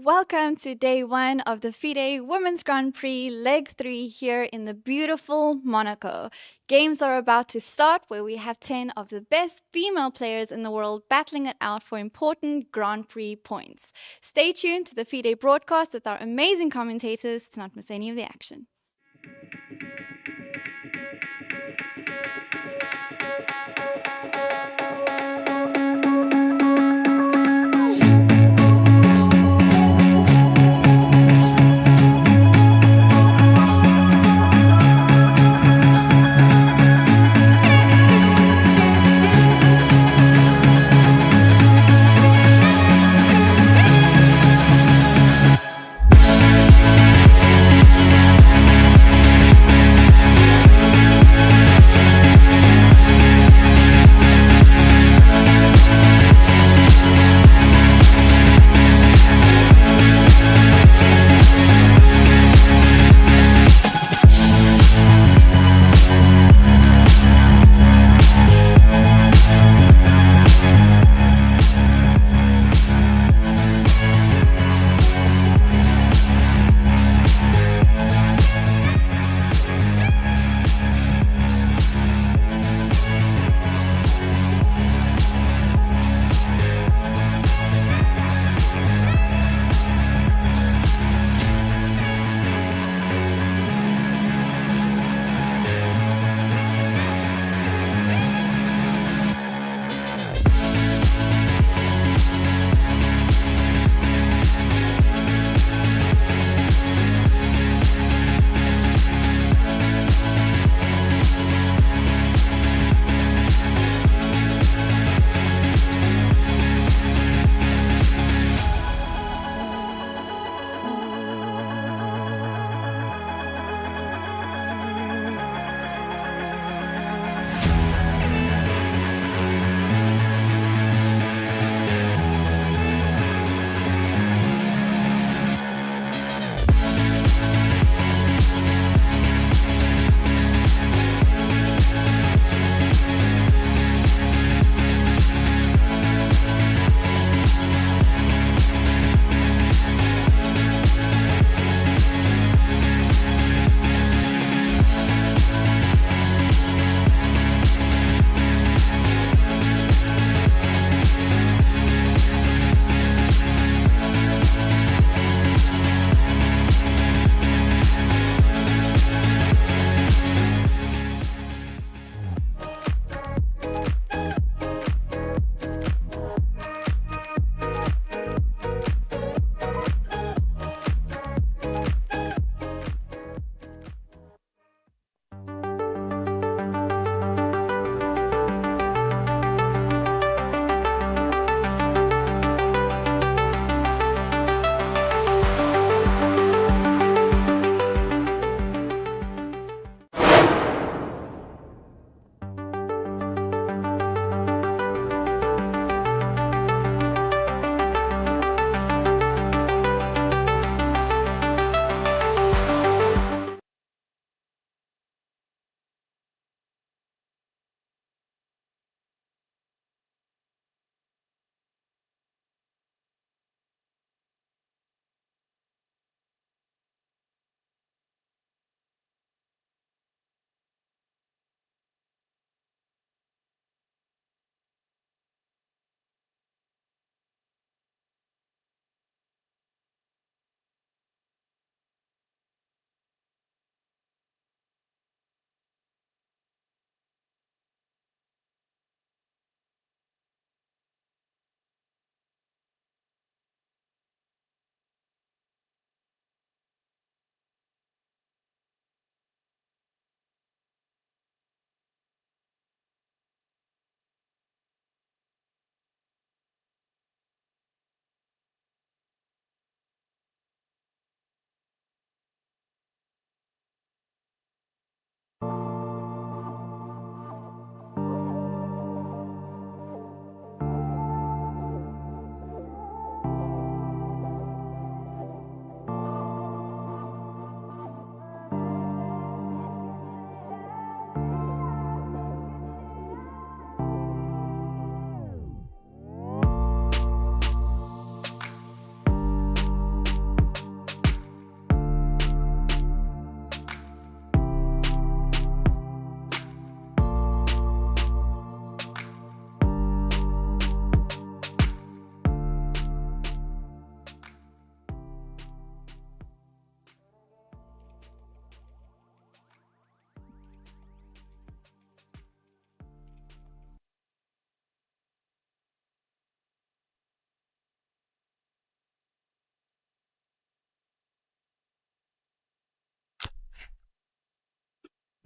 Welcome to day one of the FIDE Women's Grand Prix Leg 3 here in the beautiful Monaco. Games are about to start where we have 10 of the best female players in the world battling it out for important Grand Prix points. Stay tuned to the FIDE broadcast with our amazing commentators to not miss any of the action.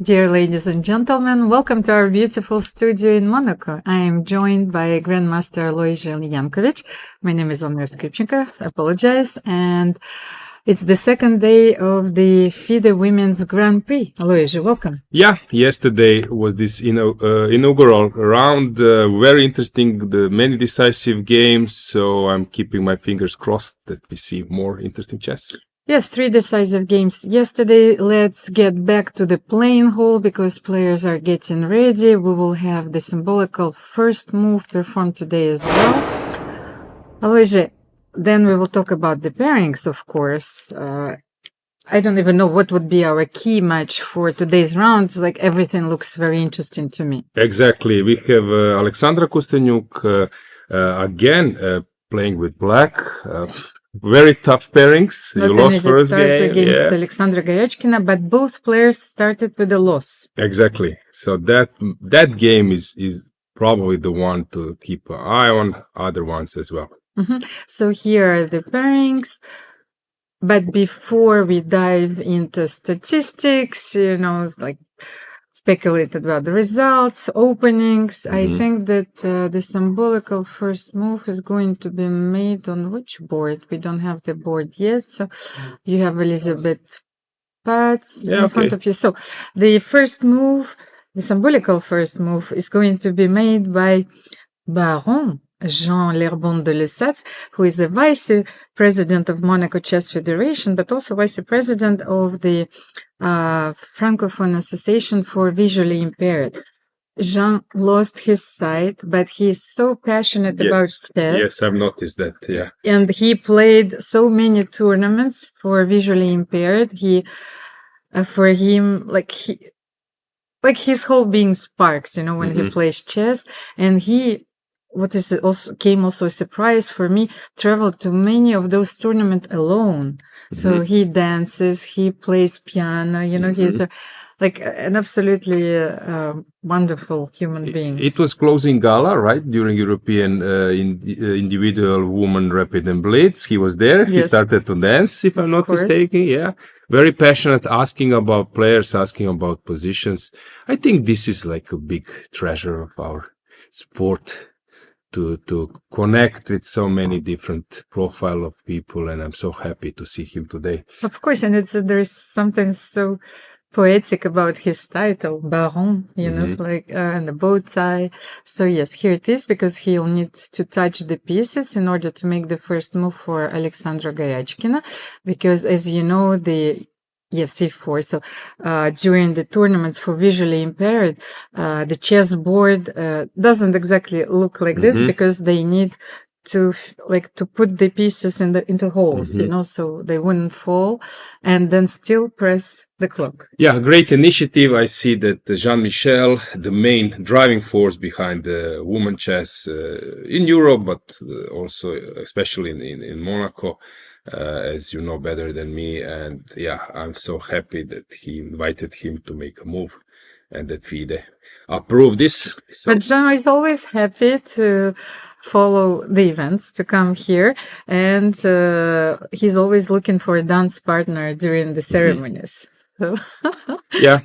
Dear ladies and gentlemen, welcome to our beautiful studio in Monaco. I am joined by Grandmaster Alojzije Jankovic. My name is Almira Skripchenko. I apologize. And it's the second day of the FIDE Women's Grand Prix. Alojzije, welcome. Yeah, yesterday was this inaugural round. Very interesting, the many decisive games. So I'm keeping my fingers crossed that we see more interesting chess. Yes, 3 decisive games yesterday. Let's get back to the playing hall because players are getting ready. We will have the symbolical first move performed today as well. Alojzije, then we will talk about the pairings, of course. I don't even know what would be our key match for today's round. Like, everything looks very interesting to me. Exactly. We have Aleksandra Kosteniuk again playing with black. Very tough pairings. Not you lost first game against Alexandra Goryachkina, but both players started with a loss. Exactly. So that game is probably the one to keep an eye on. Other ones as well. So here are the pairings. But before we dive into statistics, like speculate about the results, openings, I think that the symbolical first move is going to be made on which board? We don't have the board yet. So you have Elisabeth Paehtz in front of you. So the first move, the symbolical first move, is going to be made by Baron Jean L'Herbon de Lesseps, who is the vice president of Monaco Chess Federation, but also vice president of the Francophone Association for Visually Impaired. Jean lost his sight, but he is so passionate about chess. Yes, I've noticed that, yeah. And he played so many tournaments for visually impaired. For him, like his whole being sparks, when he plays chess. And what is also came also a surprise for me, traveled to many of those tournaments alone. So he dances, he plays piano, he's an absolutely wonderful human being. It was closing gala, right? During European individual woman rapid and blitz. He was there. Yes. He started to dance, if I'm not mistaken. Yeah. Very passionate, asking about players, asking about positions. I think this is like a big treasure of our sport. To connect with so many different profile of people, and I'm so happy to see him today. Of course, and there's something so poetic about his title, Baron, it's like, and the bow tie. So yes, here it is, because he'll need to touch the pieces in order to make the first move for Alexandra Goryachkina, because as you know, C4. So during the tournaments for visually impaired, the chessboard doesn't exactly look like this, because they need to put the pieces into holes, so they wouldn't fall, and then still press the clock. Yeah, great initiative. I see that Jean-Michel, the main driving force behind the women chess in Europe, but also especially in Monaco. As you know better than me, and I'm so happy that he invited him to make a move and that FIDE approved this. But Jean is always happy to follow the events, to come here, and he's always looking for a dance partner during the ceremonies. So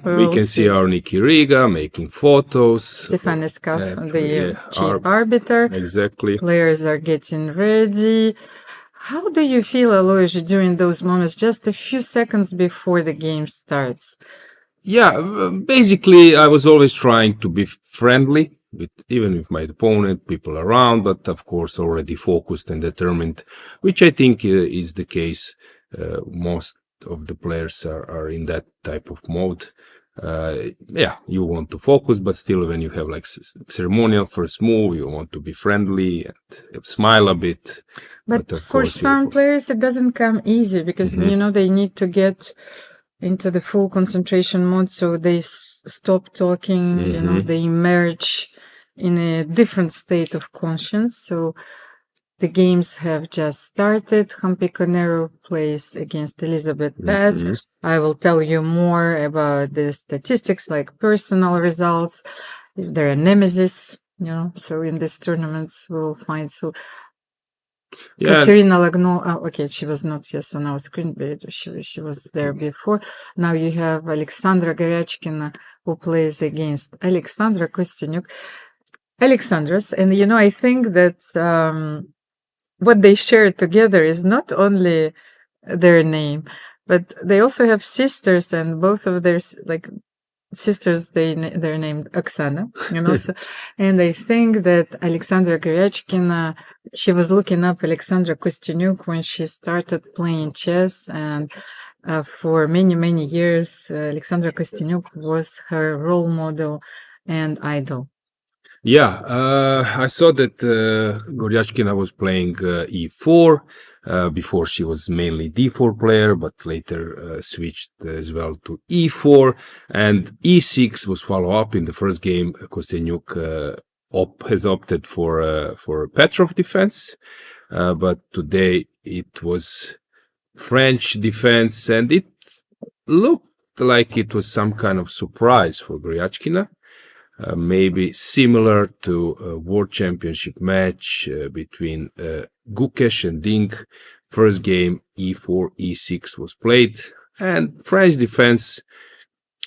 we can see our Nikki Riga making photos. Stefan Eskaf, the chief arbiter. Exactly. Players are getting ready. How do you feel, Alojzije, during those moments, just a few seconds before the game starts? Yeah, basically, I was always trying to be friendly, even with my opponent, people around, but of course already focused and determined, which I think is the case. Most of the players are in that type of mode. You want to focus, but still when you have like ceremonial first move, you want to be friendly and smile a bit. But for some players, it doesn't come easy because, they need to get into the full concentration mode. So they stop talking, they emerge in a different state of conscience. So the games have just started. Humpy Koneru plays against Elisabeth Paehtz. I will tell you more about the statistics, like personal results, if there are nemesis, so in these tournaments we'll find. So Yeah, Kateryna Lagno, okay, she was not here on our screen, but she was there before. Now you have Alexandra Goryachkina, who plays against Alexandra Kosteniuk. Alexandras, and I think that what they share together is not only their name, but they also have sisters, and both of their sisters they're named Oksana, so and I think that Alexandra Goryachkina, she was looking up Alexandra Kosteniuk when she started playing chess, and for many years Alexandra Kosteniuk was her role model and idol. Yeah, I saw that Goryachkina was playing e4. Before she was mainly d4 player, but later switched as well to e4, and e6 was follow up in the first game. Kosteniuk has opted for Petrov defense, but today it was French defense, and it looked like it was some kind of surprise for Goryachkina. Maybe similar to a World Championship match between Gukesh and Ding. First game, e4, e6 was played, and French defense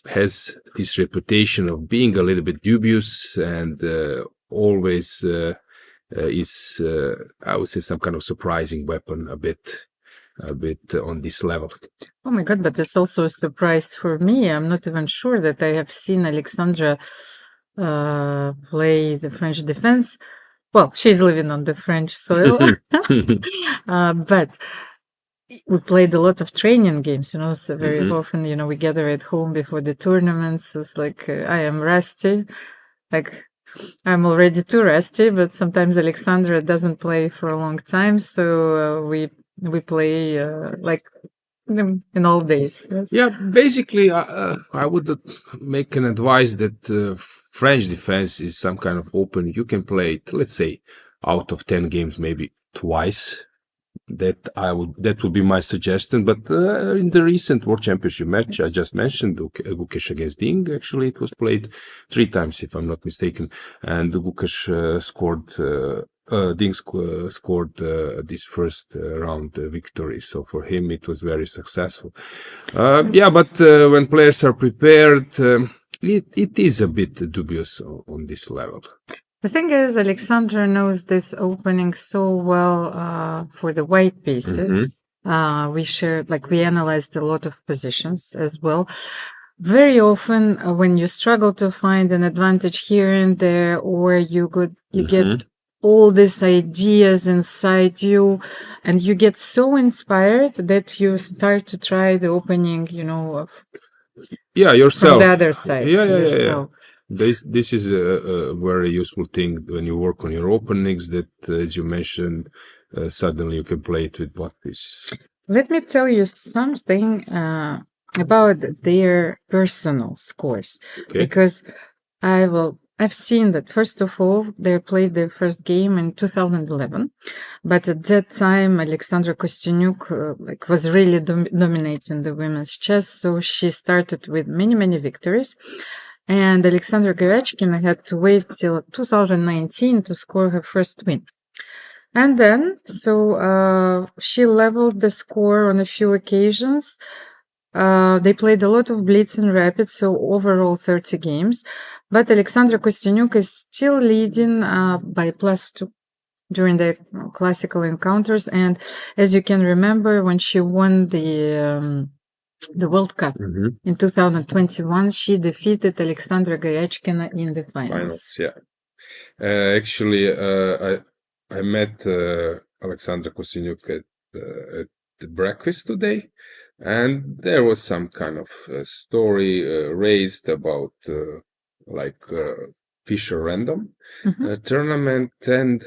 has this reputation of being a little bit dubious and always is, I would say, some kind of surprising weapon a bit on this level. Oh my God, but it's also a surprise for me. I'm not even sure that I have seen Alexandra play the French defense. Well, she's living on the French soil, but we played a lot of training games, so very often, we gather at home before the tournaments. It's like I am rusty, like I'm already too rusty, but sometimes Alexandra doesn't play for a long time, so we play like in old days. Yes. Yeah, basically, I would make an advice that French defense is some kind of open. You can play it, let's say, out of 10 games, maybe twice. That would be my suggestion. But in the recent World Championship match I just mentioned, Gukesh against Ding, actually it was played 3 times, if I'm not mistaken, and Gukesh scored. Ding scored this first round victory, so for him it was very successful. Yeah, but when players are prepared, it is a bit dubious on this level. The thing is, Alexandra knows this opening so well for the white pieces. We analyzed a lot of positions as well. Very often, when you struggle to find an advantage here and there, or you get all these ideas inside you, and you get so inspired that you start to try the opening, yourself from the other side. Yeah. This is a very useful thing when you work on your openings, that as you mentioned, suddenly you can play it with black pieces. Let me tell you something about their personal scores, because I've seen that, first of all, they played their first game in 2011, but at that time, Alexandra Kosteniuk was really dominating the women's chess, so she started with many victories, and Alexandra Goryachkina had to wait till 2019 to score her first win. And then, she leveled the score on a few occasions. They played a lot of blitz and rapid, so overall 30 games. But Alexandra Kosteniuk is still leading by +2 during the classical encounters. And as you can remember, when she won the World Cup in 2021, she defeated Alexandra Goryachkina in the finals. Yeah. Actually, I met Alexandra Kosteniuk at the breakfast today, and there was some kind of story raised about Fischer Random tournament, and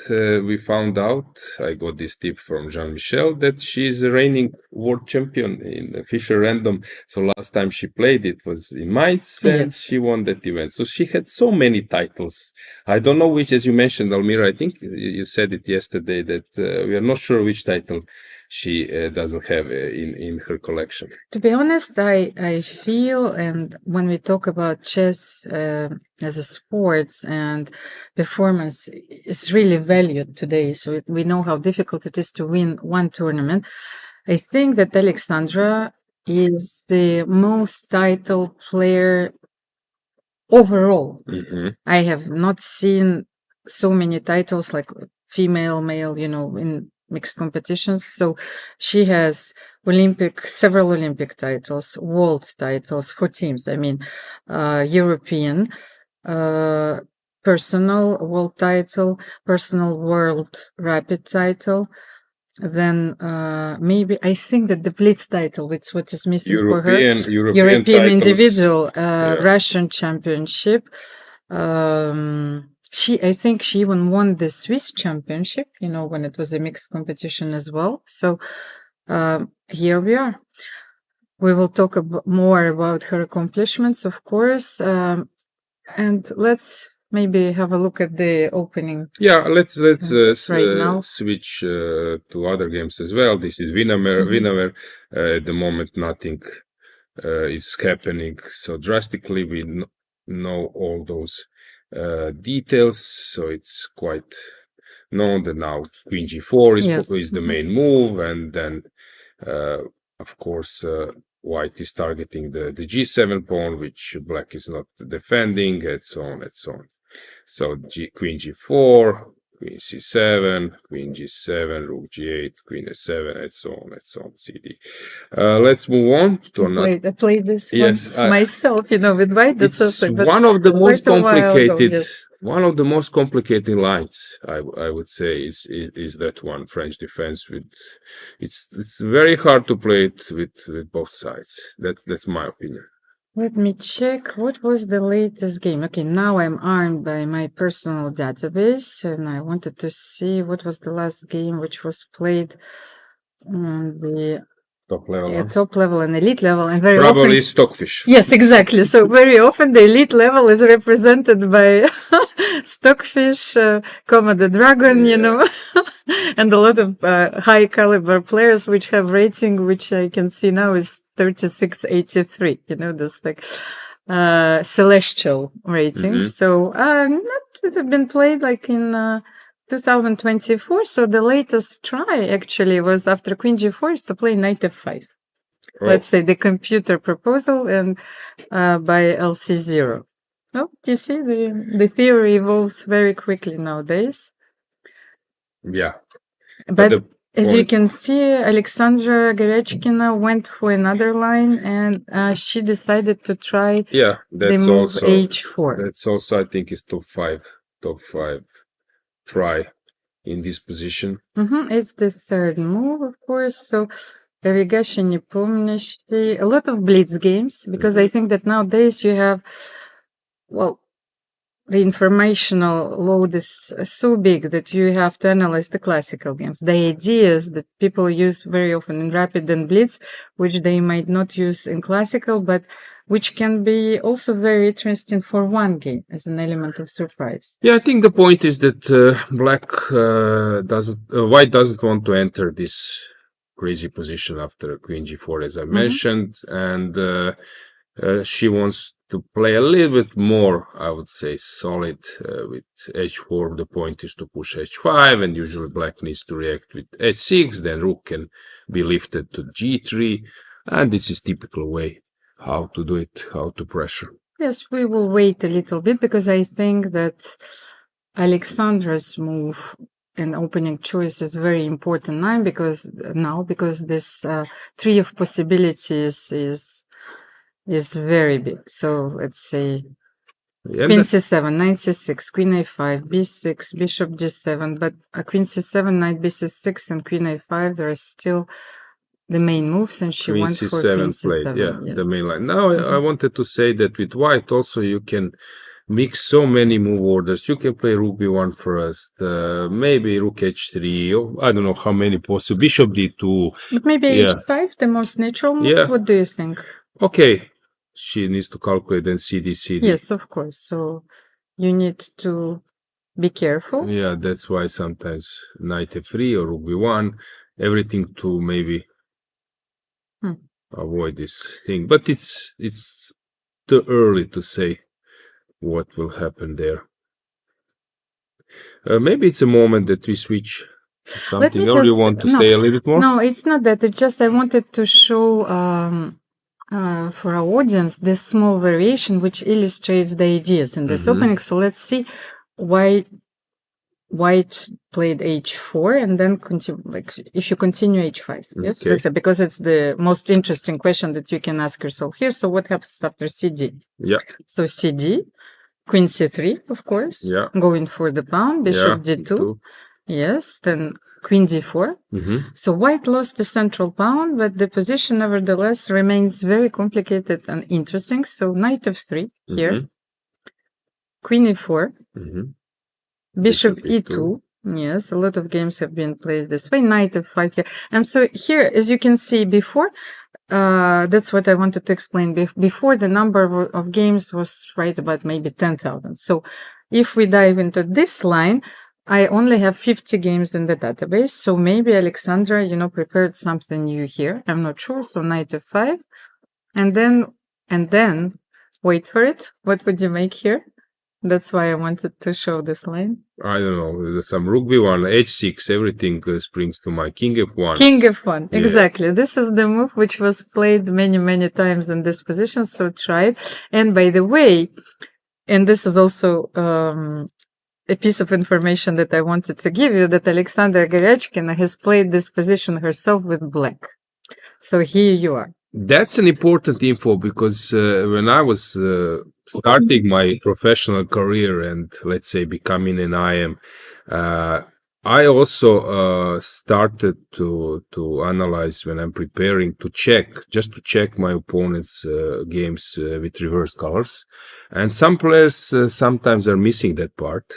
we found out, I got this tip from Jean-Michel, that she's a reigning world champion in Fischer Random. So last time she played, it was in Mainz, and she won that event. So she had so many titles. I don't know which, as you mentioned, Almira, I think you said it yesterday, that we are not sure which title she doesn't have in her collection. To be honest, I feel, and when we talk about chess as a sport and performance is really valued today, so we know how difficult it is to win one tournament. I think that Aleksandra is the most title player overall. I have not seen so many titles like female, male, in mixed competitions. So she has several Olympic titles, world titles for teams. I mean, European, personal world title, personal world rapid title. Then maybe I think that the Blitz title, which what is missing for her, European titles, individual, Russian championship. I think she even won the Swiss championship, when it was a mixed competition as well. So here we are. We will talk more about her accomplishments, of course, and let's maybe have a look at the opening. Yeah, let's right now. switch to other games as well. This is Winamer. At the moment, nothing is happening so drastically. We know all those details, so it's quite known that now Queen G4 is the main move, and then of course White is targeting the G7 pawn, which Black is not defending, and so on and so on. So Queen G4, Queen C7, Queen G7, Rook G8, Queen A7, and so on and so on. CD. Let's move on to another. I played this once myself, with White. That's also one of the most complicated. One of the most complicated lines, I would say, is that one, French defense. It's very hard to play it with both sides. That's my opinion. Let me check. What was the latest game? Okay, now I'm armed by my personal database, and I wanted to see what was the last game which was played on the top level, top level and elite level, and very probably often Stockfish. Yes, exactly. So very often the elite level is represented by Stockfish, the Dragon, and a lot of high caliber players which have rating, which I can see now is 3683. This like celestial ratings. So it have been played like in 2024. So the latest try actually was after Queen G4 is to play Knight F5. Let's say the computer proposal and by LC0. Oh, you see the theory evolves very quickly nowadays. Yeah. But as you can see, Alexandra Goryachkina went for another line, and she decided to try the move also, H4. That's also, I think, is top five try in this position. It's the third move, of course. So a lot of blitz games, because I think that nowadays you have, the informational load is so big that you have to analyze the classical games, the ideas that people use very often in rapid and blitz, which they might not use in classical, but which can be also very interesting for one game as an element of surprise. Yeah, I think the point is that White doesn't want to enter this crazy position after Queen G4, as I mentioned, and she wants to play a little bit more, I would say, solid with H4. The point is to push H5, and usually Black needs to react with H6, then Rook can be lifted to G3, and this is typical way how to do it, how to pressure. Yes, we will wait a little bit, because I think that Alexandra's move and opening choice is very important because this tree of possibilities is very big. So let's say Queen C7, Knight C6, Queen A5, B6, Bishop G7, but Queen C7, Knight B6, and Queen A5, there are still the main moves, and she went for Queen C7. The main line. Now I wanted to say that with White also you can mix so many move orders. You can play Rook B1 first, maybe Rook H3, or I don't know how many possible. Bishop D2. But maybe H5, the most natural move. Yeah. What do you think? Okay, she needs to calculate then CD. Yes, of course. So you need to be careful. Yeah, that's why sometimes Knight F3 or Rook B1 everything to maybe avoid this thing. But it's too early to say what will happen there. Maybe it's a moment that we switch to something, or you want to say a little bit more? No, it's not that. It's just I wanted to show for our audience this small variation which illustrates the ideas in this opening. So let's see why White played h4 and then continue, like if you continue h5. Yes, Okay. because it's the most interesting question that you can ask yourself here. So what happens after cd? Yeah. So cd, queen c3, of course. Yeah. Going for the pawn, bishop Yeah, d2. Yes, then queen d4. So white lost the central pawn, but the position nevertheless remains very complicated and interesting. So knight f3 here, queen e4, bishop e2. Yes, a lot of games have been played this way. Knight f5 here. And so here, as you can see before, that's what I wanted to explain. Before, the number of games was right about maybe 10,000. So if we dive into this line, I only have 50 games in the database. So maybe Alexandra, prepared something new here. I'm not sure. So knight f5. And then, wait for it. What would you make here? That's why I wanted to show this line. I don't know. There's some rook b1, h6, everything springs to my king f1. King f1, Yeah. exactly. This is the move which was played many, many times in this position. So try it. And by the way, and this is also a piece of information that I wanted to give you, that Alexandra Goryachkina has played this position herself with black. So here you are. That's an important info because when I was starting my professional career and let's say becoming an IM, I also started to analyze when I'm preparing to check my opponent's games with reverse colors, and some players sometimes are missing that part.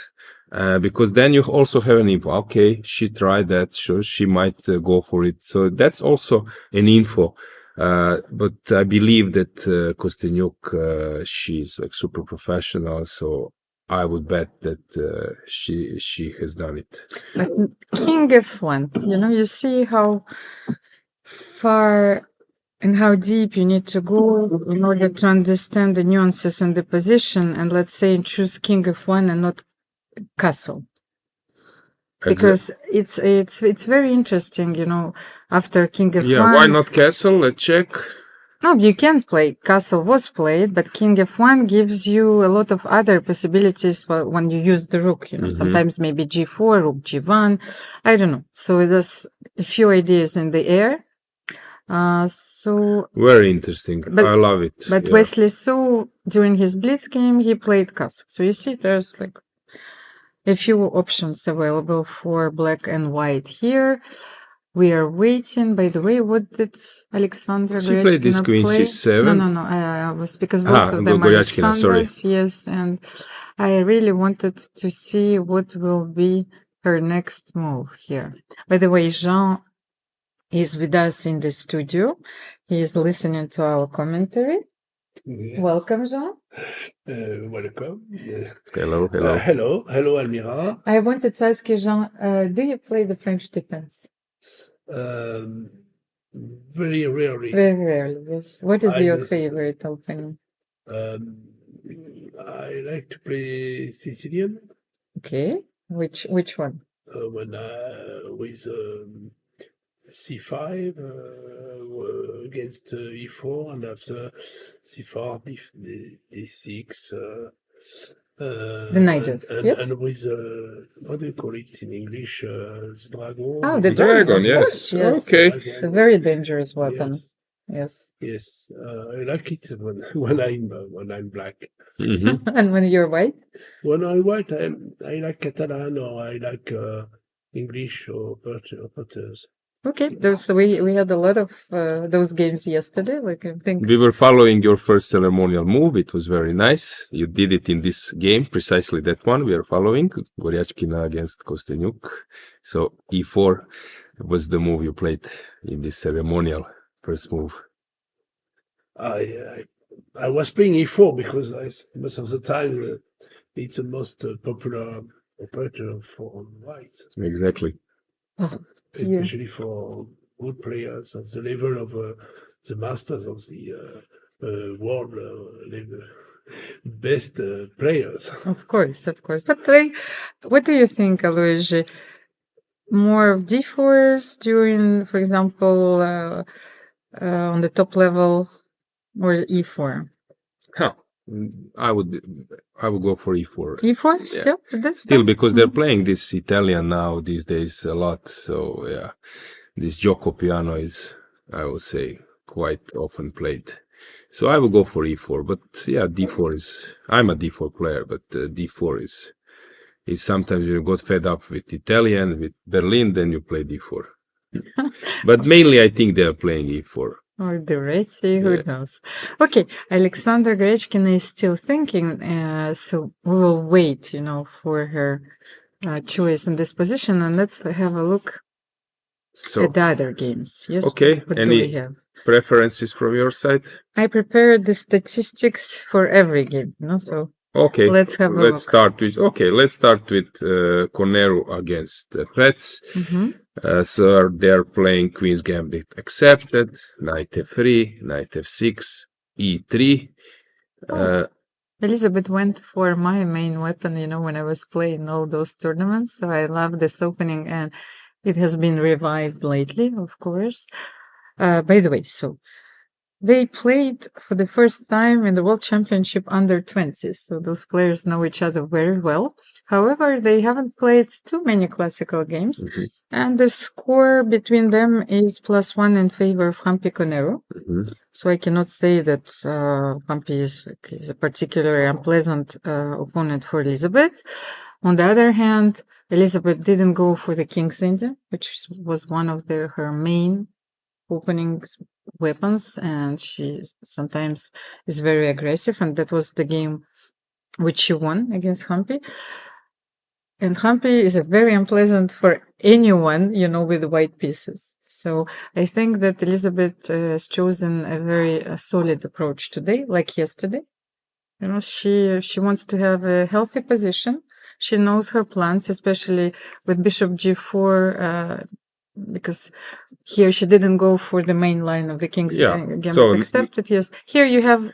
Because then you also have an info. Okay, she tried that, so she might go for it. So that's also an info. But I believe that Kosteniuk, she's like super professional, so I would bet that she has done it. But king f1, you see how far and how deep you need to go in order to understand the nuances in the position, and let's say choose king f1 and not castle. Because it's very interesting, after king f1. Yeah, why not castle? Let's check. No, you can play. Castle was played, but king f1 gives you a lot of other possibilities when you use the rook. Sometimes maybe g4, rook g1. I don't know. So there's a few ideas in the air. So very interesting. I love it. But yeah. Wesley So during his blitz game, he played castle. So you see, there's like a few options available for black and white here. We are waiting. By the way, what did Alexandra She played this queen c7? No. I was because both of them are Alexandras. Yes, and I really wanted to see what will be her next move here. By the way, Jean is with us in the studio. He is listening to our commentary. Yes. Welcome, Jean. Welcome. Hello. Hello, Almira. I wanted to ask you, Jean, do you play the French defense? Very rarely. Very rarely, yes. What is your favorite opening? I like to play Sicilian. Okay. Which one? With c5 against e4, and after c4 d6. The knight yes? And with what do you call it in English? The dragon. Oh, the dragon, yes. Yes. Okay. It's a very dangerous weapon. Yes. I like it when I'm black. Mm-hmm. And when you're white? When I'm white, I like Catalan, or I like English or Paehtz. Okay, we had a lot of those games yesterday. Like I think we were following your first ceremonial move. It was very nice. You did it in this game, precisely that one we are following, Goryachkina against Kosteniuk. So e4 was the move you played in this ceremonial first move. I was playing e4 because most of the time it's the most popular operator for white. Exactly. Oh, especially for good players at the level of the masters of the world level, best players. Of course. But what do you think, Alojzije? More of d4s during, for example, on the top level, or e4? Huh. I would go for e4. E4 still? That's Still, because they're playing this Italian now these days a lot. So yeah, this gioco piano is, I would say, quite often played. So I will go for e4. But yeah, d4 is. I'm a d4 player, but d4 is sometimes you got fed up with Italian, with Berlin, then you play d4. But mainly, I think they are playing e4. Or the Reti, who knows? Okay, Alexandra Goryachkina is still thinking, so we will wait, for her choice in this position, and let's have a look at the other games. Yes. Okay. What Any do we have? Preferences from your side? I prepared the statistics for every game, so. Okay, let's have a look. Start with Koneru against Paehtz. So they're playing Queen's Gambit accepted, Knight f3, Knight f6, e3. Elisabeth went for my main weapon, when I was playing all those tournaments. So I love this opening, and it has been revived lately, of course. By the way, so they played for the first time in the World Championship under 20s, so those players know each other very well. However, they haven't played too many classical games, and the score between them is +1 in favor of Humpy Koneru. So I cannot say that Humpy is a particularly unpleasant opponent for Elisabeth. On the other hand, Elisabeth didn't go for the King's India, which was one of her main opening weapons, and she sometimes is very aggressive, and that was the game which she won against Humpy. And Humpy is very unpleasant for anyone, with white pieces. So I think that Elisabeth has chosen a very solid approach today, like yesterday. She wants to have a healthy position. She knows her plans, especially with Bishop g4, because here she didn't go for the main line of the King's Gambit accepted. Yes, here you have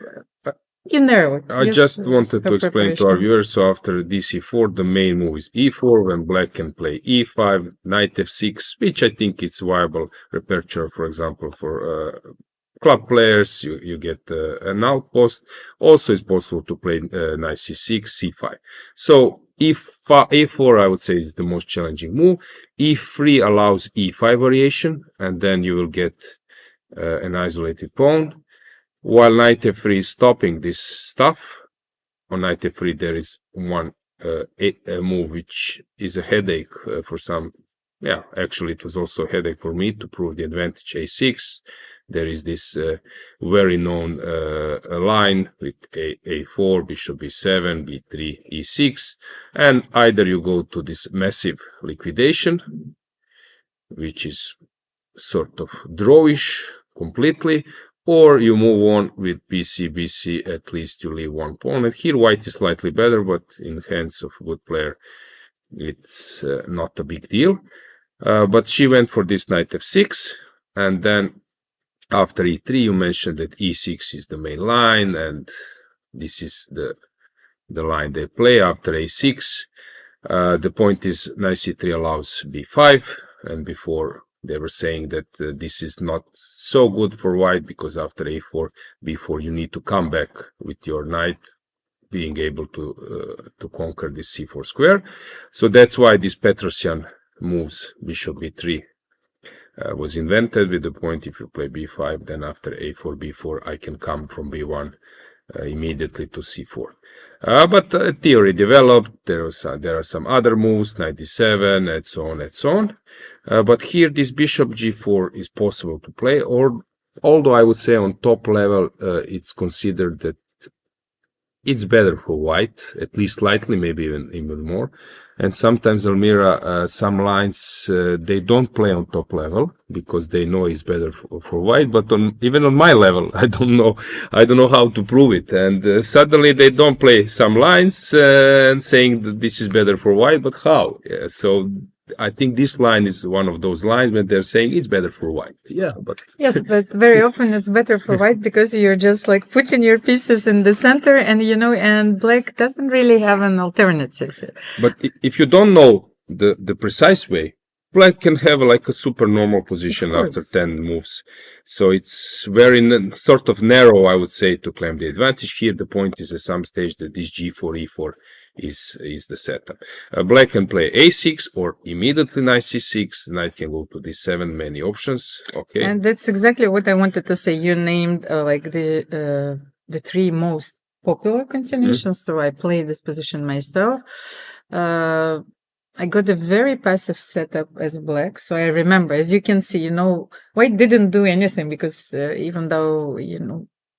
you narrowed. I just wanted to explain to our viewers. So after dc4, the main move is e4, when black can play e5, knight f6, which I think it's viable repertoire. For example, for club players, you get an outpost. Also, it's possible to play knight c6, c5. So e4, I would say, is the most challenging move. e3 allows e5 variation, and then you will get an isolated pawn. While knight f3 is stopping this stuff, on knight f3 there is one move which is a headache for some. Yeah, actually it was also a headache for me to prove the advantage a6. There is this very known line with a4, bishop b7, b3, e6, and either you go to this massive liquidation, which is sort of drawish completely, or you move on with bc, bc, at least you leave one pawn. And here white is slightly better, but in hands of a good player, it's not a big deal. But she went for this knight f6, and then after e3, you mentioned that e6 is the main line, and this is the line they play after a6. The point is knight c3 allows b5, and before they were saying that this is not so good for white, because after a4, b4, you need to come back with your knight being able to conquer this c4 square. So that's why this Petrosian moves bishop b3 was invented, with the point, if you play b5, then after a4, b4, I can come from b1 immediately to c4. But theory developed. There are some other moves, knight d7, and so on and so on. But here this bishop g4 is possible to play, or although I would say on top level it's considered that it's better for white, at least slightly, maybe even more. And sometimes Almira, some lines they don't play on top level because they know it's better for white. But even on my level, I don't know how to prove it. And suddenly they don't play some lines and saying that this is better for white. But how? Yeah, so I think this line is one of those lines when they're saying it's better for white. Yeah, but Yes, but very often it's better for white because you're just like putting your pieces in the center and, and black doesn't really have an alternative. But if you don't know the precise way, black can have like a super normal position after 10 moves. So it's very sort of narrow, I would say, to claim the advantage here. The point is at some stage that this g4, e4 is the setup. Black can play a6 or immediately knight c6. Knight can go to d7, many options. Okay. And that's exactly what I wanted to say. You named like the three most popular continuations. So I played this position myself. I got a very passive setup as black. So I remember, as you can see, white didn't do anything because even though,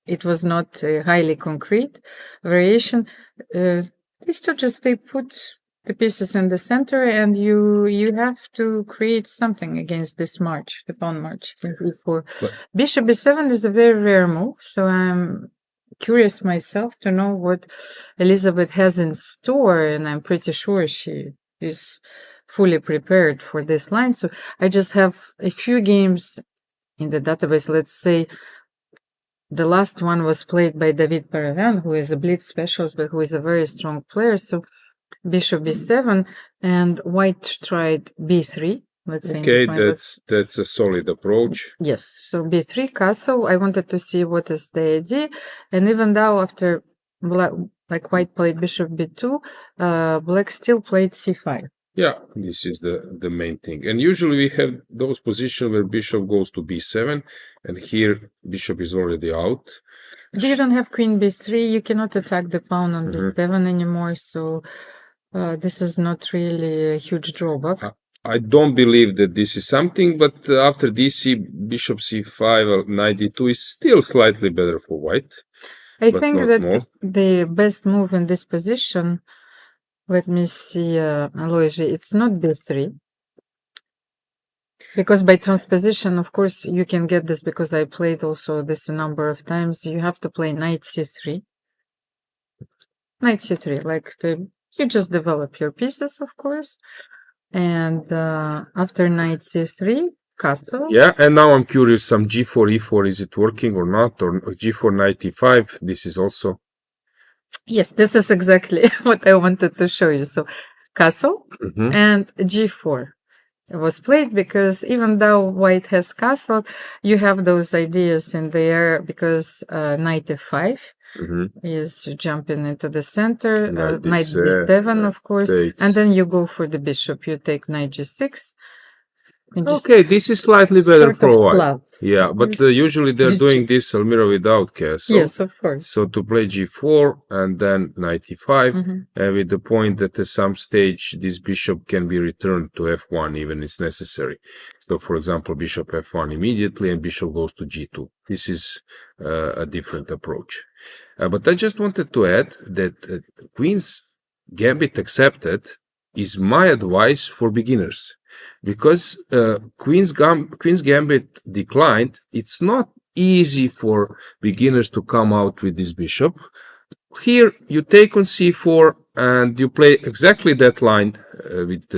it was not a highly concrete variation, they put the pieces in the center and you have to create something against this march, the pawn march. Bishop b7 is a very rare move. So I'm curious myself to know what Elisabeth has in store, and I'm pretty sure she is fully prepared for this line. So I just have a few games in the database. Let's say the last one was played by David Paravan, who is a blitz specialist, but who is a very strong player. So bishop b7, and white tried b3. Let's say. Okay, that's a solid approach. Yes. So b3 castle. I wanted to see what is the idea, and even though after white played bishop b2, black still played c5. Yeah, this is the main thing. And usually we have those positions where bishop goes to b7, and here bishop is already out. You don't have queen b3, you cannot attack the pawn on b7 anymore, so this is not really a huge drawback. I don't believe that this is something, but after dc, bishop c5 or knight d2 is still slightly better for white. I think that the best move in this position, let me see, Alojzije, it's not b3. Because by transposition, of course, you can get this because I played also this a number of times. You have to play knight c3. Knight c3, you just develop your pieces, of course. And after knight c3, castle. Yeah, and now I'm curious, some g4, e4, is it working or not? Or g4, knight e5, this is also... Yes, this is exactly what I wanted to show you. So castle and g4 was played because even though white has castle, you have those ideas in there because knight f5 is jumping into the center, knight b7, of course, and then you go for the bishop. You take knight g6. Okay, this is slightly better for white. Yeah, but usually they're doing this Almira without castle. Yes, of course. So to play g4 and then knight e5, with the point that at some stage this bishop can be returned to f1 even if necessary. So for example, bishop f1 immediately and bishop goes to g2. This is a different approach. But I just wanted to add that Queen's Gambit Accepted is my advice for beginners. Because Queen's Gambit Declined, it's not easy for beginners to come out with this bishop. Here you take on c4 and you play exactly that line with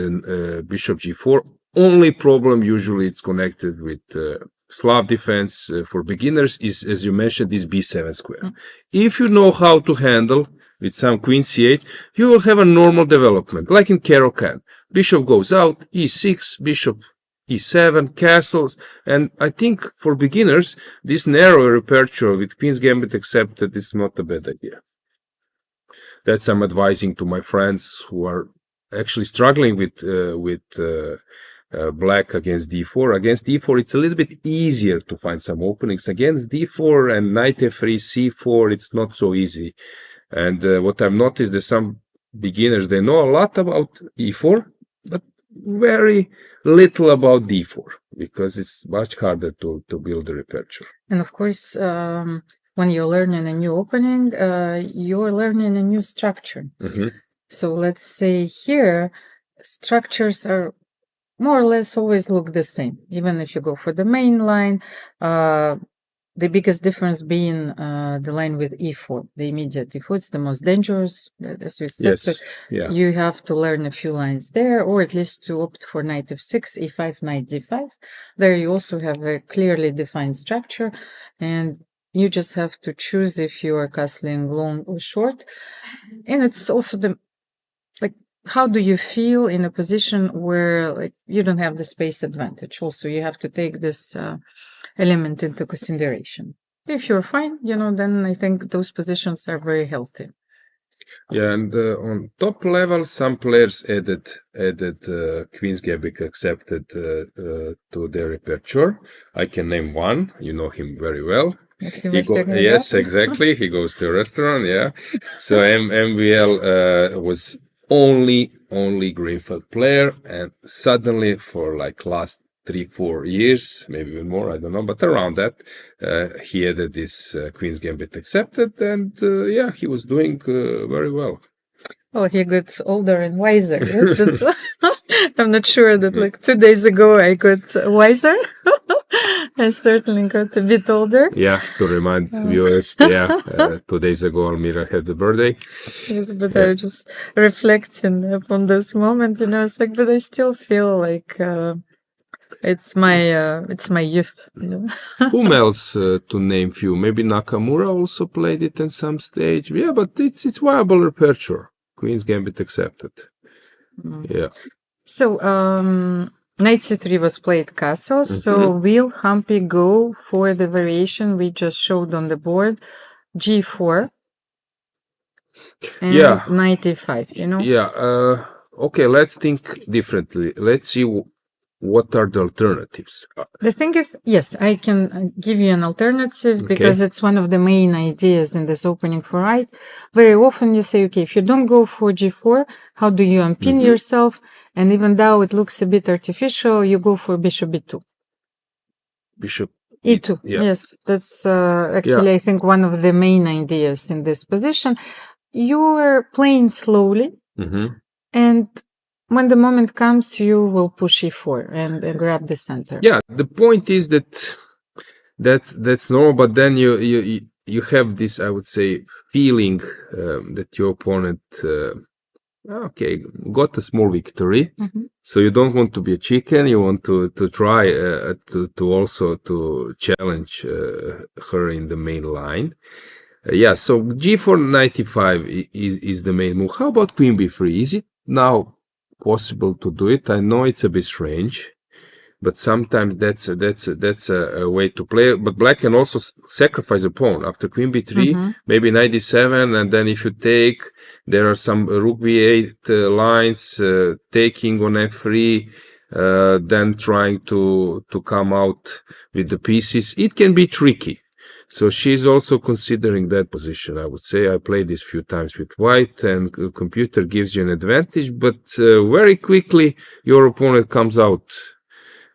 bishop g4. Only problem usually it's connected with Slav defense for beginners is, as you mentioned, this b7 square. If you know how to handle with some queen c8, you will have a normal development, like in Caro-Kann. Bishop goes out, e6, bishop e7, castles, and I think for beginners, this narrow repertoire with Queen's Gambit Accepted is not a bad idea. That's I'm advising to my friends who are actually struggling with black against d4. Against d4, it's a little bit easier to find some openings. Against d4 and knight f3, c4, it's not so easy. And what I've noticed is some beginners, they know a lot about e4, but very little about d4, because it's much harder to build the repertoire. And of course, when you're learning a new opening, you're learning a new structure. So let's say here, structures are more or less always look the same. Even if you go for the main line, the biggest difference being the line with e4, the immediate e4. It's the most dangerous. As we said, so Yes. Yeah. you have to learn a few lines there, or at least to opt for knight f6, e5, knight d5. There you also have a clearly defined structure, and you just have to choose if you are castling long or short. And it's also how do you feel in a position where you don't have the space advantage? Also, you have to take this element into consideration. If you're fine, then I think those positions are very healthy. Yeah, and on top level, some players added Queen's Gambit accepted to their repertoire. I can name one. You know him very well. Yes, exactly. He goes to a restaurant. Yeah. So MVL was only greenfield player, and suddenly for last 3-4 years, maybe even more, I don't know, but around that, he added this Queen's Gambit accepted, and he was doing very well. Well, he got older and wiser. Right? I'm not sure that 2 days ago I got wiser. I certainly got a bit older. Yeah, to remind viewers, 2 days ago Almira had the birthday. Yes, but I was just reflecting upon this moment, it's but I still feel like it's my youth. Whom else to name few? Maybe Nakamura also played it in some stage. Yeah, but it's viable repertoire. Queen's Gambit accepted. Yeah. So, knight c3 was played castle. So, will Humpy go for the variation we just showed on the board? g4 and knight e5, Yeah. Okay, let's think differently. Let's see what are the alternatives. The thing is, yes, I can give you an alternative because it's one of the main ideas in this opening for white. Very often you say, okay, if you don't go for g4, how do you unpin yourself? And even though it looks a bit artificial, you go for bishop b2. Bishop e2. Yeah. Yes, that's actually, I think, one of the main ideas in this position. You're playing slowly, and when the moment comes, you will push e4 and grab the center. Yeah, the point is that's normal, but then you have this, I would say, feeling that your opponent got a small victory. So you don't want to be a chicken. You want to try to also to challenge her in the main line. So g4 knight e5 is the main move. How about queen b3? Is it now possible to do it? I know it's a bit strange, but sometimes that's a way to play. But black can also sacrifice a pawn after queen b3, maybe knight d7, and then if you take, there are some rook b8 lines, taking on f3, then trying to come out with the pieces. It can be tricky. So she's also considering that position, I would say. I played this few times with white, and computer gives you an advantage, but very quickly your opponent comes out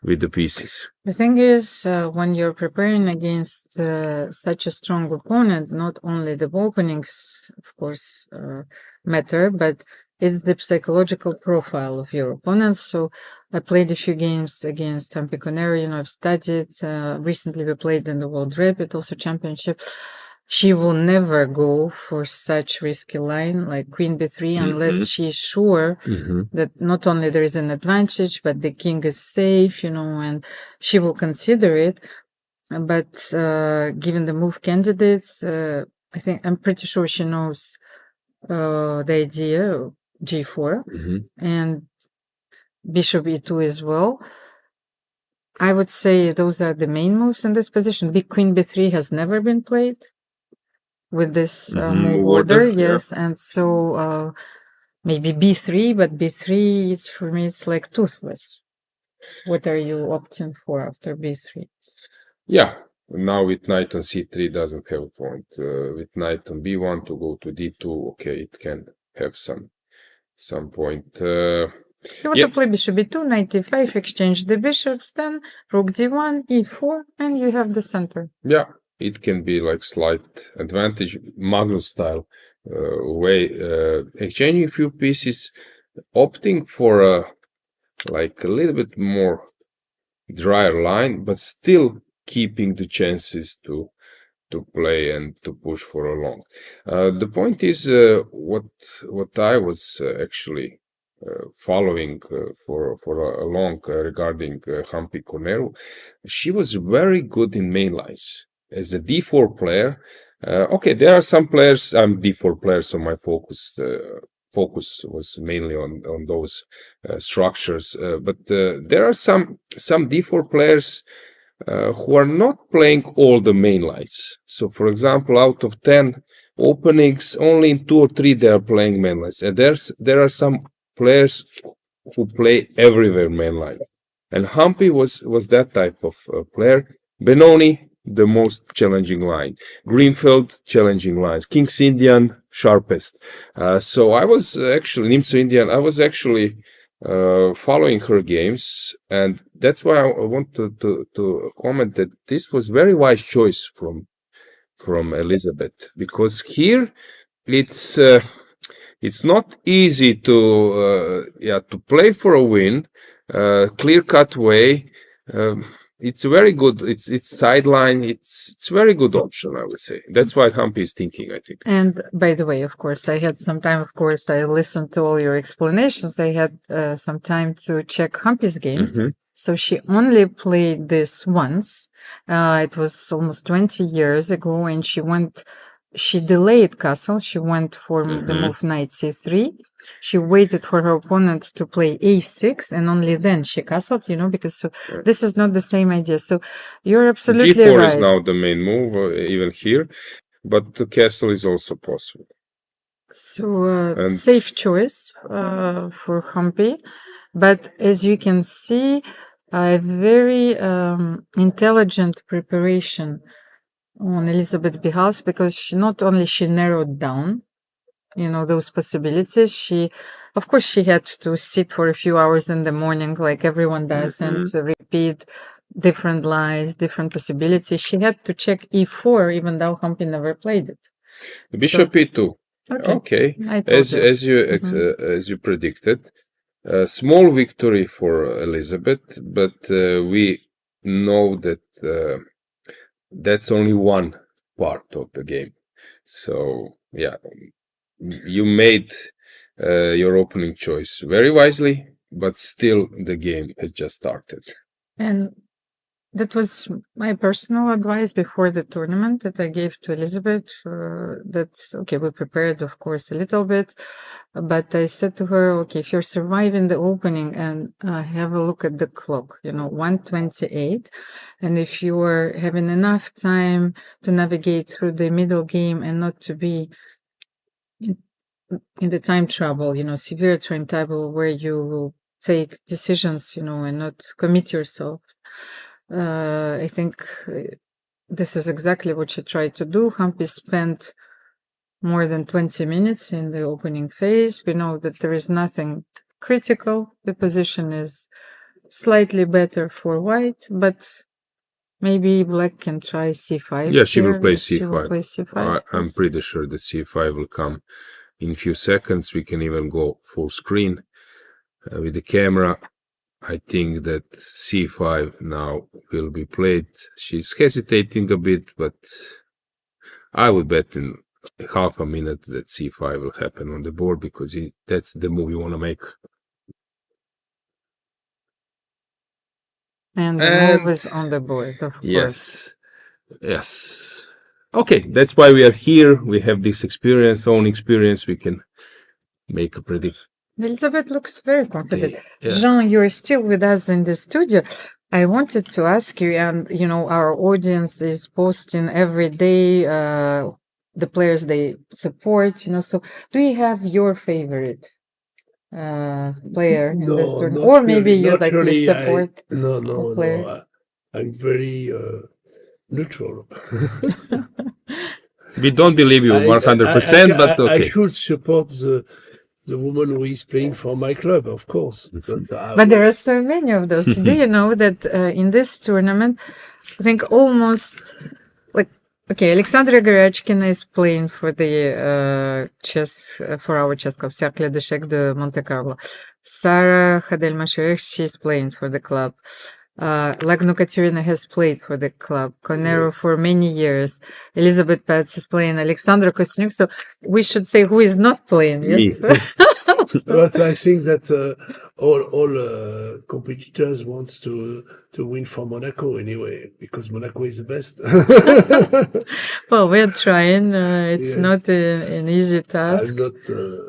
with the pieces. The thing is, when you're preparing against such a strong opponent, not only the openings, of course, matter, but it's the psychological profile of your opponent. So I played a few games against Humpy Koneru, I've studied. Recently we played in the World Rapid, also championship. She will never go for such risky line like queen b3 unless she's sure that not only there is an advantage, but the king is safe, and she will consider it. But given the move candidates, I'm pretty sure she knows the idea of g4 and bishop e2 as well. I would say those are the main moves in this position. Big queen b3 has never been played with this move order, yes, and so maybe b3, but b3, for me, it's like toothless. What are you opting for after b3? Yeah, now with knight on c3 doesn't have a point. With knight on b1 to go to d2, okay, it can have some point. You want to play bishop b2, knight e5, exchange the bishops, then rook d1, e4, and you have the center. Yeah. It can be like slight advantage, Magnus style way, exchanging a few pieces, opting for a little bit more drier line, but still keeping the chances to to play and to push for a long. The point is what I was actually following for a long regarding Humpy Koneru. She was very good in main lines as a d4 player. Okay, there are some players. I'm d4 player, so my focus was mainly on those structures. But there are some d4 players who are not playing all the main lines. So, for example, out of 10 openings, only in 2 or 3 they are playing main lines, and there are some players who play everywhere main line. And Humpy was that type of player. Benoni, the most challenging line. Greenfield, challenging lines. King's Indian, sharpest. So I was actually, Nimzo Indian, I was actually following her games, and that's why I want to comment that this was very wise choice from Elisabeth, because here it's not easy to play for a win, clear-cut way. It's very good. It's sideline. It's very good option, I would say. That's why Humpy is thinking, I think. And by the way, of course, I had some time. Of course, I listened to all your explanations. I had some time to check Humpy's game. Mm-hmm. So she only played this once. It was almost 20 years ago, and she delayed castle. She went for the move knight c3. She waited for her opponent to play a6, and only then she castled, because this is not the same idea. So you're absolutely G4 right. is now the main move, even here, but the castle is also possible. So safe choice for Humpy. But as you can see, a very intelligent preparation on Elisabeth's behalf, because she narrowed down, those possibilities. Of course, she had to sit for a few hours in the morning, like everyone does, and to repeat different lines, different possibilities. She had to check e4, even though Humpy never played it. Bishop e2. Okay. As you predicted, a small victory for Elisabeth, but we know that that's only one part of the game. So yeah, you made your opening choice very wisely, but still the game has just started. And that was my personal advice before the tournament that I gave to Elisabeth. We prepared, of course, a little bit, but I said to her, okay, if you're surviving the opening and have a look at the clock, 1:28, and if you are having enough time to navigate through the middle game and not to be in the time trouble, severe time trouble where you will take decisions, and not commit yourself. I think this is exactly what she tried to do. Humpy spent more than 20 minutes in the opening phase. We know that there is nothing critical. The position is slightly better for white, but maybe black can try c5. Yeah, she will play c5. She will play c5. I'm pretty sure the c5 will come in a few seconds. We can even go full screen with the camera. I think that c5 now will be played. She's hesitating a bit, but I would bet in half a minute that c5 will happen on the board, because that's the move you want to make. And the move is on the board, of course. Yes. Okay, that's why we are here. We have this own experience. We can make a prediction. Elisabeth looks very confident. Yeah. Jean, you're still with us in the studio. I wanted to ask you, and our audience is posting every day the players they support. So do you have your favorite player in this tournament, or maybe you like to support? No. I'm very neutral. We don't believe you 100%, but okay. I should support the woman who is playing for my club, of course. But there are so many of those. Do you know that in this tournament, I think almost Alexandra Goryachkina is playing for the for our chess club, Cercle d'Échecs de Monte Carlo. Khademalsharieh, she's playing for the club. Lagno Kateryna has played for the club, Koneru Yes. for many years. Elisabeth Paehtz is playing, Aleksandra Kosteniuk. So we should say who is not playing. Me. But I think that all competitors wants to win for Monaco anyway, because Monaco is the best. Well, we're trying. It's Yes. not an easy task. I'm not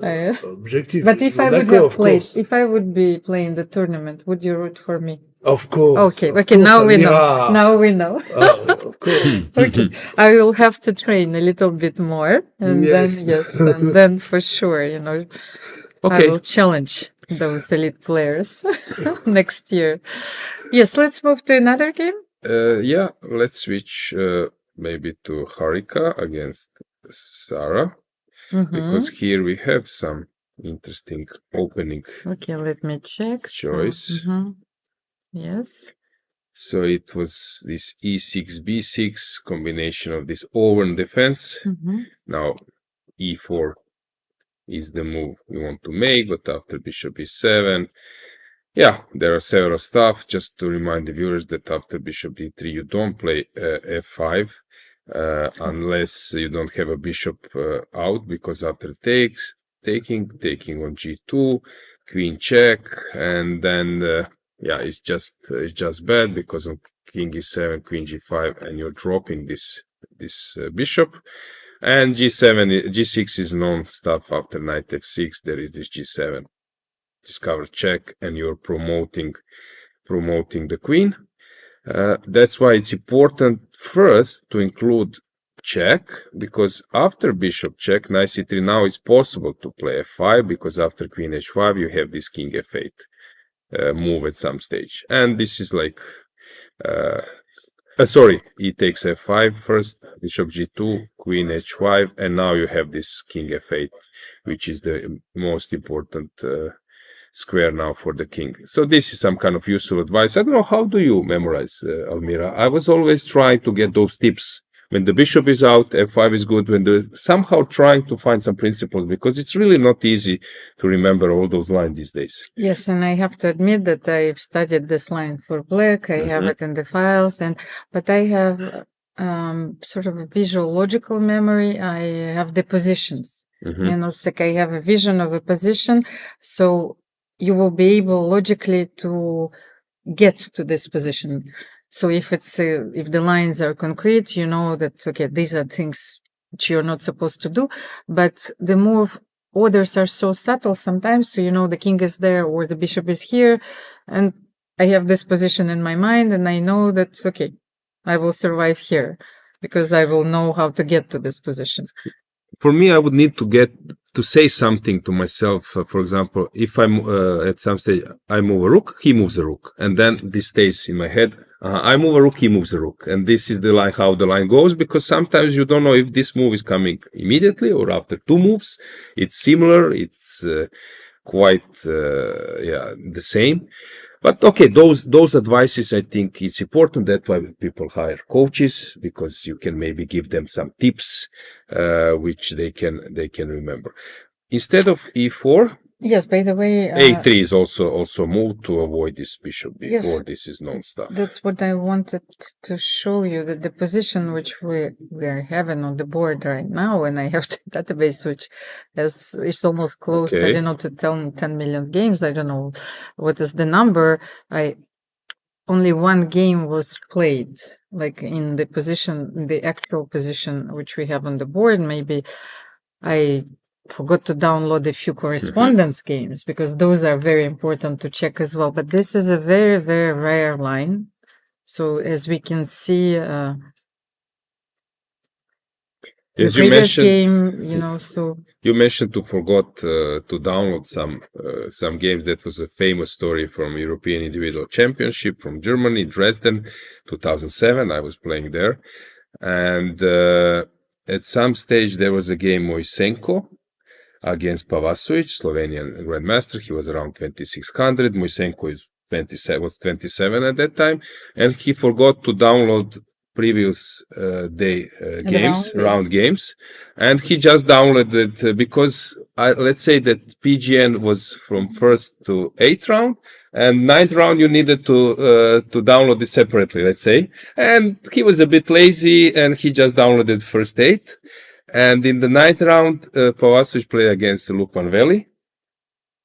I- objective. But It's if I would Monaco, have of played, course. if I would be playing the tournament, would you root for me? Of course. Okay, of okay, course, now we know. Almira. Now we know. Of course. Okay, I will have to train a little bit more, and Yes. and then for sure, I Okay. will challenge those elite players next year. Yes, let's move to another game. Yeah, let's switch maybe to Harika against Sarah, Mhm. because here we have some interesting opening. Okay, let me check. Choice. Yes. So it was this e6, b6 combination of this over defense. Mhm. Now e4 is the move we want to make, but after bishop e7, yeah, there are several stuff. Just to remind the viewers that after bishop d3, you don't play f5 unless you don't have a bishop out, because after taking on g2, queen check, and then yeah, it's just bad because of king e7, queen g5, and you're dropping this bishop. And g7, g6 is known stuff. After knight f6, there is this g7 discover check, and you're promoting the queen. That's why it's important first to include check, because after bishop check, knight c3, now it's possible to play f5, because after queen h5 you have this king f8 move at some stage, and this is like sorry, e takes f5 first, bishop g2, queen h5, and now you have this king f8, which is the most important square now for the king. So this is some kind of useful advice. I don't know, how do you memorize, Almira? I was always trying to get those tips. When the bishop is out, f5 is good. When there's somehow trying to find some principles, because it's really not easy to remember all those lines these days. Yes, and I have to admit that I've studied this line for black. I have it in the files, but I have sort of a visual logical memory. I have the positions. It's like I have a vision of a position, so you will be able logically to get to this position. So if the lines are concrete, you know that, okay, these are things which you're not supposed to do. But the move orders are so subtle sometimes, so the king is there or the bishop is here, and I have this position in my mind, and I know that, okay, I will survive here because I will know how to get to this position. For me, I would need to say something to myself. For example, if I'm at some stage, I move a rook, he moves a rook, and then this stays in my head. I move a rook, he moves a rook, and this is the line, how the line goes, because sometimes you don't know if this move is coming immediately or after two moves. It's similar, it's quite the same. But okay, those advices, I think it's important. That's why people hire coaches, because you can maybe give them some tips which they can remember. Instead of e4, yes, by the way, a3 is also moved to avoid this bishop b4. Yes, this is known stuff. that's what I wanted to show you, that the position which we are having on the board right now, and I have the database which is almost close. Okay. I don't know, to tell 10 million games. I don't know what is the number. Only one game was played, like in the actual position which we have on the board. Maybe I forgot to download a few correspondence games, because those are very important to check as well. But this is a very, very rare line. So as we can see, As the you previous mentioned, game, so you mentioned to forgot to download some games. That was a famous story from European Individual Championship from Germany, Dresden, 2007. I was playing there, and at some stage there was a game Moisenko against Pavasuic, Slovenian grandmaster. He was around 2600. Moisenko was 27 at that time, and he forgot to download previous day round games, and he just downloaded because let's say that PGN was from 1st to 8th round, And ninth round, you needed to download it separately, let's say. And he was a bit lazy, and he just downloaded first 8. And in the ninth round, Paehtz played against Lukmanveli.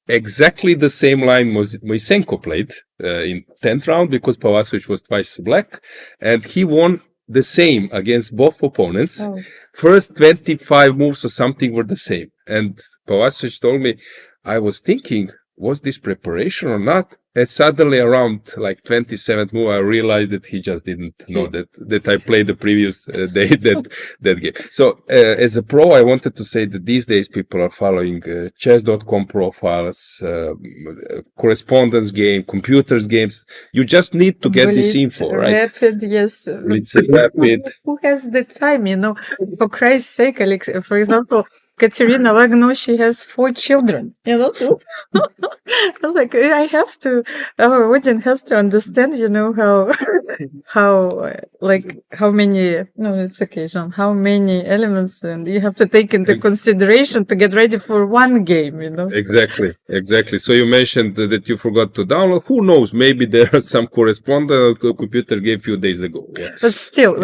Exactly the same line Moisenko played in 10th round, because Paehtz was twice black, and he won the same against both opponents. Oh. First 25 moves or something were the same. And Paehtz told me, I was thinking, was this preparation or not? And suddenly around like 27th move, I realized that he just didn't know that I played the previous day that game. So as a pro, I wanted to say that these days people are following chess.com profiles, correspondence game, computers games. You just need to get this info, right? Rapid, yes. It's rapid. Who has the time, For Christ's sake, Alex, for example, Kateryna Lagno, she has 4 children, I was like, I have to, our audience has to understand, how many, no, it's okay, Jean, how many elements and you have to take into consideration to get ready for one game, Exactly. So you mentioned that you forgot to download. Who knows? Maybe there are some correspondent computer game a few days ago. Yeah. But still,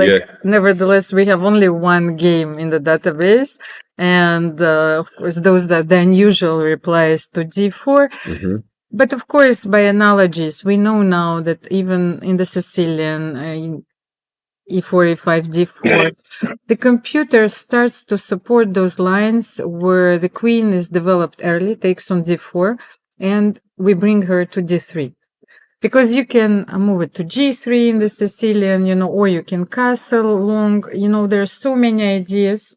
nevertheless, we have only one game in the database. And, of course, those that the unusual replies to D4. Mm-hmm. But of course, by analogies, we know now that even in the Sicilian, E4, E5, D4, the computer starts to support those lines where the queen is developed early, takes on D4, and we bring her to D3. Because you can move it to G3 in the Sicilian, or you can castle long, there are so many ideas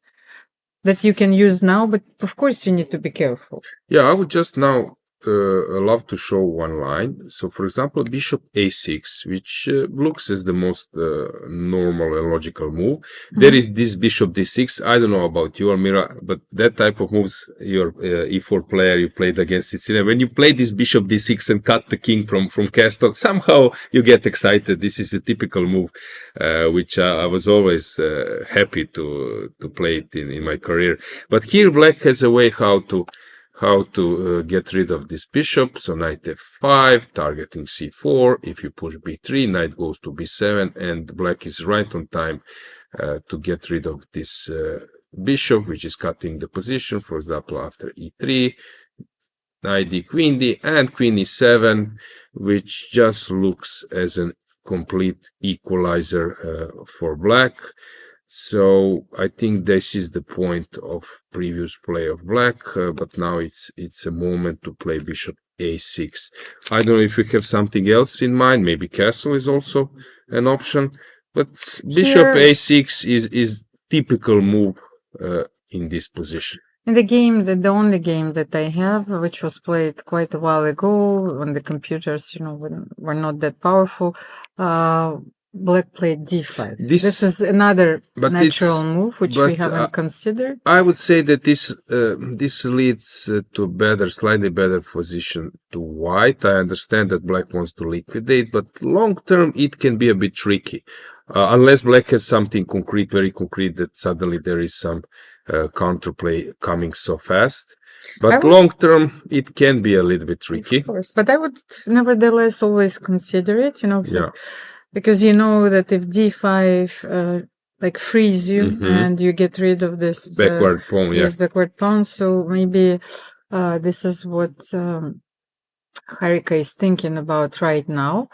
that you can use now, but of course you need to be careful. Yeah, I would just now love to show one line. So, for example, bishop a6, which looks as the most normal and logical move. Mm-hmm. There is this bishop d6. I don't know about you, Almira, but that type of moves, your e4 player you played against Sicilian, when you play this bishop d6 and cut the king from castle, somehow you get excited. This is a typical move, which I was always happy to play it in my career. But here black has a way how to get rid of this bishop. So knight f5, targeting c4. If you push b3, knight goes to b7, and black is right on time to get rid of this bishop, which is cutting the position. For example, after e3, knight d, and queen e7, which just looks as a complete equalizer for black. So I think this is the point of previous play of black, but now it's a moment to play bishop a6. I don't know if you have something else in mind. Maybe castle is also an option, but bishop a6 is typical move in this position. In the game, the only game that I have, which was played quite a while ago when the computers, were not that powerful, black played d5. This is another natural move which we haven't considered. I would say that this leads to slightly better position to white. I understand that black wants to liquidate, but long term it can be a bit tricky. Unless black has something concrete, very concrete, that suddenly there is some counterplay coming so fast. But long term, it can be a little bit tricky. Of course, but I would nevertheless always consider it, because you know that if d5 frees you and you get rid of this backward pawn, this backward pawn, so maybe this is what Harika is thinking about right now.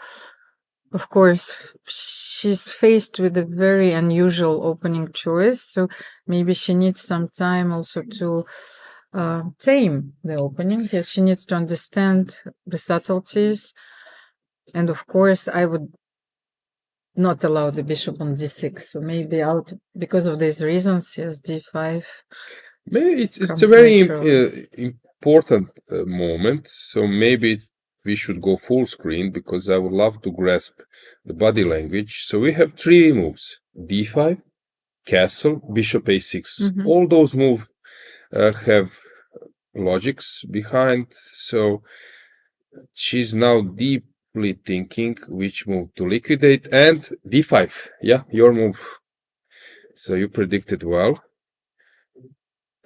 Of course, she's faced with a very unusual opening choice, so maybe she needs some time also to tame the opening. Yes, she needs to understand the subtleties, and of course, I would not allow the bishop on d6. So maybe because of these reasons, yes, d5. Maybe it's a very important moment. So maybe we should go full screen, because I would love to grasp the body language. So we have 3 moves: d5, castle, bishop a6. All those moves have logics behind. So she's now deeply thinking which move to liquidate, and d5. Yeah, your move. So you predicted well.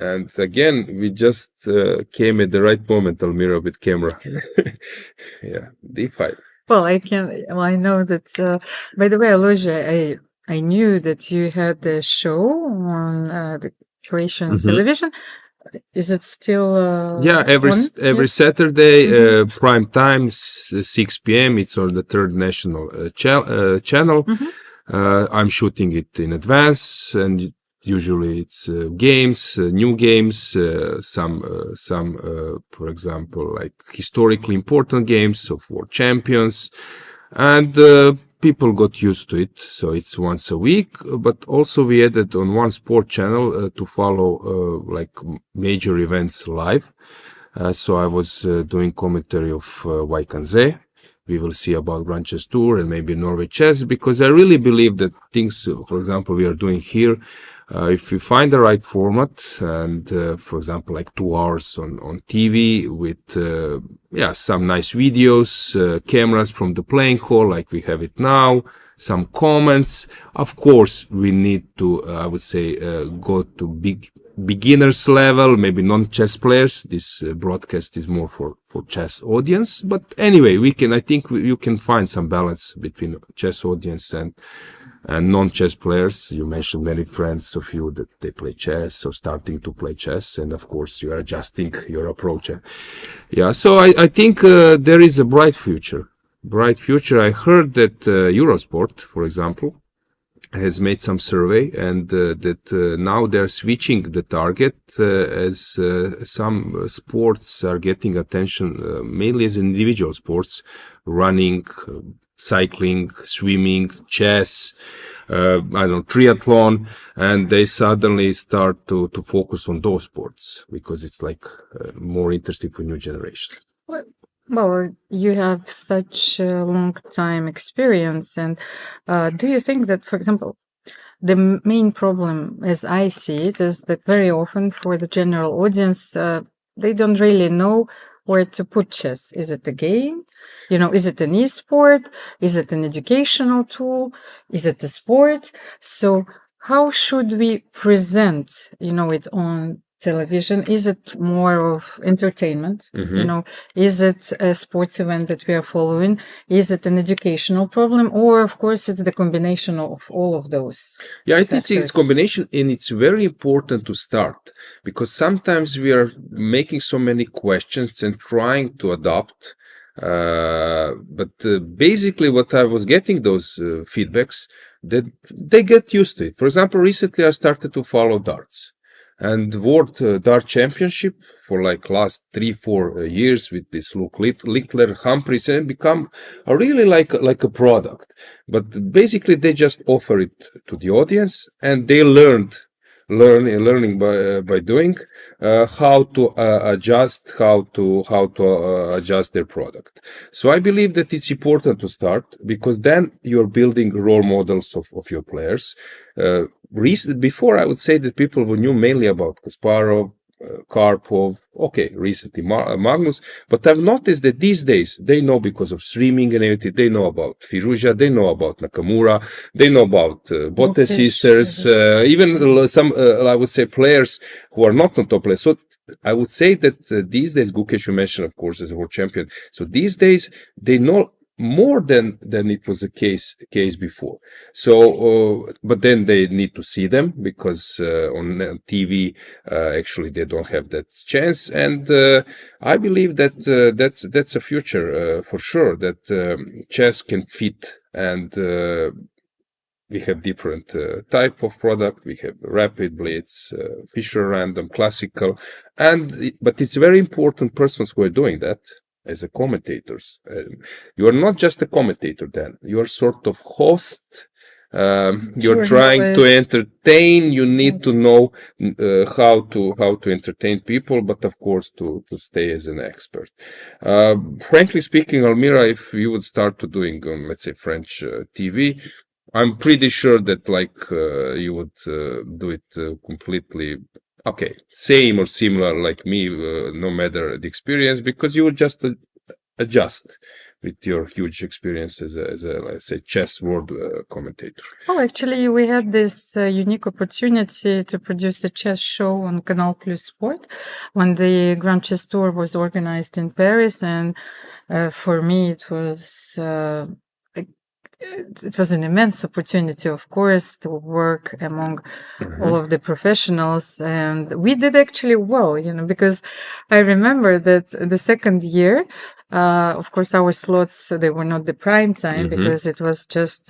And again, we just came at the right moment, Almira, with camera. Yeah, D5. Well, I know that, by the way, Alojzije, I knew that you had a show on the Croatian television. Is it still Yeah, every Yes? Saturday, prime time, 6 p.m. It's on the third national channel. I'm shooting it in advance, and usually it's games, new games, some, for example, like historically important games of world champions, and people got used to it. So it's once a week, but also we added on one sport channel to follow like major events live. So I was doing commentary of Vaikanze. We will see about Grand Chess Tour and maybe Norway Chess, because I really believe that things, for example, we are doing here, if we find the right format and, for example, like 2 hours on TV with, some nice videos, cameras from the playing hall like we have it now, some comments. Of course, we need to, I would say, go to beginners level, maybe non-chess players. This broadcast is more for chess audience. But anyway, I think you can find some balance between chess audience and non-chess players. You mentioned many friends of you that they play chess or starting to play chess, and of course you are adjusting your approach. Yeah, so I think there is a bright future. I heard that Eurosport, for example, has made some survey, and that now they're switching the target as some sports are getting attention mainly as individual sports, running, cycling, swimming, chess, triathlon, and they suddenly start to focus on those sports because it's like more interesting for new generations. Well, you have such a long time experience, and do you think that, for example, the main problem, as I see it, is that very often for the general audience, they don't really know where to put chess. Is it a game? Is it an e-sport? Is it an educational tool? Is it a sport? So how should we present, it on television? Is it more of entertainment? Is it a sports event that we are following? Is it an educational problem? Or, of course, it's the combination of all of those. Yeah, I think it's combination, and it's very important to start, because sometimes we are making so many questions and trying to adopt. But basically what I was getting those feedbacks, that they get used to it. For example, recently I started to follow darts. And World Dart Championship for like last 3-4 years with this Luke Littler, Humpy, and become really like a product. But basically they just offer it to the audience, and they learning by doing how to adjust their product. So I believe that it's important to start, because then you're building role models of your players. Before, I would say that people who knew mainly about Kasparov, Karpov, recently Magnus, but I've noticed that these days they know, because of streaming and everything, they know about Firouzja, they know about Nakamura, they know about Botte sisters, even some, I would say, players who are not on top players. So I would say that these days, Gukesh, you mentioned, of course, as a world champion. So these days they know more than it was the case before. So, but then they need to see them, because on TV, actually they don't have that chance. And I believe that that's a future for sure, that chess can fit, and we have different type of product. We have rapid, blitz, Fischer random, classical, but it's very important persons who are doing that as a commentators. You are not just a commentator then. You are sort of host. You're trying to entertain. You need to know how to entertain people, but of course to stay as an expert. Frankly speaking, Almira, if you would start to doing, let's say, French TV, I'm pretty sure that you would do it completely same or similar like me, no matter the experience, because you would just adjust. with your huge experience as a let's say chess world commentator? Well, actually, we had this unique opportunity to produce a chess show on Canal Plus Sport when the Grand Chess Tour was organized in Paris, and for me, it was an immense opportunity, of course, to work among all of the professionals. And we did actually well, because I remember that the second year, of course, our slots, they were not the prime time because it was just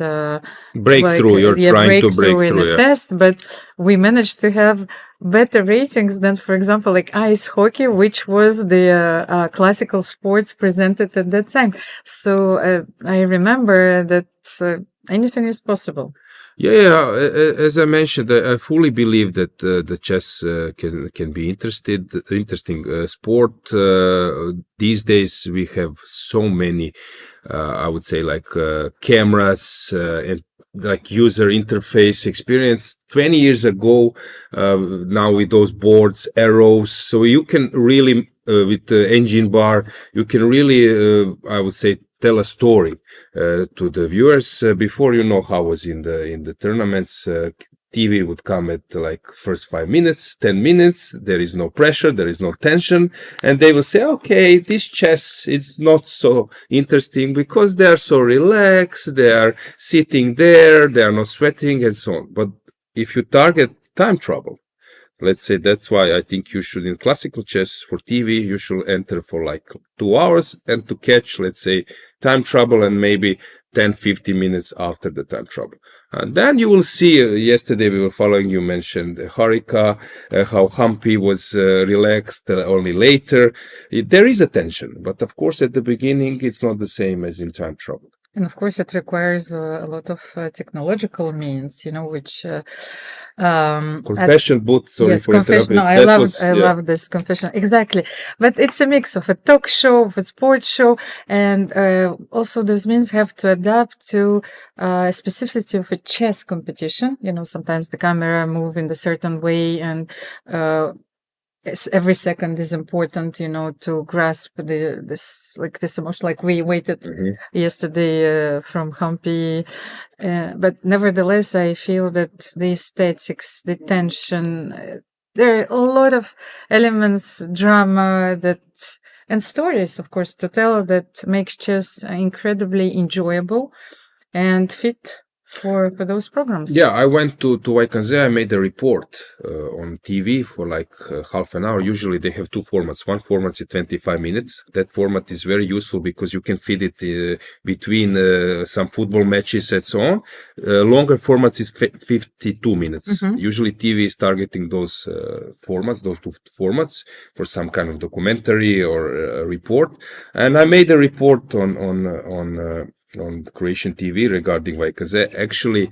breakthrough. You're trying to break in through. the test, but we managed to have better ratings than, for example, like ice hockey, which was the classical sports presented at that time. So I remember that anything is possible. Yeah. As I mentioned, I fully believe that the chess can be interesting sport. These days we have so many, I would say, like cameras and like user interface experience. 20 years ago, now with those boards, arrows, so you can really with the engine bar, you can really, I would say, tell a story to the viewers. Before, how was in the tournaments, TV would come at like first 5 minutes, 10 minutes. There is no pressure, there is no tension, and they will say, okay, this chess is not so interesting because they are so relaxed, they are sitting there, they are not sweating, and so on. But if you target time trouble, let's say, that's why I think you should, in classical chess for TV, you should enter for like 2 hours and to catch, let's say, time trouble and maybe 10-15 minutes after the time trouble. And then you will see, yesterday we were following, you mentioned Harika, how Humpy was relaxed only later. There is a tension, but of course at the beginning it's not the same as in time trouble. And of course, it requires a lot of technological means, which confession booth. Sorry yes, for interrupting. No, I love this confession. Exactly, but it's a mix of a talk show, of a sports show, and also those means have to adapt to specificity of a chess competition. Sometimes the camera move in a certain way, and every second is important, to grasp this emotion. Like we waited yesterday from Humpy, but nevertheless, I feel that the aesthetics, the tension, there are a lot of elements, drama and stories, of course, to tell that makes chess incredibly enjoyable and fit for those programs. Yeah, I went to YKZ. I made a report on TV for like half an hour. Usually they have 2 formats. One format is 25 minutes. That format is very useful because you can feed it between some football matches and so on. Longer formats is 52 minutes. Usually TV is targeting those formats, those 2 formats for some kind of documentary or report. And I made a report on Croatian TV regarding YKZ. Actually,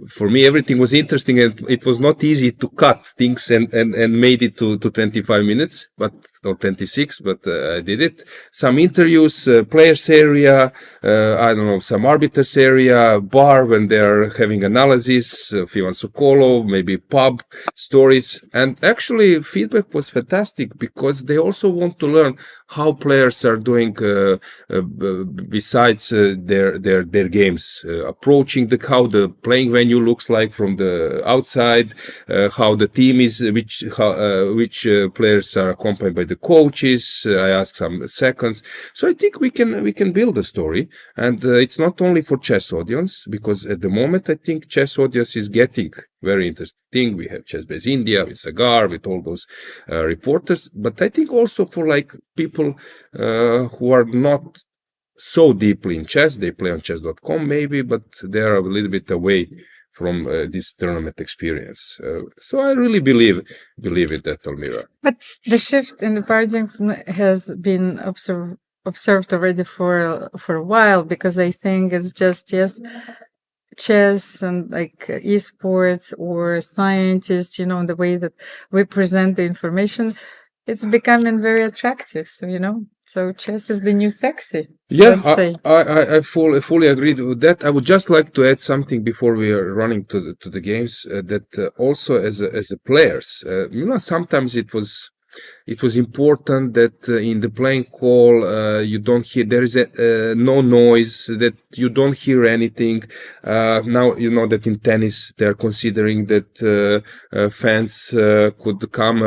for me, everything was interesting, and it was not easy to cut things and made it to 25 minutes, but not 26, but I did it. Some interviews, players area, I don't know, some arbiters area, bar when they are having analysis, Ivan Sokolov, maybe pub stories. And actually, feedback was fantastic because they also want to learn how players are doing besides their games, approaching how the playing venue looks like from the outside, how the team is, which players are accompanied by the coaches. I asked some seconds, so I think we can build a story, and it's not only for chess audience, because at the moment I think chess audience is getting very interesting. We have Chess Base India with Sagar, with all those reporters, but I think also for like people who are not so deeply in chess, they play on chess.com maybe, but they are a little bit away from this tournament experience. So I really believe in that, Almira. But the shift in the paradigm has been observed already for a while, because I think it's just, chess and like esports or scientists, the way that we present the information, it's becoming very attractive. So chess is the new sexy. Yeah, let's say. I fully agree with that. I would just like to add something before we are running to the games, that also as a players, sometimes it it was important that in the playing hall you don't hear, there is no noise, that you don't hear anything. Now you know that in tennis they're considering that fans could come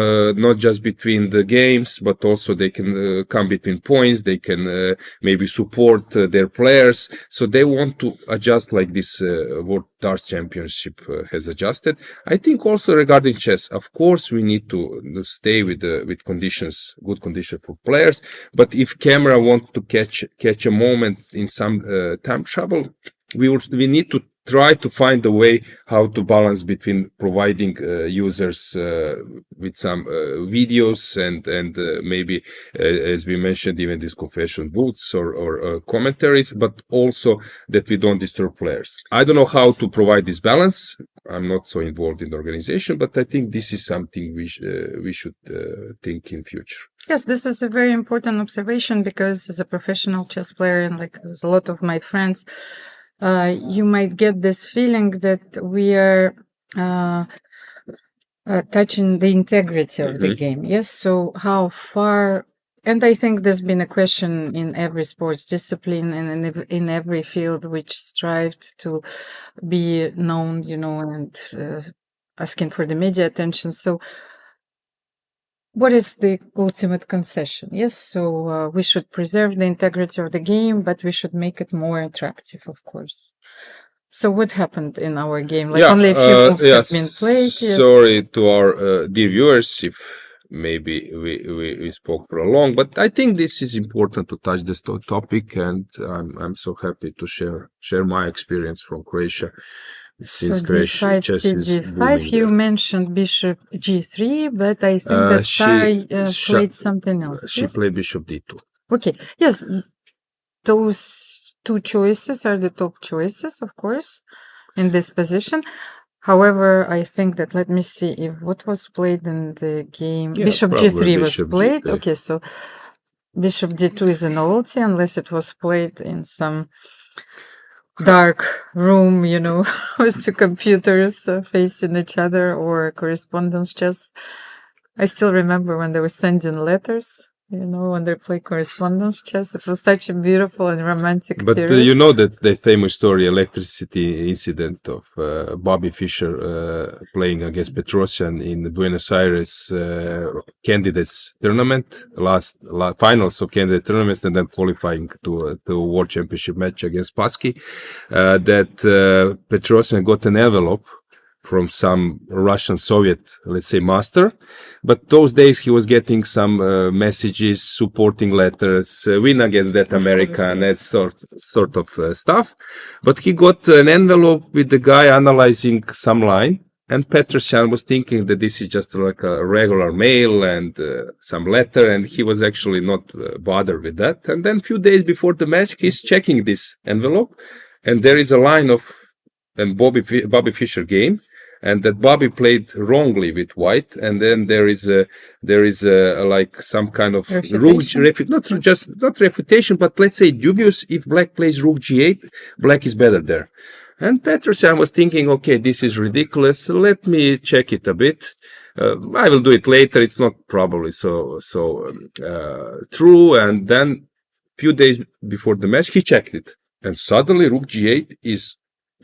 not just between the games, but also they can come between points. They can maybe support their players. So they want to adjust like this World Darts Championship has adjusted. I think also regarding chess, of course, we need to stay with conditions, good conditions for players. But if camera wants to catch a moment in some time trouble, we need to try to find a way how to balance between providing users with some videos and maybe, as we mentioned, even these confession booths or commentaries, but also that we don't disturb players. I don't know how to provide this balance. I'm not so involved in the organization, but I think this is something we should think in future. Yes, this is a very important observation, because as a professional chess player, and like as a lot of my friends, you might get this feeling that we are touching the integrity of the game. Yes, so how far, and I think there's been a question in every sports discipline and in every field which strived to be known, and asking for the media attention. So what is the ultimate concession? Yes, so we should preserve the integrity of the game, but we should make it more attractive, of course. So what happened in our game? Like only a few moves have been played. Yes. Sorry to our dear viewers if maybe we spoke for a long, but I think this is important to touch this topic, and I'm so happy to share my experience from Croatia. Since so d5 to g5, you mentioned bishop g3, but I think that Sara played something else. She played bishop d2. Okay, yes, those two choices are the top choices, of course, in this position. However, I think that, let me see if what was played in the game. Yeah, bishop g3 was played. G3. Okay, so bishop d2 is a novelty unless it was played in some dark room, with two computers facing each other, or correspondence chess. I still remember when they were sending letters, when they play correspondence chess. It was such a beautiful and romantic But period. you know that famous story, electricity incident of Bobby Fischer playing against Petrosian in the Buenos Aires candidates tournament, last finals of candidate tournaments, and then qualifying to World Championship match against Spassky, that Petrosian got an envelope from some Russian Soviet, let's say, master. But those days he was getting some messages, supporting letters, win against that America, and that sort of stuff. But he got an envelope with the guy analyzing some line, and Petrosian was thinking that this is just like a regular mail and some letter, and he was actually not bothered with that. And then a few days before the match, he's checking this envelope, and there is a line of Bobby Fischer game, and that Bobby played wrongly with white, and then there is like some kind of not refutation, but let's say dubious. If black plays rook g8, black is better there. And Petrosian was thinking, okay, this is ridiculous. Let me check it a bit. I will do it later. It's not probably so true. And then few days before the match, he checked it, and suddenly rook g8 is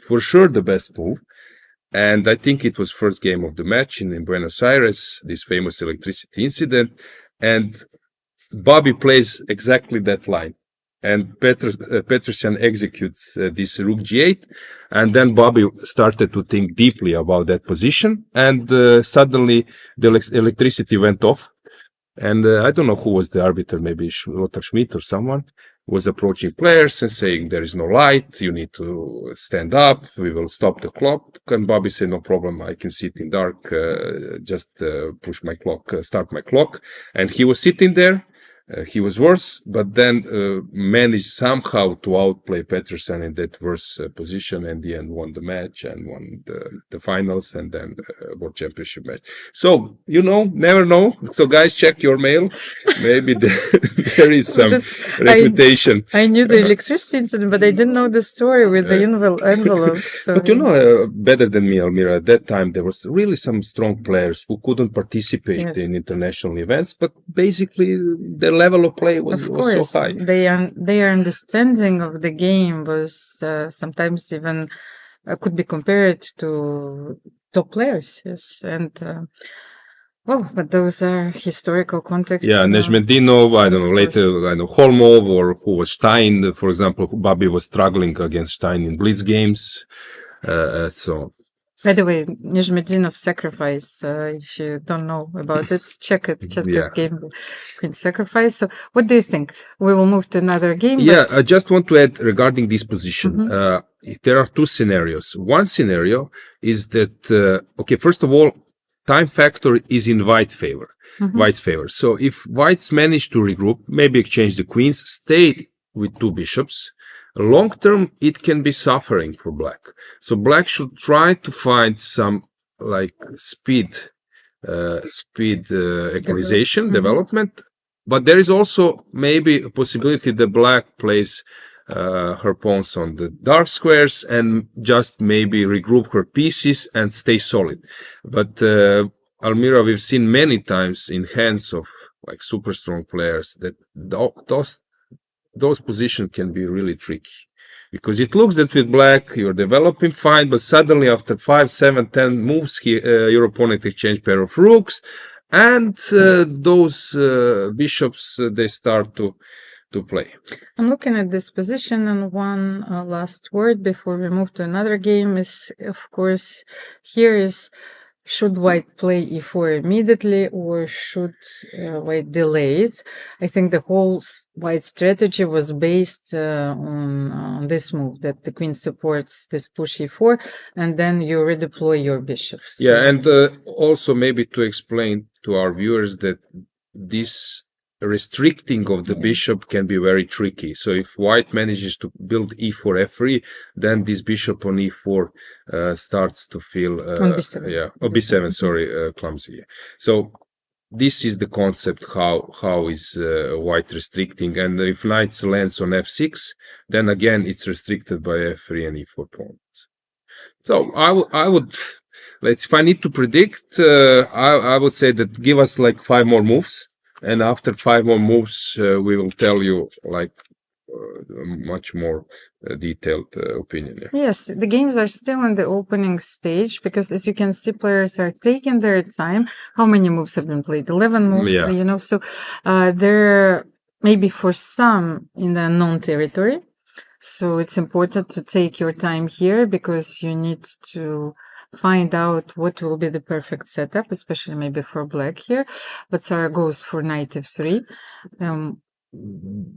for sure the best move. And I think it was first game of the match in Buenos Aires, this famous electricity incident. And Bobby plays exactly that line. And Petrosian executes this rook g8. And then Bobby started to think deeply about that position. And suddenly the electricity went off. And I don't know who was the arbiter, maybe Lothar Schmidt or someone, was approaching players and saying, there is no light, you need to stand up, we will stop the clock. And Bobby said, no problem, I can sit in dark, just push my clock, start my clock. And he was sitting there, he was worse, but then managed somehow to outplay Peterson in that worse position, and in the end won the match and won the finals and then World Championship match. So, never know. So guys, check your mail. Maybe there is some reputation. I knew the electricity incident, but I didn't know the story with the envelope. So but better than me, Almira, at that time there was really some strong players who couldn't participate in international events, but basically their level of play was so high. Their understanding of the game was sometimes even could be compared to top players. Yes, and but those are historical contexts. Yeah, Nezhmedinov, I don't know, later, I know, Holmov, or who was Stein, for example, Bobby was struggling against Stein in blitz games. So. By the way, Nezhmedinov sacrifice, if you don't know about it, check it. Check this game, Queen Sacrifice. So what do you think? We will move to another game. Yeah, I just want to add regarding this position. There are two scenarios. One scenario is that, first of all, time factor is in White's favor. So if Whites manage to regroup, maybe exchange the queens, stay with two bishops, long term, it can be suffering for Black. So Black should try to find some speed equalization, development. But there is also maybe a possibility that Black plays her pawns on the dark squares and just maybe regroup her pieces and stay solid. But Almira, we've seen many times in hands of super strong players that those positions can be really tricky, because it looks that with Black you're developing fine, but suddenly after 5, 7, 10 moves, your opponent exchange pair of rooks, and those bishops they start to play. I'm looking at this position, and one last word before we move to another game is, of course, here is: should White play e4 immediately, or should White delay it? I think the whole White strategy was based on this move, that the queen supports this push e4, and then you redeploy your bishops. Yeah, and also maybe to explain to our viewers that this restricting of the bishop can be very tricky. So if White manages to build e4 f3, then this bishop on e4 starts to feel on b7. b7, sorry, clumsy. Yeah. So this is the concept, how is White restricting, and if knight lands on f6, then again it's restricted by f3 and e4 pawns. So I would if I need to predict, I would say that give us 5 more moves. And after 5 more moves, we will tell you a much more detailed opinion. Yeah. Yes, the games are still in the opening stage, because as you can see, players are taking their time. How many moves have been played? 11 moves, so there maybe for some in the unknown territory. So it's important to take your time here, because you need to find out what will be the perfect setup, especially maybe for Black here. But Sarah goes for knight f3.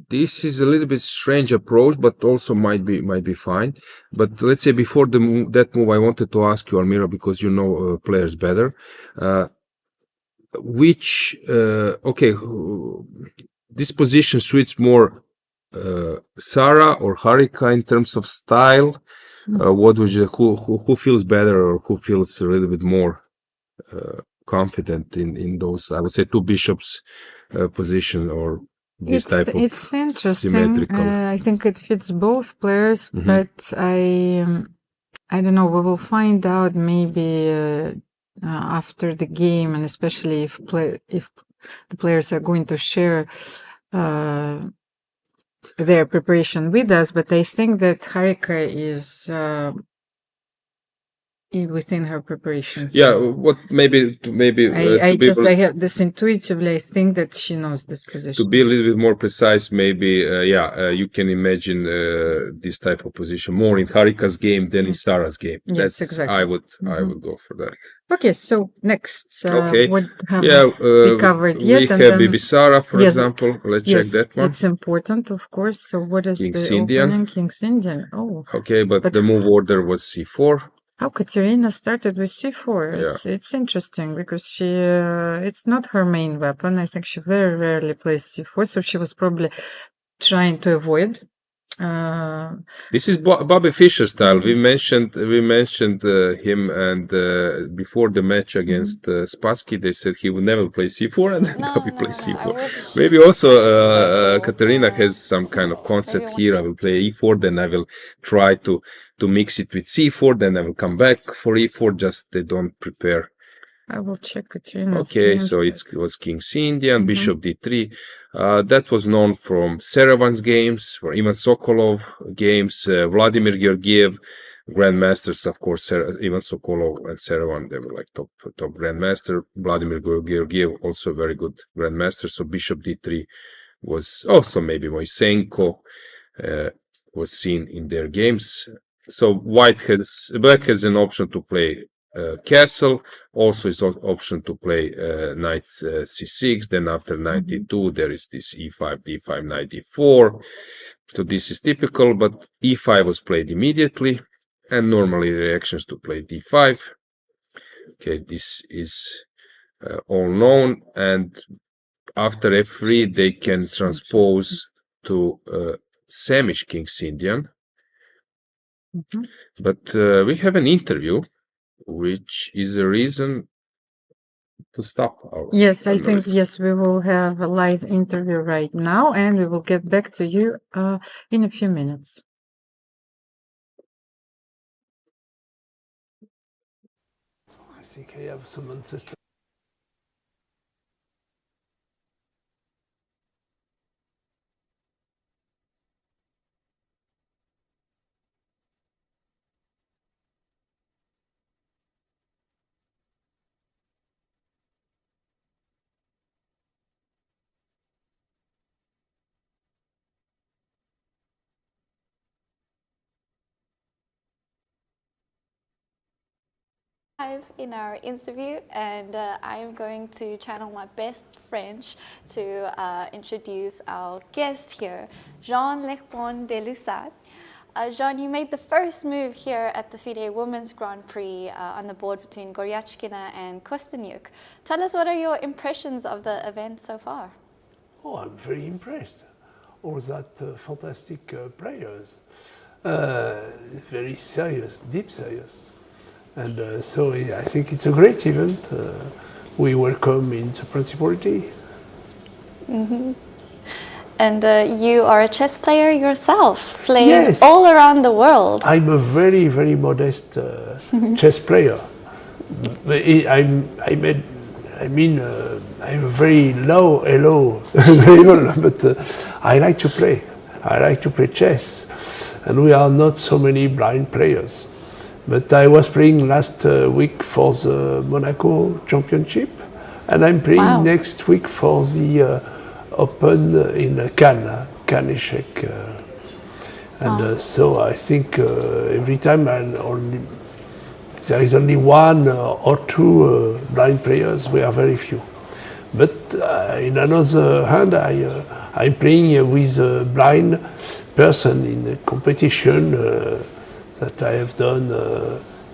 This is a little bit strange approach, but also might be fine. But let's say before that move, I wanted to ask you, Almira, because you know players better. This position suits more Sarah or Harika in terms of style. What would you, who feels better, or who feels a little bit more confident in those, I would say, two bishops position, or this type of it's interesting. Symmetrical? I think it fits both players, but I don't know. We will find out maybe after the game, and especially if the players are going to share their preparation with us. But I think that Harika is within her preparation. Yeah, what maybe I have this intuitively. I think that she knows this position. To be a little bit more precise, maybe you can imagine this type of position more in Harika's game than in Sarah's game. Yes, that's exactly. I would go for that. Okay, so next, Okay. what have we covered yet? We have Bibisara, for Yes, example. Let's check that one. It's important, of course. So what is King's the Indian. opening? King's Indian. Oh, Okay, but the move order was c4. How Kateryna started with c4. It's interesting because she it's not her main weapon. I think she very rarely plays c4, so she was probably trying to avoid. This is Bobby Fischer style. We mentioned him, and before the match against Spassky, they said he would never play c4, and Bobby plays c4. Maybe also Kateryna has some kind of concept here. I will play e4, then I will try to mix it with c4, then I will come back for e4. Just they don't prepare. I will check Kateryna. Okay, so it was King C Indian, Bishop d3. That was known from Serevan's games, for Ivan Sokolov games, Vladimir Georgiev, grandmasters, of course. Ivan Sokolov and Serevan, they were like top grandmaster. Vladimir Georgiev, also very good grandmaster. So Bishop d3 was also maybe Moisenko was seen in their games. So black has an option to play castle, also is an option to play knight c6. Then after knight d2 there is this e5, d5, knight d4. So this is typical, but e5 was played immediately, and normally reactions to play d5. Okay, this is all known, and after f3 they can transpose to Samish King's Indian. But we have an interview, which is a reason to stop our Yes, I think, yes, we will have a live interview right now, and we will get back to you in a few minutes. I think I have some ancestors. Live in our interview, and I'm going to channel my best French to introduce our guest here, Jean-Claude de Lussat. Jean, you made the first move here at the FIDE Women's Grand Prix on the board between Goryachkina and Kosteniuk. Tell us, what are your impressions of the event so far? Oh, I'm very impressed. All that fantastic players, very serious, deep serious. And so I think it's a great event. We welcome in the Principality. And you are a chess player yourself, playing all around the world. I'm a very, very modest chess player. I'm a very low level, but I like to play. I like to play chess. And we are not so many blind players. But I was playing last week for the Monaco Championship, and I'm playing next week for the Open in Cannes Échec. So I think every time there is only one or two blind players. We are very few. But in another hand, I'm playing with a blind person in a competition that I have done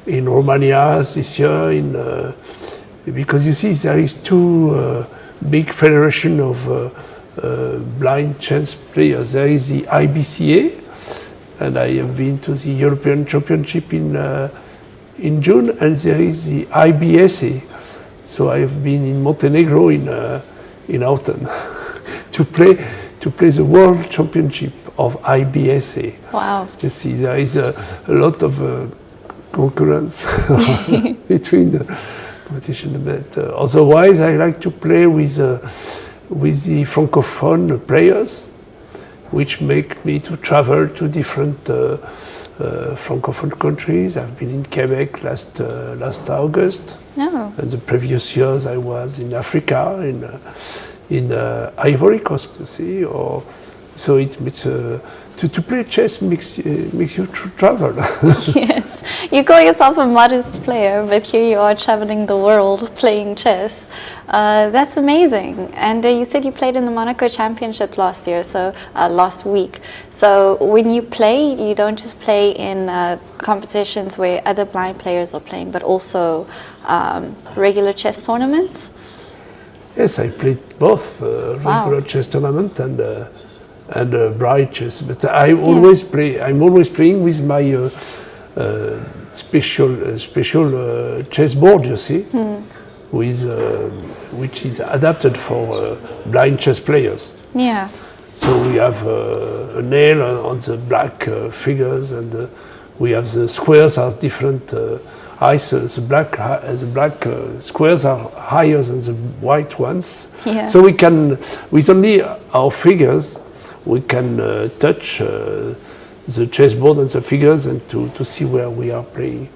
in Romania this year. Because you see, there is two big federation of blind chess players. There is the IBCA, and I have been to the European Championship in June, and there is the IBSA. So I have been in Montenegro in autumn to play the World Championship of IBSA. Wow! You see, there is a lot of concurrence between the competition. But otherwise, I like to play with the francophone players, which make me to travel to different francophone countries. I've been in Quebec last August. No. And the previous years I was in Africa, in Ivory Coast, you see, or So it makes to play chess makes you travel. Yes, you call yourself a modest player, but here you are traveling the world playing chess. That's amazing. And you said you played in the Monaco Championship last year, so last week. So when you play, you don't just play in competitions where other blind players are playing, but also regular chess tournaments? Yes, I played both regular chess tournament and bright chess. But I'm always playing with my special chess board. You see, with which is adapted for blind chess players. Yeah. So we have a nail on the black figures, and we have the squares are different heights. The black squares are higher than the white ones. Yeah. So we can, with only our figures, we can touch the chessboard and the figures and to see where we are playing.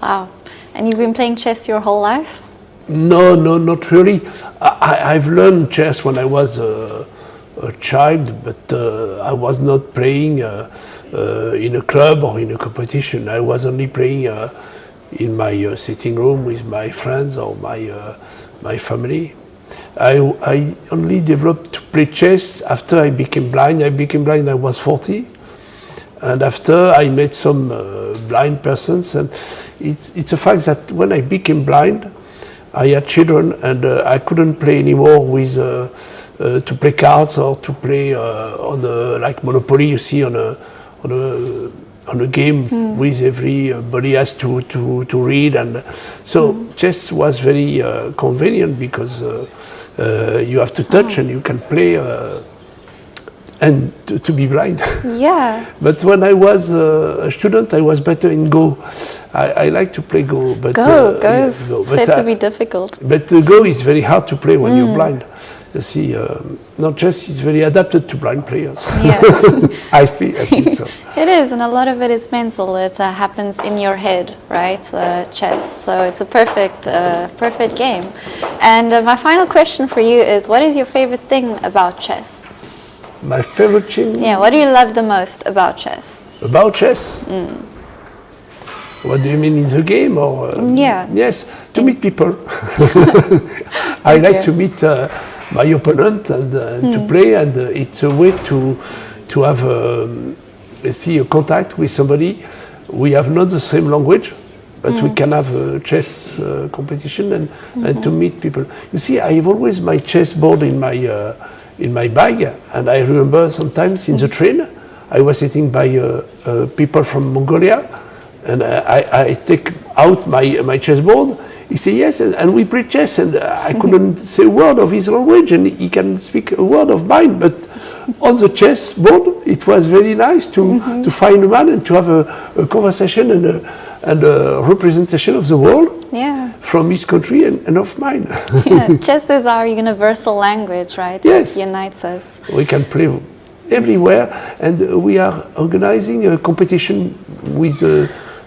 Wow. And you've been playing chess your whole life? No, not really. I've learned chess when I was a child, but I was not playing in a club or in a competition. I was only playing in my sitting room with my friends or my family. I only developed to play chess after I became blind. I became blind when I was 40. And after I met some blind persons, and it's a fact that when I became blind, I had children and I couldn't play anymore with to play cards or to play on like Monopoly. You see on a game with everybody has to read, and so chess was very convenient because you have to touch and you can play. And to be blind. Yeah. But when I was a student, I was better in Go. I like to play Go. But Go is said to be difficult. But Go is very hard to play when you're blind. You see, chess is very adapted to blind players. Yeah. I think so. It is, and a lot of it is mental. It happens in your head, right? Chess. So it's a perfect game. And my final question for you is, what is your favorite thing about chess? My favorite thing? Yeah, what do you love the most about chess? About chess? What do you mean, in the game or? Yeah. Yes, to meet people. I like to meet my opponent and to play, and it's a way to have a contact with somebody. We have not the same language, but we can have a chess competition and to meet people. You see, I have always my chess board in my bag, and I remember sometimes in the train, I was sitting by people from Mongolia, and I take out my chessboard. He said yes, and we play chess, and I couldn't say a word of his language, and he can speak a word of mine, but on the chessboard, it was very nice to find a man and to have a conversation and a representation of the world. Yeah. From his country and of mine. Yeah, chess is our universal language, right? Yes. It unites us. We can play everywhere, and we are organizing a competition with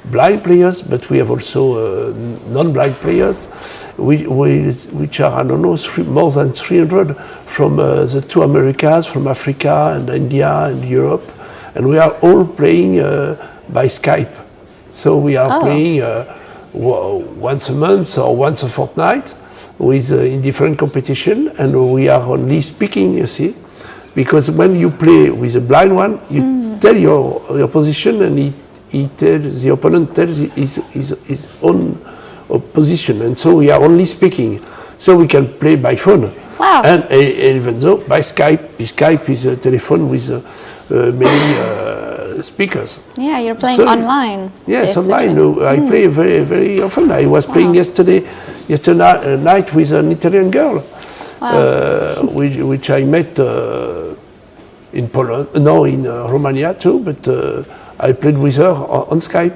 blind players, but we have also non-blind players, which are, I don't know, more than 300 from the two Americas, from Africa and India and Europe, and we are all playing by Skype. So we are playing once a month or once a fortnight with in different competition, and we are only speaking, you see, because when you play with a blind one, you tell your position, and he tells, the opponent tells his own position, and so we are only speaking, so we can play by phone. Wow. And even though by Skype is a telephone with many speakers. Yeah, you're playing online. Yes, basically. online. I play very, very often. I was playing yesterday night with an Italian girl, which I met in Poland, no, in Romania too, but I played with her on Skype.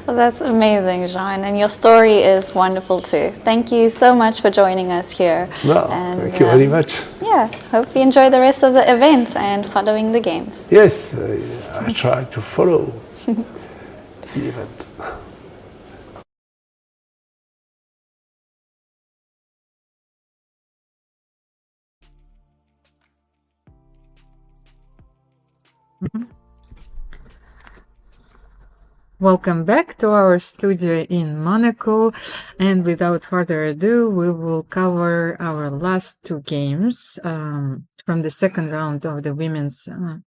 Well, that's amazing, Jean, and your story is wonderful too. Thank you so much for joining us here. No, and, thank you very much. Yeah, hope you enjoy the rest of the events and following the games. Yes, I try to follow the event. Welcome back to our studio in Monaco, and without further ado, we will cover our last two games from the second round of the women's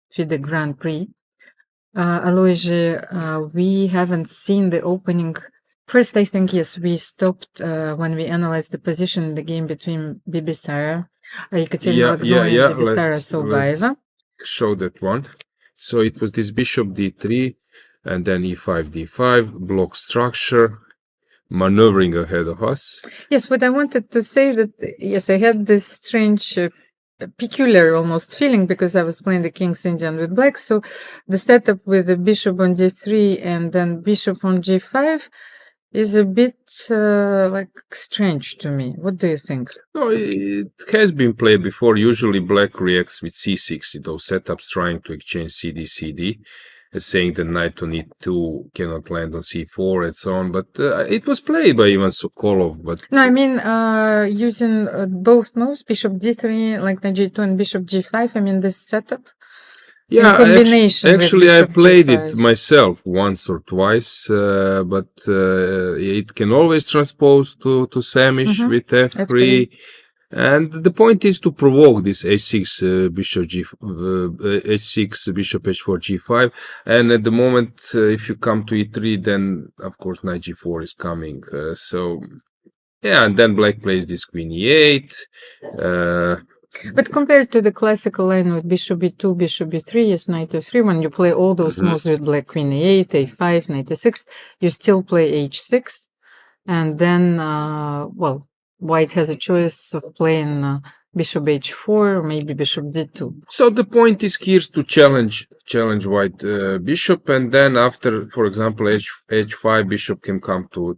FIDE Grand Prix. Alojzije, we haven't seen the opening. First, I think, yes, we stopped when we analyzed the position in the game between Bibisara, Kateryna Lagno, and Bibisara Assaubayeva. Show that one. So it was this bishop d3 and then e5 d5 block structure maneuvering ahead of us. Yes, but I wanted to say that yes, I had this strange peculiar almost feeling because I was playing the King's Indian with black, so the setup with the bishop on d3 and then bishop on g5 is a bit like strange to me. What do you think? No, it has been played before. Usually black reacts with c6 in those setups, trying to exchange cd, saying the knight on e2 cannot land on c4 and so on. But it was played by Ivan Sokolov. But no, I mean using both moves, bishop d3, like knight g2 and bishop g5. I mean this setup. Yeah, combination actually I played g5. it myself once or twice, but it can always transpose to Samish with f3. And the point is to provoke this h6 bishop h6 bishop h4 g5, and at the moment if you come to e3, then of course knight g4 is coming. So yeah, and then black plays this queen e8. But compared to the classical line with bishop b2, bishop b3, yes, knight e3, when you play all those moves with black queen e8, a5, knight e6, you still play h6, and then well, white has a choice of playing bishop h4 or maybe bishop d2. So the point is here to challenge white bishop, and then after, for example, h5 bishop can come to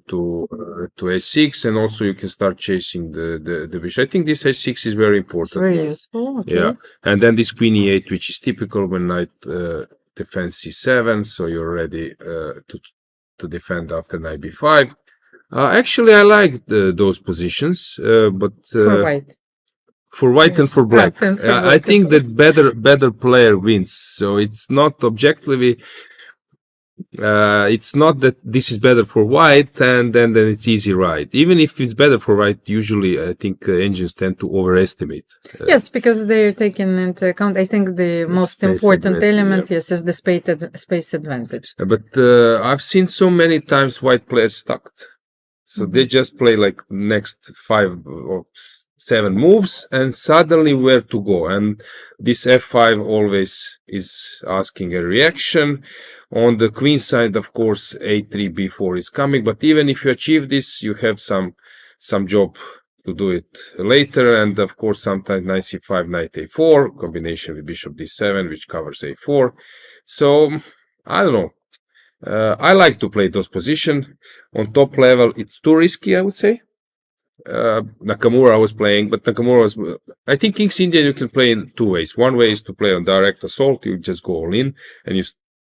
h6, and also you can start chasing the bishop. I think this h6 is very important. It's very useful. Okay. Yeah, and then this queen e8, which is typical when knight defends c7, so you're ready to defend after knight b5. Actually, I like those positions, but for white and for black, I think that better player wins. So it's not objectively. It's not that this is better for white and then it's easy right. Even if it's better for white, usually I think engines tend to overestimate. Yes, because they're taking into account. I think the most important element, yes, is the space advantage. But I've seen so many times white players stuck. So they just play like next 5 or 7 moves and suddenly where to go. And this f5 always is asking a reaction. On the queen side, of course, a3, b4 is coming. But even if you achieve this, you have some job to do it later. And of course, sometimes knight c5, knight a4, combination with bishop d7, which covers a4. So I don't know. I like to play those positions. On top level, it's too risky, I would say. Nakamura was playing, but Nakamura was... I think King's Indian you can play in 2 ways. One way is to play on direct assault. You just go all in and you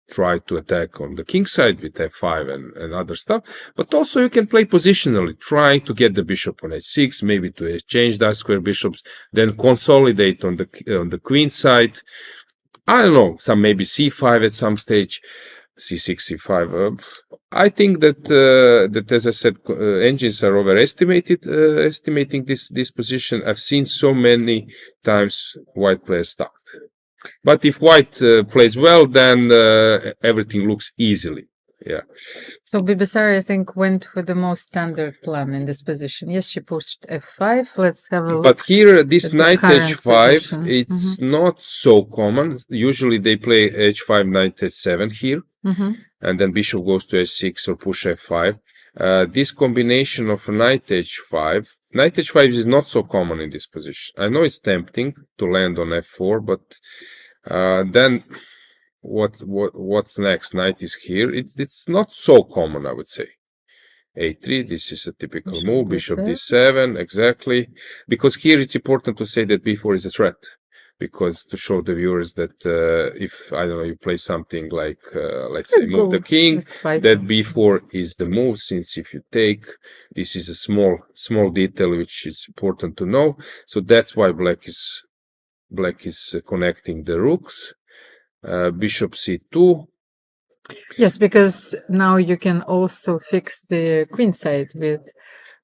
try to attack on the king side with f5 and other stuff. But also you can play positionally, trying to get the bishop on h6, maybe to exchange that square bishops, then consolidate on the queen side. I don't know, some maybe c5 at some stage. c6, c5. I think that as I said, engines are estimating this position. I've seen so many times white players stuck. But if white plays well, then everything looks easily. Yeah. So Bibisara, I think, went for the most standard plan in this position. Yes, she pushed f5. Let's have a look. But here, this knight h5, it's not so common. Usually they play h5, knight h7 here. And then bishop goes to h6 or push f5. This combination of knight h5 is not so common in this position. I know it's tempting to land on f4, but then what's next? Knight is here. It's not so common, I would say. a3, this is a typical move. Bishop d7, exactly. Because here it's important to say that b4 is a threat. Because to show the viewers that if, I don't know, you play something like, let's say, move the king, that b4 is the move, since if you take, this is a small detail which is important to know. So that's why black is connecting the rooks. bishop c2. Yes, because now you can also fix the queen side with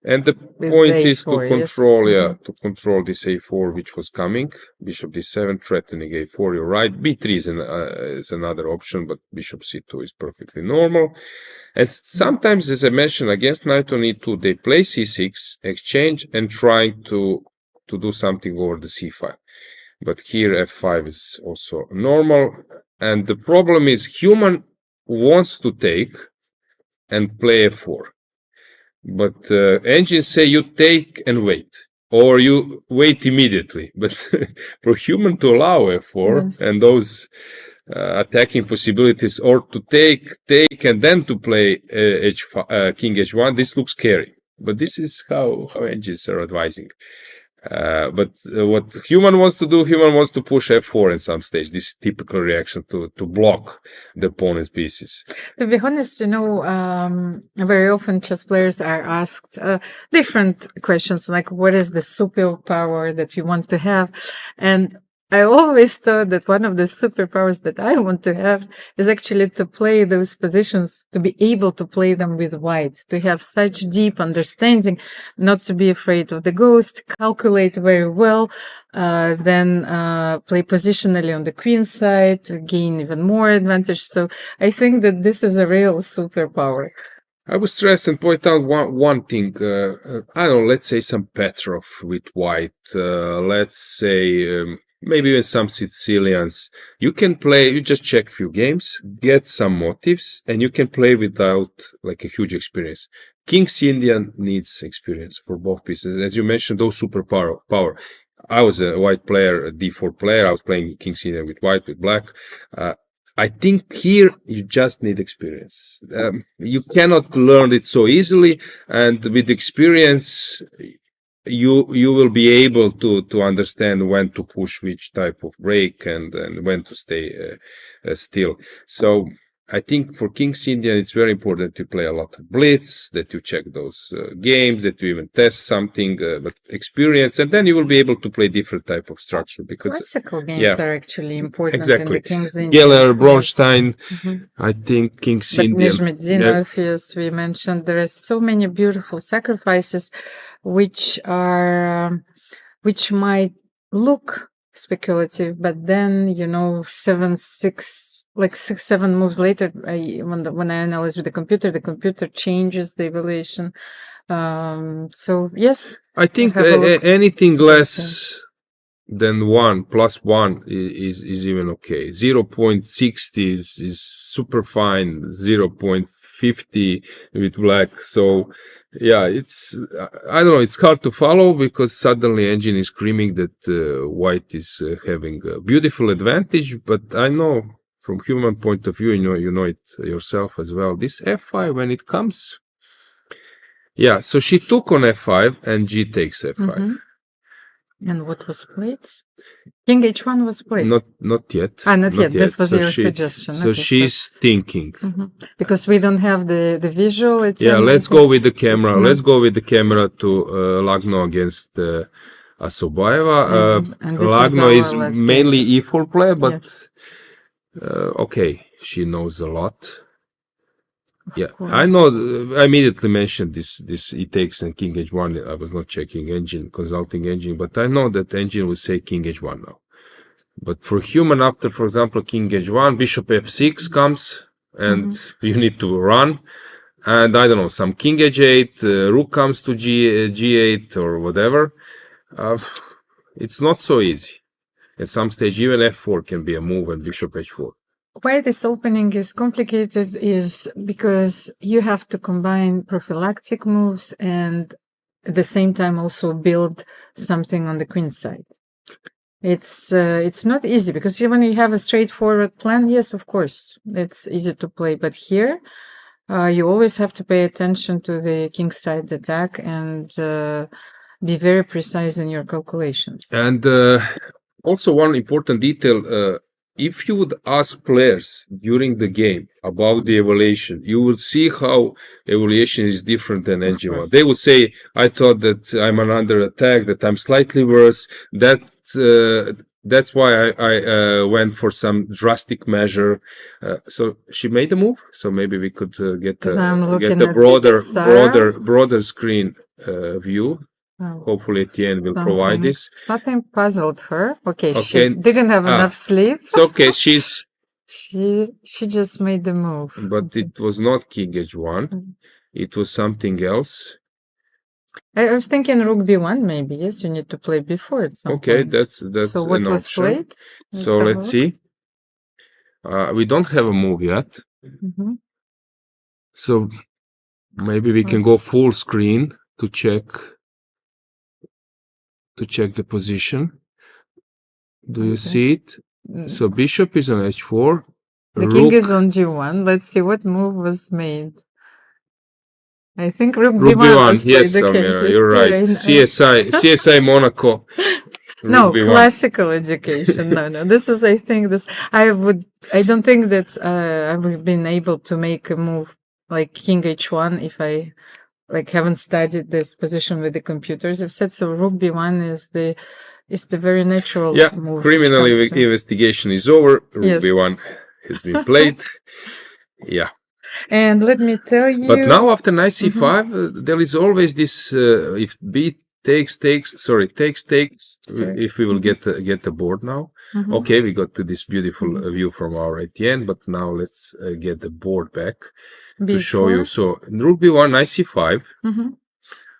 And the With point the is to A4, yes. control, to control this a4 which was coming. Bishop d7, threatening a4. You're right. b3 is another option, but bishop c2 is perfectly normal. And sometimes, as I mentioned, against knight on e2, they play c6, exchange, and trying to do something over the c5. But here f5 is also normal. And the problem is human wants to take and play f4. But engines say you take and wait, or you wait immediately. But for human to allow f4 Yes. and those attacking possibilities, or to take, and then to play king h1, this looks scary. But this is how engines are advising. But what human wants to do, human wants to push f4 at some stage. This typical reaction to block the opponent's pieces. To be honest, very often chess players are asked different questions, like what is the superpower that you want to have? And I always thought that one of the superpowers that I want to have is actually to play those positions, to be able to play them with white, to have such deep understanding, not to be afraid of the ghost, calculate very well, then play positionally on the queen side to gain even more advantage. So I think that this is a real superpower. I would stress and point out one thing. I don't know, let's say some Petrov with white, let's say maybe even some Sicilians. You can play, you just check a few games, get some motives, and you can play without like a huge experience. King's Indian needs experience for both pieces. As you mentioned, those superpower. I was a white player, a d4 player. I was playing King's Indian with white, with black. I think here you just need experience. You cannot learn it so easily, and with experience, you will be able to understand when to push which type of break and when to stay still. So I think for King's Indian, it's very important to play a lot of blitz, that you check those games, that you even test something, but experience, and then you will be able to play different type of structure. Because classical games are actually important exactly. in the King's Indian. Geller, Bronstein, Yes. I think King's But Indian. Nizhmedinov, yes, we mentioned, there are so many beautiful sacrifices which might look speculative, but then 7-6, like 6-7 moves later, when I analyze with the computer changes the evaluation. So yes, I think anything less than 1 plus 1 is even okay. 0.60 is super fine. 0.50 with black. So yeah, it's I don't know. It's hard to follow because suddenly engine is screaming that white is having a beautiful advantage. But I know from human point of view, you know it yourself as well. This f5 when it comes, yeah. So she took on f5 and g takes f5. And what was played? King h1 was played. Not yet. Not yet. This was So your suggestion. So Okay, she's thinking. Because we don't have the visual. Let's go with the camera. Let's go with the camera to Lagno against Assaubayeva. Lagno is mainly e4 play, but okay, she knows a lot. I know. I immediately mentioned this e takes and king h1. I was not checking engine, consulting engine, but I know that engine will say king h1 now. But for human, after, for example, king h1, bishop f6 comes, and you need to run. And I don't know, some king h8, rook comes to g8 or whatever. It's not so easy. At some stage, even f4 can be a move, and bishop h4. Why this opening is complicated is because you have to combine prophylactic moves and at the same time also build something on the queen side. It's not easy because when you have a straightforward plan, yes, of course, it's easy to play. But here, you always have to pay attention to the king side attack and be very precise in your calculations. And also one important detail, if you would ask players during the game about the evaluation, you will see how evaluation is different than engine. They will say, I thought that I'm under attack, that I'm slightly worse, that that's why I went for some drastic measure. So she made a move. So maybe we could get 'Cause I'm looking a at broader Bibisara. screen view. Oh, Hopefully, Etienne will provide this. Something puzzled her. Okay, she Okay. didn't have enough sleep. So okay, she's. She just made the move. But it was not king h1. It was something else. I was thinking rook b1 maybe. Yes, you need to play before at some Okay, point. that's So what an was option. played? So let's see. We don't have a move yet. Mm-hmm. So maybe we can go full screen to check the position. Do you see it? So bishop is on h4. The king is on g1. Let's see what move was made. I think rook b1 was played. Yes, Almira, you're right. CSI Monaco. No, classical education. No. This is, I think, I don't think that I would been able to make a move like king h1 if I haven't studied this position with the computers. I've said so. Rook b1 is the very natural move. Criminal investigation is over. Rook b1 has been played. Yeah. And let me tell you. But now after knight c5, there is always this if b takes, if we will get the board now. Okay, we got to this beautiful view from our Etienne, but now let's get the board back to show you. So rook b1, knight c5.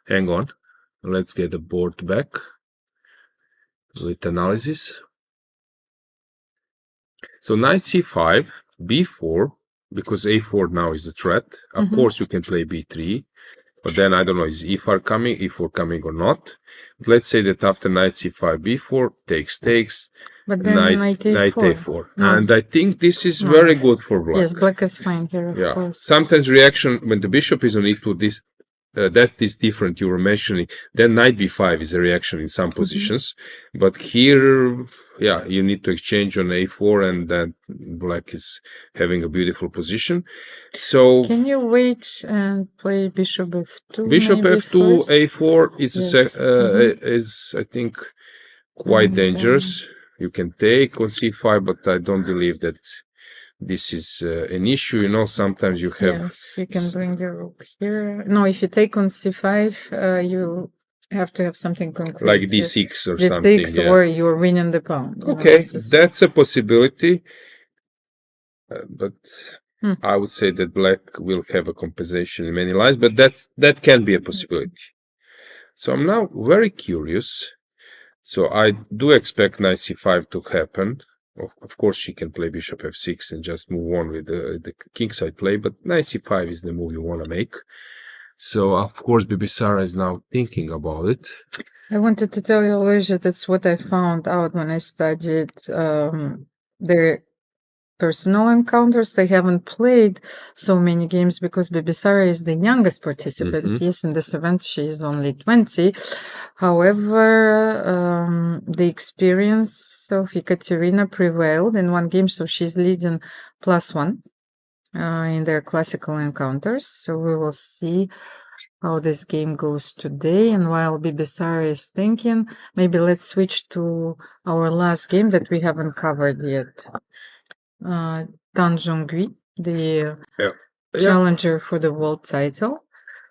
Hang on, let's get the board back with analysis. So knight c5, b4, because a4 now is a threat. Of course, you can play b3. But then I don't know, is e4 coming or not? But let's say that after knight c5, b4 takes, but then knight a4. And I think this is very good for black. Yes, black is fine here, of course. Sometimes reaction when the bishop is on e2, this that's this different you were mentioning. Then knight b5 is a reaction in some positions, but here, you need to exchange on a4, and then black is having a beautiful position. So can you wait and play bishop f2? Bishop f2, first? a4 is I think quite dangerous. You can take on c5, but I don't believe that this is an issue. You know, sometimes you have. Yes, you can bring your rook here. No, if you take on c5, you have to have something concrete. Like d6 or something. D6 or you're winning the pawn. Okay, that's a possibility. But I would say that black will have a compensation in many lines, but that can be a possibility. So I'm now very curious. So I do expect knight c5 to happen. Of course, she can play bishop f6 and just move on with the kingside play, but knight c5 is the move you want to make. So, of course, Bibisara is now thinking about it. I wanted to tell you, Alojzije, that's what I found out when I studied their personal encounters. They haven't played so many games because Bibisara is the youngest participant. Yes, in this event, she is only 20. However, the experience of Kateryna prevailed in one game, so she's leading +1 in their classical encounters. So we will see how this game goes today. And while Bibisara is thinking, maybe let's switch to our last game that we haven't covered yet. Zhongyi, the challenger for the world title,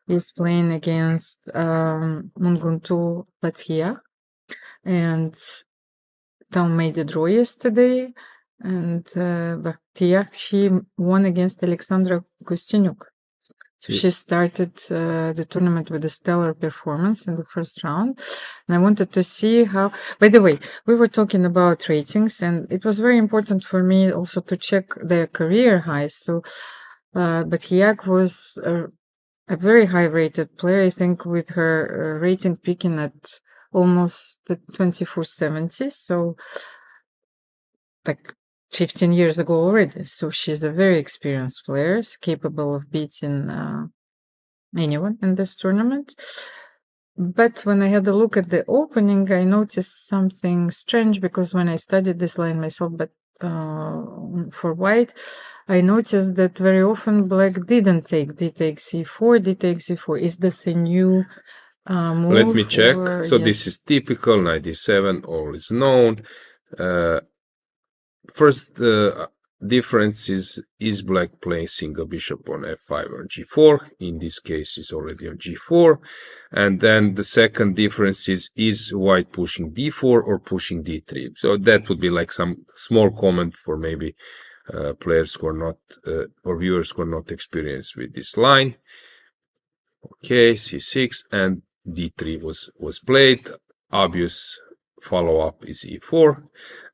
is playing against Munguntuul Batkhuyag, and Tom made a draw yesterday, and Batkhuyag, she won against Aleksandra Kosteniuk. So she started the tournament with a stellar performance in the first round. And I wanted to see how, by the way, we were talking about ratings, and it was very important for me also to check their career highs. So, Batkhuyag was a very high rated player, I think, with her rating peaking at almost the 2470. So, like 15 years ago already. So she's a very experienced player, capable of beating anyone in this tournament. But when I had a look at the opening, I noticed something strange, because when I studied this line myself, but for white, I noticed that very often black didn't take d takes c4, d takes c4. Is this a new move? Let me check. So this is typical, knight d7, all is known. First difference is black placing a bishop on f5 or g4. In this case, is already on g4. And then the second difference is white pushing d4 or pushing d3. So that would be like some small comment for maybe players who are not, or viewers who are not experienced with this line. Okay, c6 and d3 was played. Obvious follow-up is e4.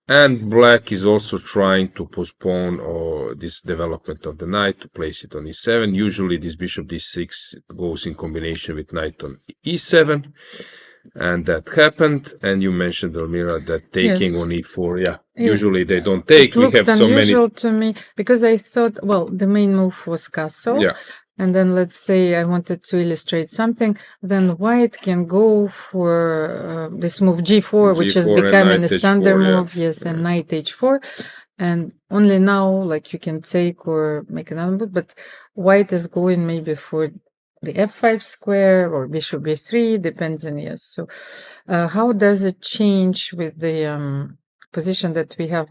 And black is also trying to postpone this development of the knight to place it on e7. Usually this bishop d6 goes in combination with knight on e7. And that happened. And you mentioned, Almira, that taking Yes. on e4, yeah, Yeah. usually they don't take. It We looked have so many. unusual to me because I thought, well, the main move was castle. Yeah. And then let's say I wanted to illustrate something, then white can go for this move g4, which is G4 and becoming knight a standard h4, yeah. move, yes, and knight h4. And only now, like you can take or make another move, but white is going maybe for the f5 square or bishop b3, depends on, yes. So how does it change with the position that we have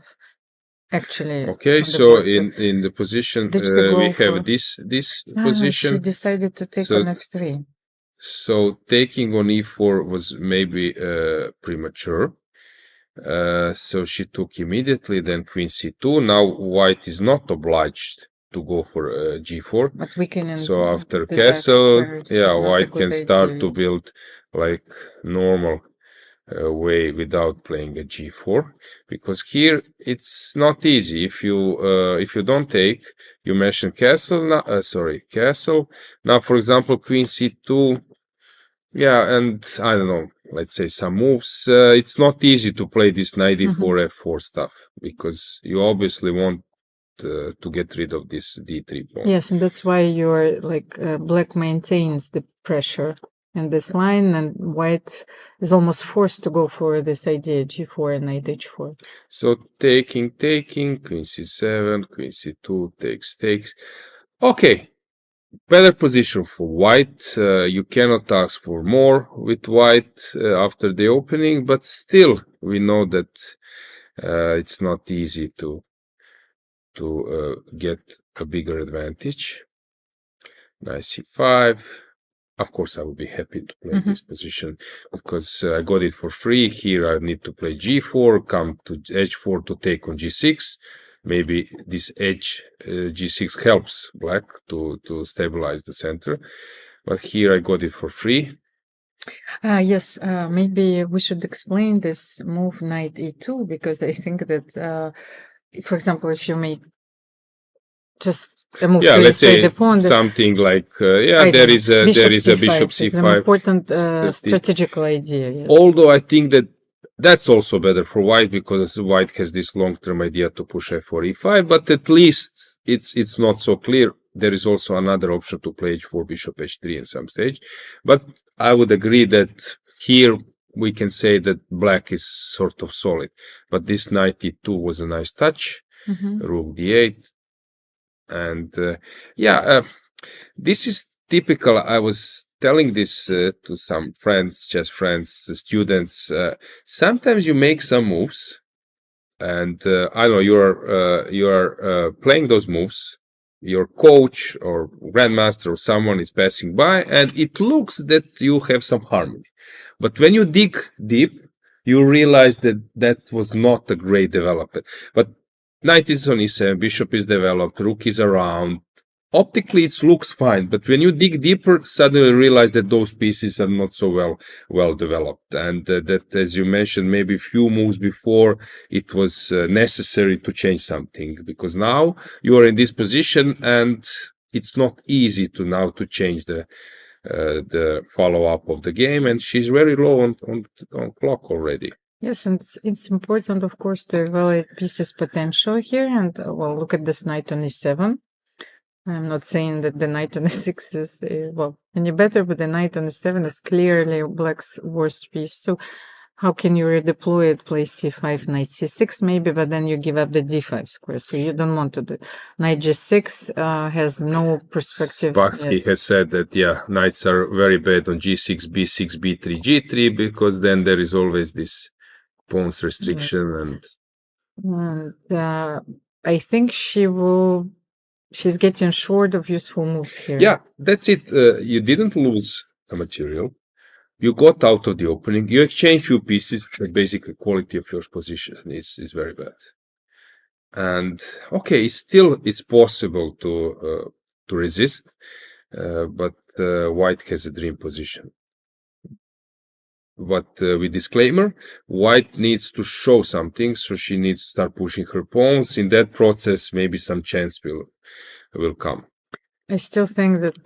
actually? Okay, on the so board? in the position Did we go we for- have this She position. decided to take So- on f3. So taking on e4 was maybe premature. So she took immediately, then queen c2. Now white is not obliged to go for g4. But we can. So after the castle, back squares is yeah, not a white good can start idea, to yes. build like normal way without playing a g4, because here it's not easy. If you don't take, you mentioned castle. Castle. Now, for example, queen c2. Yeah, and I don't know. Let's say some moves. It's not easy to play this knight d4 f4 stuff because you obviously want to get rid of this d3 pawn. Yes, and that's why you're like black maintains the pressure in this line, and white is almost forced to go for this idea g4 and knight h4. So taking, queen c7, queen c2, takes. Okay, better position for white. You cannot ask for more with white after the opening, but still we know that it's not easy to get a bigger advantage. Knight c5. Of course, I would be happy to play this position because I got it for free. Here I need to play g4, come to h4 to take on g6. Maybe this edge g6 helps black to stabilize the center. But here I got it for free. Yes, maybe we should explain this move knight e2, because I think that, for example, if you make just a move Yeah, to let's inside say the pawn, that something like I there don't is know, a bishop It's an c5. important Strate- strategical idea. Yes. Although I think that that's also better for white because white has this long-term idea to push f4 e5, but at least it's not so clear. There is also another option to play h4 bishop h3 in some stage. But I would agree that here we can say that black is sort of solid. But this knight e2 was a nice touch. Rook d8. And this is typical. I was telling this to some friends, chess friends, students. Sometimes you make some moves, and I know you are playing those moves. Your coach or grandmaster or someone is passing by, and it looks that you have some harmony. But when you dig deep, you realize that that was not a great development. But knight is on e7, bishop is developed, rook is around. Optically, it looks fine, but when you dig deeper, suddenly you realize that those pieces are not so well developed, and that, as you mentioned, maybe a few moves before, it was necessary to change something, because now you are in this position, and it's not easy to change the follow-up of the game, and she's very low on clock already. Yes, and it's important, of course, to evaluate pieces' potential here, and well, look at this knight on e7. I'm not saying that the knight on e6 is, any better, but the knight on e7 is clearly black's worst piece. So how can you redeploy it, play c5, knight c6 maybe, but then you give up the d5 square, so you don't want to do it. Knight g6 has no perspective. Spassky has said that, knights are very bad on g6, b6, b3, g3, because then there is always this pawn's restriction, and I think she's getting short of useful moves here. yeah, that's it. You didn't lose a material. You got out of the opening. You exchange few pieces, but basically quality of your position is very bad. And okay, it's possible to resist, but White has a dream position. But with disclaimer, White needs to show something, so she needs to start pushing her pawns. In that process, maybe some chance will come. I still think that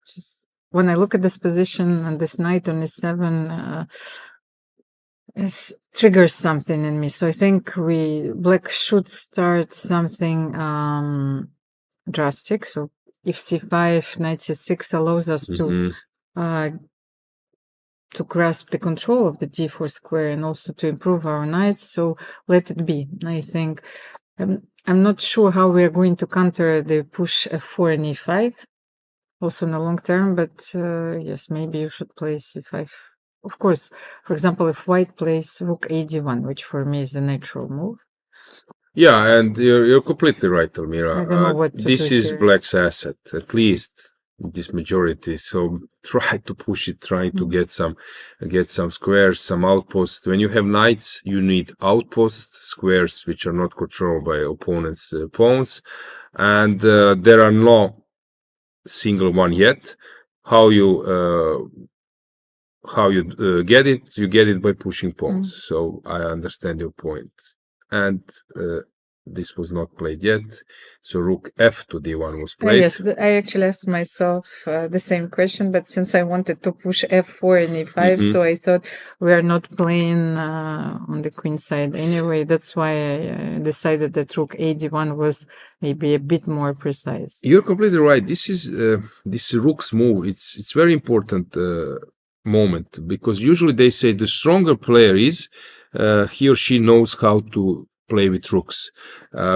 just when I look at this position and this knight on e7, it triggers something in me. So I think Black should start something drastic. So if c5, knight c6 allows us to grasp the control of the d4 square and also to improve our knights. So let it be. I think I'm not sure how we are going to counter the push f4 and e5, also in the long term, but yes, maybe you should play c5. Of course, for example, if White plays rook ad1, which for me is a natural move. Yeah, and you're completely right, Almira. I don't know what to this do is here. Black's asset, at least this majority. So try to push it, try to get some squares, some outposts. When you have knights, you need outposts, squares which are not controlled by opponents' pawns, and there are no single one yet. How you get it? You get it by pushing pawns. So I understand your point. And this was not played yet. So rook f to d1 was played. Yes, I actually asked myself the same question, but since I wanted to push f4 and e5, so I thought we are not playing on the queen side anyway. That's why I decided that rook ad1 was maybe a bit more precise. You're completely right. This is this rook's move. It's very important moment, because usually they say the stronger player is he or she knows how to play with rooks,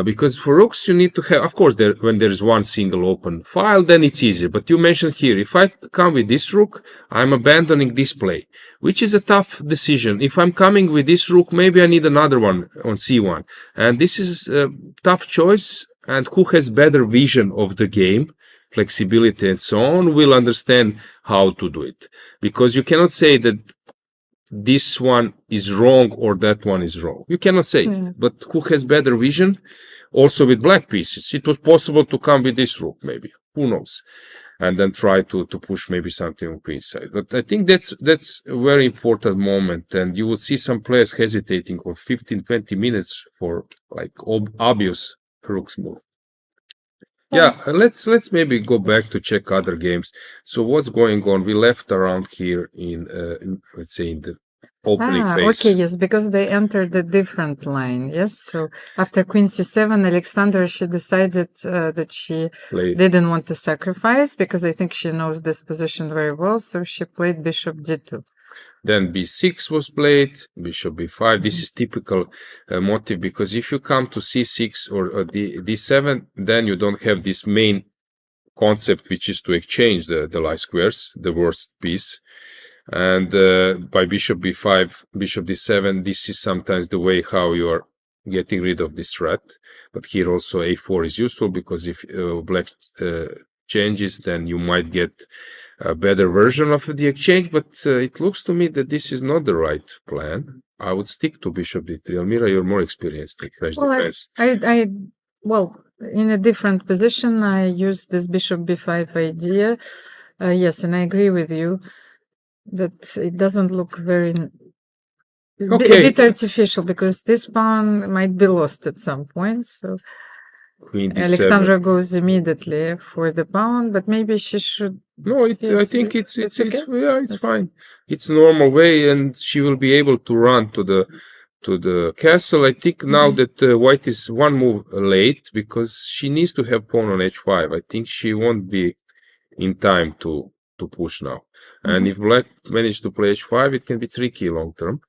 because for rooks you need to have, of course, when there is one single open file, then it's easier. But you mentioned here, if I come with this rook, I'm abandoning this play, which is a tough decision. If I'm coming with this rook, maybe I need another one on c1, and this is a tough choice. And who has better vision of the game, flexibility and so on, will understand how to do it, because you cannot say that this one is wrong or that one is wrong. You cannot say it. But who has better vision? Also with black pieces, it was possible to come with this rook, maybe. Who knows? And then try to push maybe something on queen side. But I think that's a very important moment, and you will see some players hesitating for 15-20 minutes for like obvious rook's move. Yeah, let's maybe go back to check other games. So what's going on? We left around here in let's say in the opening phase. Okay, yes, because they entered a different line. Yes, so after queen c7, Alexandra, she decided that she didn't want to sacrifice, because I think she knows this position very well. So she played bishop d2. Then b6 was played, bishop b5. This is typical motive, because if you come to c6 or d7, then you don't have this main concept, which is to exchange the light squares, the worst piece. And by bishop b5, bishop d7, this is sometimes the way how you are getting rid of this threat. But here also a4 is useful, because if black changes, then you might get a better version of the exchange. But it looks to me that this is not the right plan. I would stick to bishop d3. Almira, you're more experienced in French defense. Well, in a different position, I use this bishop b5 idea. Yes, and I agree with you that it doesn't look very a bit artificial, because this pawn might be lost at some point. So Alexandra goes immediately for the pawn, but maybe she should. No, I think it's fine. It's a normal way, and she will be able to run to the castle. I think now that white is one move late, because she needs to have pawn on h5. I think she won't be in time to push now. And if black managed to play h5, it can be tricky long term.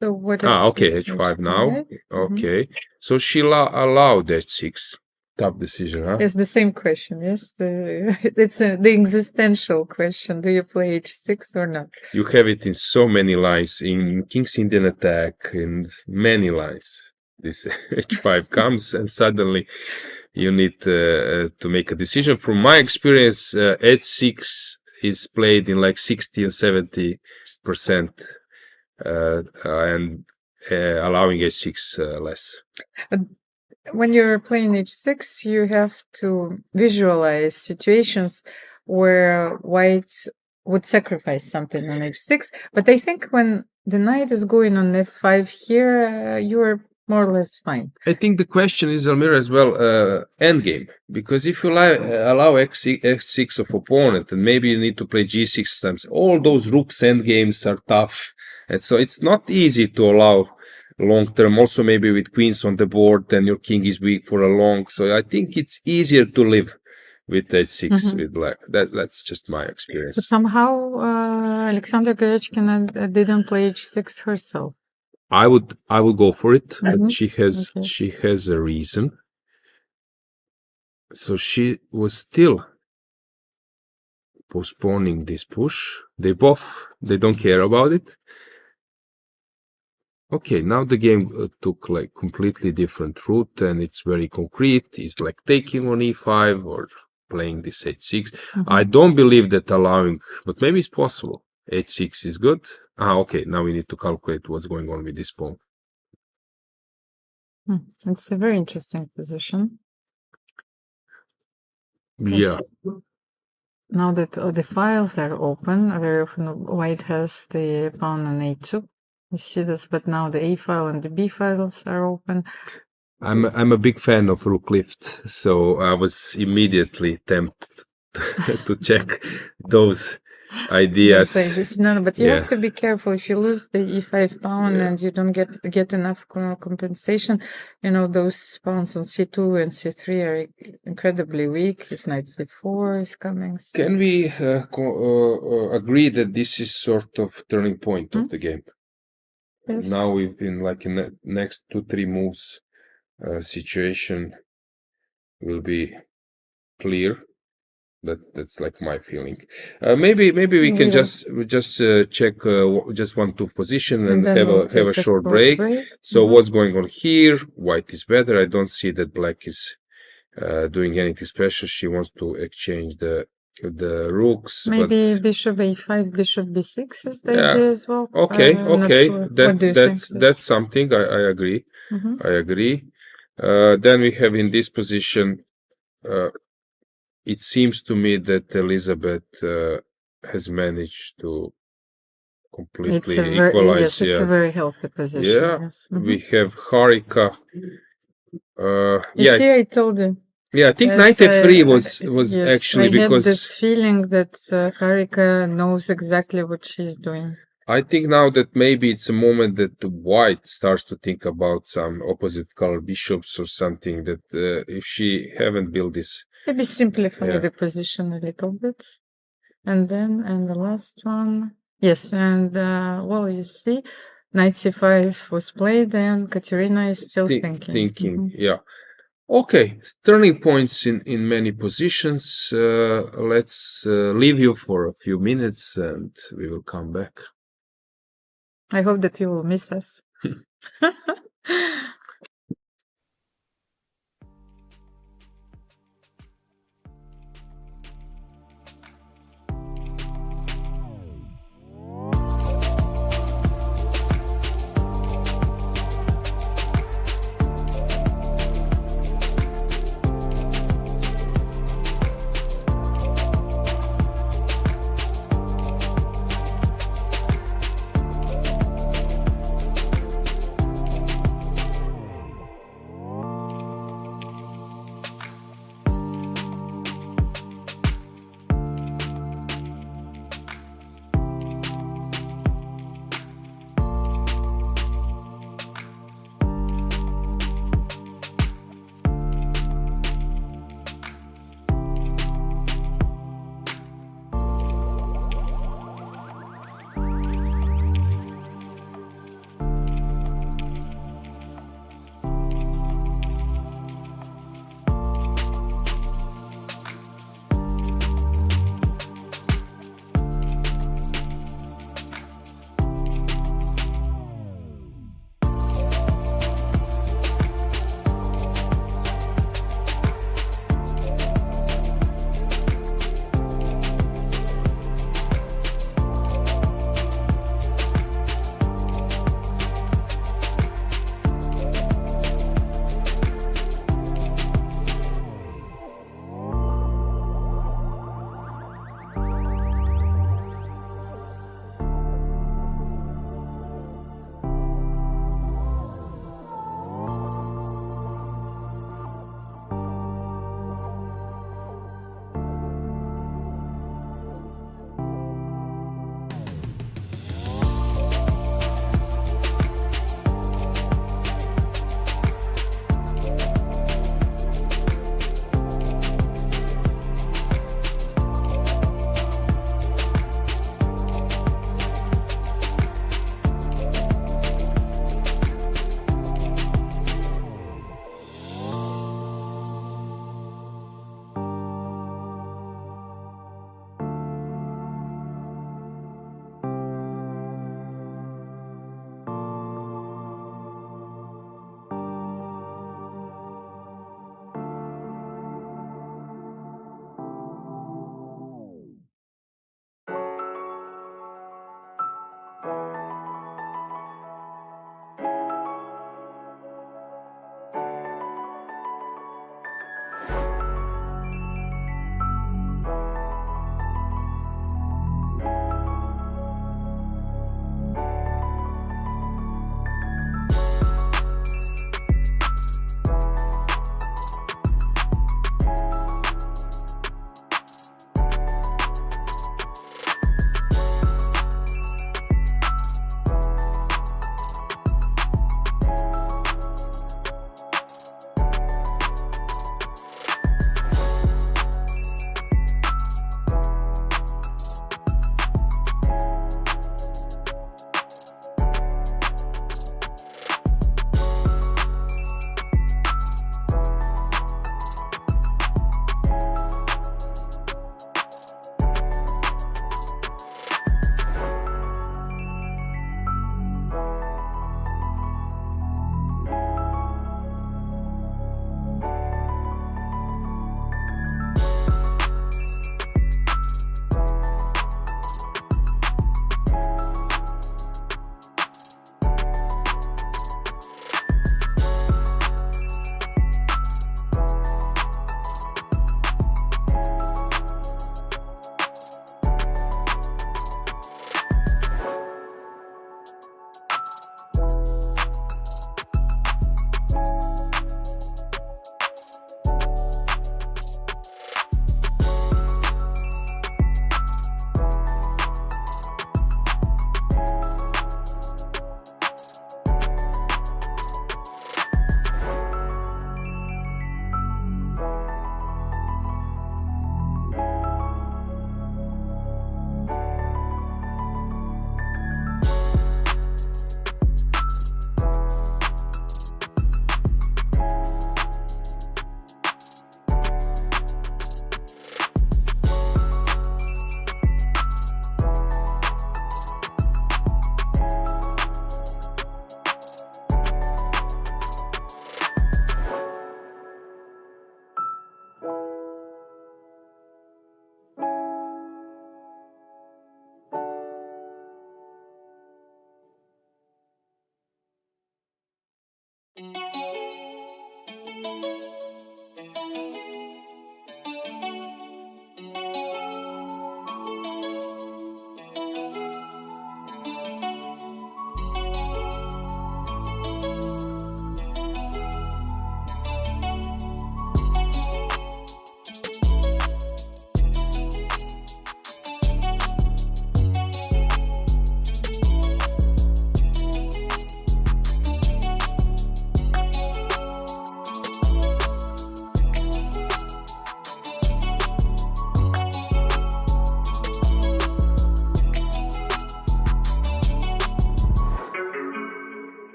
So what is okay, h5 now. Okay, so she allowed h6. Tough decision, huh? It's the same question, yes? It's the existential question. Do you play h6 or not? You have it in so many lines, in King's Indian attack, in many lines. This h5 comes and suddenly you need to make a decision. From my experience, h6 is played in like 60 and 70%, and allowing h6 less. When you're playing h6, you have to visualize situations where white would sacrifice something on h6. But I think when the knight is going on f5 here, you're more or less fine. I think the question is, Almira, as well, endgame. Because if you allow x6 of opponent, and maybe you need to play g6 times, all those rooks endgames are tough. And so it's not easy to allow long term. Also, maybe with queens on the board, then your king is weak for a long. So I think it's easier to live with h6 with black. That's just my experience. But somehow Alexandra Goryachkina didn't play h6 herself. I would go for it, but she has a reason. So she was still postponing this push. They don't care about it. Okay, now the game took like completely different route, and it's very concrete. It's like taking on e5 or playing this h6. I don't believe that allowing, but maybe it's possible. h6 is good. Okay, now we need to calculate what's going on with this pawn. It's a very interesting position. Yeah. Now that the files are open, very often white has the pawn on a2. You see this, but now the a file and the b files are open. I'm a big fan of rook lift, so I was immediately tempted to check those ideas. No, but you have to be careful. If you lose the e5 pawn and you don't get enough compensation, you know, those pawns on c2 and c3 are incredibly weak. His knight c4 is coming. So. Can we agree that this is sort of turning point of the game? Yes. Now we've been like in the next 2-3 moves, situation will be clear. That's like my feeling. Maybe we can just check just 1-2 position and have a short break. So what's going on here? White is better. I don't see that black is doing anything special. She wants to exchange the rooks. Maybe bishop a5, bishop b6 is the idea as well. Okay. Sure. That's something. I agree. I agree. Then we have in this position. It seems to me that Elisabeth has managed to completely equalize. Yes, it's a very healthy position. Yeah, yes. We have Harika. See, I told you. Yeah, I think knight f3 was yes, actually I because have this feeling that Harika knows exactly what she's doing. I think now that maybe it's a moment that white starts to think about some opposite color bishops or something, that if she haven't built this. Maybe simplify the position a little bit. And the last one. Yes, and well, you see, knight c5 was played and Kateryna is still thinking. Yeah. Okay, turning points in many positions. Let's leave you for a few minutes and we will come back. I hope that you will miss us.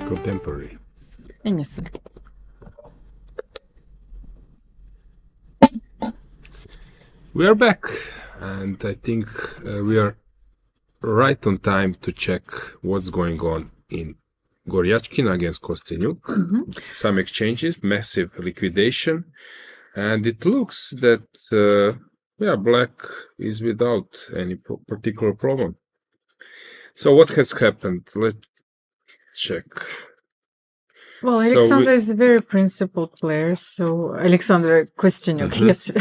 Contemporary. Anything. We are back, and I think we are right on time to check what's going on in Goryachkina against Kosteniuk. Some exchanges, massive liquidation, and it looks that black is without any particular problem. So what has happened? Let's check. Well, So Alexandra is a very principled player, so Alexandra Kosteniuk, yes,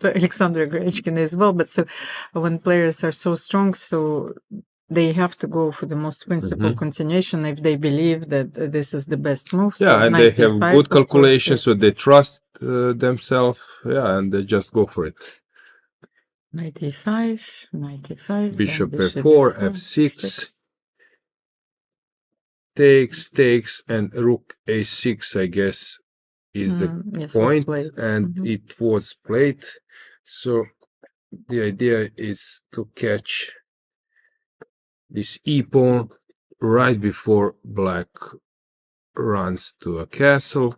but Alexandra Goryachkina as well. But so when players are so strong, so they have to go for the most principal continuation if they believe that this is the best move. Yeah, So and they have 95, good of course, calculations, yes. so they trust themselves. Yeah, and they just go for it. 95, 95. Bishop then bishop f4, b4, f6. Takes, and rook a6, I guess, is the yes, was point, played. and it was played. So the idea is to catch this e-pawn right before black runs to a castle.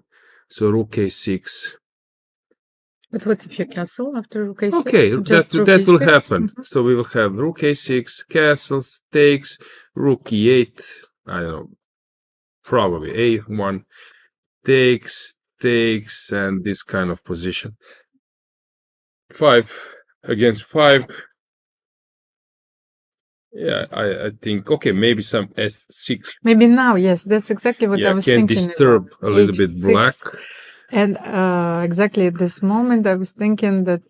So rook a6. But what if you castle after rook a6? Okay, Just rook that will e6? happen. So we will have rook a6, castles, takes, rook e8. I don't know, probably a1, takes, and this kind of position. 5 against 5. Yeah, I think, okay, maybe some s6. Maybe now, yes, that's exactly what I was can thinking. disturb about. a little bit H6. black. And exactly at this moment, I was thinking that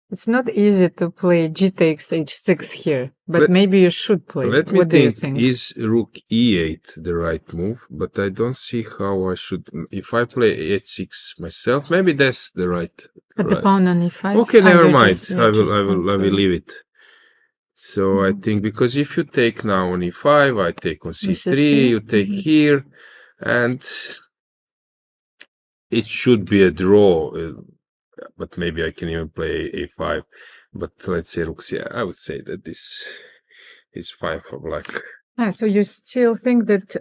it's not easy to play g takes h6 here, but maybe you should play. Let me What do you think? Is rook e8 the right move? But I don't see how I should. If I play h6 myself, maybe that's the right. But the pawn on e5. Okay, never mind. I will leave it. So I think because if you take now on e5, I take on c3, you take here, and it should be a draw. But maybe I can even play a5. But let's say rook c. I would say that this is fine for black. So you still think that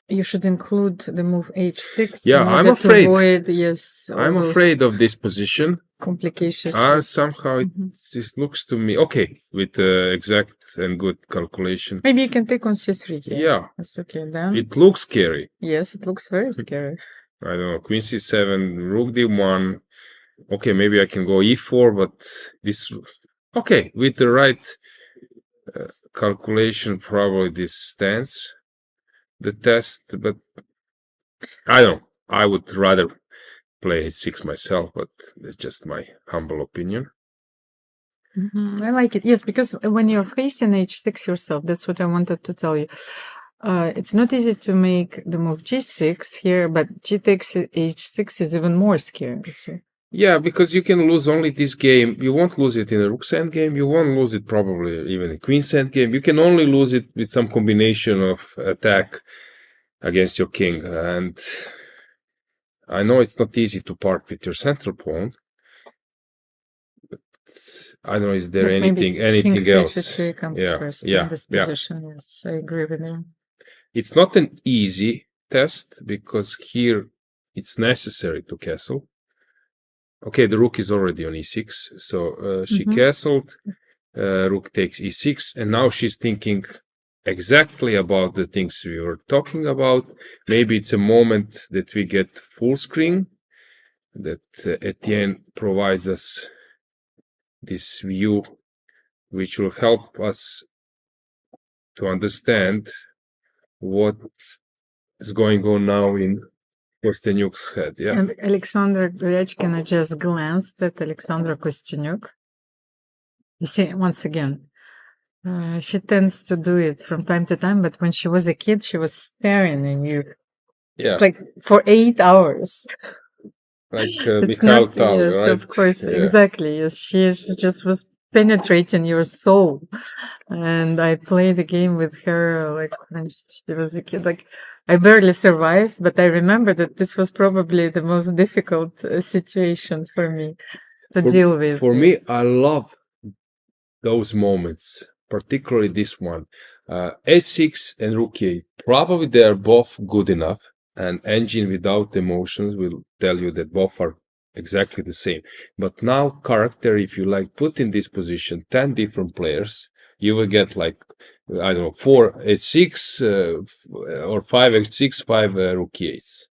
you should include the move h6? Yeah, I'm afraid. To avoid, yes, I'm afraid of this position. Complications. Somehow it looks to me okay with exact and good calculation. Maybe you can take on c3 here. Yeah, that's okay then. It looks scary. Yes, it looks very scary. I don't know, queen c7, rook d1. Okay, maybe I can go e4, but this. Okay, with the right calculation, probably this stands the test. But I don't know. I would rather play h6 myself, but that's just my humble opinion. I like it. Yes, because when you're facing h6 yourself, that's what I wanted to tell you. It's not easy to make the move g6 here, but g takes h6 is even more scary. Yeah, because you can lose only this game. You won't lose it in a rook's endgame. You won't lose it probably even in queen's endgame. You can only lose it with some combination of attack against your king. And I know it's not easy to part with your central pawn. But I don't know, is there anything else? Comes first in this position. Yes, I agree with you. It's not an easy test because here it's necessary to castle. Okay, the rook is already on e6, so she castled, rook takes e6, and now she's thinking exactly about the things we were talking about. Maybe it's a moment that we get full screen, that Etienne provides us this view, which will help us to understand what is going on now in Kosteniuk's head. Yeah. And Alexandra Goryachkina just glanced at Alexandra Kosteniuk. You see, once again, she tends to do it from time to time, but when she was a kid, she was staring at you. Yeah. Like for 8 hours. Like Mikhail Tal, yes, right? Of course, exactly. Yes, she just was penetrating your soul. And I played the game with her like when she was a kid. Like I barely survived, but I remember that this was probably the most difficult situation for me to deal with. For me, I love those moments, particularly this one. H6 and rook e8, probably they are both good enough. An engine without emotions will tell you that both are exactly the same. But now character, if you like, put in this position 10 different players, you will get like, I don't know, 4 h6 or 5 h6, 5 rook e8s.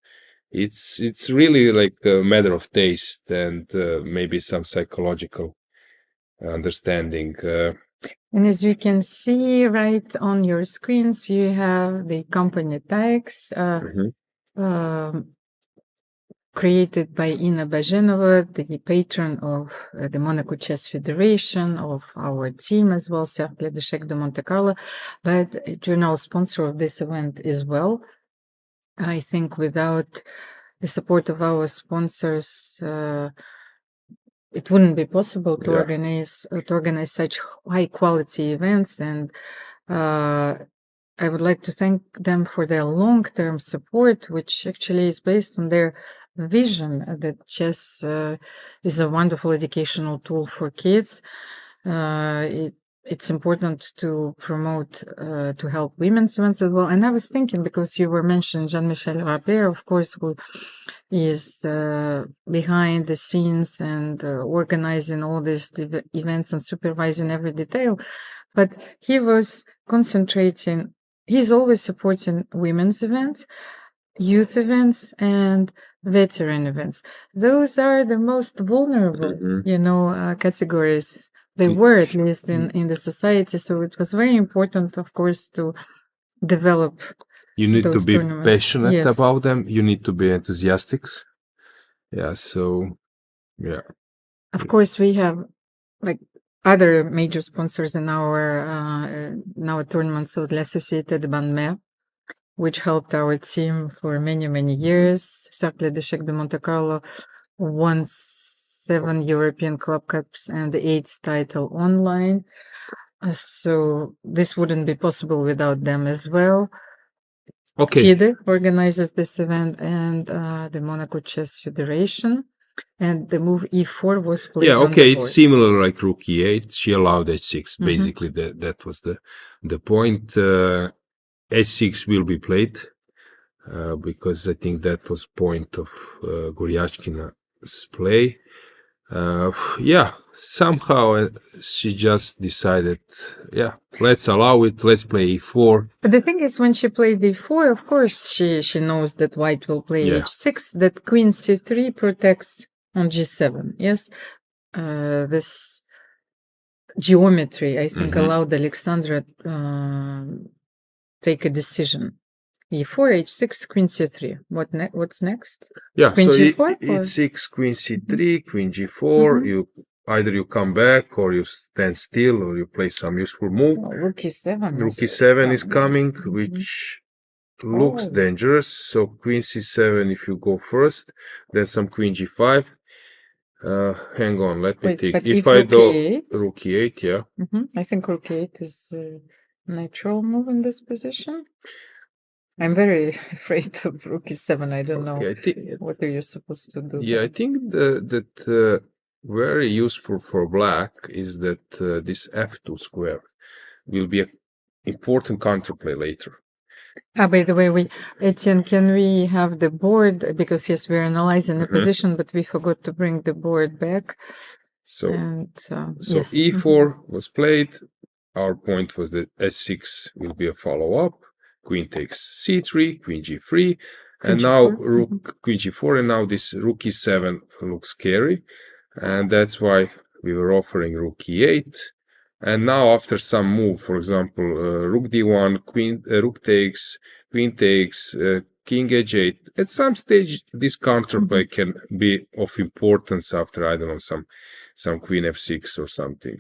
It's really like a matter of taste and maybe some psychological understanding. And as you can see right on your screens, you have the company tags. created by Inna Bajenova, the patron of the Monaco Chess Federation, of our team as well, Cercle d'Échecs de Monte Carlo, but a general sponsor of this event as well. I think without the support of our sponsors, it wouldn't be possible to organize such high quality events, and I would like to thank them for their long-term support, which actually is based on their vision that chess is a wonderful educational tool for kids. It's important to promote, to help women's events as well. And I was thinking, because you were mentioning Jean-Michel Rapert, of course, who is behind the scenes and organizing all these events and supervising every detail. But he was concentrating, he's always supporting women's events, youth events, and veteran events. Those are the most vulnerable, categories. They were, at least in the society. So it was very important, of course, to develop. You need to be tournaments. passionate Yes. about them. You need to be enthusiastic. Yeah. So, yeah. Of course, we have like other major sponsors in our tournament. So La Société de Bande Mère, which helped our team for many, many years. Cercle d'Échecs de Monte Carlo won 7 European Club Cups and the 8th title online. So this wouldn't be possible without them as well. Okay. FIDE organizes this event, and the Monaco Chess Federation. And the move e4 was played. Yeah, on okay, the it's board. similar like rook e8. She allowed h6. Basically, that was the point. H6 will be played because I think that was point of Goryachkina's play. Somehow she just decided, let's allow it, let's play e4. But the thing is, when she played e4, of course, she knows that white will play h6, that queen c3 protects on g7. Yes, this geometry, I think, allowed Alexandra take a decision. e4, h6, queen c3. What's next? Yeah, queen so g4, e6, queen c3, queen g4. Either you come back, or you stand still, or you play some useful move. Rook e7. Rook e7 is coming, which looks dangerous. So queen c7 if you go first, then some queen g5. Hang on, let me think. If I do rook e8, yeah. I think rook e8 is a natural move in this position. I'm very afraid of rook e7. I don't know what are you supposed to do. Yeah, I think that very useful for black is that this f2 square will be an important counterplay later. By the way, Etienne, can we have the board? Because yes, we're analyzing the position, but we forgot to bring the board back. So yes. e4 was played. Our point was that h6 will be a follow-up. Queen takes c3, queen g3, and now rook, queen g4, and now this rook e7 looks scary, and that's why we were offering rook e8. And now after some move, for example, rook d1, rook takes, queen takes, king h8. At some stage, this counterplay can be of importance after, I don't know, some queen f6 or something.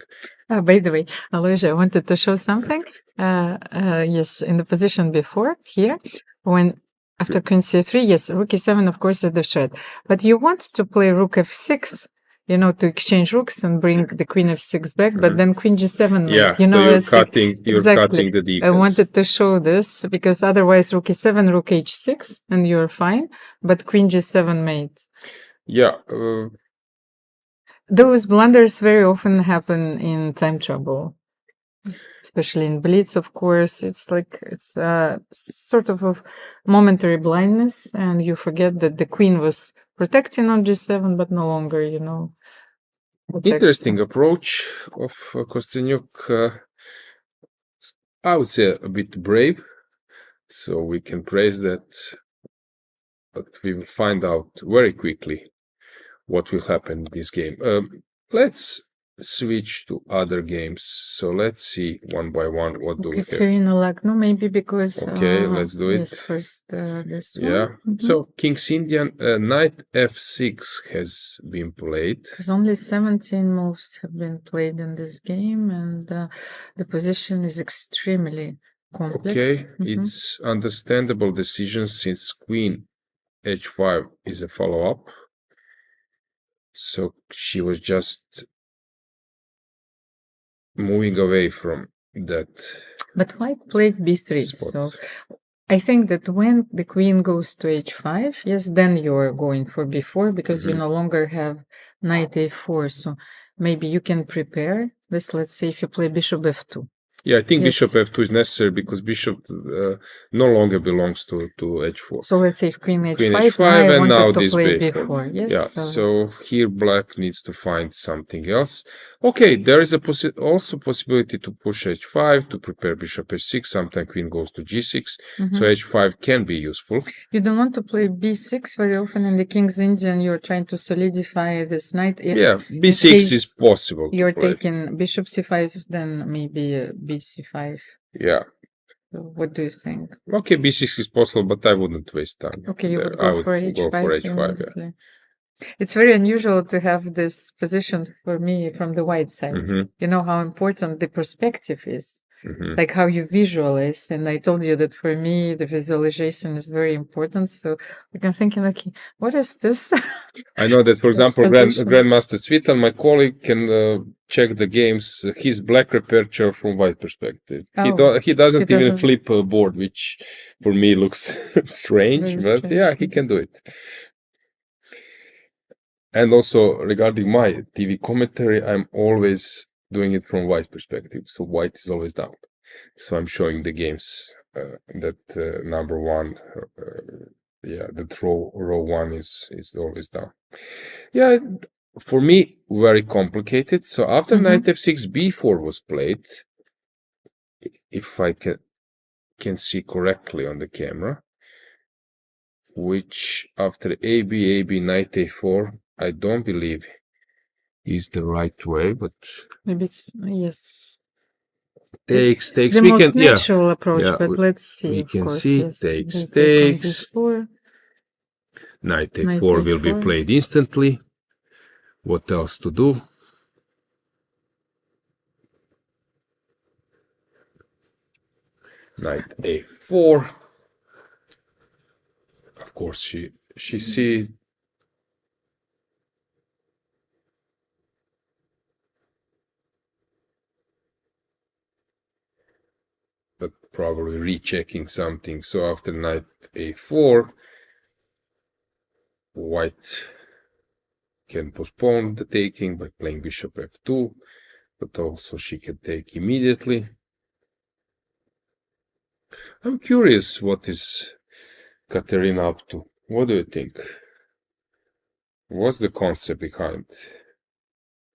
By the way, Alojzije, I wanted to show something. Yes, in the position before here, when after queen c3, yes, rook e7, of course, is the threat. But you want to play rook f6, to exchange rooks and bring the queen f6 back, but then queen g7. Yeah, so you're cutting the defense. I wanted to show this because otherwise rook e7, rook h6, and you're fine. But queen g7 mate. Yeah. Those blunders very often happen in time trouble, especially in blitz, of course. It's sort of a momentary blindness, and you forget that the queen was protecting on g7, but no longer, Interesting approach of Kosteniuk. I would say a bit brave, so we can praise that, but we will find out very quickly what will happen in this game. Let's switch to other games. So let's see one by one what do we have. Kateryna Lagno, maybe because Okay, let's do it. yes, first this Yeah. one. So King's Indian knight f6 has been played. Because only 17 moves have been played in this game, and the position is extremely complex. Okay, it's understandable decision since Queen h5 is a follow-up. So she was just moving away from that. But white played b3, spot. so I think that when the queen goes to h5, yes, then you're going for b4 because you no longer have knight a4. So maybe you can prepare this. Let's say if you play bishop f2. Yeah, I think Yes. bishop f2 is necessary because bishop no longer belongs to h4. So let's say if queen h5, Queen now h5 I and wanted now to this play b4. b4. Yes. Yeah, so here black needs to find something else. Okay, there is a also possibility to push h5 to prepare bishop h6. Sometimes queen goes to g6, so h5 can be useful. You don't want to play b6 very often in the King's Indian. You're trying to solidify this knight. Yeah, b6 case is possible. to You're play. taking bishop c5, then maybe bc5. Yeah. So what do you think? Okay, b6 is possible, but I wouldn't waste time. Okay, you would I go for h5. go for h5, yeah. immediately. It's very unusual to have this position for me from the white side. You know how important the perspective is. It's like how you visualize. And I told you that for me, the visualization is very important. So like, I'm thinking, okay, what is this? I know that, for example, Position. Grandmaster Svitan, my colleague, can check the games, his black repertoire from white perspective. He doesn't even doesn't. flip a board, which for me looks strange, very but strange, yeah, he can do it. And also regarding my TV commentary, I'm always doing it from white perspective. So white is always down. So I'm showing the games that number one, that row one is always down. Yeah, for me, very complicated. So after knight f6, b4 was played. If I can see correctly on the camera, which after ab, knight a4, I don't believe is the right way, but Maybe it's, yes. takes. The We most can, yeah. natural approach, Yeah, but let's see. we of can course, see yes. takes. They take on b4. Knight Knight a4 will be a4. played instantly. What else to do? Knight a4. Of course, she sees. But probably rechecking something. So after knight a4, white can postpone the taking by playing bishop f2, but also she can take immediately. I'm curious what is Kateryna up to. What do you think? What's the concept behind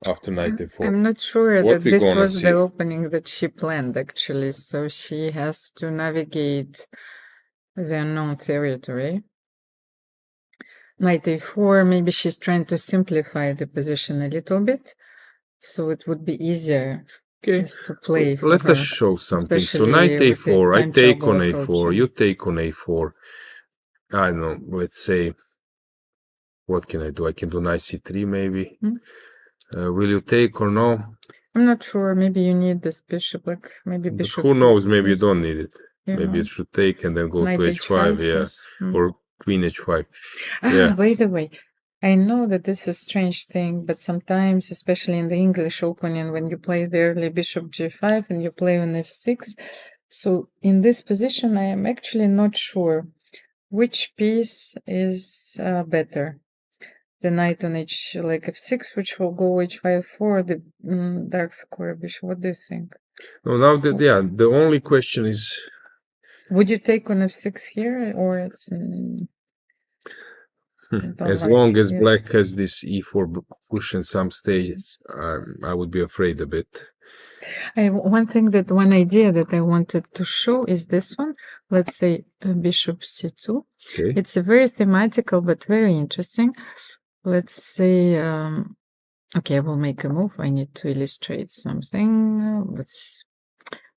after knight a4? I'm not sure What that we this gonna was see? the opening that she planned, actually. So she has to navigate the unknown territory. Knight a4, maybe she's trying to simplify the position a little bit, so it would be easier Okay, just to play for let her. us show something. So especially knight with the a4, I time take travel on approach, a4, yeah. you take on a4. I don't know, let's say, what can I do? I can do knight c3 maybe. Will you take or no? I'm not sure. Maybe you need this bishop, like maybe But bishop. who knows? d6, Maybe you yes. don't need it. Yeah. Maybe it should take and then go Knight to h5, yeah, yes. or queen h5. Ah, Yeah. by the way, I know that this is a strange thing, but sometimes, especially in the English opening, when you play the early bishop g5 and you play on f6, so in this position, I am actually not sure which piece is better. The knight on like f6, which will go h5-4, the dark square bishop. What do you think? No, now that, yeah, the only question is, Would you take on f6 here, or it's as long as black has this e4 push in some stages, I would be afraid a bit. One idea that I wanted to show is this one. Let's say bishop c2. Okay. It's a very thematical but very interesting. Let's say Okay, I will make a move. I need to illustrate something.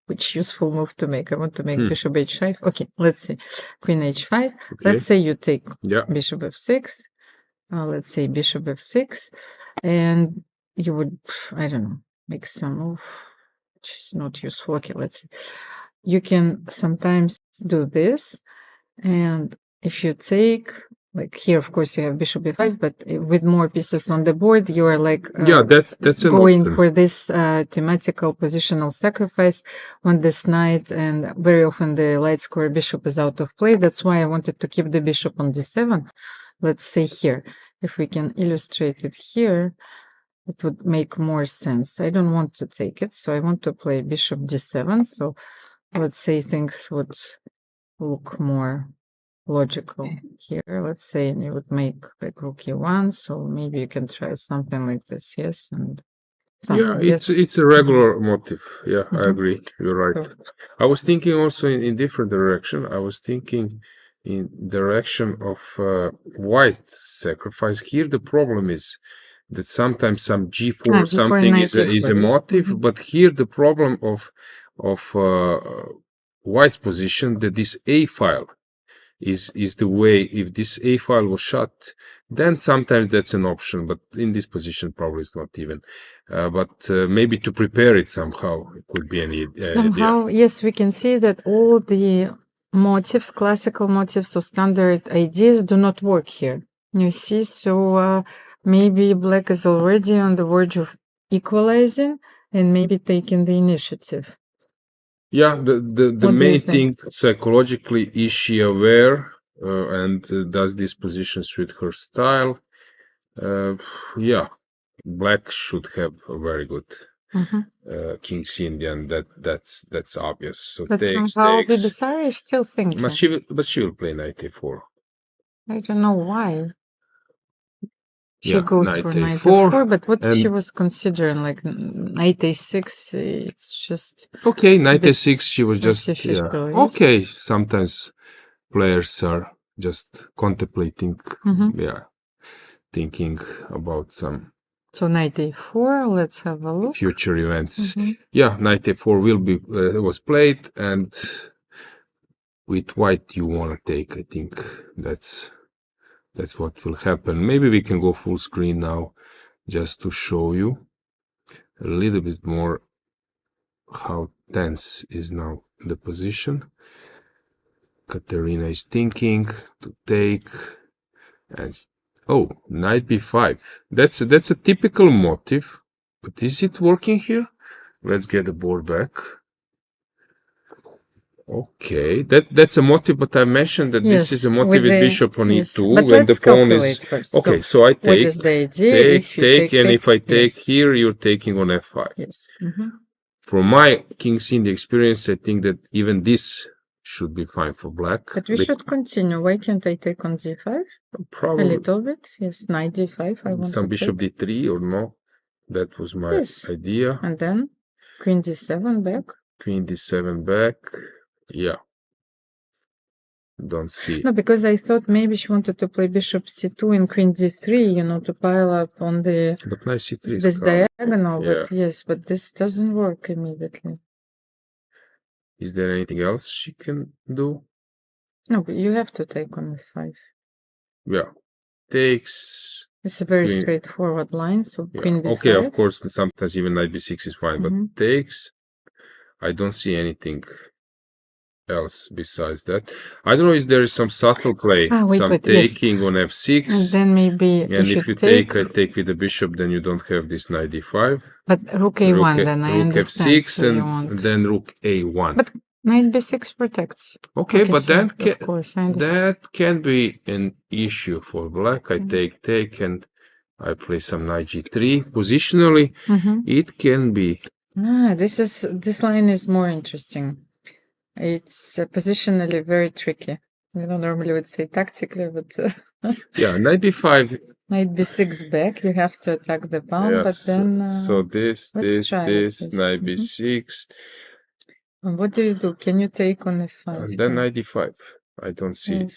Which useful move to make? I want to make bishop h5. Okay, let's see. Queen h5. Okay. Let's say you take Yeah. bishop f6. Let's say bishop f6. And you would, I don't know, make some move which is not useful. Okay, let's see. You can sometimes do this. And if you take, like here, of course, you have bishop e5, but with more pieces on the board, you are like Yeah, that's an going option. for this thematical positional sacrifice on this knight, and very often the light square bishop is out of play. That's why I wanted to keep the bishop on d7. Let's say here, if we can illustrate it here, it would make more sense. I don't want to take it, so I want to play bishop d7. So let's say things would look more logical here. Let's say you would make like rook e1, so maybe you can try something like this, yes, and something. Yeah, it's a regular motive. Yeah, I agree. You're right. So, I was thinking also in different direction. I was thinking in direction of white sacrifice. Here the problem is that sometimes some g4 something is a motive, but here the problem of white's position, that this a file is the way. If this a file was shut, then sometimes that's an option, but in this position probably it's not even. But maybe to prepare it somehow, it could be any somehow, yes, we can see that all the motifs, classical motifs or standard ideas do not work here. You see, so maybe black is already on the verge of equalizing and maybe taking the initiative. Yeah, the main thing psychologically, is she aware and does this position suit her style? Yeah, black should have a very good King C Indian. That's obvious. So but takes. Somehow Bibisara is still thinking. But she will play knight a4. I don't know why. She Yeah, goes knight for knight a4, a4, but what and she was considering, like knight a6, it's just okay, knight a6. She was just artificial, yes. okay. Sometimes players are just contemplating, thinking about some. So knight a4. Let's have a look. Future events. Yeah, knight a4 will be was played, and with white you want to take. I think that's what will happen. Maybe we can go full screen now, just to show you a little bit more how tense is now the position. Kateryna is thinking to take, and oh, knight b5. That's a typical motive, but is it working here? Let's get the board back. Okay, that's a motive, but I mentioned that this is a motive with bishop on e2 but when the pawn is first. okay. So I take, what is the idea? take, and if I take here, you're taking on f5. Yes. From my King C in the experience, I think that even this should be fine for black. But we should continue. Why can't I take on d5? Probably a little bit. Yes, knight d5. I want some bishop d3 or no. That was my idea. And then queen d7 back. Queen d7 back. Yeah. Don't see. No, because I thought maybe she wanted to play bishop c2 and queen d3, to pile up on the but knight c3 is this diagonal. Yeah. But yes, but this doesn't work immediately. Is there anything else she can do? No, but you have to take on f5. Yeah. Takes. It's a very straightforward line, so queen b5. Okay, of course, sometimes even knight b6 is fine, but takes. I don't see anything else besides that. I don't know if there is some subtle play, some taking on f6. And then maybe and if you take, I take with the bishop, then you don't have this knight d5. But rook a1, then I understand. Rook f6 and then rook a1. But knight b6 protects. Okay, but so then of course, that can be an issue for black. I take, and I play some knight g3. Positionally, it can be. This line is more interesting. It's positionally very tricky. Normally would say tactically, but yeah, knight b5. Knight b6 back. You have to attack the pawn, but then so this, knight b6. And what do you do? Can you take on f5? And then knight d5. I don't see it.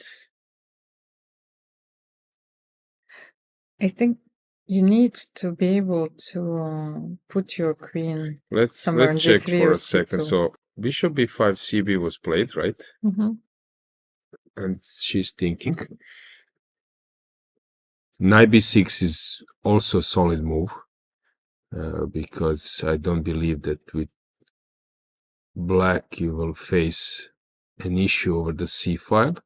I think You need to be able to put your queen somewhere on Let's check g3 for or a second. c2. So bishop b5 cb was played, right? And she's thinking. Knight b6 is also a solid move, because I don't believe that with black you will face an issue over the c file.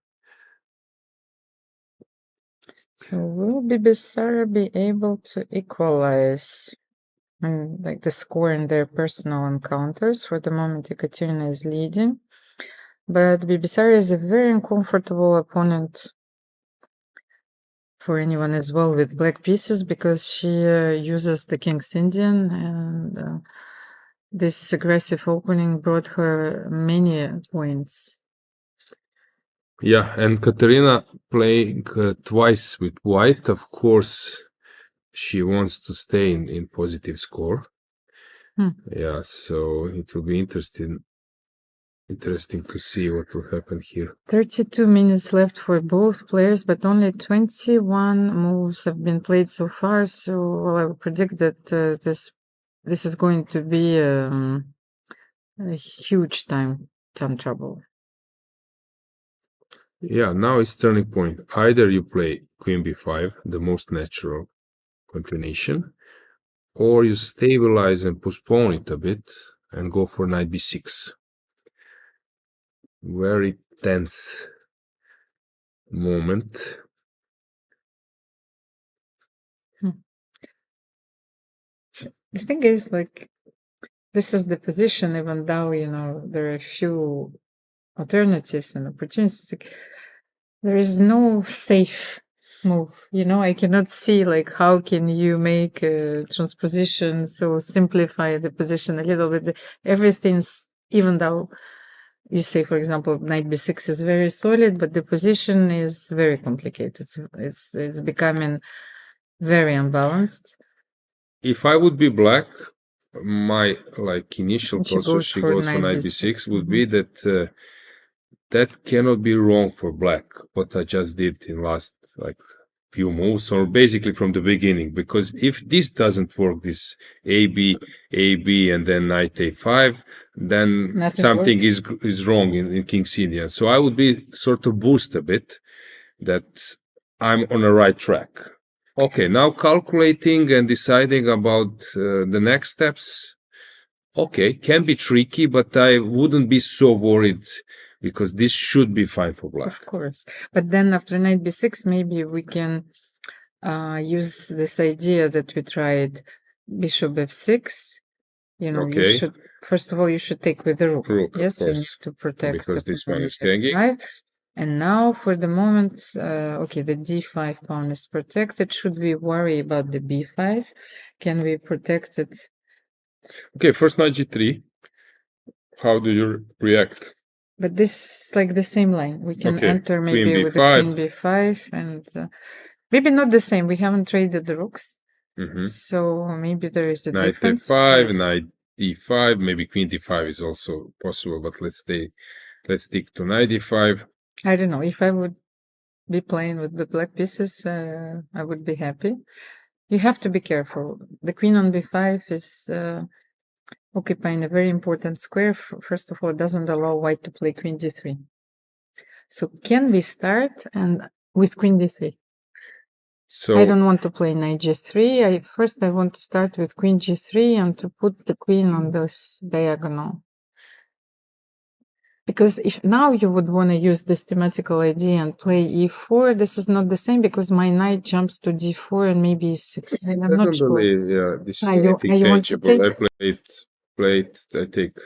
So will Bibisara be able to equalize like the score in their personal encounters? For the moment, Kateryna is leading, but Bibisara is a very uncomfortable opponent for anyone as well with black pieces, because she uses the King's Indian, and this aggressive opening brought her many points. Yeah, and Kateryna playing twice with white. Of course, she wants to stay in positive score. Yeah, so it will be interesting to see what will happen here. 32 minutes left for both players, but only 21 moves have been played so far. So I would predict that this is going to be a huge time trouble. Yeah, now it's turning point. Either you play queen b5, the most natural continuation, or you stabilize and postpone it a bit and go for knight b6. Very tense moment. The thing is, like, this is the position, even though, there are a few alternatives and opportunities. Like, there is no safe move. I cannot see, like, how can you make a transposition, so simplify the position a little bit. Everything's, even though you say, for example, knight b6 is very solid, but the position is very complicated. It's becoming very unbalanced. If I would be black, my initial thought, so she for goes for knight b6, would be that that cannot be wrong for black, what I just did in last few moves, or basically from the beginning, because if this doesn't work, this AB, and then knight a5, then Nothing something works. is wrong in King's Indian. So I would be sort of boost a bit that I'm on the right track. Okay, now calculating and deciding about the next steps. Okay, can be tricky, but I wouldn't be so worried, because this should be fine for black. Of course. But then after knight b6, maybe we can use this idea that we tried bishop f6. Okay. You should, first of all, you should take with the rook. Yes, of you need course, to protect because the this one is pawn hanging. f5. And now for the moment, okay, the d5 pawn is protected. Should we worry about the b5? Can we protect it? Okay, first knight g3. How do you react? But this is like the same line. We can Okay, enter maybe queen with the b5. queen b5, and maybe not the same. We haven't traded the rooks. So maybe there is a Knight difference. f5, Yes. knight d5, maybe queen d5 is also possible, but let's stick to knight d5. I don't know. If I would be playing with the black pieces, I would be happy. You have to be careful. The queen on b5 is occupying a very important square. First of all, it doesn't allow white to play queen d3. So can we start and with queen d3? So I don't want to play knight g3. First I want to start with queen g3 and to put the queen on this diagonal. Because if now you would want to use this thematical idea and play e4, this is not the same, because my knight jumps to d4 and maybe e6. I'm not sure. yeah, this is You want to take? I played, I take.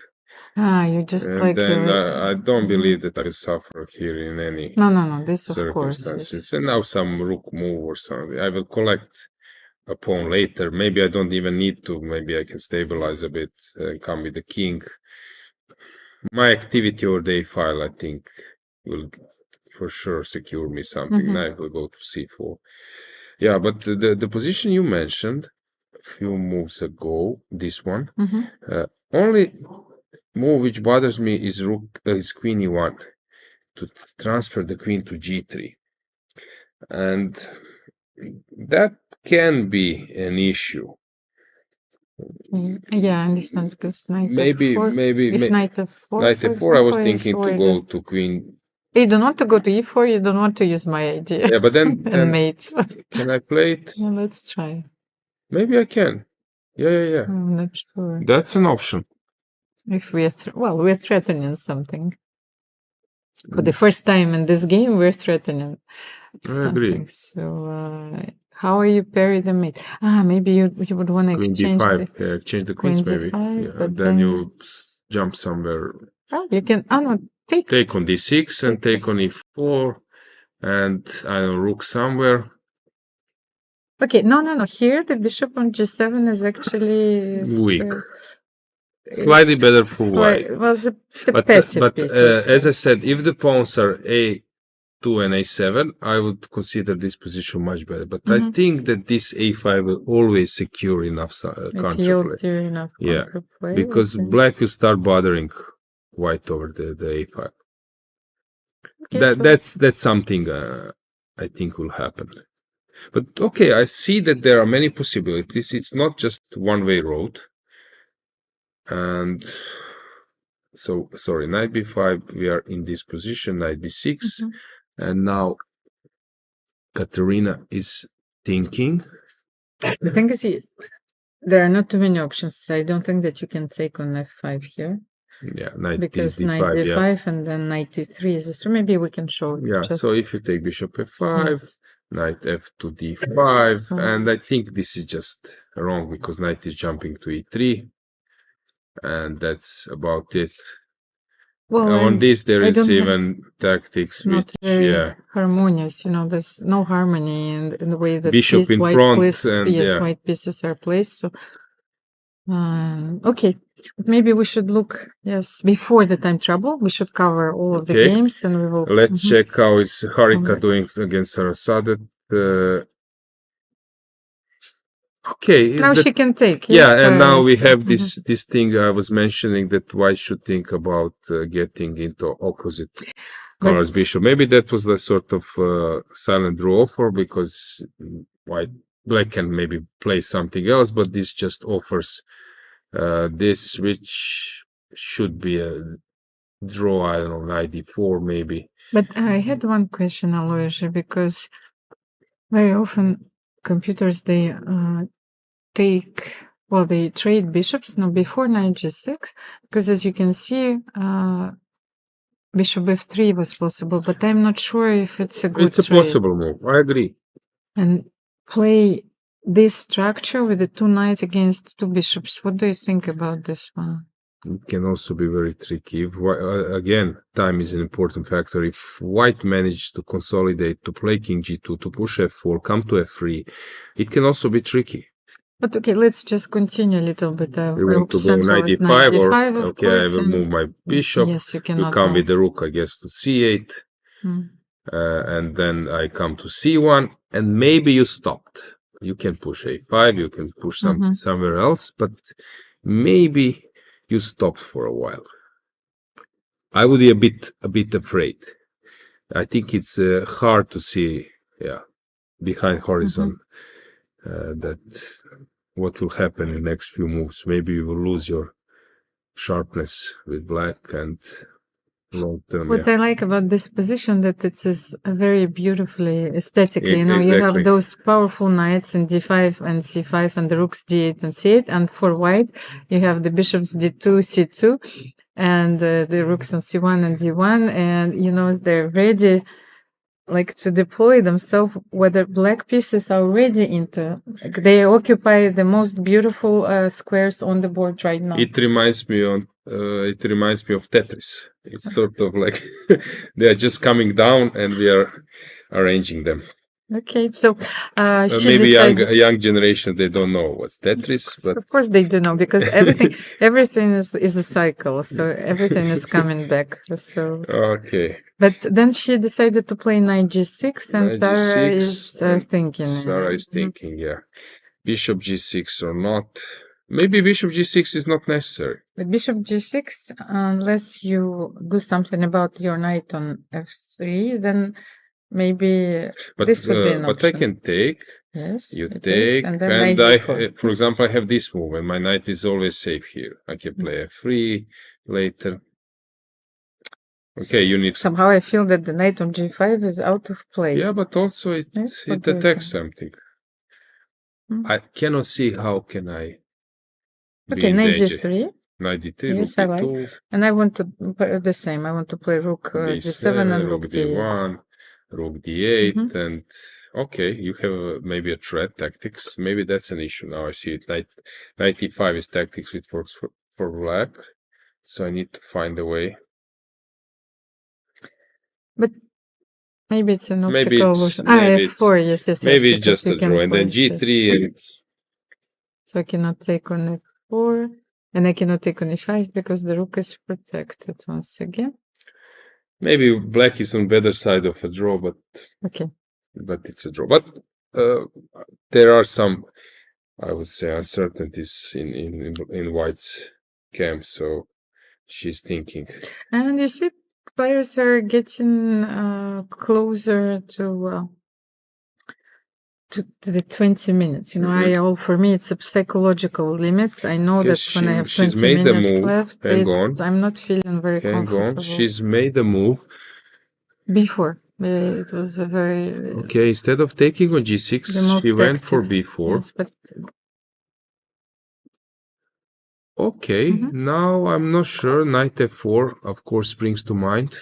You just And like... then I don't believe that I will suffer here in any No, this of circumstances. course. Yes. And now some rook move or something. I will collect a pawn later. Maybe I don't even need to. Maybe I can stabilize a bit and come with the king. My activity over the a-file, I think, will for sure secure me something. Knight will go to c4. Yeah, but the position you mentioned a few moves ago, this one, only move which bothers me is queen e1, to transfer the queen to g3. And that can be an issue. Yeah, I understand, because knight Maybe, f4, maybe, if knight f4, knight for f4, I was example, thinking to is go already- to queen. You don't want to go to e4, you don't want to use my idea. Yeah, but then and mate. can I play it? Yeah, let's try. Maybe I can. Yeah. I'm not sure. That's an option. If we are, we're threatening something. For the first time in this game, we're threatening I something. agree. So, how are you parry the mate? Maybe you would want to Queen change d5, change the queens queen maybe. d5, Yeah, but then you jump somewhere. you can. No, Take on d6 and Take take on e4, and I don't know, rook somewhere. Okay, no. Here, the bishop on g7 is actually Weak. Slightly better for white. Well, it's a But passive piece. Let's as say. I said, if the pawns are a2 and a7, I would consider this position much better. But I think that this a5 will always secure enough counterplay. Enough Yeah, counterplay, because okay. black will start bothering white over the a5. Okay, That's something I think will happen. But okay, I see that there are many possibilities. It's not just one-way road. And so, sorry, knight b5, we are in this position, knight b6. And now Kateryna is thinking. The thing is, there are not too many options. I don't think that you can take on f5 here. Yeah, knight because d5, knight d5 yeah. and then knight d3 is so maybe we can show. Yeah, so if you take bishop f5, Yes. knight f2 d5, So- and I think this is just wrong because knight is jumping to e3, and that's about it. Well, On this, there I is don't have- even tactics it's not which, very yeah, harmonious. There's no harmony in the way that bishop in white front, pieces, and yeah. white pieces are placed. So, okay, maybe we should look. Yes, before the time trouble, we should cover all of the Okay. games, and we will. Let's check how is Harika Come back. doing against Sarasadat. Okay. Now that- she can take. yeah, yes, and now we Paris. have this thing I was mentioning that white should think about getting into opposite colors But- bishop. Maybe that was a sort of silent draw offer because black can maybe play something else, but this just offers this, which should be a draw. I don't know, knight d4 maybe. But I had one question, Alojzije, because very often computers they they trade bishops before knight g6, because as you can see, bishop f3 was possible, but I'm not sure if it's a good It's a trade. possible move. I agree. And play this structure with the two knights against two bishops. What do you think about this one? It can also be very tricky. If, again, time is an important factor. If white managed to consolidate, to play king g2, to push f4, come to f3, it can also be tricky. But okay, let's just continue a little bit. We want to go knight d5, or okay, I will move my bishop. Yes, you You cannot. come with the rook, I guess, to c8, and then I come to c1, and maybe you stopped. You can push a5, you can push somewhere else, but maybe you stopped for a while. I would be a bit afraid. I think it's hard to see, behind horizon, that what will happen in the next few moves. Maybe you will lose your sharpness with black and long term. What I like about this position that it is very beautifully aesthetically. You Exactly. have those powerful knights in d5 and c5 and the rooks d8 and c8, and for white you have the bishops d2, c2, and the rooks on c1 and d1, and they're ready to deploy themselves, whether black pieces are already into, they occupy the most beautiful squares on the board right now. It reminds me of Tetris. It's sort of like they are just coming down and we are arranging them. Okay, so maybe young generation, they don't know what's Tetris, but of course they do know, because everything is a cycle, so everything is coming back. So okay. But then she decided to play knight g6, and Knight Sarah G6, is thinking. Sarah is thinking, yeah. Bishop g6 or not. Maybe bishop g6 is not necessary. But bishop g6, unless you do something about your knight on f3, then maybe But this would be an but I option. can take. Yes, You it is, take, and then and knight I, d4. for example, I have this move, and my knight is always safe here. I can play f3 later. Okay, you need. Somehow I feel that the knight on g5 is out of play. Yeah, but also it Yes, what it do you attacks think? something. Hmm. I cannot see how can I. Okay, in knight danger. g3. Knight d3, Yes, rook I like. d2, And I want to play the same. I want to play rook d7 and rook rook d8. d1, rook d8, Mhm. and okay, you have maybe a threat tactics. Maybe that's an issue now. I see it. Knight e5 is tactics which works for black, so I need to find a way. But maybe it's an Maybe optical it's illusion. maybe it's f4, yes. maybe it's because just you a can draw, and then play g3, chess. and So I cannot take on f4, and I cannot take on e5 because the rook is protected once again. maybe black is on better side of a draw, but Okay. it's a draw. But there are some, I would say, uncertainties in White's camp, so she's thinking. And you see, players are getting closer to the 20 minutes. You know, for me, it's a psychological limit. I know that when I have 20 made the minutes move. left, Hang on. I'm not feeling very Hang comfortable. on. She's made the move. Before, it was a very... Okay, instead of taking on g6, she went for b4. Yes, but... Okay, now I'm not sure. Knight f4, of course, brings to mind.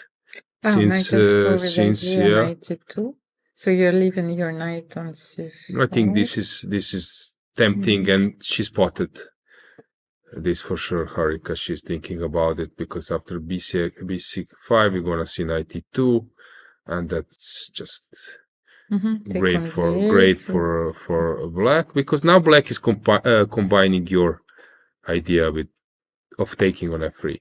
Knight f4 with idea, yeah, knight e2. So you're leaving your knight on c5. I think this is tempting, and she spotted this for sure. Harika, she's thinking about it because after b5, we're gonna see knight e2, and that's just great for black, because now black is combining your idea of taking on f3.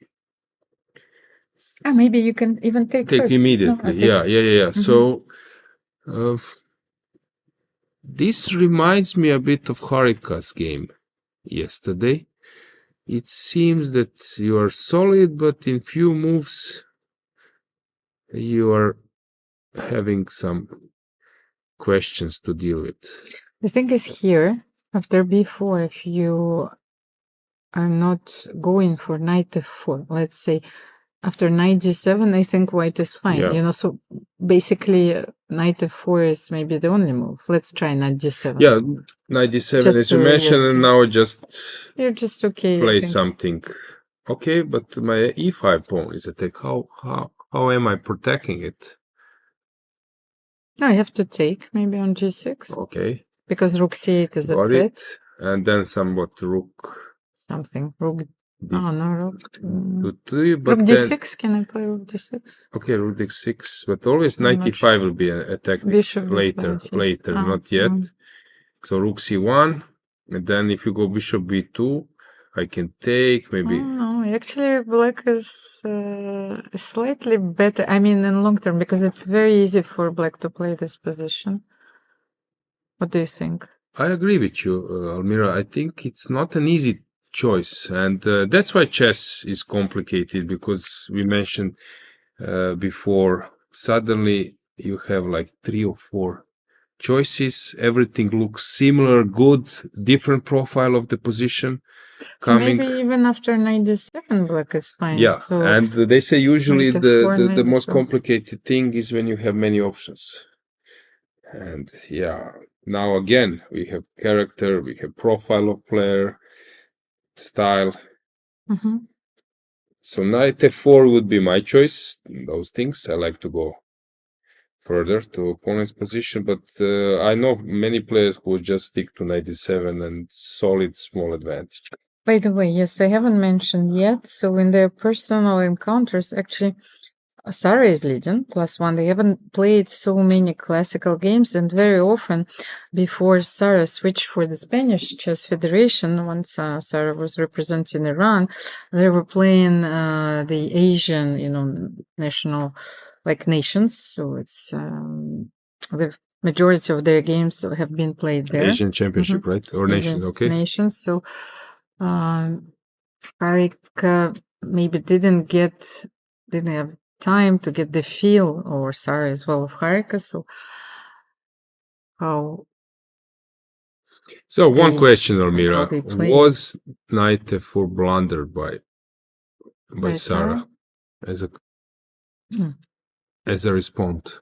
Maybe you can even take first. Immediately. No, yeah. So this reminds me a bit of Harika's game yesterday. It seems that you are solid, but in few moves you are having some questions to deal with. The thing is, here, after b4, if you are not going for knight f4, let's say, after knight g7, I think white is fine. Yeah. You know, so basically knight f4 is maybe the only move. Let's try knight g7. Yeah, knight d7 as you mentioned, and now you're just okay. Play something. Okay, but my e5 pawn is attack. How am I protecting it? I have to take maybe on g6. Okay. Because rook c8 is a threat. And then somewhat rook. Something. Rook. Rook. Rook d6. Can I play rook d6? Okay, rook d6. But always knight e5 will be attacked later, not yet. So rook c1, and then if you go bishop b2, I can take maybe. Actually, black is slightly better. I mean, in long term, because it's very easy for black to play this position. What do you think? I agree with you, Almira. I think it's not an easy choice, and that's why chess is complicated, because we mentioned before, suddenly you have like 3 or 4 choices, everything looks similar, good, different profile of the position coming. So maybe even after knight d7 black is fine. Yeah, so and they say usually the most complicated thing is when you have many options. And yeah, now again we have character, we have profile of player, style. So knight f4 would be my choice. Those things I like to go further to opponent's position, but I know many players who just stick to knight d7 and solid small advantage. By the way, yes, I haven't mentioned yet. So in their personal encounters, actually, Sarah is leading +1. They haven't played so many classical games, and very often before Sarah switched for the Spanish Chess Federation, once Sarah was representing Iran, they were playing the Asian, national, like nations. So it's the majority of their games have been played there. Asian Championship, right? Or Nation, okay. Nations. So Harika maybe didn't have time to get the feel, or Sara as well, of Harika. So how So one they- question, how Almira, they play. was knight f4 blundered by By Sara as a Hmm. as a response?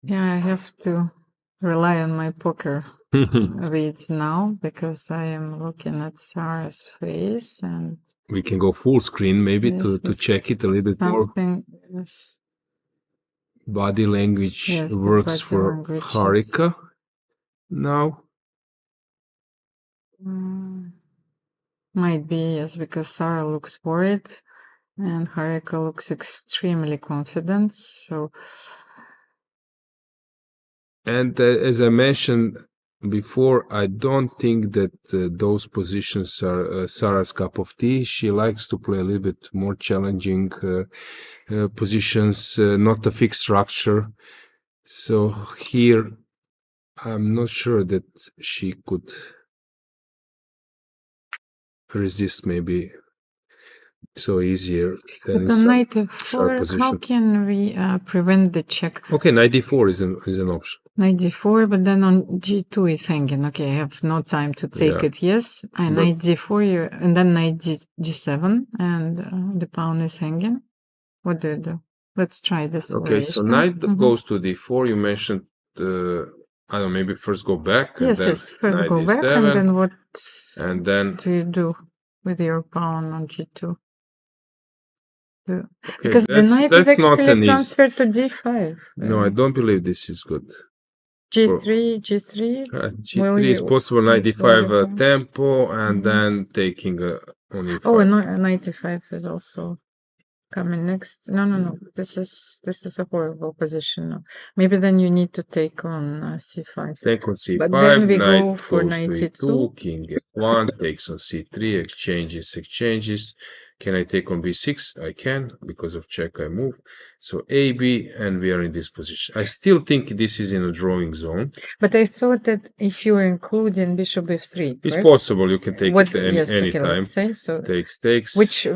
Yeah, I have to rely on my poker reads now because I am looking at Sara's face and We can go full screen maybe Yes, to but check it a little bit more. something is Body language Yes, the works body for language is- Harika now. might be, yes, because Sara looks worried and Harika looks extremely confident. So And as I mentioned before, I don't think that those positions are Sara's cup of tea. She likes to play a little bit more challenging positions, not a fixed structure. So here, I'm not sure that she could resist maybe so easier than in the some knight sharp f4, how position. can we prevent the check? Okay, knight d4 is an option. Knight d4, but then on g2 is hanging. Okay, I have no time to take Yeah. it. Yes, But- knight d4, and then knight g7, and the pawn is hanging. What do you do? Let's try this. Okay, so variation. knight Mhm. goes to d4. You mentioned, I don't know, maybe first go back. And Yes, then yes. First knight go back, d7, and then what and then do you do with your pawn on g2? okay, Because the knight is that's not actually an easy. transferred to d5. No, I don't believe this is good. G3, G3. G3 Will is you- possible. Knight yes, d5 will you- tempo, and Mhm. then taking on e5. Oh, and 95 is also coming next. No. This is a horrible position. No. Maybe then you need to take on c5. Take on c5. But then we knight go for goes knight to e2. e2, king f1, takes on c3, exchanges. Can I take on b6? I can, because of check I move. So a, b, and we are in this position. I still think this is in a drawing zone. But I thought that if you are including bishop f3, It's right? possible, you can take What, it yes, any okay, time. let's say so. Takes. Which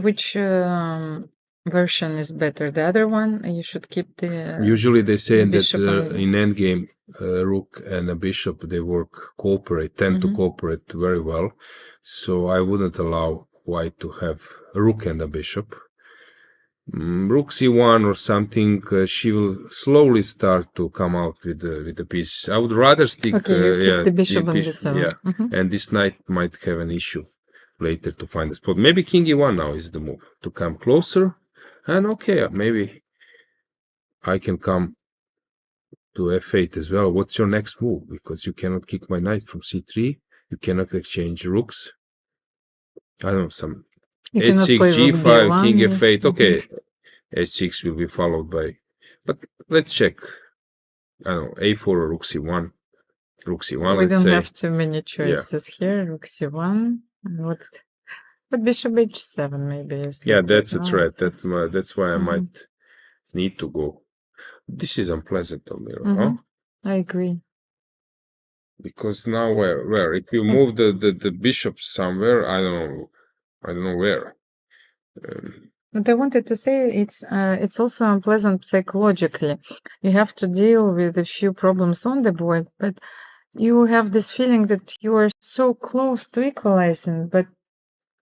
version is better? The other one? You should keep the. Usually they say the that bishop and- in endgame, rook and a bishop, they tend to Mhm. cooperate very well. So I wouldn't allow white to have a rook and a bishop. Rook c1 or something, she will slowly start to come out with the pieces. I would rather stick. Okay, you keep the bishop on bishop, d7. yeah. Mhm. And this knight might have an issue later to find the spot. Maybe king e1 now is the move to come closer. And okay, maybe I can come to f8 as well. What's your next move? Because you cannot kick my knight from c3. You cannot exchange rooks. I don't know, some You cannot h6, play rook g5, d1, king yes. f8. Mhm. Okay, h6 will be followed by... But let's check. I don't know, a4 or rook c1. Rook c1, We let's don't say. have too many choices here. Rook c1. And what? But bishop h7 maybe is. Yeah, less that's a better. threat. That's why I Mhm. might need to go. This is unpleasant, Almira, Mhm. huh? I agree. Because now where? If you move the bishop somewhere, I don't know where. But I wanted to say it's also unpleasant psychologically. You have to deal with a few problems on the board, but you have this feeling that you are so close to equalizing, but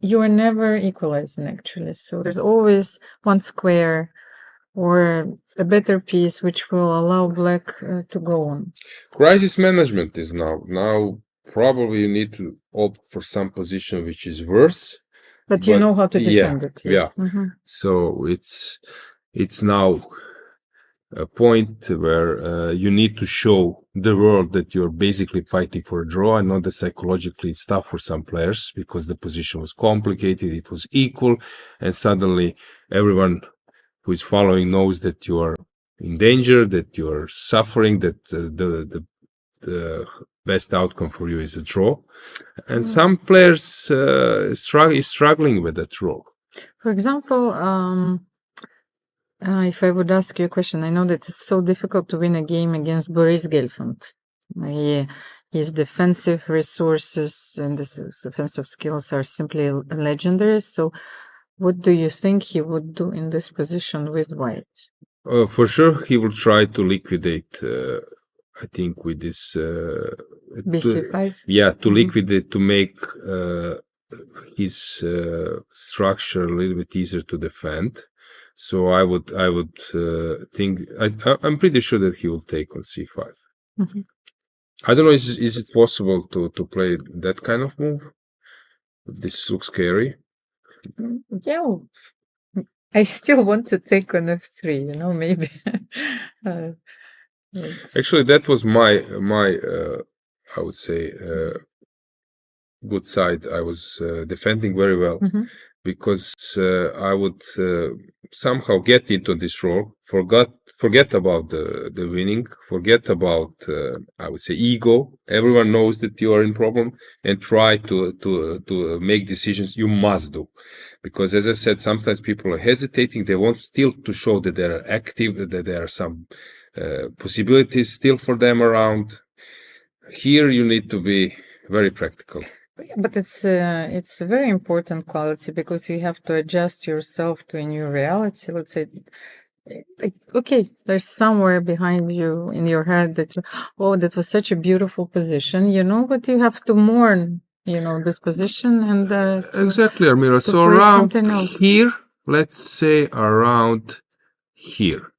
you are never equalizing actually. So there's always one square or a better piece which will allow black to go on. Crisis management is now probably you need to opt for some position which is worse. But you know how to defend it. Yeah. Yes. Mhm. So it's now a point where you need to show the world that you're basically fighting for a draw. I know that psychologically it's tough for some players because the position was complicated, it was equal, and suddenly everyone who is following knows that you are in danger, that you are suffering, that the best outcome for you is a draw. And some players is struggling with that draw. For example, if I would ask you a question, I know that it's so difficult to win a game against Boris Gelfand. His defensive resources and his defensive skills are simply legendary. So what do you think he would do in this position with white? For sure, he will try to liquidate. I think with this BC5. to liquidate, to make his structure a little bit easier to defend. So I would think I'm pretty sure that he will take on c5. I don't know. Is it possible to play that kind of move? This looks scary. Yeah, I still want to take on f3. You know, maybe. Actually, that was my I would say good side. I was defending very well because I would somehow get into this role, forget about the winning, forget about I would say ego. Everyone knows that you are in problem, and try to make decisions you must do, because as I said, sometimes people are hesitating. They want still to show that they are active, that there are some possibilities still for them around. Here you need to be very practical. But it's a very important quality, because you have to adjust yourself to a new reality. Let's say, like, okay, there's somewhere behind you in your head that, oh, that was such a beautiful position, you know, but you have to mourn, you know, this position and exactly, Almira. So around here, let's say around here.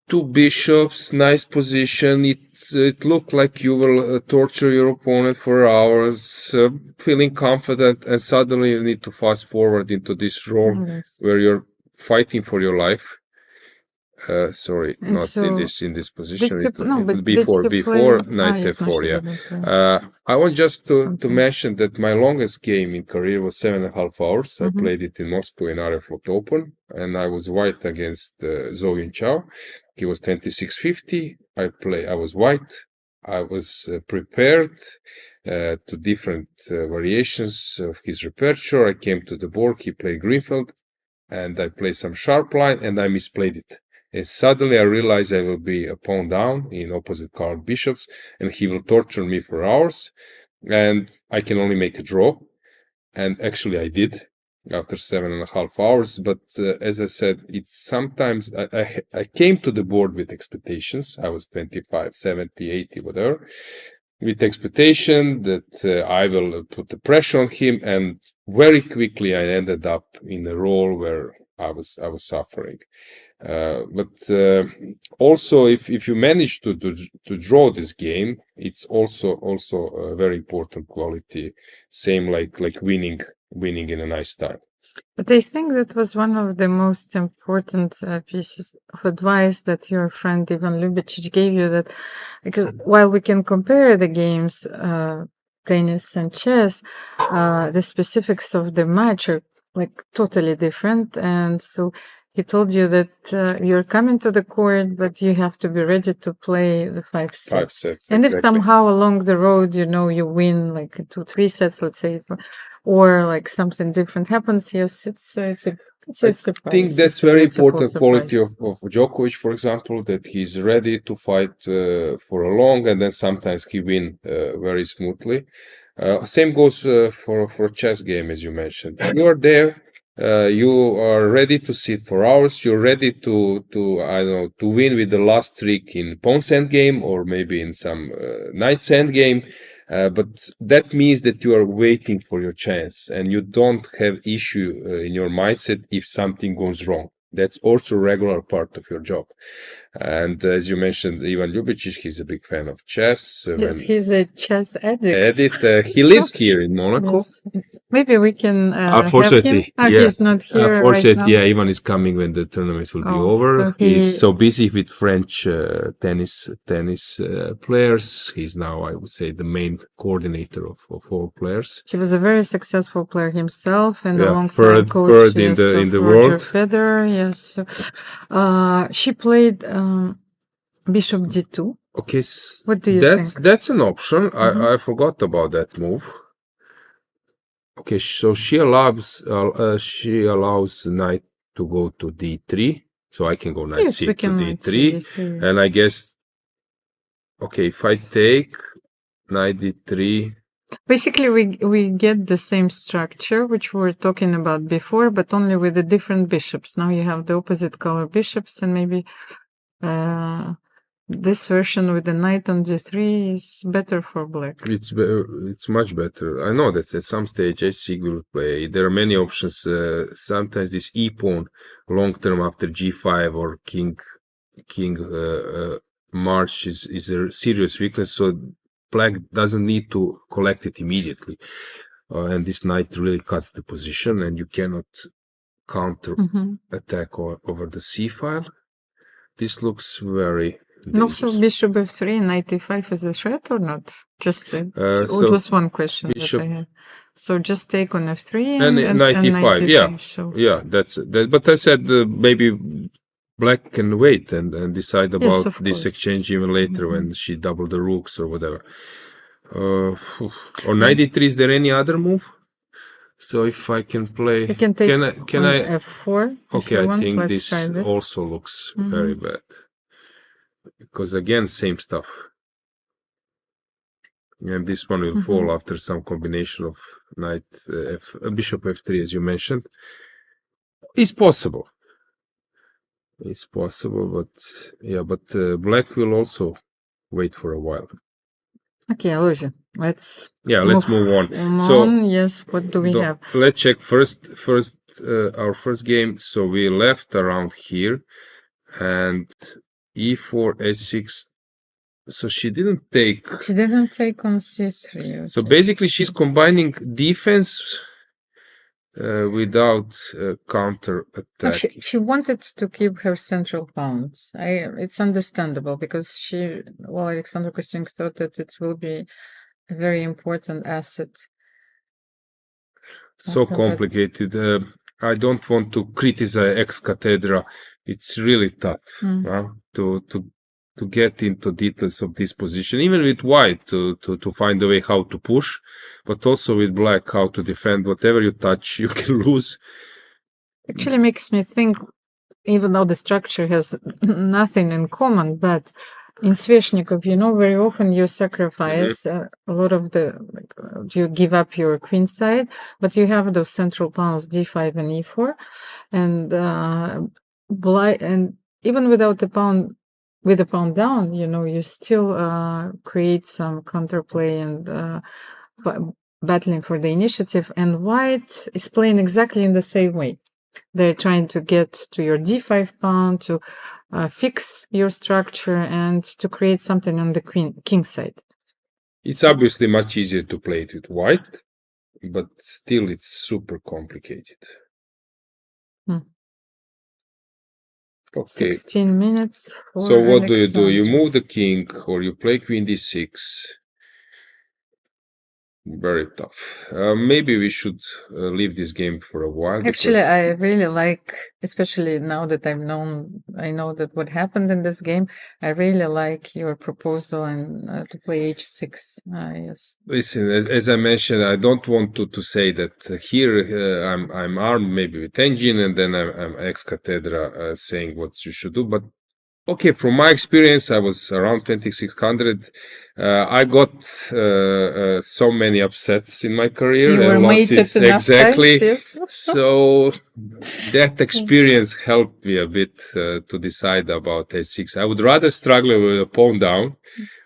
2 bishops, nice position. It looked like you will torture your opponent for hours, feeling confident, and suddenly you need to fast forward into this role where you're fighting for your life. Sorry, and not so in this position. Before knight f4. Yeah. I want just to mention that my longest game in career was 7.5 hours. I played it in Moscow in Aeroflot Open, and I was white against Zhou Yunqiao. He was 2650. I was white. I was prepared to different variations of his repertoire. I came to the board. He played Greenfield, and I played some sharp line, and I misplayed it. And suddenly I realized I will be a pawn down in opposite colored bishops, and he will torture me for hours, and I can only make a draw. And actually I did after 7.5 hours. But as I said, it's sometimes I came to the board with expectations. I was 25, 70, 80, whatever, with expectation that I will put the pressure on him, and very quickly I ended up in a role where I was suffering. But also, if you manage to draw this game, it's also a very important quality. Same like winning in a nice time. But I think that was one of the most important pieces of advice that your friend Ivan Ljubicic gave you, that because while we can compare the games, tennis and chess, the specifics of the match are like totally different. And so he told you that you're coming to the court, but you have to be ready to play the 5 sets. 5 sets, and exactly. If somehow along the road, you know, you win like 2-3 sets, let's say, or like something different happens, yes, it's a surprise. I think that's very important quality of Djokovic, for example, that he's ready to fight for a long, and then sometimes he win very smoothly. Same goes for a chess game, as you mentioned. You are there. You are ready to sit for hours. You're ready to I don't know, to win with the last trick in pawn's endgame, or maybe in some knight's endgame. But that means that you are waiting for your chance, and you don't have issue in your mindset if something goes wrong. That's also a regular part of your job. And as you mentioned, Ivan Ljubicic, he's a big fan of chess. Yes, he's a chess addict. He lives here in Monaco. Yes. Maybe we can unfortunately, have him. Yeah. He's not here Unfortunately, right now. Yeah, Ivan is coming when the tournament will be over. So he's so busy with French tennis players. He's now, I would say, the main coordinator of all players. He was a very successful player himself, and a long third in the world. Federer, yes. She played Bishop D2. Okay, what do you think? That's an option. I forgot about that move. Okay, so she allows knight to go to D3, so I can go knight C to D3, and I guess, okay, if I take knight D3, Basically, we get the same structure which we were talking about before, but only with the different bishops. Now you have the opposite color bishops, and maybe this version with the knight on g3 is better for black. It's much better. I know that at some stage h6 will play. There are many options. Sometimes this e pawn long term after g5 or king march is a serious weakness. So black doesn't need to collect it immediately, and this knight really cuts the position, and you cannot counter attack over the c file. This looks very dangerous. Also, bishop f3, knight e5 is a threat or not? Just it so was one question bishop, that I had. So just take on f3 and knight e5. Yeah, so. yeah, that's that. But I said maybe black can wait and decide about this exchange even later when she doubled the rooks or whatever. Or knight e3. Is there any other move? So if I can play, you can take can I f4? Okay, I think this also looks very bad because again same stuff, and this one will fall after some combination of knight bishop f3 as you mentioned. It's possible. It's possible, but yeah, but black will also wait for a while. Okay, Alojzije, let's move on. So yes, what do we have? Let's check first our first game. So we left around here, and e4 h6. So she didn't take. She didn't take on c3. Okay. So basically, she's combining defense without counter attack. She wanted to keep her central pawns. It's understandable because Alexandra Kosteniuk thought that it will be a very important asset. So complicated. I don't want to criticize ex-cathedra. It's really tough to get into details of this position, even with white to find a way how to push, but also with black how to defend. Whatever you touch, you can lose. Actually makes me think, even though the structure has nothing in common, but in Sveshnikov, very often you sacrifice a lot of you give up your queen side, but you have those central pawns d5 and e4, and even without the pawn, with the pawn down, you still create some counterplay and battling for the initiative. And white is playing exactly in the same way. They're trying to get to your d5 pawn to fix your structure and to create something on the king side. It's obviously much easier to play it with white, but still it's super complicated. Okay. 16 minutes. So what do? You move the king or you play queen d6. Very tough. Maybe we should leave this game for a while. Actually, I really like, especially now that I know that what happened in this game. I really like your proposal and to play h6. Yes. Listen, as I mentioned, I don't want to say that here I'm armed maybe with engine, and then I'm ex-cathedra saying what you should do, but. Okay, from my experience, I was around 2600. I got so many upsets in my career. You were mated enough exactly. Times, yes. So that experience helped me a bit to decide about h6. I would rather struggle with a pawn down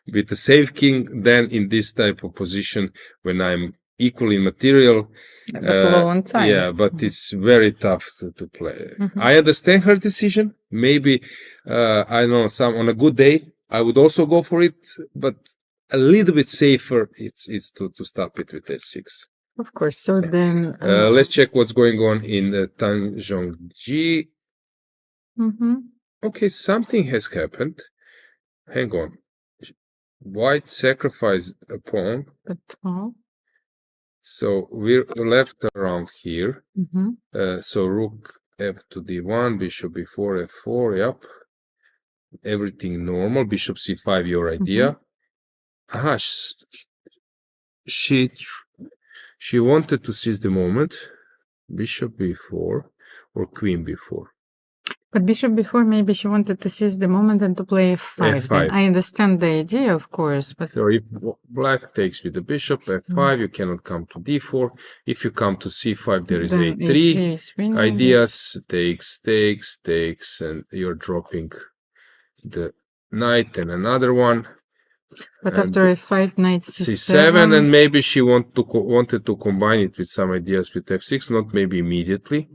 with a safe king than in this type of position when I'm equal in material. But low on time. Yeah, but it's very tough to play. I understand her decision. Maybe, I know, on a good day, I would also go for it, but a little bit safer it's to stop it with h6. Of course. So then... let's check what's going on in Zhongyi. Okay, something has happened. Hang on. White sacrificed a pawn. So we're left around here. So rook f to d1, bishop b4, f4, yep. Everything normal. Bishop c5, your idea. Aha, she wanted to seize the moment. Bishop b4 or queen b4. But bishop before, maybe she wanted to seize the moment and to play f5. Then F5. I understand the idea, of course, but So if black takes with the bishop, f5, you cannot come to d4. If you come to c5, there is then a3. a3 is winning. Ideas, takes, and you're dropping the knight and another one. But and after f5, knight c7, and maybe she wanted to combine it with some ideas with f6, not maybe immediately.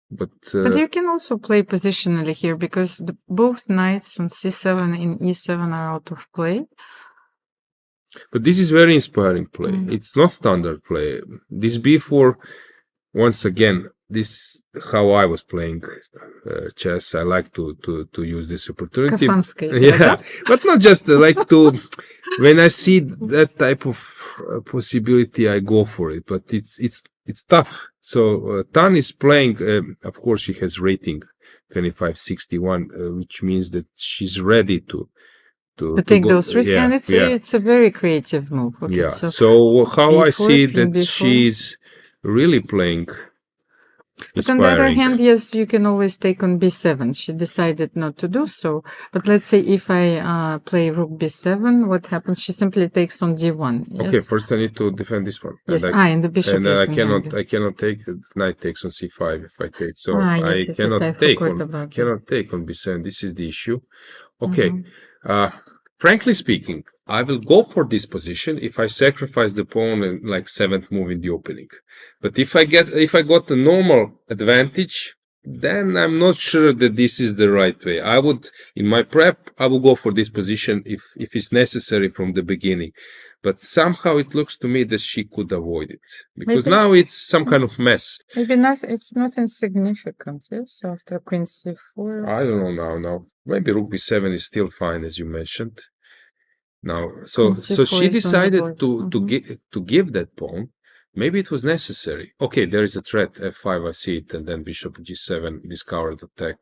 But you can also play positionally here because both knights on c7 and e7 are out of play. But this is very inspiring play. It's not standard play. This b4, once again, this how I was playing chess. I like to use this opportunity. Yeah, but not just like to. When I see that type of possibility, I go for it. But it's tough. So Tan is playing. Of course, she has rating 2561, which means that she's ready to take those risks, and it's a very creative move. Okay, yeah. So how I see that she's really playing. But on the other hand, yes, you can always take on b7. She decided not to do so. But let's say if I play rook b7, what happens? She simply takes on d1. Yes? Okay, first I need to defend this one. Yes, and the bishop. And I cannot take. The knight takes on c5 if I take. So I cannot take on b7. This is the issue. Okay. Frankly speaking, I will go for this position if I sacrifice the pawn and like seventh move in the opening. But if I got the normal advantage, then I'm not sure that this is the right way. I would, in my prep, I will go for this position if it's necessary from the beginning. But somehow it looks to me that she could avoid it because now it's some kind of mess. Maybe not. It's not insignificant. Yes, after queen c4. I don't know now. Maybe rook b7 is still fine, as you mentioned. Now, so she decided to give that pawn. Maybe it was necessary. Okay, there is a threat f5. I see it, and then bishop g7 discovered attack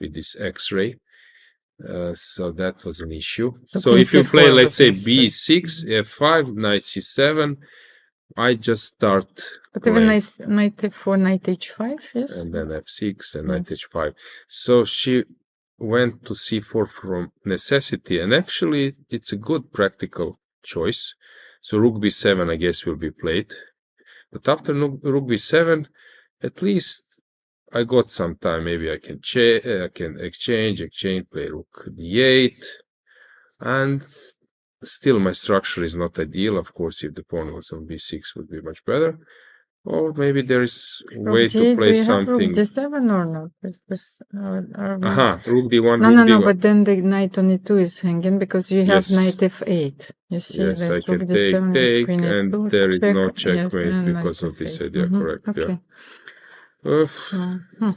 with this X-ray. So that was an issue. So if you play, let's say b6, f5, knight c7, I just start. But even knight f4, knight h5, yes. And then f6 and knight h5. So she went to c4 from necessity, and actually it's a good practical choice. So rook b7, I guess, will be played. But after rook b7, at least I got some time. Maybe I can exchange, play rook d8, and still my structure is not ideal. Of course, if the pawn was on b6, would be much better. Or maybe there is a way to play something. Rook d7 or not? Rook d1. No, but then the knight on e2 is hanging because you have knight f8. You see, yes, I can take, and there is no checkmate because of this idea. Correct. Okay. Yeah.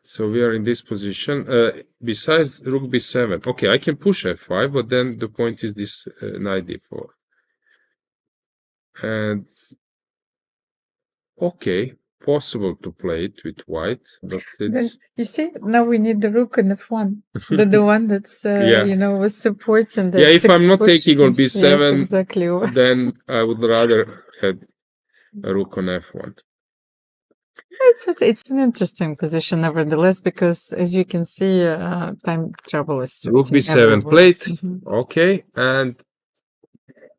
So we are in this position. Besides rook b7, okay, I can push f5, but then the point is this knight d4. And okay, possible to play it with white, but it's... You see, now we need the rook in f1. the one that's, was supporting that. Yeah, if I'm not taking on b7, yes, exactly. Then I would rather have a rook on f1. It's an interesting position, nevertheless, because as you can see, time travel is rook b7 played. Okay, and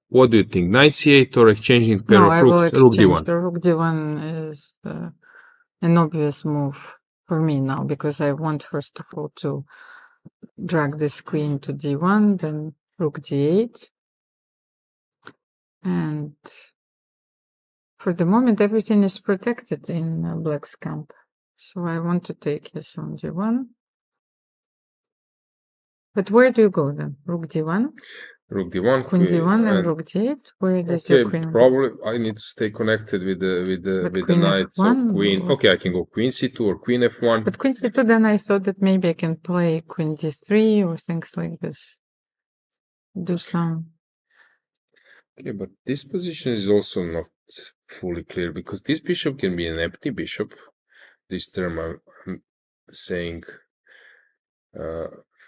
what do you think? Knight c8 or exchanging pair of rooks? Rook d1. Rook d1 is an obvious move for me now because I want first of all to drag this queen to d1, then rook d8, and for the moment, everything is protected in black's camp. So I want to take this on d1. But where do you go then? Rook d1? Rook d1, queen d1 and rook d8. Where does your queen? Probably I need to stay connected with the knight. So queen. Okay, I can go queen c2 or queen f1. But queen c2, then I thought that maybe I can play queen d3 or things like this. Do some. Okay, but this position is also not fully clear because this bishop can be an empty bishop. This term I'm saying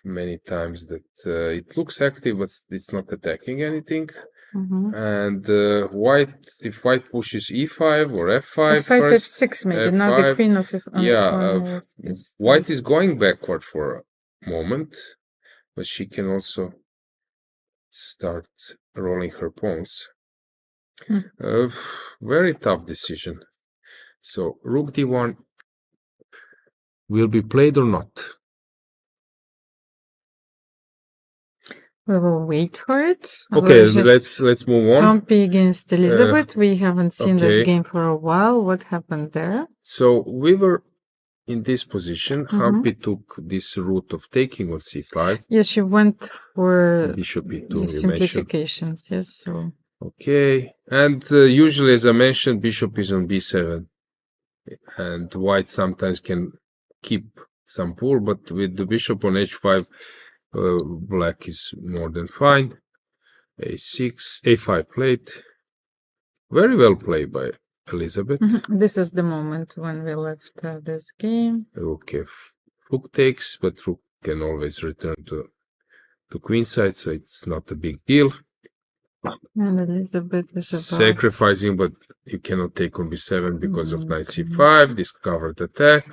many times that it looks active, but it's not attacking anything. And white, if white pushes e5 or f5 F5, first, F6 maybe. Now the f5. queen of is on Yeah, the phone is white is going backward for a moment, but she can also start rolling her pawns. Very tough decision. So rook d1 will be played or not? We will wait for it. Okay, Alojzije, let's move on. Humpy against Elisabeth. We haven't seen this okay. game for a while. What happened there? So we were in this position. Humpy took this route of taking on c5. Yes, she went for Bishop e2, you mentioned. simplifications. Yes, so Okay, and usually, as I mentioned, bishop is on b7, and white sometimes can keep some pull, but with the bishop on h5, black is more than fine. a6, a5 played. Very well played by Elisabeth. this is the moment when we left this game. Rook takes, but rook can always return to queenside, so it's not a big deal. And Elisabeth is about Sacrificing, but you cannot take on b7 because of knight c5, this covered attack.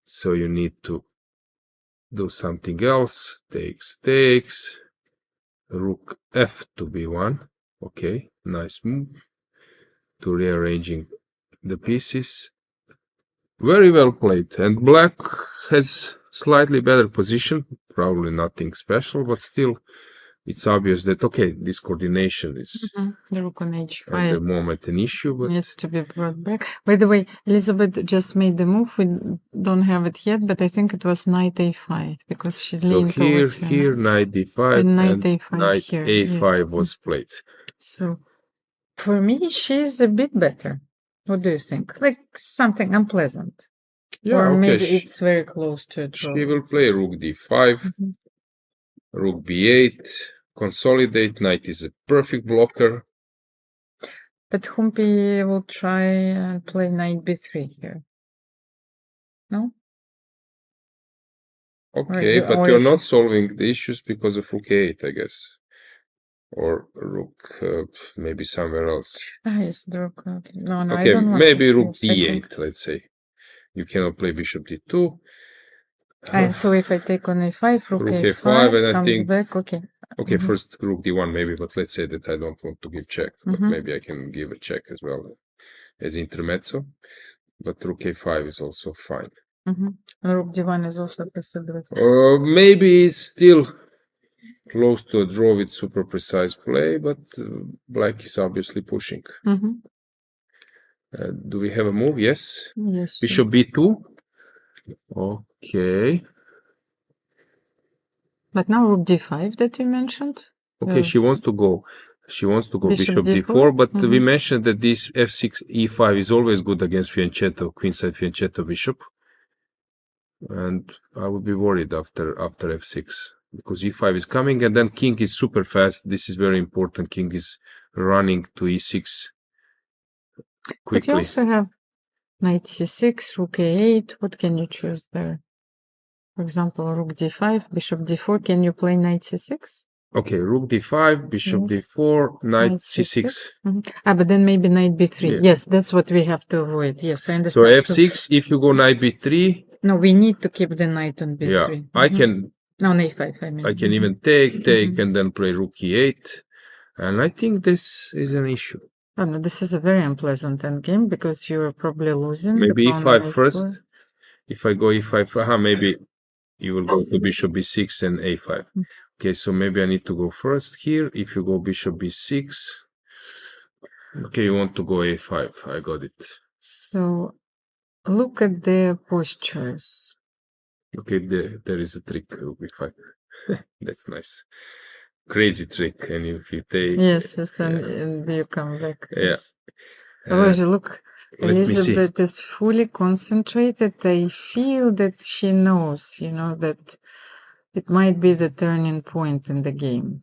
So you need to do something else. Takes. Rook f to b1. Okay, nice move. To rearranging the pieces. Very well played. And black has slightly better position. Probably nothing special, but still it's obvious that, okay, this coordination is the rook on h5. at the moment an issue, but Needs to be brought back. By the way, Elisabeth just made the move. We don't have it yet, but I think it was knight a5 because she so leaned here towards her. knight d5 And knight and a5 knight here, a5 was played. So for me, she's a bit better. What do you think? Like something unpleasant. Yeah, Or okay. maybe it's very close to a draw. She will play rook d5, rook b8, consolidate. Knight is a perfect blocker. But Humpy will try and play knight b3 here. No? Okay, but you're not solving the issues because of rook a8, I guess. Or rook maybe somewhere else. Yes, the rook. No, I Okay, don't want maybe to rook force, I think. d8, let's say. You cannot play bishop d2. And so if I take on a5, rook a5, and I comes think back, okay. Okay, first rook d1 maybe, but let's say that I don't want to give check, but maybe I can give a check as well as intermezzo. But rook a5 is also fine. Rook d1 is also a possibility. Maybe it's still close to a draw with super precise play, but black is obviously pushing. Do we have a move? Yes. Yes. Bishop b2. Okay. But now rook d5 that you mentioned. Okay, she wants to go bishop d4, but we mentioned that this f6 e5 is always good against fianchetto, queenside fianchetto bishop. And I would be worried after f6 because e5 is coming, and then king is super fast. This is very important. King is running to e6 quickly. But you also have knight c6, rook a8. What can you choose there? For example, rook d5, bishop d4. Can you play knight c6? Okay, rook d5, bishop d4, knight c6. But then maybe knight b3. Yeah. Yes, that's what we have to avoid. Yes, I So understand. f6, if you go knight b3. No, we need to keep the knight on b3. Yeah, I can. No, on a5, I mean. I can even take, and then play rook e8. And I think this is an issue. Oh, no, this is a very unpleasant endgame because you're probably losing. Maybe the pawn e5 on first. a4. If I go e5, maybe you will go to bishop b6 and a5. Okay, so maybe I need to go first here. If you go bishop b6. Okay, you want to go a5. I got it. So look at the postures. Okay, there is a trick. Rook b5. That's nice. Crazy trick. And if you take... Yes, and you come back. Yeah. Alojzije, look, let me see. Elisabeth is fully concentrated. I feel that she knows, that it might be the turning point in the game.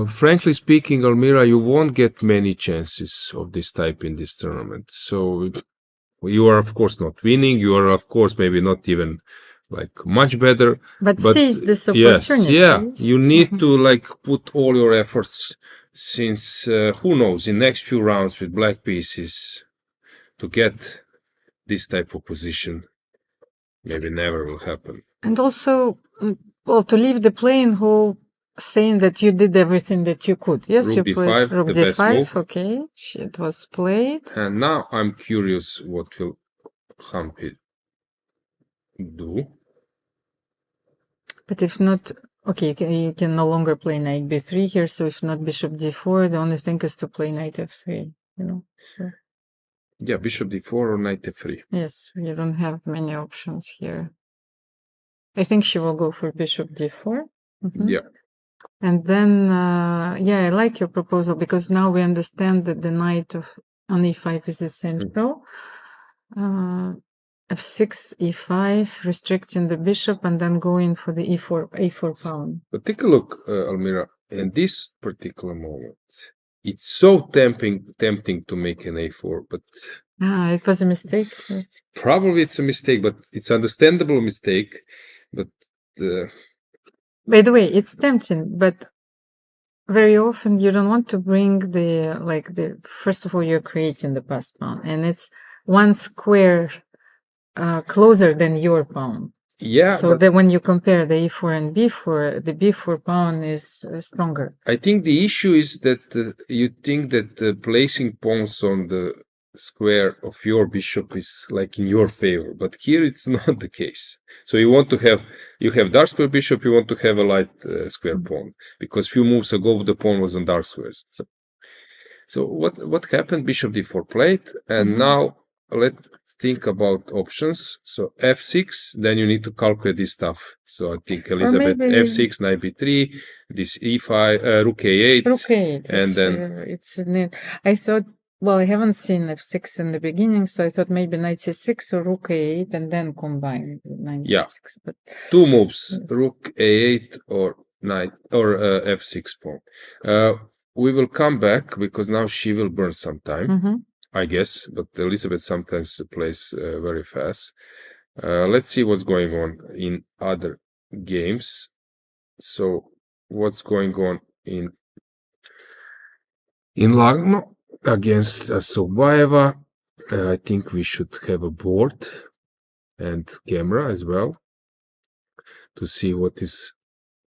Frankly speaking, Almira, you won't get many chances of this type in this tournament. So you are, of course, not winning. You are, of course, maybe not even much better. But seize this opportunity. Yes, yeah. You need to put all your efforts since who knows, in next few rounds with black pieces to get this type of position maybe never will happen. And also, well, to leave the playing hole saying that you did everything that you could. Yes, Rook you d5, played rook the best d5. move. Okay, it was played. And now I'm curious what will Humpy do. But if not, okay, you can no longer play knight b3 here. So if not bishop d4, the only thing is to play knight f3. You know. So Yeah, bishop d4 or knight f3. yes, you don't have many options here. I think she will go for bishop d4. Yeah. And then, yeah, I like your proposal because now we understand that the knight on e5 is essential. F6, e5, restricting the bishop, and then going for the e4 pawn. But take a look, Almira, in this particular moment, it's so tempting to make an a4, but it was a mistake. probably it's a mistake, but it's understandable mistake. But by the way, it's tempting, but very often you don't want to bring first of all, you're creating the passed pawn, and it's one square closer than your pawn. yeah, So that when you compare the e4 and b4, the b4 pawn is stronger. I think the issue is that you think that placing pawns on the square of your bishop is like in your favor, but here it's not the case. So you have dark square bishop, you want to have a light square pawn, because few moves ago the pawn was on dark squares. So what happened? Bishop d4 played, and now let's think about options. So f6, then you need to calculate this stuff. So I think Elisabeth f6, knight b3, this e5, rook a8, and then I thought, well, I haven't seen f6 in the beginning, so I thought maybe knight c6 or rook a8 and then combine knight yeah, c6. But two moves, rook a8 or knight or f6 pawn. We will come back because now she will burn some time. I guess, but Elisabeth sometimes plays very fast. Let's see what's going on in other games. So, what's going on in Lagno against Assaubayeva? I think we should have a board and camera as well to see what is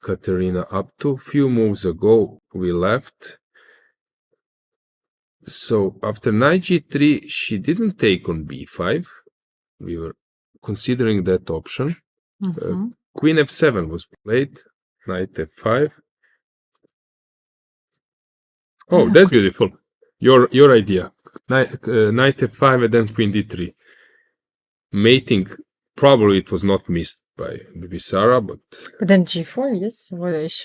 Kateryna up to. Few moves ago, we left. So after knight g3, she didn't take on b5. We were considering that option. Queen f7 was played. Knight f5. Oh, that's beautiful. Your idea. Knight f5 and then queen d3. Mating. Probably it was not missed by Bibisara, but then g4, yes.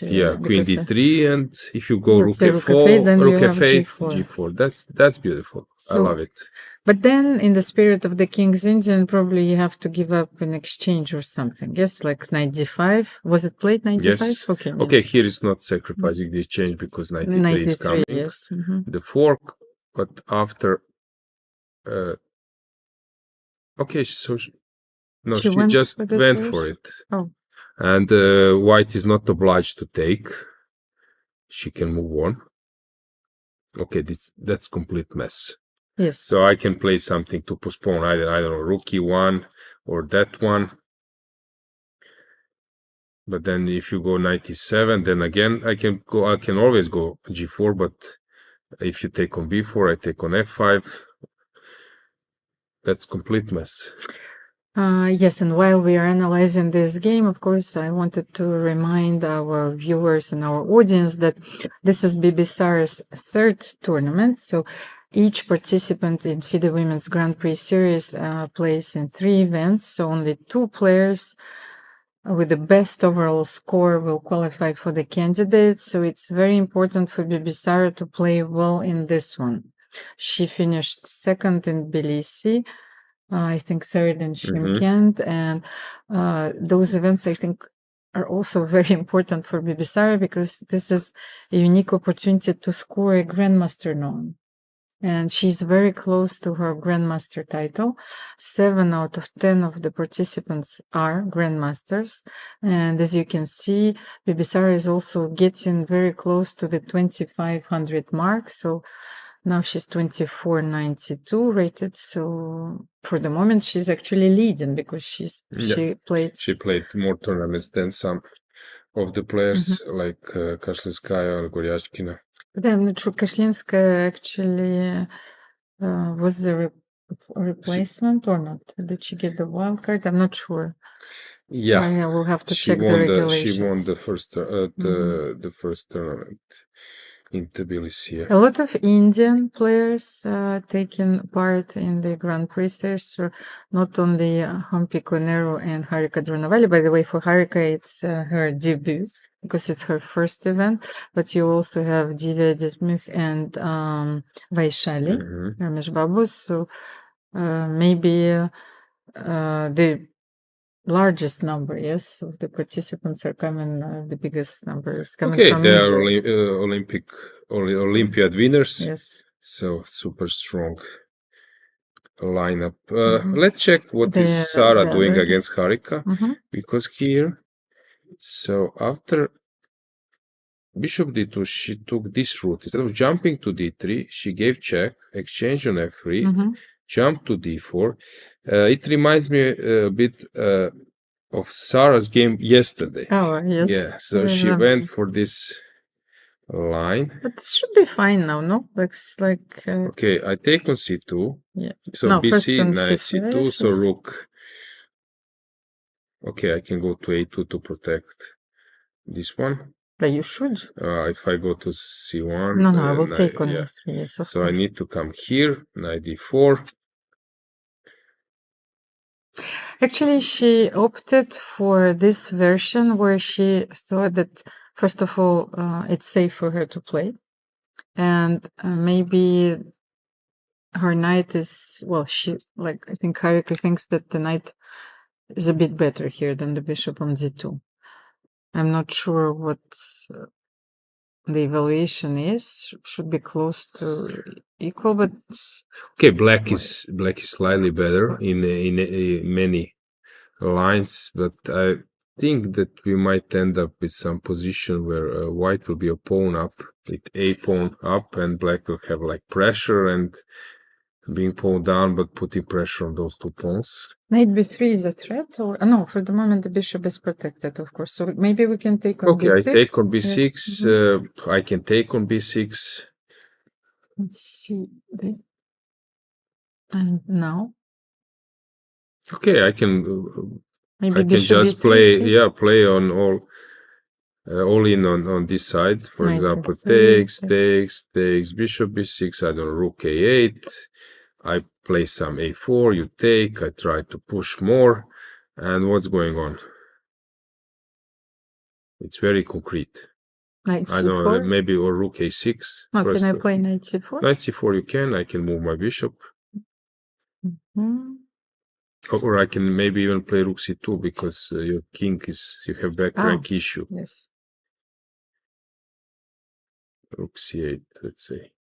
Yeah, queen d3, and if you go rook f4, then rook you have f8, g4. That's beautiful. I love it. But then, in the spirit of the King's Indian, probably you have to give up an exchange or something. Yes, like knight d5. Was it played knight Yes. d5? Okay. Okay, yes. here is not sacrificing the exchange because knight d3 is coming. Yes. The fork, but after. Okay, so. No, she just went for it. Oh. And white is not obliged to take. She can move on. Okay, that's complete mess. Yes. So I can play something to postpone either, I don't know, rook e1 or that one. But then if you go knight e7, then again I can always go g4, but if you take on b4, I take on f5. That's complete mess. Yes, and while we are analyzing this game, of course, I wanted to remind our viewers and our audience that this is Bibisara's third tournament. So each participant in FIDE Women's Grand Prix Series plays in 3 events. So only 2 players with the best overall score will qualify for the candidates. So it's very important for Bibisara to play well in this one. She finished 2nd in Tbilisi. I think 3rd in Shymkent, and those events I think are also very important for Bibisara because this is a unique opportunity to score a grandmaster norm. and she's very close to her grandmaster title. 7 out of 10 of the participants are grandmasters, and as you can see, Bibisara is also getting very close to the 2500 mark. So now she's 2492 rated. So for the moment, she's actually leading because she played more tournaments than some of the players like Kashlinskaya or Goryachkina. But I'm not sure. Kashlinskaya actually was the replacement or not? Did she get the wild card? I'm not sure. Yeah, I will have to check the regulations. She won the first the first tournament in Tbilisi. A lot of Indian players taking part in the Grand Prix series, so not only Humpy, Koneru, and Harika Dronavalli. By the way, for Harika, it's her debut because it's her first event. But you also have Divya Desmukh and Vaishali, Ramesh Babu. So maybe the largest number, yes, of the participants are coming. The biggest number is coming from they India. are Olympiad winners. Yes. So super strong lineup. Let's check what is Sara doing against Harika, because here, so after Bishop d2, she took this route. Instead of jumping to d3, she gave check, exchange on f3, jump to d4. It reminds me a bit of Sara's game yesterday. Oh, yes. Yeah, so she went for this line. But this should be fine now, no? Looks like... Okay, I take on c2. Yeah. So no, bc, knight c2, so rook. Okay, I can go to a2 to protect this one. But you should. If I go to c1... No, I will take on s3, yes, of so course. I need to come here, knight d4. Actually, she opted for this version where she thought that, first of all, it's safe for her to play. And maybe her knight is, well, I think Harika thinks that the knight is a bit better here than the bishop on d2. I'm not sure what the evaluation is. Should be close to equal, but... Okay, black is slightly better in many lines, but I think that we might end up with some position where white will be a pawn up, with a pawn up, and black will have like pressure and being pawned down, but putting pressure on those two pawns. Knight b3 is a threat, or no? For the moment, the bishop is protected, of course. So maybe we can take on b6. Okay, I take on b6. Yes. I can take on b6. Let's see. And now. Okay, I can. Maybe I can just play. Yeah, play on all in on this side. For example, takes, bishop b6. I don't know, rook a8. I play some a4. You take. I try to push more. And what's going on? It's very concrete. Knight c4. I don't know, maybe or rook a6. No, can I play knight c4? Knight c4 you can. I can move my bishop. Or I can maybe even play rook c2 because your king you have back rank issue. Yes. Rook c8, let's say.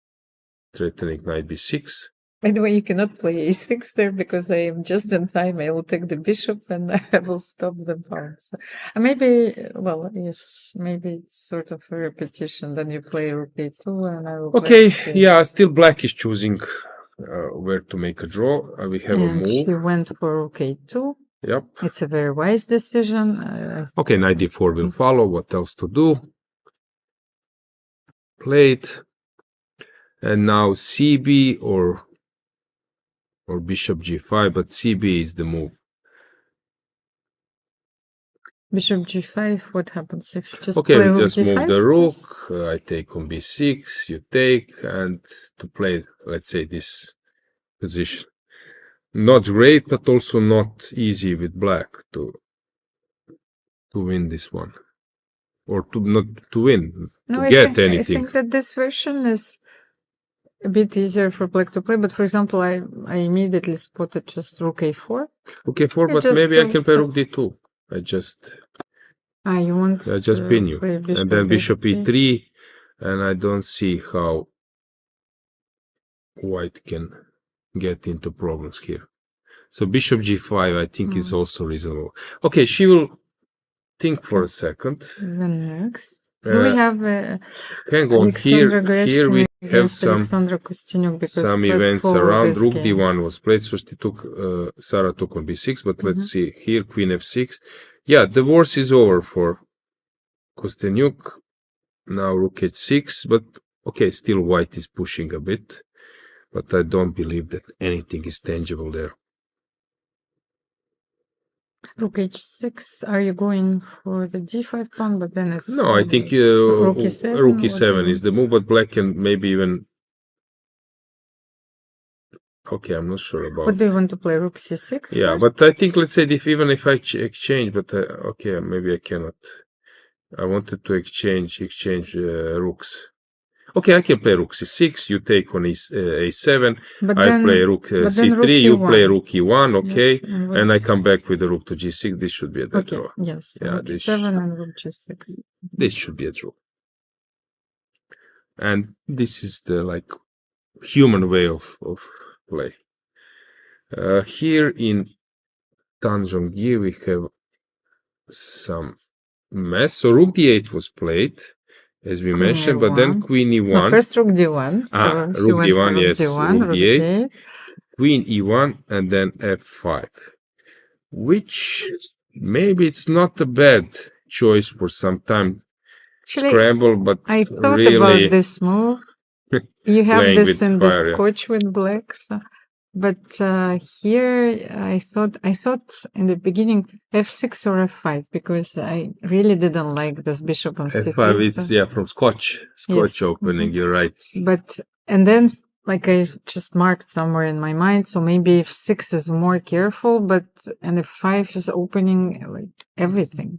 Threatening knight b6. By the way, you cannot play a6 there because I am just in time. I will take the bishop and I will stop the pawn. So maybe, well, yes, maybe it's sort of a repetition. Then you play rook a2 and I will play yeah, still black is choosing where to make a draw. We have a move. He went for rook a2. Yep. It's a very wise decision. Okay, knight d4 will follow. What else to do? Played. And now cb or bishop g5, but cb is the move. Bishop g5, what happens if you just okay, play we just g5? Move the rook. I take on b6, you take, and to play, let's say, this position. Not great, but also not easy with black to win this one. Or not to win, to get anything. I think that this version is a bit easier for black to play, but for example, I immediately spotted just rook a4. Rook a4, but maybe I can play rook d2. I just pin you. And then bishop e3, and I don't see how white can get into problems here. So bishop g5, I think, is also reasonable. Okay, she will think for a second. Then next. Do we have Hang on, Alexandra here we Goryachkina have against some Alexandra Kosteniuk, because some let's events follow around. this Rook game. d1 was played, so she took, Sarah took on b6, but let's see here, queen f6. Yeah, the wars is over for Kosteniuk. Now rook h6, but okay, still white is pushing a bit, but I don't believe that anything is tangible there. Rook h6. Are you going for the d5 pawn? But then it's No, I think rook e7. rook e7 is the move, but black can maybe even. Okay, I'm not sure about. What do you want to play? Rook c6? Yeah, first? but I think, let's say, even if I exchange, but okay, maybe I cannot. I wanted to exchange rooks. Okay, I can play rook c6. You take on a7. But I then, play rook but then c3. rook You e1. play rook e1. Okay, Yes, and I come back with the rook to g6. This should be a dead okay, draw. yes. Yeah, Rook this e7 and rook g6. This should be a draw. And this is the human way of play. Here in Zhongyi we have some mess. So rook d8 was played, as we Queen mentioned, but then e1. queen e1. No, first rook d1. So she rook went for d1, rook yes, d1, rook d8. d8. Queen e1 and then f5, which maybe it's not a bad choice for some time. Actually, Scramble, but I thought really about this move. You have playing this with in fire, the yeah. coach with black, so, but here I thought in the beginning f6 or f5, because I really didn't like this bishop on c3. f5 is so- from Scotch Yes, opening. You're right. But and then like I just marked somewhere in my mind, so maybe f6 is more careful, but and f5 is opening like everything.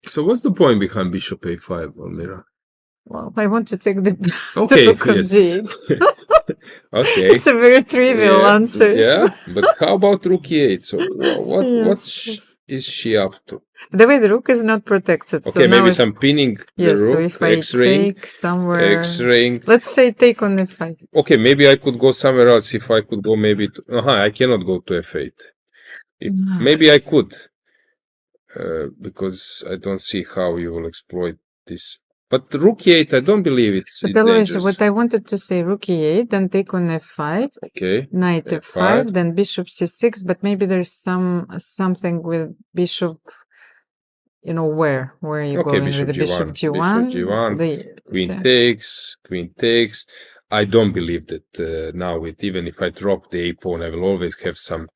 So what's the point behind bishop a5, Almira? Well, I want to take the Okay, rook on yes. d8. Okay. It's a very trivial answer. Yeah, but how about rook e8? So Yes. is she up to? The way the rook is not protected. So Okay, now maybe if, some pinning the yes, so rook, if I x-ring, take somewhere, x-ring. let's say take on f5. Okay, maybe I could go somewhere else. If I could go maybe to, I cannot go to f8. Maybe I could, because I don't see how you will exploit this. But rook e8, I don't believe it's But Alojzije, dangerous. what I wanted to say, rook e8, then take on f5, Okay, knight f5. f5, then bishop c6, but maybe there's something with bishop, where are you Okay, going bishop with the bishop g1, g1? bishop g1, queen takes, I don't believe that now even if I drop the a pawn, I will always have some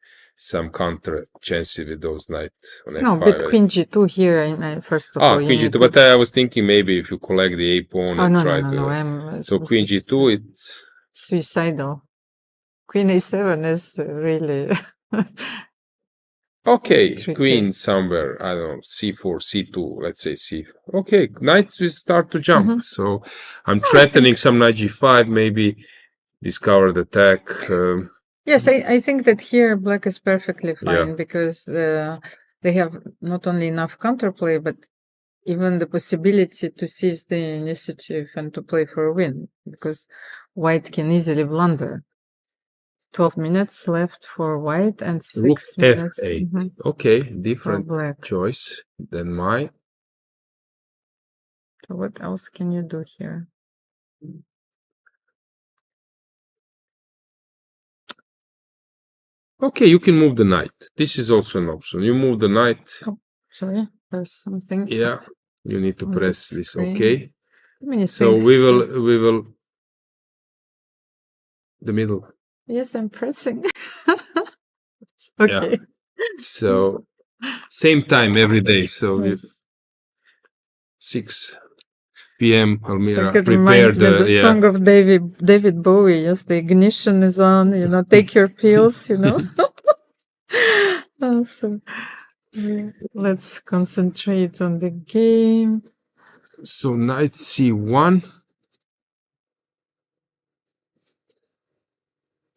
counter chances with those knight on f5. No, but queen g2 here, first of all. Queen g2, but I was thinking maybe if you collect the a pawn and try to. So queen g2, it's suicidal. Queen a7 is really. okay, tricky. queen somewhere, I don't know, c4, c2, let's say c4. Okay, knights will start to jump. So I'm threatening some knight g5, maybe discovered attack. Yes, I think that here black is perfectly fine, because they have not only enough counterplay, but even the possibility to seize the initiative and to play for a win, because white can easily blunder. 12 minutes left for white and 6 minutes. f8. Okay, different black. choice than mine. So what else can you do here? Okay, you can move the knight. This is also an option. You move the knight. Oh, sorry, there's something. Yeah, you need to on press the this. screen. Okay. Too many So things. we will the middle. Yes, I'm pressing. Okay. So same time every day. So Yes. 6 p.m. Almira, It prepare reminds me the song of David Bowie. Yes, the ignition is on. Take your pills. So let's concentrate on the game. So knight c1.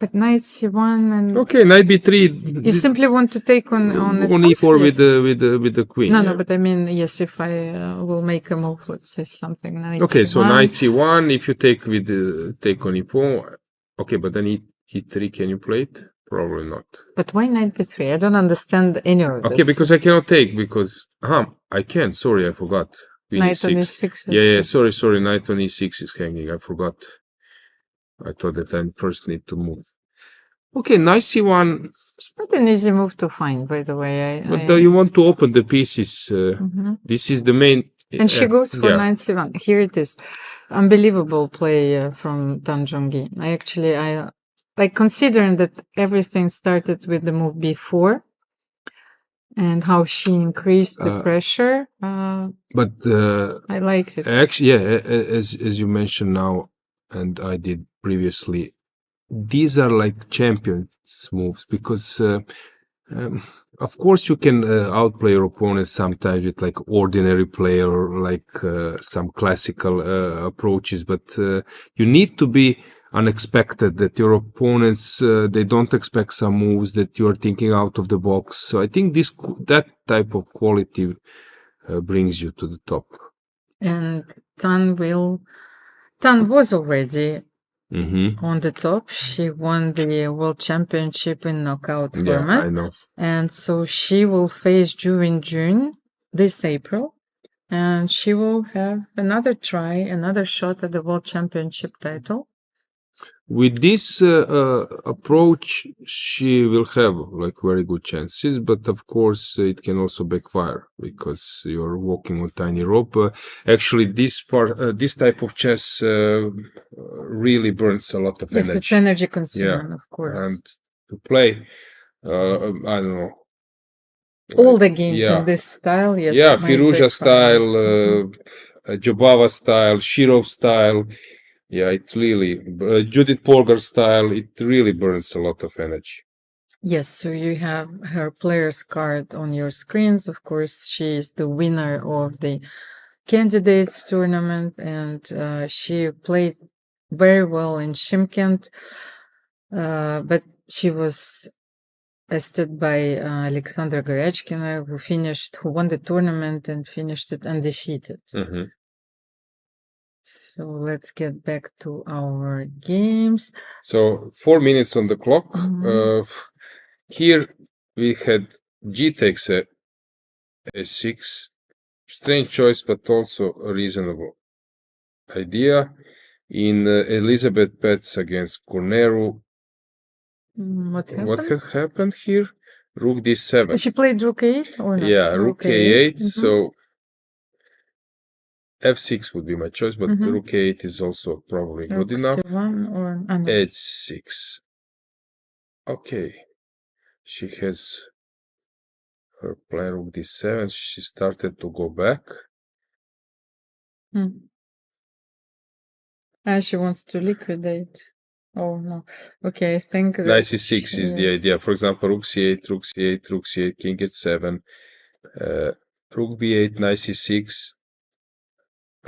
But knight c1 and Okay, knight b3. you simply want to take on e4 yes. with the queen. No, but I mean, yes, if I will make a move, let's say something. Knight Okay, c1. so knight c1. If you take with take on e4. Okay, but then e3, can you play it? Probably not. But why knight b3? I don't understand any of this. Okay, because I cannot take, because I can. Sorry, I forgot. Queen Knight on e6. e6 Yeah, is... sorry. Knight on e6 is hanging. I forgot. I thought that I first need to move. Okay, nice c1. It's not an easy move to find, by the way. But you want to open the pieces. This is the main. And she goes for knight c1. Here it is. Unbelievable play from Zhongyi. I like, considering that everything started with the move b4 and how she increased the pressure. But I liked it. Actually, as you mentioned now, and I did previously, these are like champions moves, because of course you can outplay your opponent sometimes with like ordinary play or like some classical approaches, but you need to be unexpected, that your opponents they don't expect some moves that you are thinking out of the box. So I think that type of quality brings you to the top. And Tan was already on the top. She won the World Championship in knockout format. I know. And so she will face Zhu in June, this April, and she will have another shot at the World Championship title. With this approach, she will have like very good chances, but of course it can also backfire because you're walking on tiny rope. Actually, this type of chess really burns a lot of energy. Yes, it's energy consuming, of course. And to play, I don't know. All the games in this style, yes. Yeah, Firuza style, Jobava style, Shirov style. Yeah, it really, Judith Polgar style, it really burns a lot of energy. Yes, so you have her player's card on your screens. Of course, she is the winner of the candidates tournament, and she played very well in Shymkent, but she was bested by Alexandra Goryachkina, who won the tournament and finished it undefeated. So let's get back to our games. So 4 minutes on the clock. Here we had G takes a A6. Strange choice, but also a reasonable idea. In Elisabeth Paehtz against Koneru. What has happened here? Rook D7. She played Rook 8 or not? Yeah, Rook A8. So F6 would be my choice, but Rook A8 is also probably good enough. H6. Okay. She has her plan Rook D7. She started to go back. She wants to liquidate. Oh, no. Okay, I think that... Knight C6 is the idea. For example, Rook C8, Rook C8, Rook C8, King H7. Rook B8, Knight C6.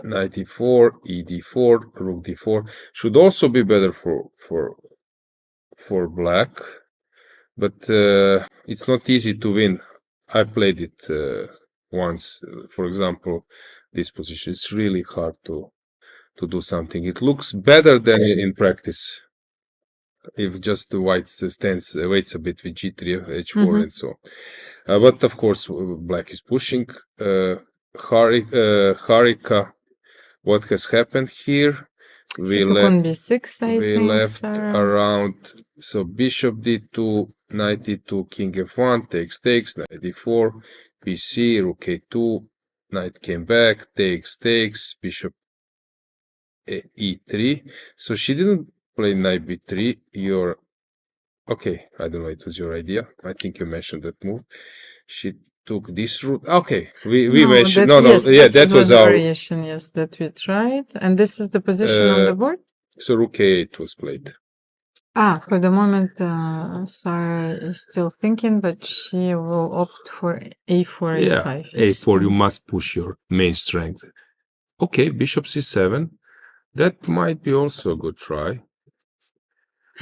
Knight E4, ED4, Rook D4 should also be better for black, but it's not easy to win. I played it once. For example, this position, it's really hard to do something. It looks better than in practice if just the white waits a bit with G3, H4, and so on. But of course, black is pushing. Harika. What has happened here? We left around. So bishop d2, knight d2, king f1, takes, knight d4, bc, rook a2, knight came back, takes, bishop e3. So she didn't play knight b3. Okay, I don't know, it was your idea. I think you mentioned that move. She took this route. Okay, we mentioned that was our variation. Yes, that we tried, and this is the position on the board. So Rook A8 was played. For the moment, Sarah is still thinking, but she will opt for A4, A5. A4. You must push your main strength. Okay, Bishop C7. That might be also a good try.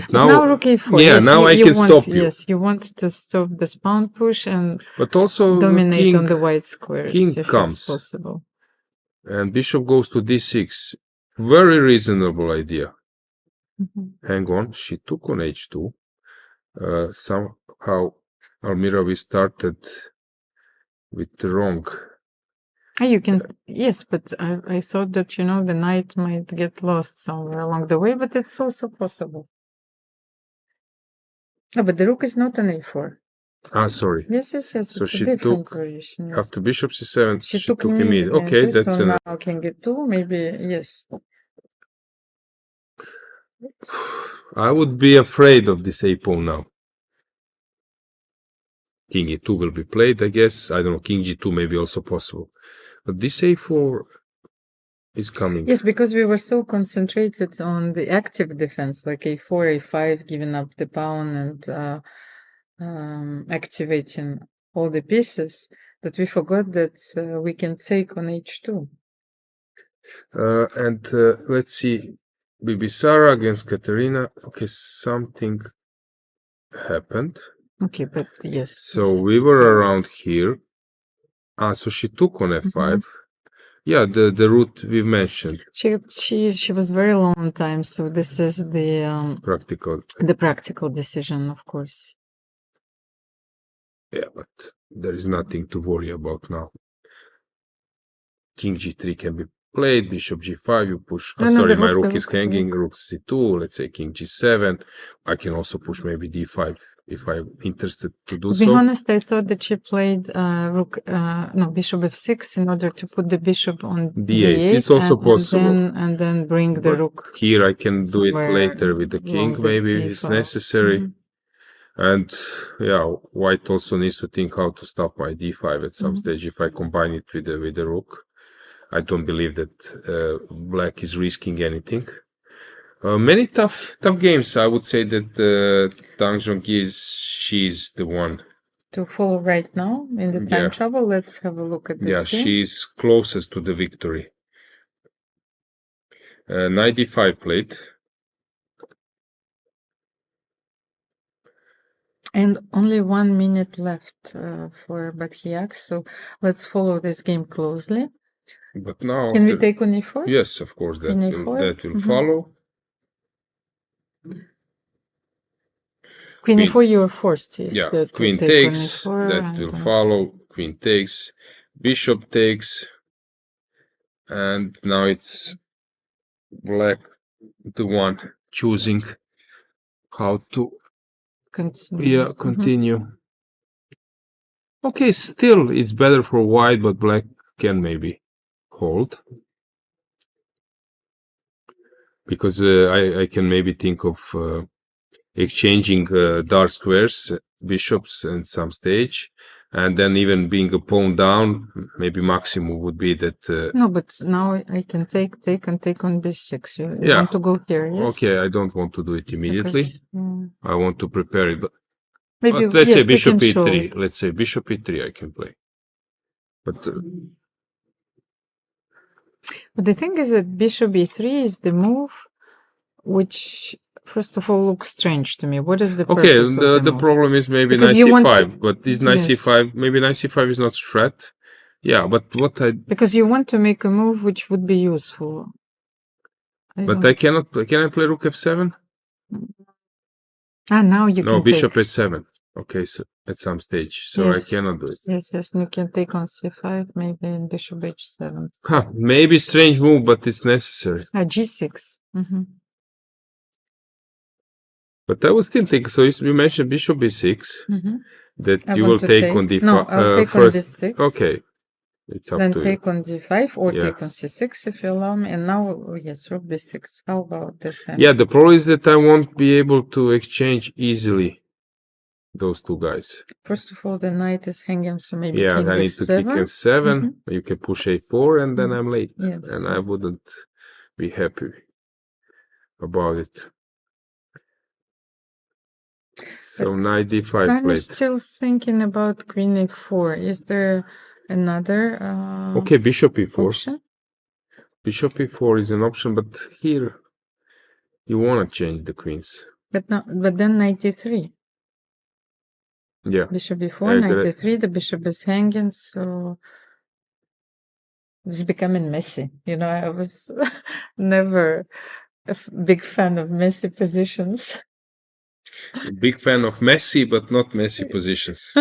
Now Rook A4. Yeah, yes, now I can stop you. Yes, you want to stop the spawn push and but also dominate on the white squares king if comes. It's possible. And bishop goes to D6. Very reasonable idea. Hang on, she took on h2. Somehow, Almira, we started with the wrong. You can, yes, but I thought that, the knight might get lost somewhere along the way, but it's also possible. Oh, but the rook is not on a4. Sorry. Yes, So it's she a different took, variation. Yes. after bishop c7, She she took took immediate. Okay, immediately, that's so an... now king e2, maybe, yes. I would be afraid of this a pawn now. King e2 will be played, I guess. I don't know, king g2 may be also possible. But this a4 is coming. Yes, because we were so concentrated on the active defense, like a4, a5, giving up the pawn and activating all the pieces, that we forgot that we can take on h2. Let's see, Bibisara against Kateryna. Okay, something happened. Okay, but yes. So we were around here. So she took on f5. Yeah, the route we mentioned. She was very long time, so this is the practical decision, of course. Yeah, but there is nothing to worry about now. King g3 can be played, bishop g5, you push. Sorry, my rook is hanging, rook c2, let's say king g7. I can also push maybe d5 if I'm interested to do so. To be honest, I thought that she played bishop f6 in order to put the bishop on d8. It's also possible. And then bring the rook. Here I can do it later with the king, maybe if it's necessary. And yeah, white also needs to think how to stop my d5 at some stage if I combine it with the rook. I don't believe that black is risking anything. Many tough games. I would say that Zhongyi she's the one to follow right now in the time trouble. Let's have a look at this. Yeah, she's closest to the victory. Knight d5 played. And only 1 minute left for Batkhuyag, so let's follow this game closely. But now can we take on e4? Yes, of course, that will follow. Queen e4, you are forced. Yes, queen takes, that will follow. Queen takes, bishop takes, and now it's black, the one choosing how to continue. Okay, still it's better for white, but black can maybe hold. Because I can maybe think of exchanging dark squares, bishops at some stage, and then even being a pawn down, maybe maximum would be that... no, but now I can take and take on b6. You want to go here, yes? Okay, I don't want to do it immediately. Because, I want to prepare it. But maybe, let's say bishop e3. Let's say bishop e3 I can play. But the thing is that bishop e3 is the move which, first of all, looks strange to me. What is the purpose of the problem is maybe knight c5, but this knight c5, maybe knight c5 is not threat. Yeah, but what I... Because you want to make a move which would be useful. I cannot... Can I play rook f7? Now you can No, bishop f7. Okay, so at some stage, so I cannot do it. Yes, you can take on c5, maybe in bishop h7. Maybe strange move, but it's necessary. g6. But I would still think, so you mentioned bishop b6, that you will take on d5. No, I'll take first, on d6. Okay, it's up then to you. Then take on d5 or take on c6 if you allow me. And now, yes, rook b6. How about this? Yeah, the problem is that I won't be able to exchange easily those two guys. First of all, the knight is hanging, so maybe I need to kick f7. You can push a4, and then I'm late. Yes. And I wouldn't be happy about it. So knight d5 I'm still thinking about queen a4. Is there another okay, bishop e4. option? Bishop e4 is an option, but here you want to change the queens. But then knight e3. Yeah. Bishop e4, knight e3, the bishop is hanging, so it's becoming messy. I was never big fan of messy positions. Big fan of messy, but not messy positions.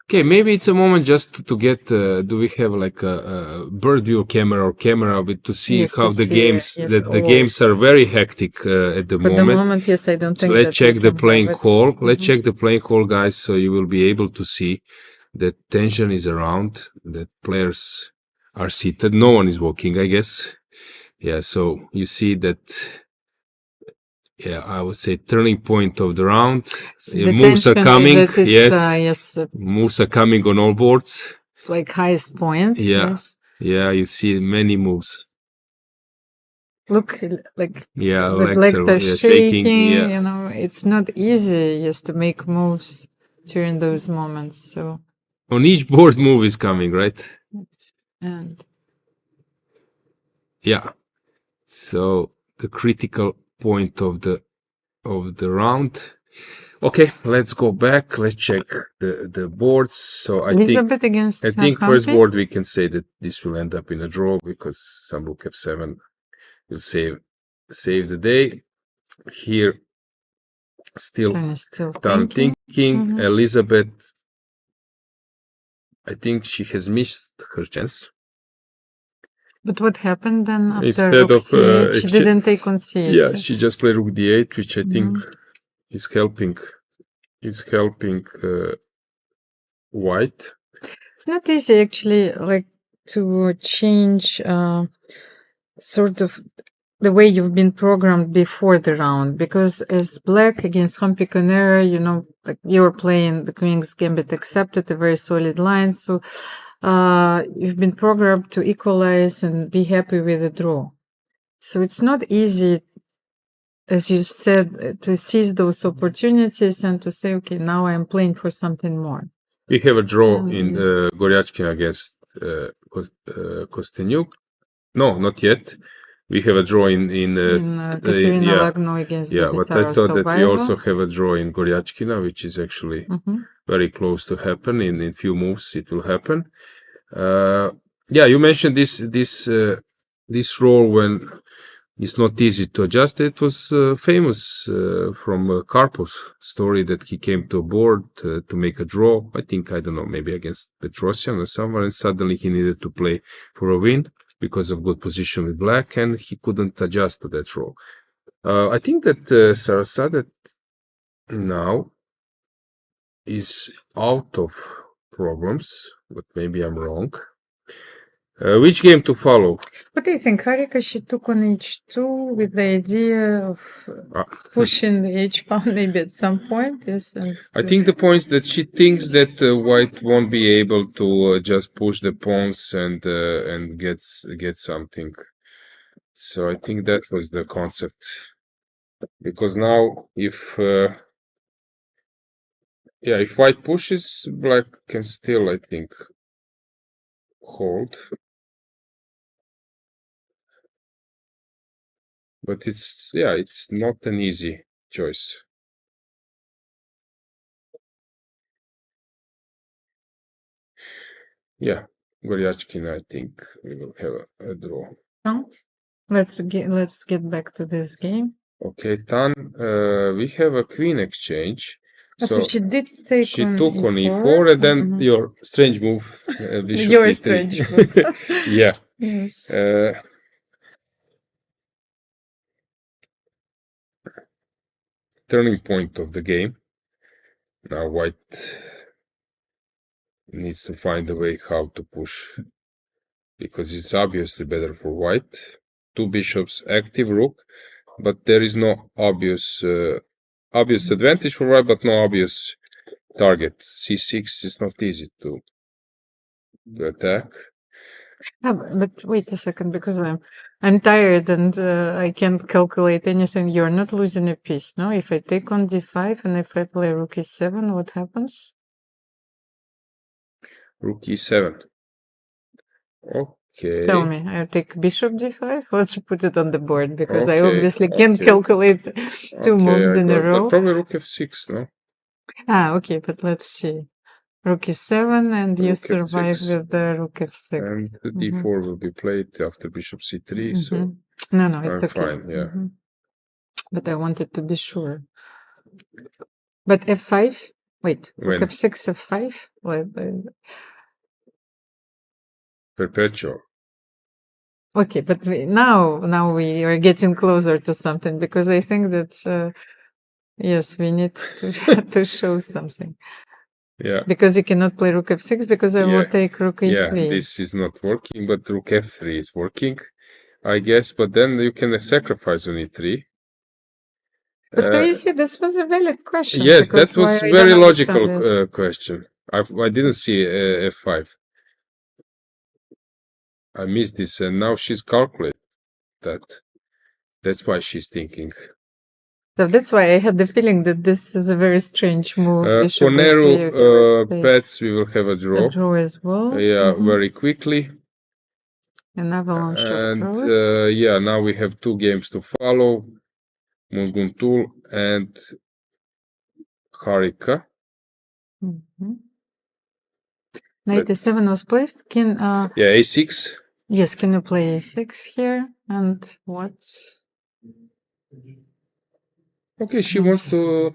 Okay, maybe it's a moment just to get. Do we have like a bird view camera or camera with to see Yes, how to the see, games yes, that the all. games are very hectic at the For the moment. moment, yes, I don't think Let's that check we the can playing have it. call. Let's check the playing call, guys, so you will be able to see that tension is around, that players are seated. No one is walking, I guess. Yeah, so you see that. Yeah, I would say turning point of the round. The Moves are tension is coming. that it's, Yes, yes, moves are coming on all boards. like highest point. Yeah. Yes. Yeah, you see many moves. Look, like Yeah, the legs legs are are shaking. Yeah. you know, it's not easy just to make moves during those moments. So, On each board, move is coming, right? and Yeah. So the critical point of the round. Okay, let's go back. Let's check the boards. So Elisabeth against I think first Humpy. board we can say that this will end up in a draw because some rook f7 will save the day. Here, still Then is still Stan thinking. thinking. Elisabeth, I think she has missed her chance. But what happened then after Instead rook of c8? She didn't take on c8. yeah, yes. she just played rook d8, which I think is helping white. It's not easy actually, like to change sort of the way you've been programmed before the round, because as black against Humpy Koneru, you know, like you're playing the Queen's Gambit accepted, a very solid line, so you've been programmed to equalize and be happy with a draw. So it's not easy, as you said, to seize those opportunities and to say, okay, now I'm playing for something more. We have a draw in Goryachkina against Kosteniuk. No, not yet. We have a draw in Kateryna Lagno against Bibisara, but I thought that we also have a draw in Goryachkina, which is actually very close to happen. In few moves, it will happen. Yeah, you mentioned this role when it's not easy to adjust. It was famous from Karpov's story that he came to a board to make a draw. I think, I don't know, maybe against Petrosian or someone, and suddenly he needed to play for a win because of good position with black, and he couldn't adjust to that role. I think that Sarasadat now is out of problems, but maybe I'm wrong. Which game to follow? What do you think? Harika, she took on h2 with the idea of pushing the h-pawn maybe at some point. Yes, and I think the point is that she thinks that white won't be able to just push the pawns and get something. So I think that was the concept. Because now, if white pushes, black can still, I think, hold. But it's not an easy choice. Yeah, Goryachkina, I think we will have a draw. no? Let's get back to this game. Okay, Tan, we have a queen exchange. So she did take she on took e4, on e4, and then your strange move, bishop your e3. strange move. Yeah. Yes. Turning point of the game. Now white needs to find a way how to push, because it's obviously better for white. Two bishops, active rook, but there is no obvious advantage for white, but no obvious target. c6 is not easy to attack. But wait a second, because I'm tired and I can't calculate anything. You're not losing a piece, no? If I take on d5 and if I play rook e7, what happens? Rook e7. Okay. Tell me, I take bishop d5? Let's put it on the board, because I obviously can't calculate two moves in a row. But probably rook f6, no? Okay, but let's see. rook e7, and you Rook survive f6. with the rook f6. And the Mhm. d4 will be played after bishop c3, so Mhm. No, it's I'm okay. fine, yeah. Mhm. But I wanted to be sure. But f5? Wait, rook When f6, f5? perpetual. Okay, but now we are getting closer to something, because I think that yes, we need to to show something. Yeah. Because you cannot play rook f6 because I will Yeah. take rook Yeah, e3. this is not working, but rook f3 is working, I guess. But then you can sacrifice on e3. But here you see, this was a valid question. Yes, because that was why I very don't logical understand this. question. I didn't see f5. I missed this, and now she's calculated that. That's why she's thinking. So that's why I had the feeling that this is a very strange move. Bishop Koneru, a3. Okay, let's play Paehtz, we will have a draw. a draw as well. Yeah, very quickly. An avalanche of And draws. yeah, now we have 2 games to follow. Munguntuul and Harika. Knight e7 was placed. Yeah, a6. Yes, can you play a6 here? And what's... Okay, she wants to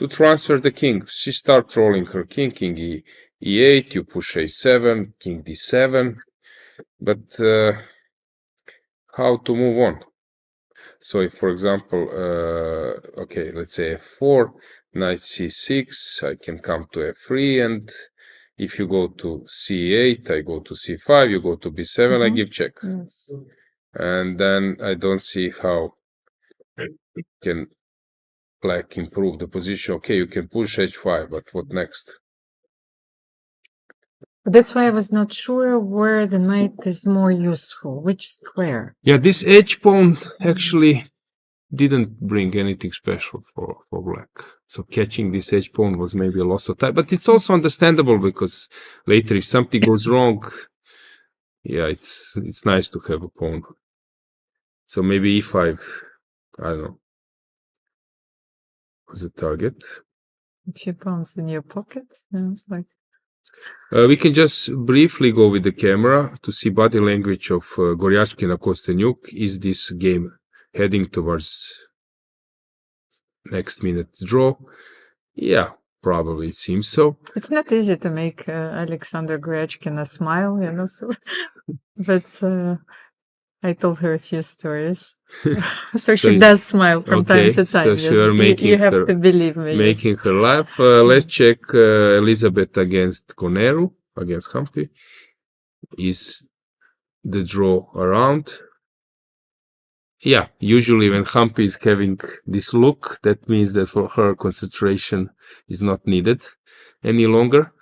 transfer the king. She starts rolling her king, king e8, you push a7, king d7. But how to move on? So if, for example, okay, let's say f4, knight c6, I can come to f3, and if you go to c8, I go to c5, you go to b7, I give check. Yes. And then I don't see how can black improve the position. Okay, you can push h5, but what next? That's why I was not sure where the knight is more useful, which square. Yeah, this h pawn actually didn't bring anything special for black. So catching this h pawn was maybe a loss of time, but it's also understandable because later if something goes wrong, yeah, it's nice to have a pawn. So maybe e5, I don't know, was the target. A few pawns in your pocket. Yeah, it's like... We can just briefly go with the camera to see body language of Goryachkina Kosteniuk. Is this game heading towards next minute draw? Yeah, probably it seems so. It's not easy to make Alexandra Goryachkina smile, you know, so... but I told her a few stories. So she does smile from time to time. So Yes, you're making you have to believe me. Making her laugh. Let's check Elisabeth against Koneru, against Humpy. Is the draw around? Yeah, usually when Humpy is having this look, that means that for her concentration is not needed any longer.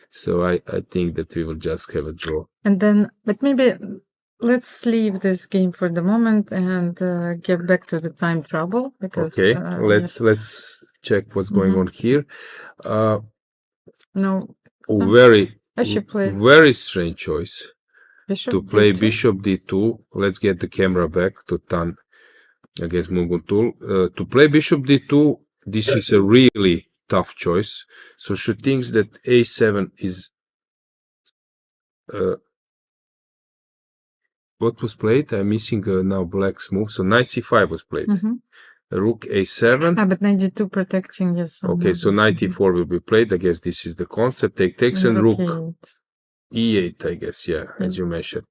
So I think that we will just have a draw. And then, but maybe let's leave this game for the moment and get back to the time trouble, because okay, let's check what's going on here. No, very strange choice. Bishop To play D2? bishop d2. Let's get the camera back to Tan against Munguntuul. To play bishop d2, this is a really tough choice. So she thinks that a7 is what was played? I'm missing now black's move. So knight c5 was played. Rook a7. But knight d2 protecting, yes. Okay, so knight e4 will be played. I guess this is the concept. Takes and rook e8, I guess, yeah, as you mentioned.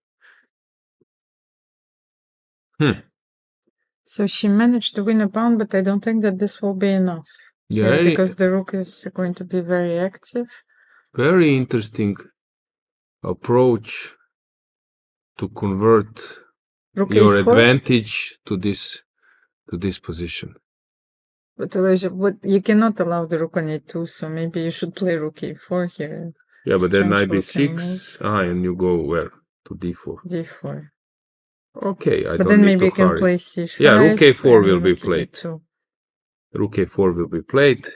So she managed to win a pawn, but I don't think that this will be enough. Yeah, because the rook is going to be very active. Very interesting approach to convert rook your A4? advantage to this position. But you cannot allow the rook on a2, so maybe you should play rook a4 here. Yeah, but then knight b6, and you go where? To d4. d4. Okay, I but don't then need maybe to you can hurry. play c5. Yeah, rook a4 will be played. A2. Rook a4 will be played.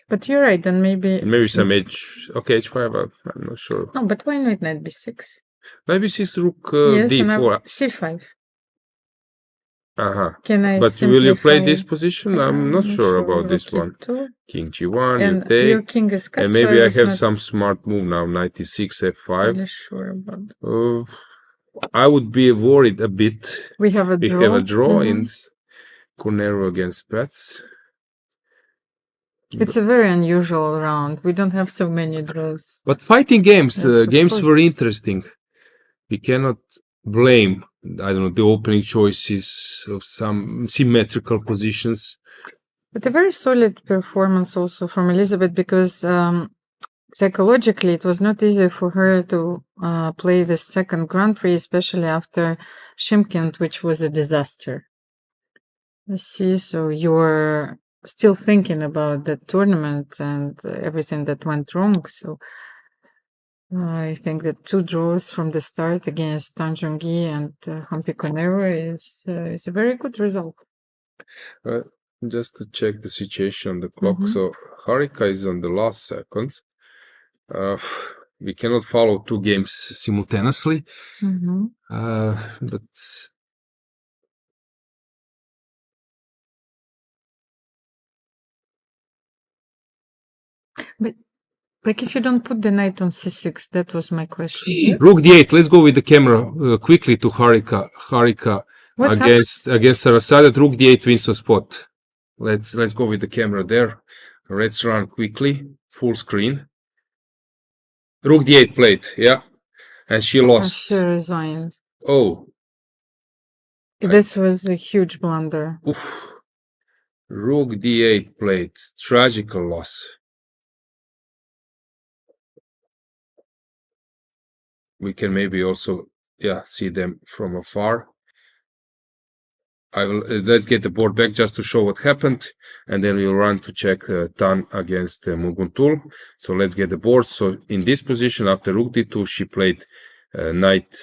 But you're right, then maybe... Maybe some h5, I'm not sure. No, but why not knight b6? Knight b6, rook yes, d4. c5. Can I But will you play simplify? this position? I'm not sure about this Rook one. E2. King G1, you And your take. king is cut, And so maybe I was have not some smart move now. Knight E6, F5. really sure about it. I would be worried a bit. We have a We draw. have a draw Mhm. in Koneru against Paehtz. It's a very unusual round. We don't have so many draws. But fighting games, Yes, of games course. were interesting. We cannot blame, I don't know, the opening choices of some symmetrical positions. But a very solid performance also from Elisabeth, because psychologically it was not easy for her to play the second Grand Prix, especially after Shymkent, which was a disaster. I see, so you're still thinking about the tournament and everything that went wrong. So I think that 2 draws from the start against Zhongyi and Humpy Koneru is a very good result. Just to check the situation on the clock. So Harika is on the last second. We cannot follow 2 games simultaneously. But Like if you don't put the knight on c6, that was my question. Rook D8. Let's go with the camera quickly to Harika. Harika What against Sarasadat. Rook D8 wins a spot. Let's go with the camera there. Let's run quickly, full screen. Rook D8 played, yeah, and she lost. She resigned. Oh, This was a huge blunder. oof. Rook D8 played, tragical loss. We can maybe also, see them from afar. I will let's get the board back just to show what happened, and then we'll run to check Tan against Munguntuul. So let's get the board. So in this position, after Rook D2, she played knight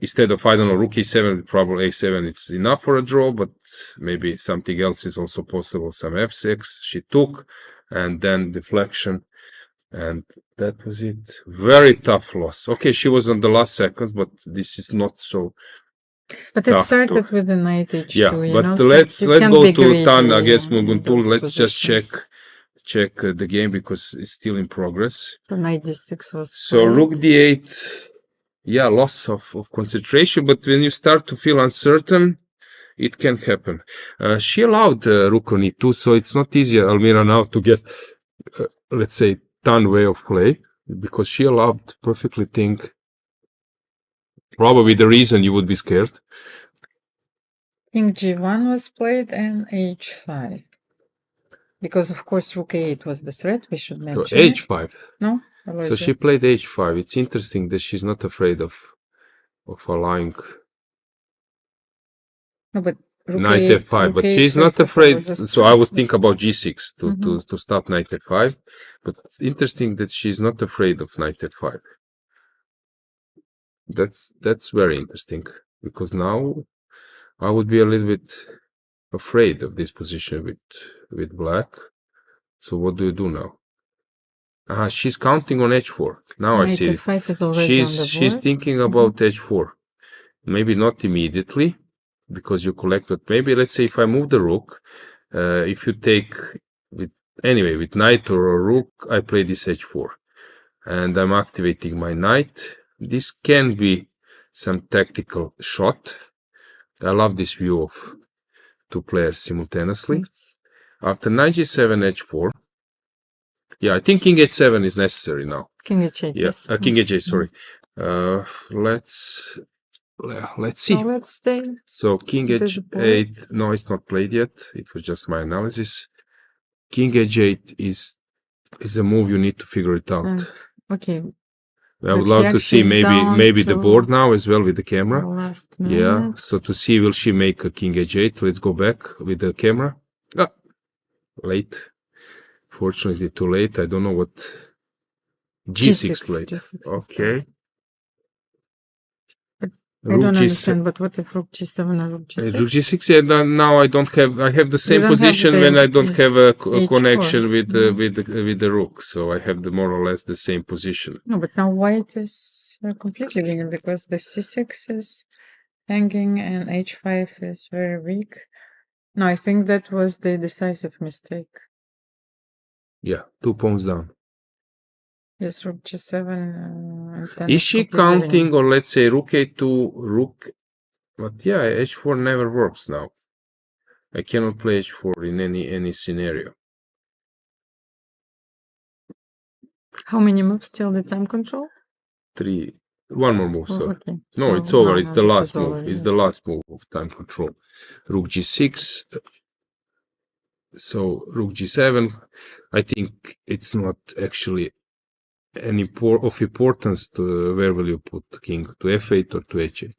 instead of, I don't know, Rook E7, probably A7. It's enough for a draw, but maybe something else is also possible. Some F6 she took, and then deflection, and that was it. Very tough loss. Okay, she was on the last seconds, but this is not so. But it started with the knight h2. Yeah, you know, but so let's you can't go be to greedy Tan against in Munguntuul. those Let's just positions. check the game because it's still in progress. So knight d6 was So played. Rook D8, loss of concentration, but when you start to feel uncertain, it can happen. She allowed Rook on E2, so it's not easy, Almira, now to get, let's say, Tan way of play, because she allowed perfectly think. Probably the reason you would be scared. King g1 was played and h5. Because of course Rook a8 was the threat, we should mention. So h5. No? So she played h5. It's interesting that she's not afraid of allowing No, but knight f5, but she's not afraid. So I would think about g6 to stop knight f5. But interesting that she's not afraid of knight f5. That's very interesting, because now I would be a little bit afraid of this position with black. So what do you do now? She's counting on h4. Now knight I see f5 is already on the board. she's thinking about h4. Maybe not immediately, because you collect, but maybe let's say if I move the rook, if you take with knight or a rook, I play this h4, and I'm activating my knight. This can be some tactical shot. I love this view of 2 players simultaneously. After knight g7 h4, I think king h7 is necessary now. King h8, yes. King h8, sorry. Let's see. So let's stay. So king h8, no, it's not played yet. It was just my analysis. King h8 is a move you need to figure it out. Okay. I would love to see maybe the board now as well with the camera. Yeah, so to see, will she make a king h8? Let's go back with the camera. Late. Fortunately, too late. I don't know what g6 played. Okay. I don't understand, but what if rook g7 or rook g6? Rook g6, now I don't have. I have the same position when I don't have a connection with the rook, so I have more or less the same position. No, but now white is completely winning because the c6 is hanging, and h5 is very weak. No, I think that was the decisive mistake. Yeah, 2 pawns down. Yes, rook g7. And then Is it's she completely winning. counting, or let's say rook a2, rook? But yeah, h4 never works now. I cannot play h4 in any scenario. How many moves till the time control? 3. One more move, Oh, sorry. okay. No, So, it's over. no, It's no, the this last is move. over, It's yes. the last move of time control. Rook g6. So rook g7. I think it's not actually any of importance to where will you put king, to f8 or to h8.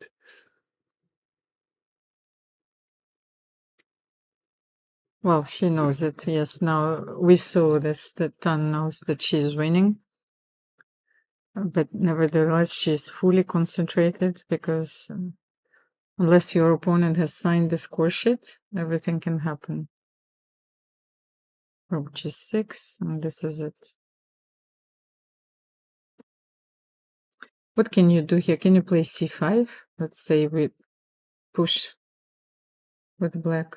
Well, she knows it. Yes, now we saw this, that Tan knows that she's winning. But nevertheless, she's fully concentrated because unless your opponent has signed the score sheet, everything can happen. Rook g6, and this is it. What can you do here? Can you play c5? Let's say we push with black.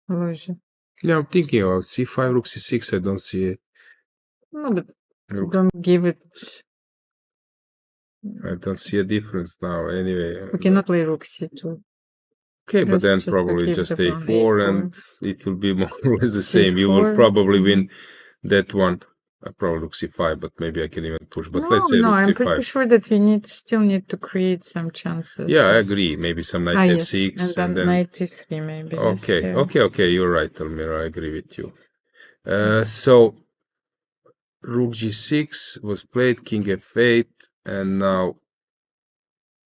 Alojzije. Yeah, I'm thinking about c5, rook c6. I don't see it. No, but Rook- don't give it. I don't see a difference now. Anyway, We cannot play rook c2. okay, but Just- then just to probably keep just the pawn a4, a4. and it will be more or less the same. You will c4, probably win that one. I probably rook c5, but maybe I can even push. But let's say rook I'm d5. pretty sure that we still need to create some chances. Yeah, I yes. agree. Maybe some knight Yes, f6, and then knight e3 maybe. Okay, yes, yeah. okay, you're right, Almira. I agree with you. So rook g6 was played, king f8, and now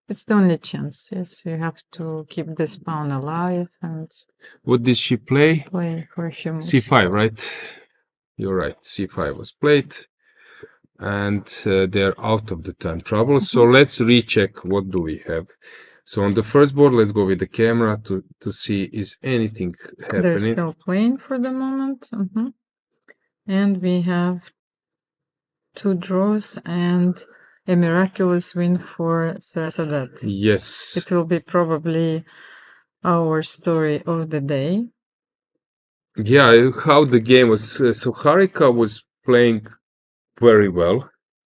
It's the only chance. Yes, you have to keep this pawn alive and what did she play? play for a few moves. c5, right? You're right. c5 was played, and they're out of the time trouble. So let's recheck. What do we have? So on the first board, let's go with the camera to see is anything They're happening. still playing for the moment. And we have 2 draws and a miraculous win for Sarasadat. Yes. It will be probably our story of the day. Yeah, how the game was. So Harika was playing very well,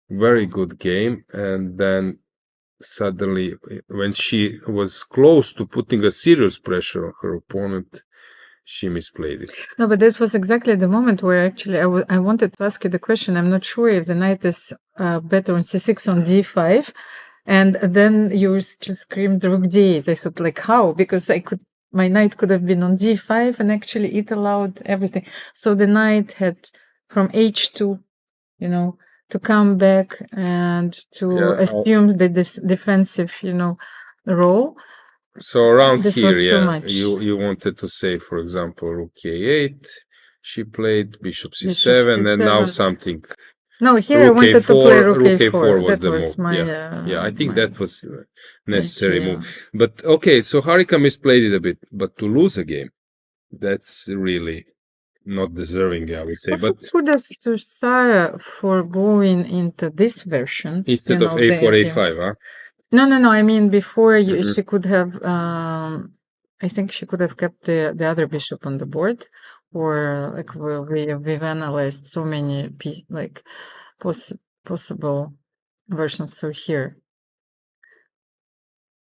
very good game, and then suddenly, when she was close to putting a serious pressure on her opponent, she misplayed it. No, but this was exactly the moment where actually I wanted to ask you the question. I'm not sure if the knight is better on c6 on d5, and then you just screamed rook d8. I thought, like, how? Because my knight could have been on d5, and actually it allowed everything. So the knight had from h2, to come back and to assume the defensive, role. So around This here, was too much. you wanted to say, for example, rook a8. She played bishop c7, Bishop and now C7. something. No, here I Rook wanted to a4, play rook rook a4. a4 was That the was move. my. Yeah, I think my that was necessary idea. move. But okay, so Harika misplayed it a bit, but to lose a game, that's really not deserving, I would say. Also, But kudos to Sarah for going into this version instead of a4, a5, huh? No. I mean, before Mhm. she could have. I think she could have kept the other bishop on the board, or like we've analyzed so many possible versions. So here,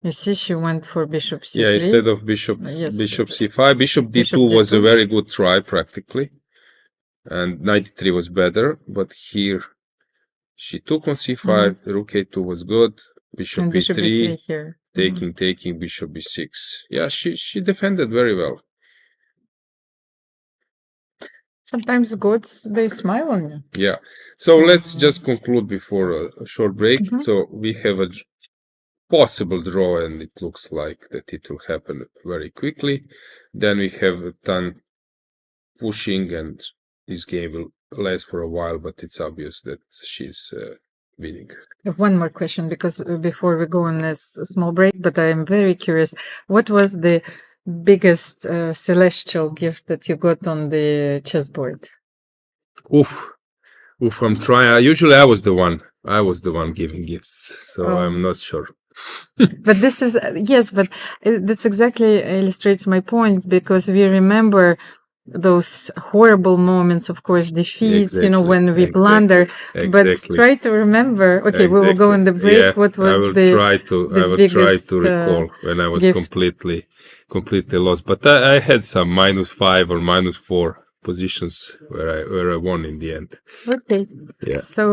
you see, she went for bishop c3. Yeah, instead of bishop c5, bishop d2 was a very good try practically, and knight e3 was better. But here, she took on c5. Rook a2 was good. Bishop e3 here. taking bishop b6. Yeah, she defended very well. Sometimes gods, they smile on you. Yeah. So let's just conclude before a short break. So we have a possible draw, and it looks like that it will happen very quickly. Then we have Tan pushing, and this game will last for a while, but it's obvious that she's winning. I have one more question, because before we go on this small break, but I am very curious. What was the biggest celestial gift that you got on the chessboard? Oof, I'm trying. Usually I was the one giving gifts, so I'm not sure. But this is, yes, but that's exactly illustrates my point, because we remember those horrible moments, of course, defeats, when we blunder. But Exactly. try to remember, okay, we will go on the break. Yeah, What was I will the try to biggest, recall when I was gift? completely lost. But I had some -5 or -4 positions where I won in the end. Okay. Yeah. So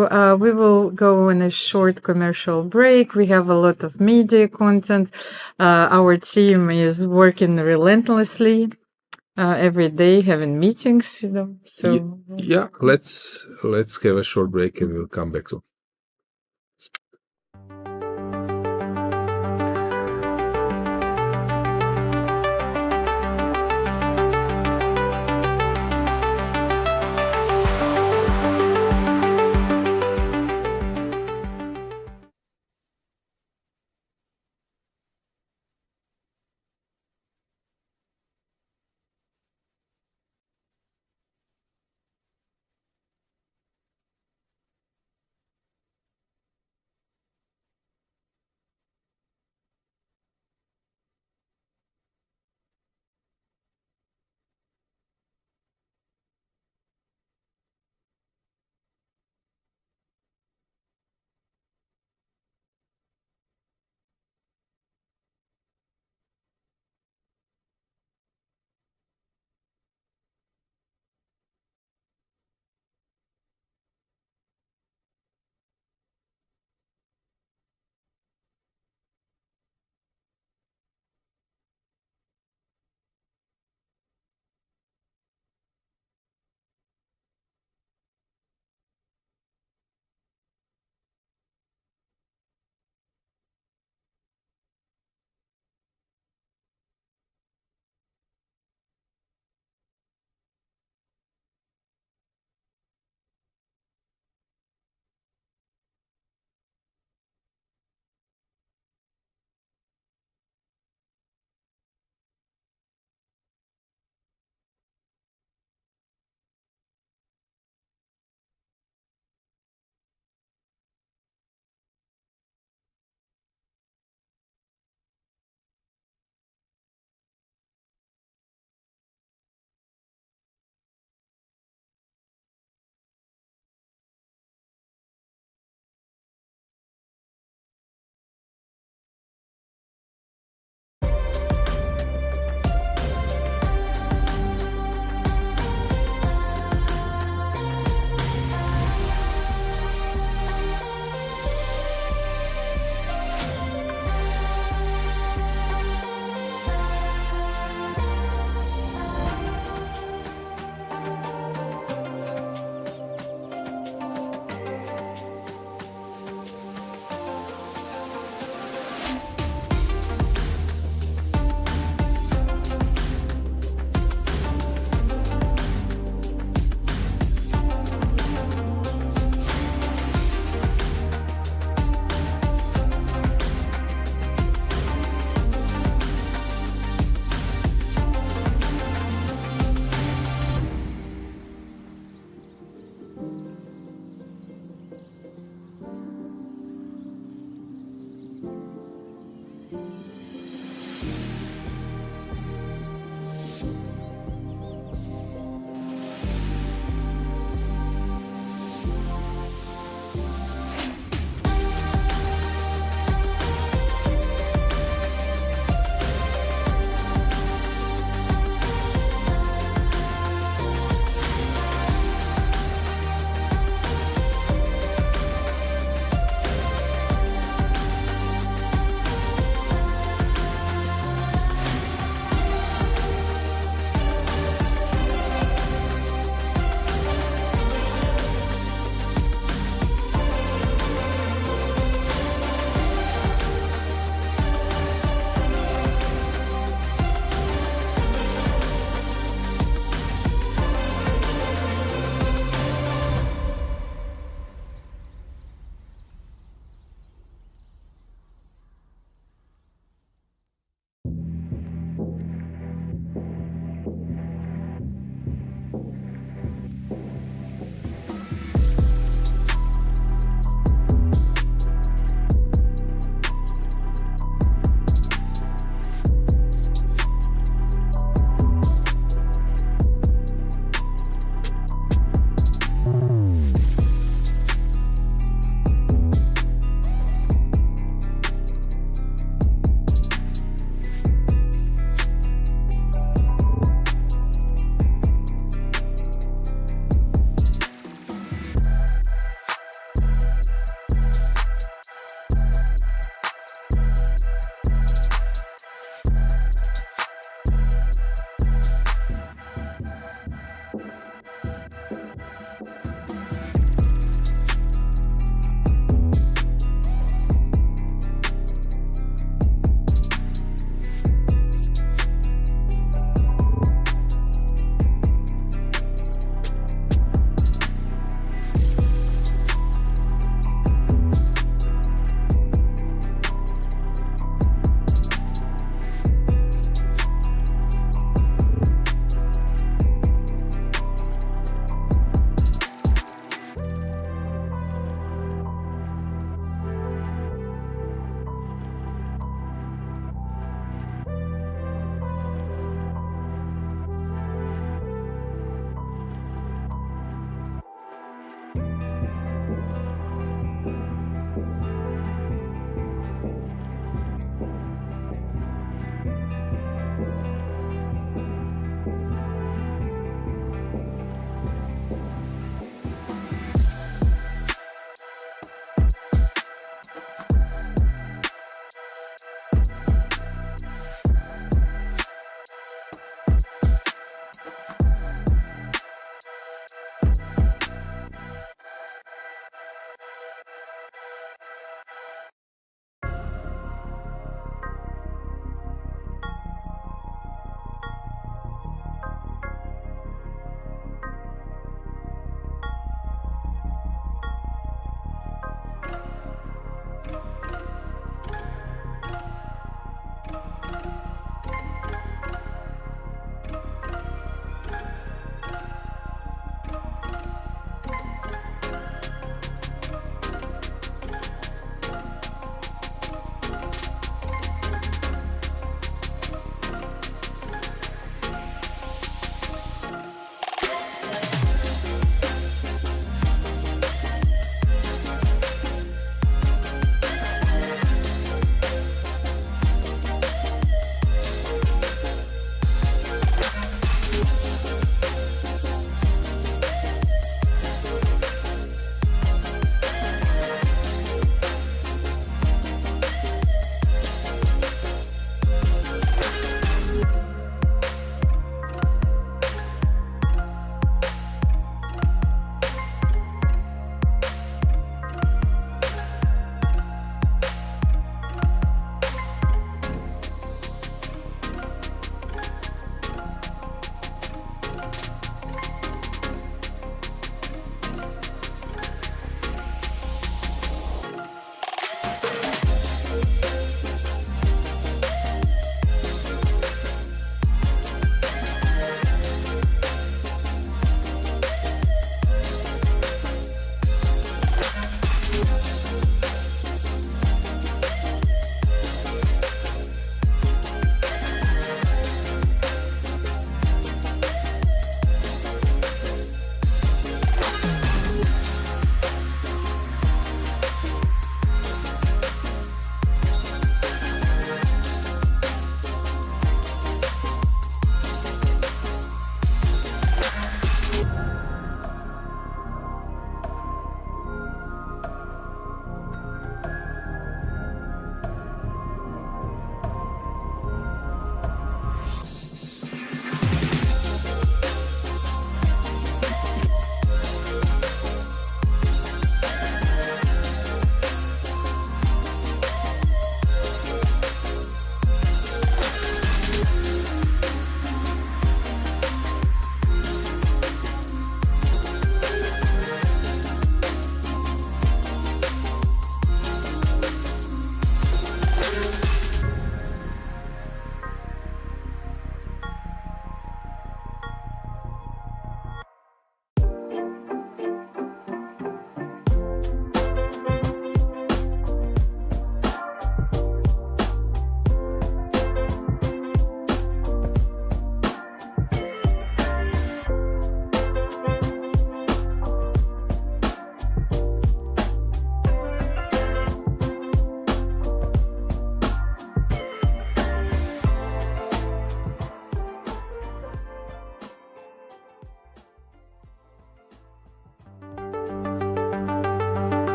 we will go on a short commercial break. We have a lot of media content. Our team is working relentlessly every day, having meetings, So Yeah, let's have a short break and we'll come back to.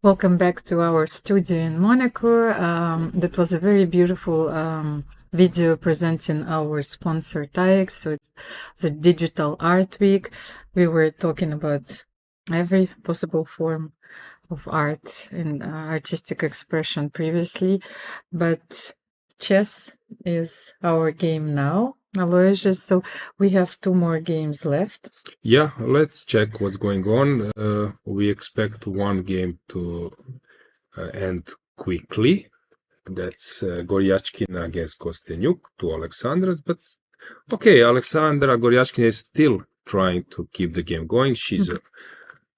Welcome back to our studio in Monaco. That was a very beautiful video presenting our sponsor TAEX, so the Digital Art Week. We were talking about every possible form of art and artistic expression previously, but chess is our game now, Alojzije, so we have 2 more games left. Yeah, let's check what's going on. We expect one game to end quickly. That's Goryachkina against Kosteniuk, 2 Alexandras. But okay, Aleksandra Goryachkina is still trying to keep the game going. She's,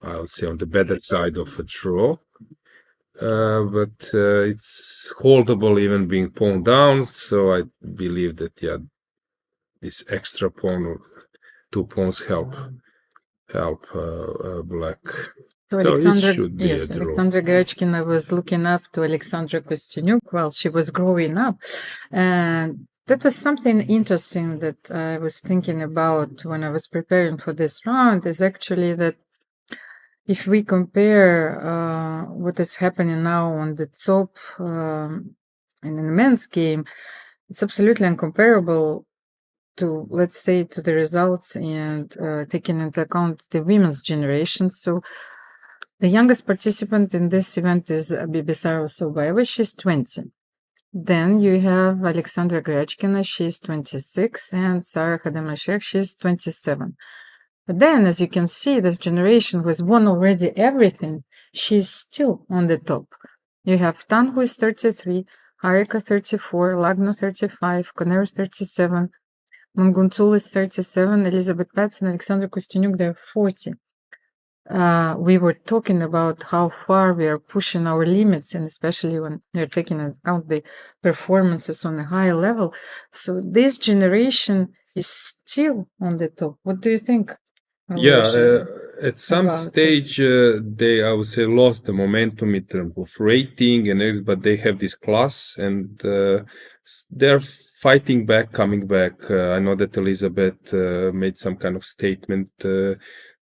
I would say, on the better side of a draw. But it's holdable even being pawned down. So I believe that, yeah, this extra pawn or 2 pawns help black. So Alexandra Goryachkina was looking up to Alexandra Kosteniuk while she was growing up. And that was something interesting that I was thinking about when I was preparing for this round, is actually that if we compare what is happening now on the top in the men's game, it's absolutely incomparable to, let's say, to the results and taking into account the women's generation. So The youngest participant in this event is Bibisara Assaubayeva. She's 20. Then you have Alexandra Goryachkina. She's 26, and Sarah Khademalsharieh. She's 27. But then, as you can see, this generation who has won already everything, she's still on the top. You have Tan, who is 33, Harika 34, Lagno 35, Koneru 37, Munguntuul is 37, Elisabeth, Paehtz, and Alexandra Kosteniuk, they're 40. We were talking about how far we are pushing our limits, and especially when we're taking into account the performances on a high level. So this generation is still on the top. What do you think? Yeah, at some about stage, they, I would say, lost the momentum in terms of rating and everything, but they have this class, and they're fighting back, coming back. I know that Elisabeth made some kind of statement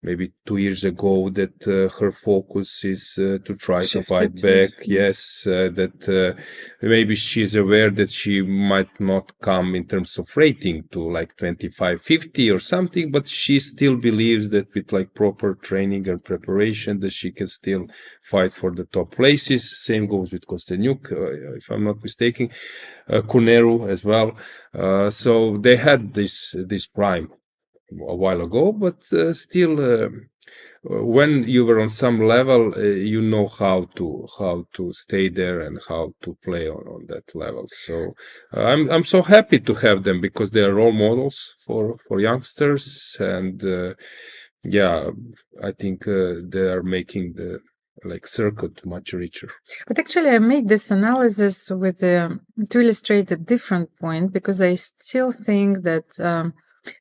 maybe 2 years ago that her focus is to try to fight back. Yes, that maybe she's aware that she might not come in terms of rating to like 25, 50 or something, but she still believes that with like proper training and preparation that she can still fight for the top places. Same goes with Kosteniuk, if I'm not mistaken, Koneru as well. So they had this prime a while ago, but still, when you were on some level, you know how to stay there and how to play on that level. So I'm so happy to have them because they are role models for youngsters, and yeah, I think they are making the circuit much richer. But actually, I made this analysis with to illustrate a different point, because I still think that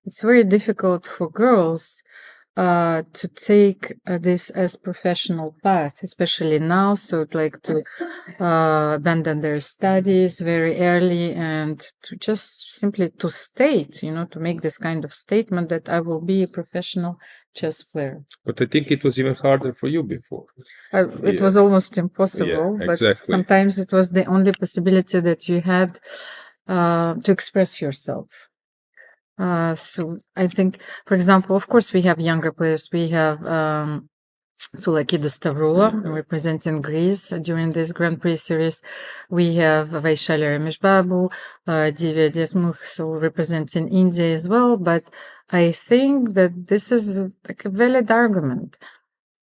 it's very difficult for girls to take this as professional path, especially now. So to abandon their studies very early and to just simply to state, to make this kind of statement that I will be a professional chess player. But I think it was even harder for you before. It was almost impossible, Yeah, but exactly. sometimes it was the only possibility that you had to express yourself. So I think, for example, of course, we have younger players. We have Sulakidou Stavroula representing Greece during this Grand Prix series. We have Vaishali Rameshbabu, Divya Desmukh, so representing India as well. But I think that this is like a valid argument.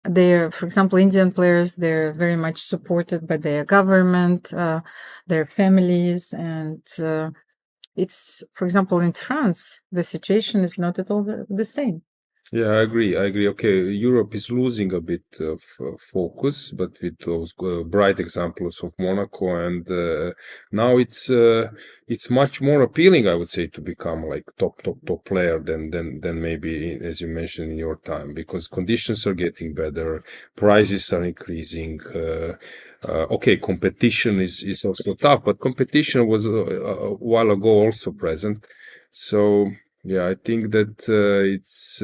They're, for example, Indian players, they're very much supported by their government, their families, and it's, for example, in France, the situation is not at all the same. Yeah, I agree. Okay, Europe is losing a bit of focus, but with those bright examples of Monaco, and now it's much more appealing, I would say, to become like top player than maybe, as you mentioned, in your time, because conditions are getting better, prizes are increasing. Okay, competition is also tough, but competition was a while ago also present. So yeah, I think that it's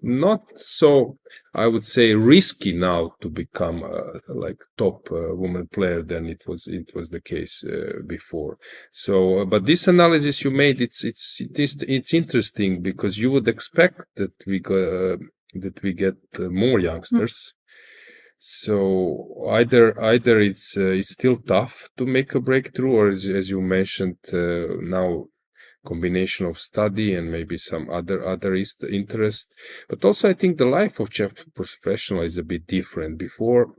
not so, I would say, risky now to become like top woman player than it was the case before. So, but this analysis you made, it's interesting, because you would expect that we get more youngsters. So either it's still tough to make a breakthrough, or as you mentioned now, combination of study and maybe some other interest. But also, I think the life of chess professional is a bit different. Before,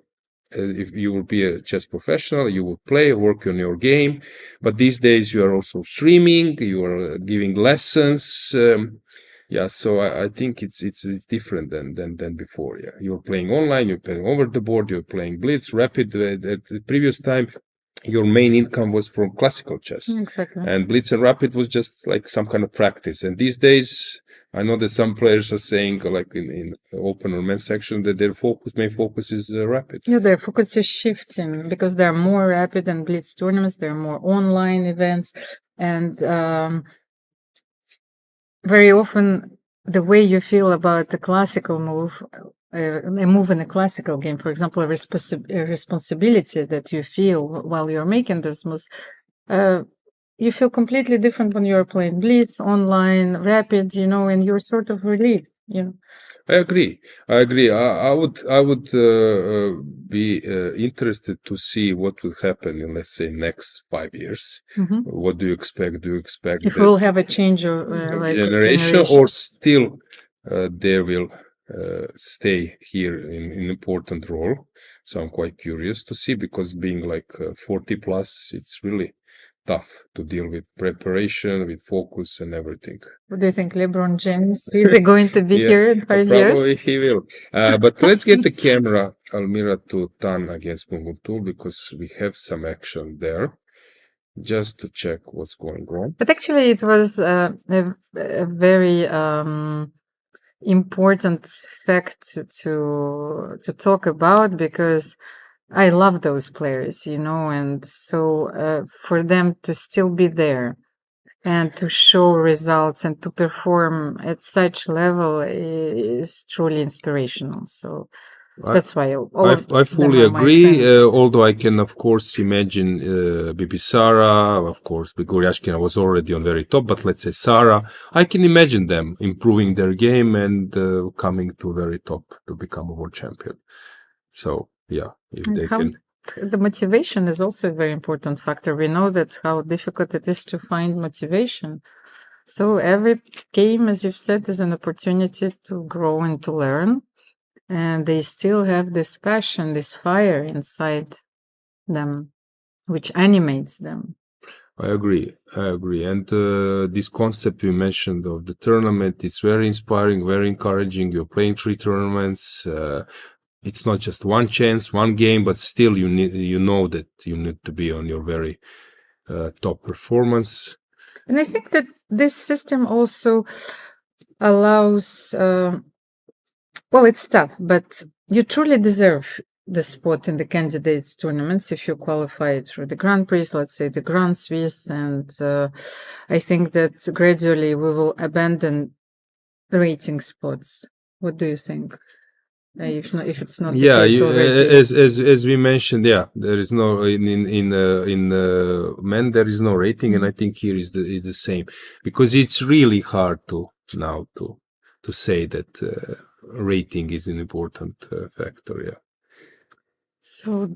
if you will be a chess professional, you will play, work on your game. But these days, you are also streaming, you are giving lessons. Yeah, so I think it's different than before. Yeah, you're playing online, you're playing over the board, you're playing blitz, rapid. At the previous time, your main income was from classical chess. Exactly. And blitz and rapid was just like some kind of practice. And these days, I know that some players are saying, like in open or men's section, that their main focus is rapid. Yeah, their focus is shifting, because there are more rapid and blitz tournaments, there are more online events, and very often the way you feel about the classical move, a move in a classical game, for example, a responsibility that you feel while you're making those moves, you feel completely different when you're playing blitz, online, rapid, and you're sort of relieved. Yeah. I agree. I would be interested to see what will happen in, let's say, next 5 years. Mhm. What do you expect? Do you expect If that we'll have a change of like generation, or still they will stay here in important role? So I'm quite curious to see, because being like 40 plus, it's really tough to deal with preparation, with focus and everything. What do you think, LeBron James? Is he going to be Yeah, here in 5 probably years? he will. But let's get the camera, Almira, to turn against Munguntuul, because we have some action there, just to check what's going on. But actually, it was a very important fact to talk about, because I love those players, and so for them to still be there and to show results and to perform at such level is truly inspirational. So that's why I fully agree. Although I can, of course, imagine Bibisara, of course, Goryachkina was already on very top, but let's say Sara, I can imagine them improving their game and coming to very top to become a world champion. So yeah, if they can. The motivation is also a very important factor. We know that how difficult it is to find motivation. So every game, as you've said, is an opportunity to grow and to learn. And they still have this passion, this fire inside them, which animates them. I agree. And this concept you mentioned of the tournament is very inspiring, very encouraging. You're playing 3 tournaments. It's not just one chance, one game, but still you know that you need to be on your very top performance. And I think that this system also allows, well, it's tough, but you truly deserve the spot in the candidates tournaments if you qualify through the Grand Prix, let's say the Grand Swiss. And I think that gradually we will abandon rating spots. What do you think? If it's not the case already, as we mentioned, there is no in men there is no rating, and I think here is the same, because it's really hard to say that rating is an important factor. Yeah. So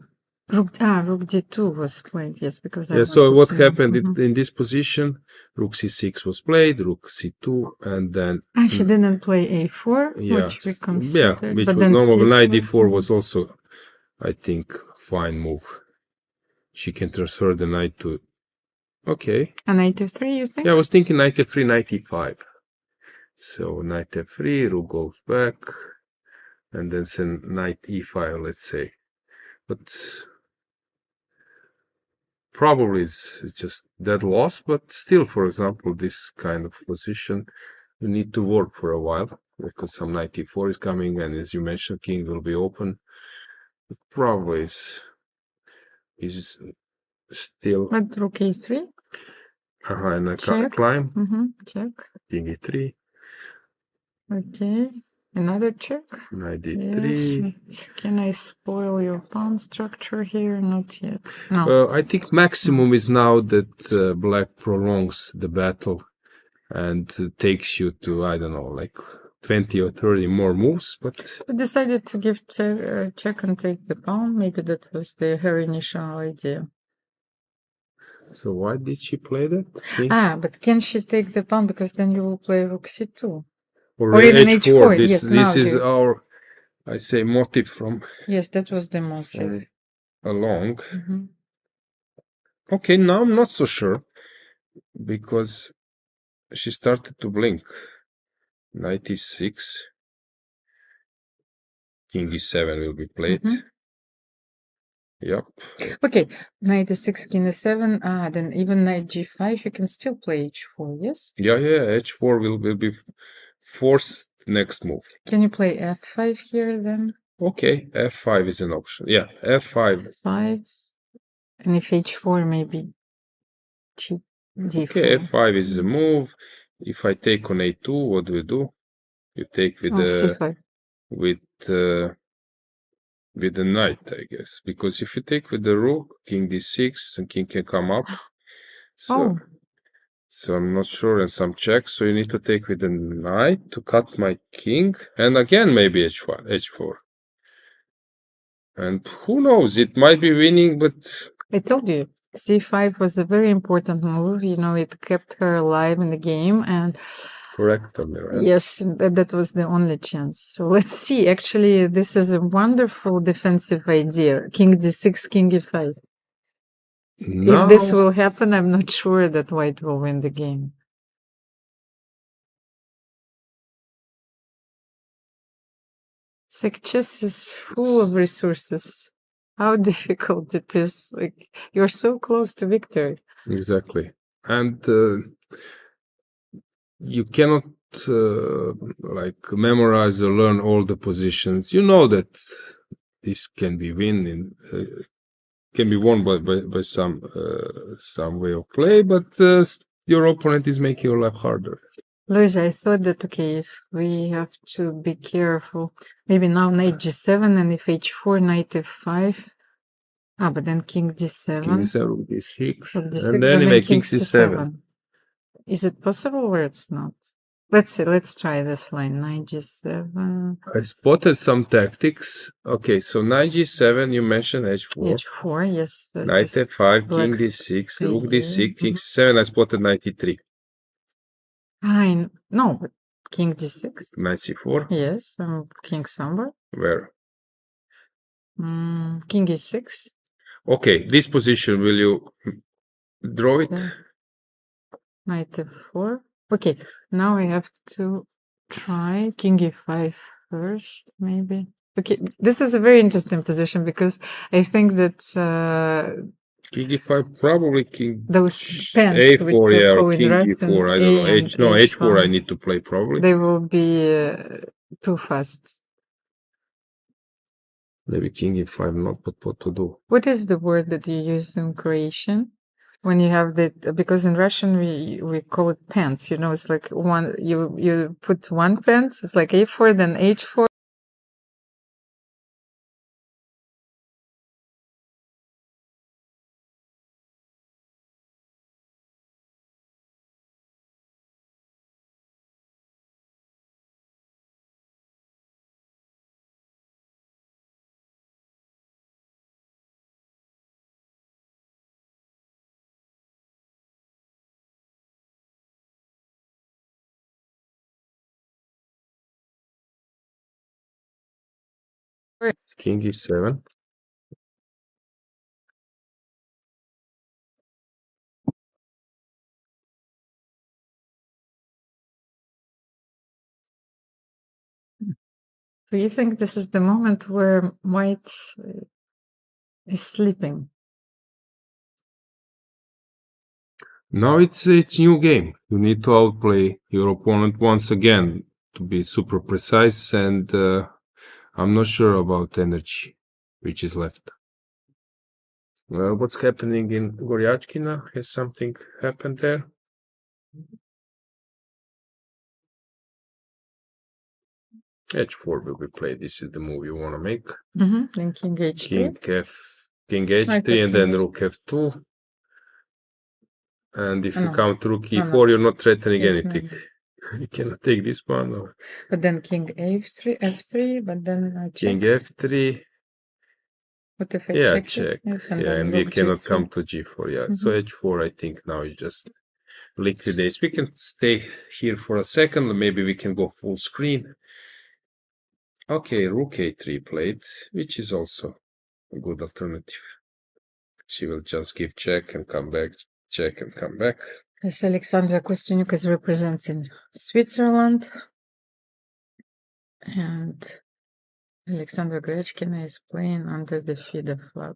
Rook D2 was played, yes, because so what happened in this position? Rook C6 was played, Rook C2, and then she didn't play A4, which we considered. Which was normal. Knight D4 was also, I think, fine move. She can transfer the knight to. Okay. And Knight F3, you think? Yeah, I was thinking Knight F3, Knight E5. So Knight F3, Rook goes back, and then send Knight E5, let's say. But probably it's just dead loss, but still, for example, this kind of position, you need to work for a while, because some Knight E4 is coming, and as you mentioned, King will be open. It probably is still. But Rook A3? And I climb. Check. King E3. Okay. Another check. Knight D3. Yes. Can I spoil your pawn structure here? Not yet. No. I think maximum is now that black prolongs the battle and takes you to, I don't know, like 20 or 30 more moves. But we decided to give check and take the pawn. Maybe that was her initial idea. So why did she play that? But can she take the pawn? Because then you will play Rook C2. Or even H4. This is our, I say, motive from. Yes, that was the motive. Along. Okay, now I'm not so sure, because she started to blink. Knight E6. King E7 will be played. Yep. Okay, Knight E6, King E7. Then even Knight G5, you can still play H4, yes? Yeah, H4 will be forced next move. Can you play F5 here then? Okay, F5 is an option. Yeah, F5. F5. And if H4, maybe G4. Okay, F5 is a move. If I take on A2, what do we do? You take with C5. With the knight, I guess. Because if you take with the rook, King D6, and King can come up. So So I'm not sure, and some checks. So you need to take with the knight to cut my king, and again maybe h4. And who knows? It might be winning, but I told you, c5 was a very important move. You know, it kept her alive in the game, and correct, Almira. yes, that was the only chance. So let's see. Actually, this is a wonderful defensive idea. King d6, king e5. Now, If this will happen, I'm not sure that white will win the game. It's like chess is full of resources. How difficult it is. Like, you're so close to victory. exactly, and you cannot like memorize or learn all the positions. You know that this can be won by some way of play, but your opponent is making your life harder. Alojzije, I thought that, okay, if we have to be careful, maybe now knight g7, and if h4, knight f5. Ah, but then king d7. King d7, rook d6, Rook d6, and then anyway, king c7. Is it possible or it's not? Let's see, let's try this line. Knight g7. I spotted some tactics. Okay, so knight g7, you mentioned h4. h4, yes. Knight f5, king d6, rook d6, king c7. I spotted knight e3. No, but king d6. Knight c4. Yes, king somewhere. Where? King e6. Okay, this position, will you draw it? Okay. Knight f4. Okay, now I have to try king e5 first, maybe. Okay, this is a very interesting position because I think that king e5, probably king those pens a4, yeah, or king Russian, e4. I don't know. H4 I need to play probably. They will be too fast. Maybe king e5, not, but what to do? What is the word that you use in Croatian? When you have that, because in Russian we call it pence, you know, it's like one, you put one pence, it's like a4, then h4. King e7. So you think this is the moment where white is sleeping? Now it's new game. You need to outplay your opponent once again to be super precise, and I'm not sure about energy, which is left. Well, what's happening in Goryachkina? Has something happened there? h4 will be played. This is the move you want to make. Then king h3. King h3, and then rook f2. And if you come to rook e4, you're not threatening anything. You cannot take this one. Or... But then king f3, but then I check. King f3. What if I check? Check. Yes, and you cannot come to g4. Yeah, so h4, I think now is just liquidates. We can stay here for a second. Maybe we can go full screen. Okay, rook a3 played, which is also a good alternative. She will just give check and come back, check and come back. As Alexandra Kosteniuk is representing Switzerland, and Alexandra Goryachkina is playing under the FIDE flag.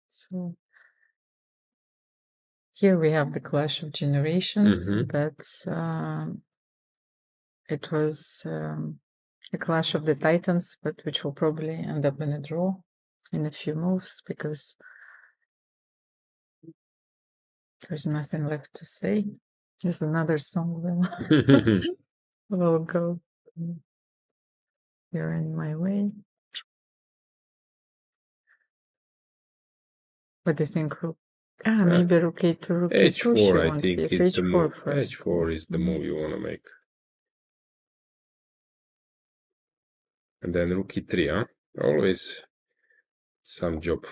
So here we have the clash of generations, but it was a clash of the titans, but which will probably end up in a draw in a few moves because there's nothing left to say. There's another song will go. You're in my way. What do you think, Ru? Maybe rook a2 to rook e2 she H4, I wants. think Yes, it's the h4 move. first. H4 Yes. is the move you want to make. And then rook e3, huh? Always some job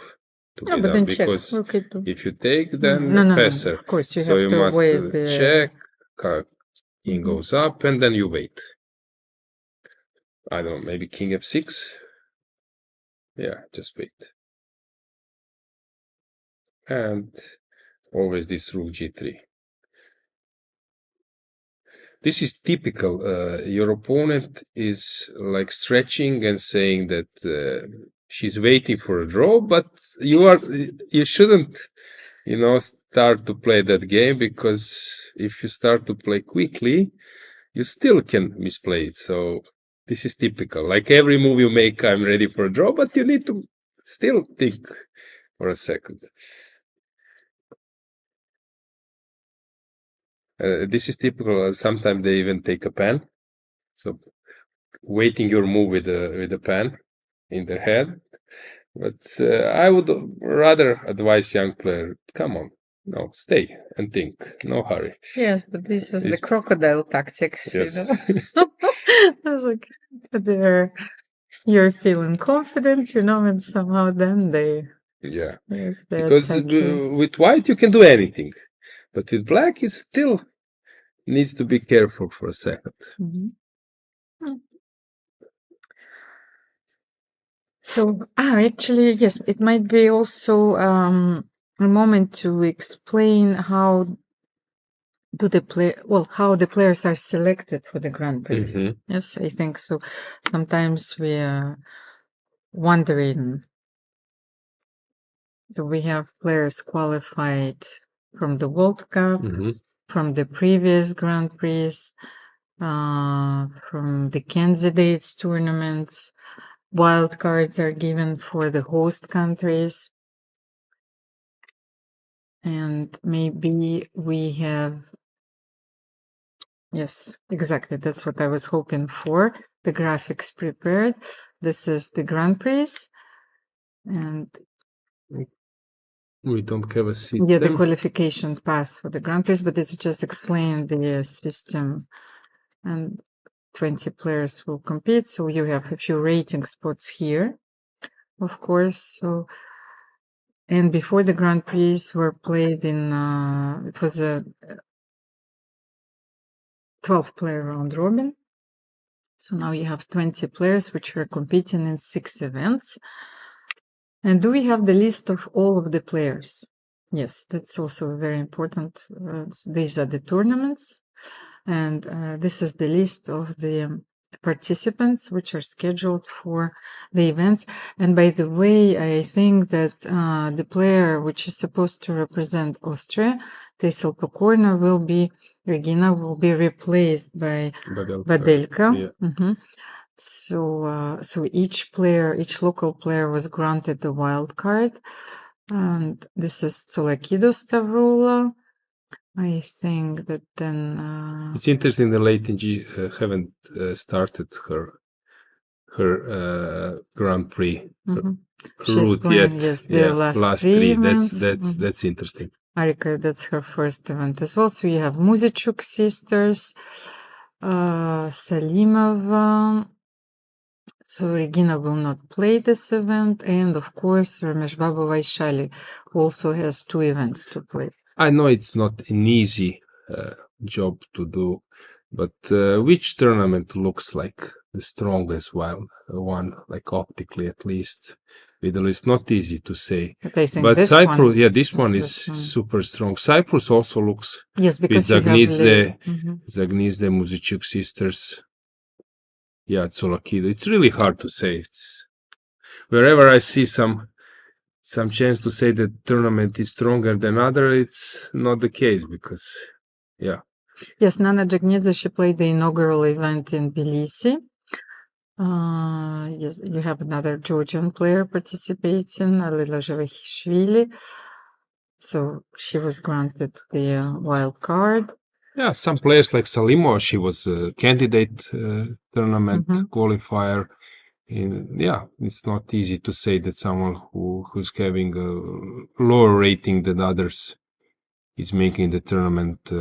to No, be but done, then check. because Rook e2. if you take, then No. passer. Of course, you So have you to must avoid the check. King goes up, and then you wait. I don't know, maybe king f6. Yeah, just wait. And always this rook g3. This is typical. Your opponent is like stretching and saying that she's waiting for a draw, but you shouldn't, start to play that game, because if you start to play quickly, you still can misplay it. So this is typical. Like every move you make, I'm ready for a draw, but you need to still think for a second. This is typical. Sometimes they even take a pen. So waiting your move with a pen in their head. But I would rather advise young player, come on, no, stay and think, no hurry. Yes, but this is the crocodile tactics. Yes. I was like, you're feeling confident, and somehow then they. Yeah. Yes, Because with white you can do anything, but with black it still needs to be careful for a second. So, actually, yes, it might be also a moment to explain how how the players are selected for the Grand Prix. Yes, I think so. Sometimes we are wondering. So we have players qualified from the World Cup, from the previous Grand Prix, from the candidates tournaments. Wild cards are given for the host countries. And maybe we have, yes, exactly. That's what I was hoping for. The graphics prepared. This is the Grand Prix. And we don't have a system. Yeah, the qualification path for the Grand Prix, but it's just explain the system. And 20 players will compete. So you have a few rating spots here, of course. So, and before the Grand Prix were played in, it was a 12-player round robin. So now you have 20 players which are competing in 6 events. And do we have the list of all of the players? Yes, that's also very important. These are the tournaments. And this is the list of the participants which are scheduled for the events. And by the way, I think that the player which is supposed to represent Austria, Tessel Pokorna, Regina will be replaced by Badelka. Yeah. So each local player was granted a wild card. And this is Tsolakido Stavroula. I think that then it's interesting that Leighton G haven't started her Grand Prix route yet. Yes, the last three events. That's interesting. Harika, that's her first event as well. So we have Muzichuk sisters, Salimova. So Regina will not play this event, and of course Rameshbaba Vaishali, who also has 2 events to play. I know it's not an easy job to do, but which tournament looks like the strongest one, like optically at least? It's not easy to say. But Cyprus, this one is super strong. Cyprus also looks, yes, because with Zagnidze, Muzichuk sisters. Yeah, Tsolakido. It's really hard to say. It's wherever I see some chance to say the tournament is stronger than other, it's not the case, because Yes, Nana Jagnidze, she played the inaugural event in Tbilisi. Yes, you have another Georgian player participating, Alojzije. So she was granted the wild card. Yeah, some players like Salimova, she was a candidate tournament qualifier. it's not easy to say that someone who's having a lower rating than others is making the tournament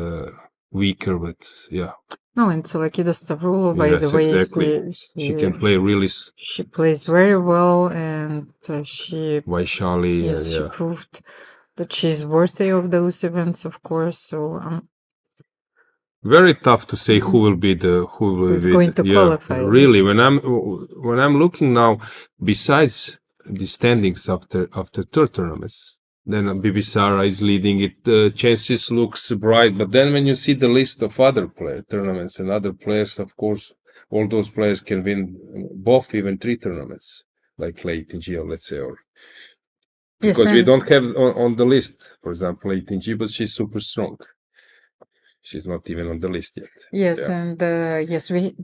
weaker, but yeah. No, and Tsolakida Stavrovo, by Yes, the way, exactly. She can play really she plays very well, and she Vaishali. yes, she proved that she's worthy of those events, of course. So very tough to say who will be who's going to qualify. Really, Yes. when I'm looking now, besides the standings after third tournaments, then Bibisara is leading it. Chances looks bright, but then when you see the list of other tournaments and other players, of course, all those players can win both, even 3 tournaments, like Leighton G, let's say, or because we don't have on the list, for example, Leighton G, but she's super strong. She's not even on the list yet. Yes, and yes, we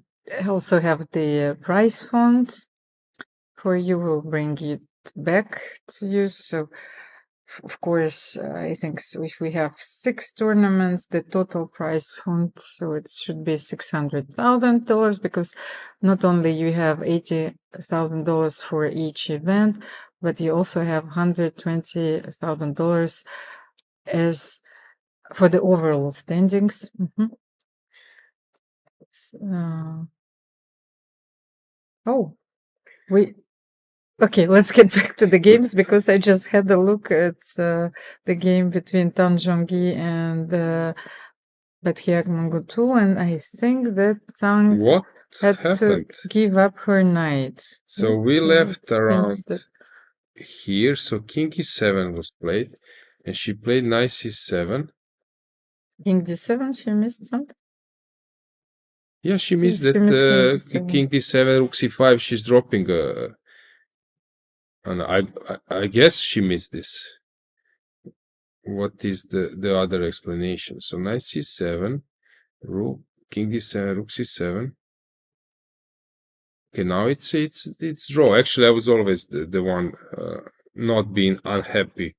also have the prize fund for you. We'll bring it back to you. So, of course, I think so if we have 6 tournaments, the total prize fund, so it should be $600,000, because not only you have $80,000 for each event, but you also have $120,000 as for the overall standings. Okay, let's get back to the games, because I just had a look at the game between Zhongyi and Batkhuyag Munguntuul, and I think that Tang What had happened? to give up her knight. So we left around here. So King E7 was played, and she played Knight C7. King D7, she missed something? Yeah, she missed She that. missed King D7, Rook C5. She's dropping and I guess she missed this. What is the other explanation? So Knight C7, Rook, King D7, Rook C7. Okay, now it's draw. Actually, I was always the one not being unhappy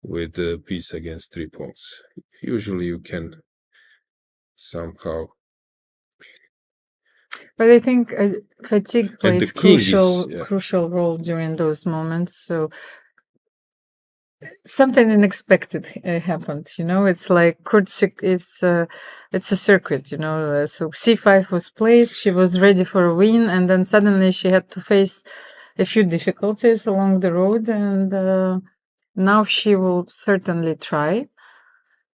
with the piece against 3 pawns. Usually you can somehow. But I think fatigue plays crucial role during those moments. So something unexpected happened. It's like it's a circuit. So C5 was played. She was ready for a win, and then suddenly she had to face a few difficulties along the road, and now she will certainly try.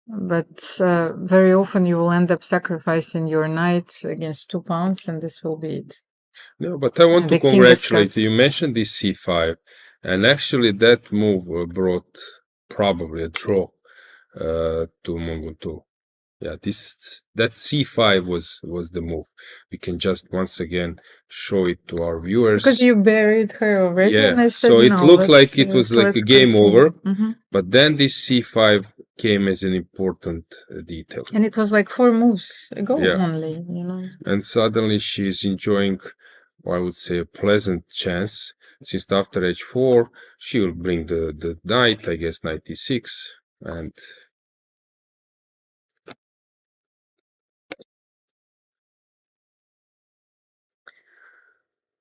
But very often you will end up sacrificing your knight against 2 pawns, and this will be it. No, but I want to congratulate you. You mentioned this C5, and actually that move brought probably a draw to Munguntuul. Yeah, that C5 was the move. We can just once again show it to our viewers. Because you buried her already. Yeah, and I said, so it looked like it was like a game continue. over, but then this C5 came as an important detail. And it was like 4 moves ago only, And suddenly she's enjoying, I would say, a pleasant chance, since after H4, she will bring the knight, I guess, Knight E6, and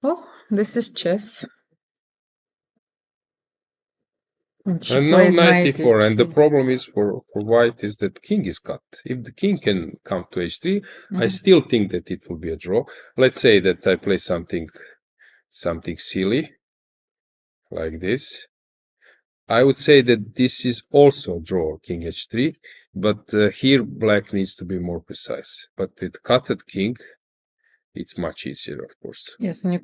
well, this is chess. And now 94, and the problem is for white is that king is cut. If the king can come to h3, I still think that it will be a draw. Let's say that I play something silly, like this. I would say that this is also a draw, king h3, but here black needs to be more precise. But with cutted king, it's much easier, of course. Yes, and you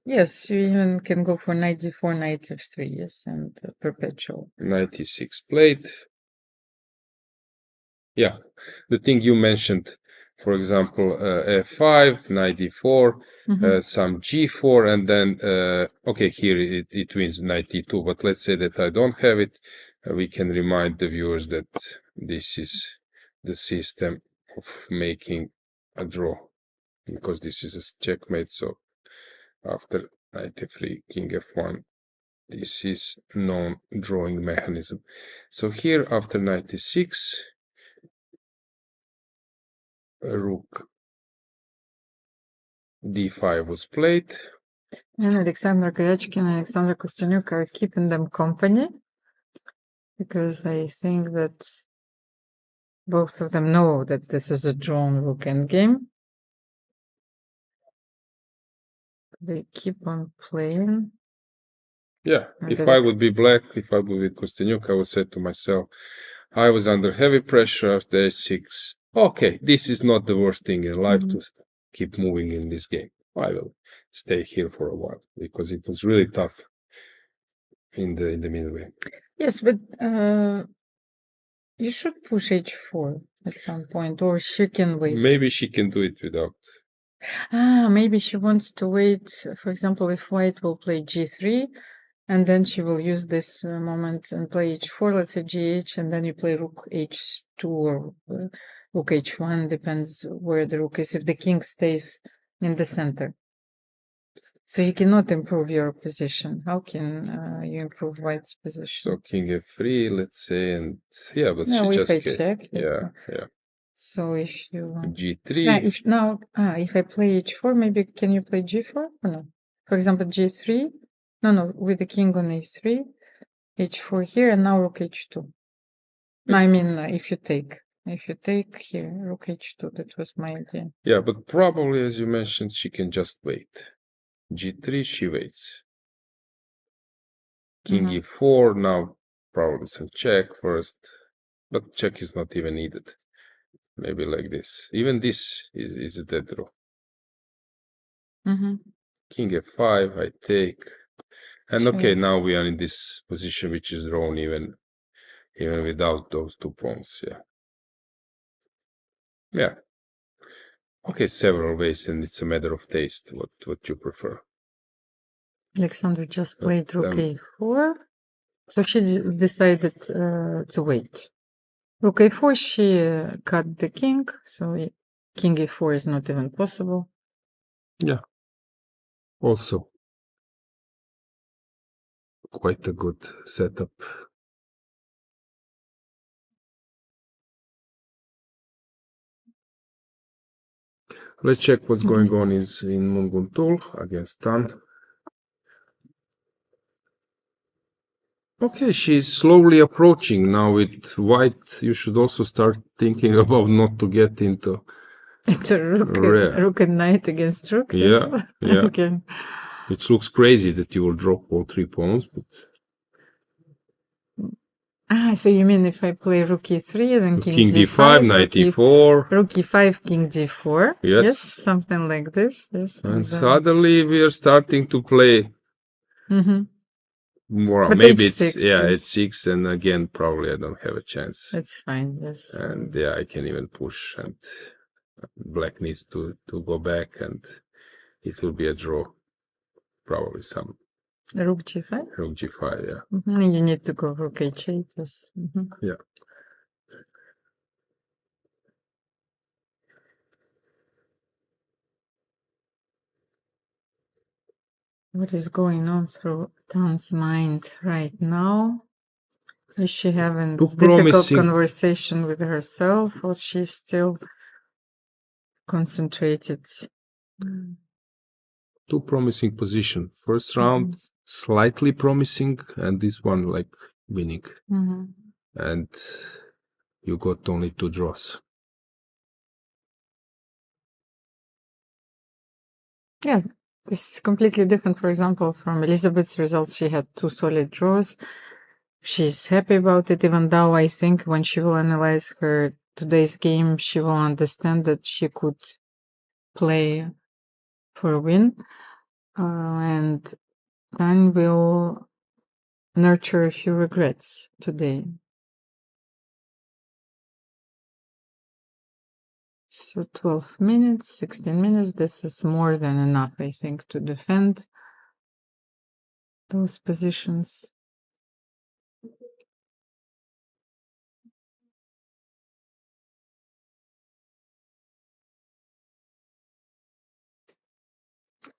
even can go for knight d4, knight f3, yes, and perpetual. Knight e6 played. Yeah, the thing you mentioned, for example, f5, knight d4, some g4, and then, okay, here it wins knight e2, but let's say that I don't have it. We can remind the viewers that this is the system of making a draw, because this is a checkmate. So after knight f3, king f1, this is non-drawing mechanism. So here after knight e6, rook d5 was played. And Alexandra Goryachkina and Alexandra Kosteniuk are keeping them company because I think that both of them know that this is a drawn rook endgame. They keep on playing. Yeah, And if I would be black, if I would be with Kosteniuk, I would say to myself, I was under heavy pressure after h6. Okay, this is not the worst thing in life to keep moving in this game. I will stay here for a while because it was really tough in the middle game. Yes, but you should push h4 at some point, or she can wait. Maybe she can do it without. Maybe she wants to wait. For example, if white will play g3, and then she will use this moment and play h4, let's say gh, and then you play rook h2 or rook h1, depends where the rook is, if the king stays in the center. So you cannot improve your position. How can you improve white's position? So king f3, let's say, and yeah, but she we just check. yeah. So if you g3. If I play h4, maybe can you play g4 or no? For example, g3. No, with the king on a3, h4 here, and now rook h2. No, I mean, if you take here, rook h2, that was my idea. Yeah, but probably, as you mentioned, she can just wait. g3, she waits. King e4, now probably some check first, but check is not even needed. Maybe like this. Even this is a dead draw. King f5, I take. And okay, now we are in this position which is drawn even without those 2 pawns. Yeah. Okay, several ways, and it's a matter of taste. What you prefer. Alexandra just played rook a4, so she decided to wait. Rook a4, she cut the king, so king a4 is not even possible. Yeah. Also, quite a good setup. Let's check what's going on in Munguntuul against Tan. Okay, she's slowly approaching now with white. You should also start thinking about not to get into rook and knight against rook. Yeah. Okay. It looks crazy that you will drop all 3 pawns, but so you mean if I play rook e3, then king d5, knight e4, rook e5, king d4. Yes, something like this. Yes, and suddenly we are starting to play more. But maybe h6, it's h6, and again probably I don't have a chance. That's fine. Yes, and I can even push, and black needs to go back, and it will be a draw. Probably some rook g5. Rook g5, yeah. You need to go rook h8. Yes. Yeah. What is going on through Tan's mind right now? Is she having this difficult conversation with herself, or she's still concentrated? Two promising position. First round, slightly promising, and this one like winning. And you got only 2 draws. Yeah, this is completely different, for example, from Elisabeth's results. She had 2 solid draws. She's happy about it, even though I think when she will analyze her today's game, she will understand that she could play for a win. And then will nurture a few regrets today. So 12 minutes, 16 minutes, this is more than enough, I think, to defend those positions.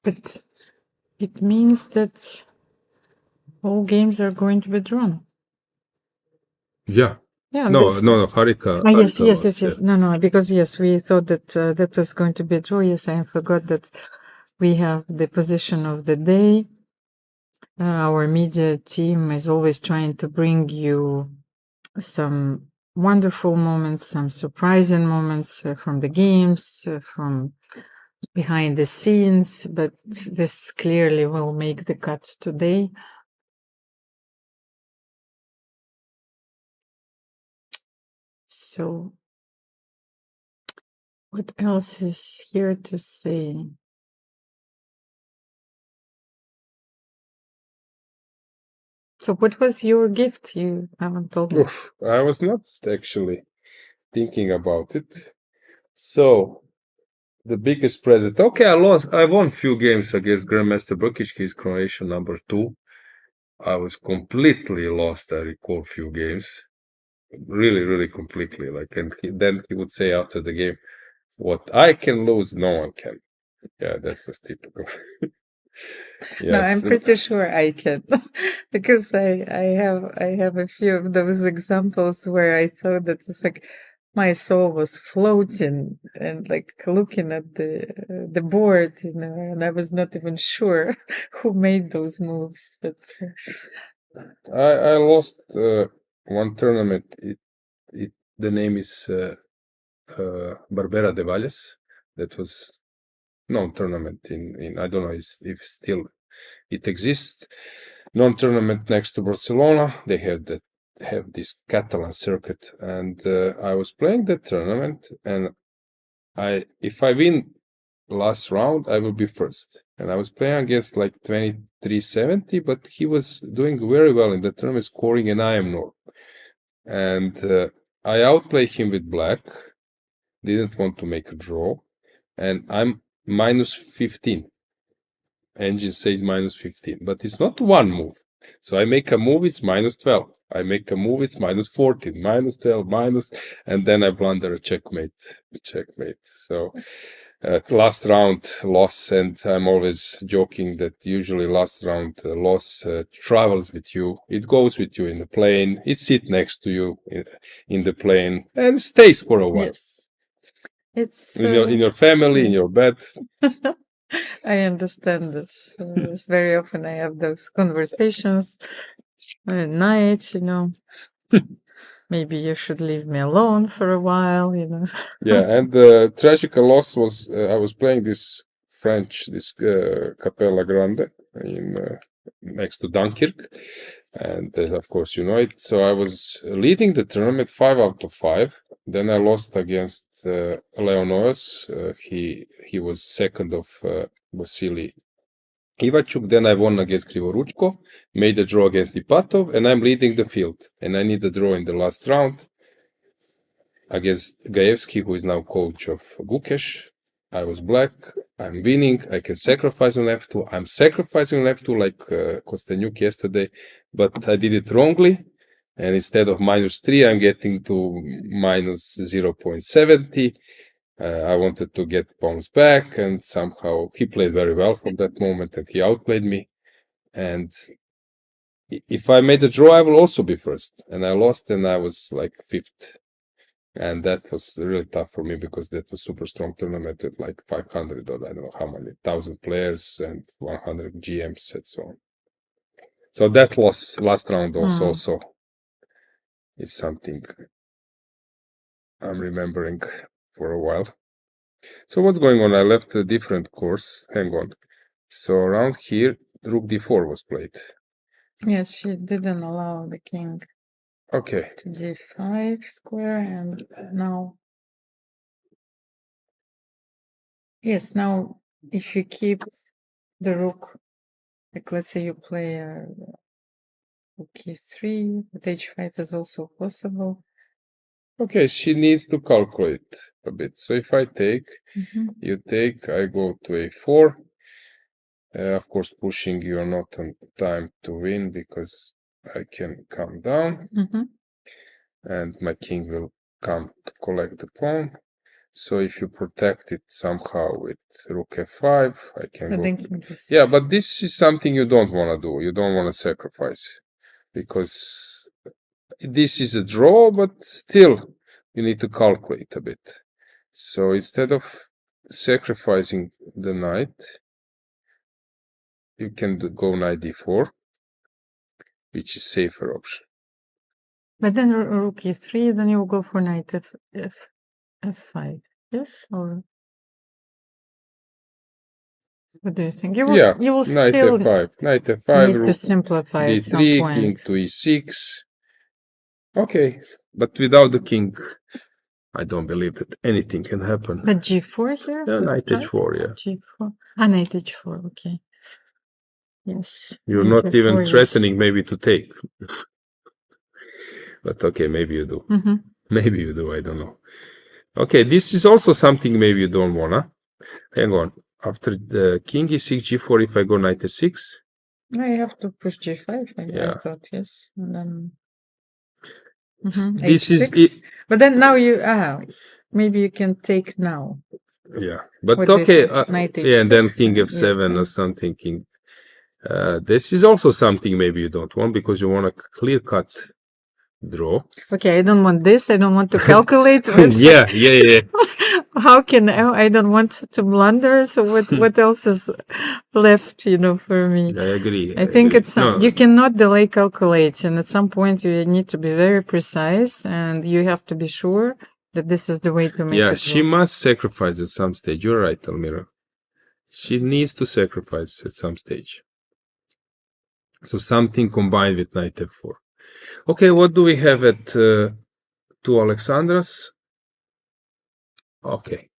But it means that all games are going to be drawn. Yeah. Yeah. No, Harika. Yes. No, because yes, we thought that that was going to be a draw. Yes, I forgot that we have the position of the day. Our media team is always trying to bring you some wonderful moments, some surprising moments from the games, from behind the scenes, but this clearly will make the cut today. So, what else is here to say? So, what was your gift? You haven't told me. Oof, I was not actually thinking about it. So, the biggest present. Okay, I won a few games against Grandmaster Brkic. He's Croatian number 2. I was completely lost. I recall few games. Really, really completely. And then he would say after the game, "What I can lose, no one can." Yeah, that was typical. No, I'm Yes. pretty sure I can, because I have a few of those examples where I thought that it's like my soul was floating and like looking at the board, and I was not even sure who made those moves. But I lost one tournament. The name is Barbera de Valles. That was non-tournament in I don't know if still it exists. Non-tournament next to Barcelona. They have this Catalan circuit, and I was playing that tournament, and if I win last round, I will be first. And I was playing against like 2370, but he was doing very well in the tournament, scoring, and I am not. And I outplayed him with black. Didn't want to make a draw, and I'm minus 15. Engine says minus 15, but it's not one move. So I make a move, it's minus 12. I make a move, it's minus 14, minus 12, and then I blunder a checkmate. So last round loss, and I'm always joking that usually last round loss travels with you. It goes with you in the plane. It sits next to you in the plane and stays for a while. yes, it's In your family, in your bed. I understand this. It's very often I have those conversations at night, Maybe you should leave me alone for a while, Yeah, and the tragic loss was I was playing this Capella Grande next to Dunkirk, and of course you know it. So I was leading the tournament 5 out of 5. Then I lost against Leonois. He was second of Vasily Ivachuk. Then I won against Krivoruchko, made a draw against Ipatov, and I'm leading the field. And I need a draw in the last round against Gaevsky, who is now coach of Gukesh. I was black. I'm winning. I can sacrifice on F2. I'm sacrificing on F2 like Kosteniuk yesterday, but I did it wrongly. And instead of minus 3, I'm getting to minus 0.70. I wanted to get pawns back, and somehow he played very well from that moment, and he outplayed me. And if I made a draw, I will also be first. And I lost, and I was like 5th. And that was really tough for me because that was super strong tournament with like 500 or I don't know how many, 1,000 players and 100 GMs and so on. So that loss last round also is something I'm remembering for a while. So what's going on? I left a different course. Hang on. So around here, Rook D4 was played. Yes, she didn't allow the king Okay. to D5 square, and now... Yes, now if you keep the rook, like let's say you play rook E3, but H5 is also possible. Okay, she needs to calculate a bit. So if I take, you take, I go to A4. Of course, pushing you are not on time to win because I can come down. And my king will come to collect the pawn. So if you protect it somehow with rook f5, I can go. Yeah, but this is something you don't want to do. You don't want to sacrifice because this is a draw, but still you need to calculate a bit. So instead of sacrificing the knight, you can go knight d4, which is safer option. But then rook e3, then you'll go for knight f5. Yes, or what do you think? You will, Yeah, you will knight still f5, knight f5, need to rook simplify at some d3, point. king to e6. Okay, but without the king, I don't believe that anything can happen. But g4 here? Yeah, knight That's h4, right. yeah. G4. Ah, knight h4, okay. Yes. You're knight not even h4 is- threatening maybe to take. But okay, maybe you do. Mhm. Maybe you do, I don't know. Okay, this is also something maybe you don't wanna. Hang on. After the king e6, g4, if I go knight e6. I have to push g5, I Yeah. thought, yes. And then This is h6. it. But then now you maybe you can take now. Yeah, but What do you okay, think? Knight yeah, and then h6, king yes, f7 or king. something. King. This is also something maybe you don't want because you want a clear-cut draw. Okay, I don't want this. I don't want to calculate. Yeah. How can I don't want to blunder. So what else is left, for me? I agree. I think it's no. you cannot delay calculation. At some point, you need to be very precise, and you have to be sure that this is the way to make Yeah, it she work. must sacrifice at some stage. You're right, Almira. She needs to sacrifice at some stage. So something combined with knight f4. Okay, what do we have at two Alexandras? Okay,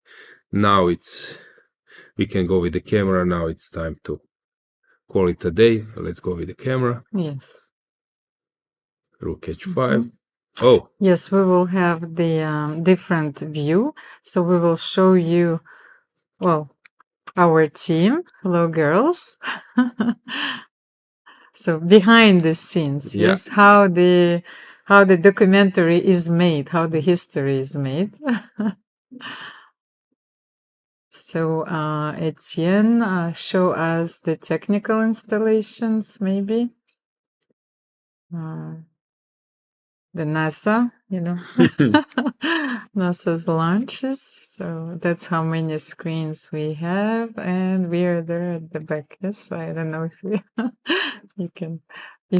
now we can go with the camera. Now it's time to call it a day. Let's go with the camera. Yes. Rook h5. Oh, Yes, we will have the different view. So we will show you, well, our team. Hello, girls. So behind the scenes, Yeah. yes, how the documentary is made, how the history is made. So Etienne, show us the technical installations, maybe. The NASA, NASA's launches. So that's how many screens we have, and we are there at the back. Yes, I don't know if you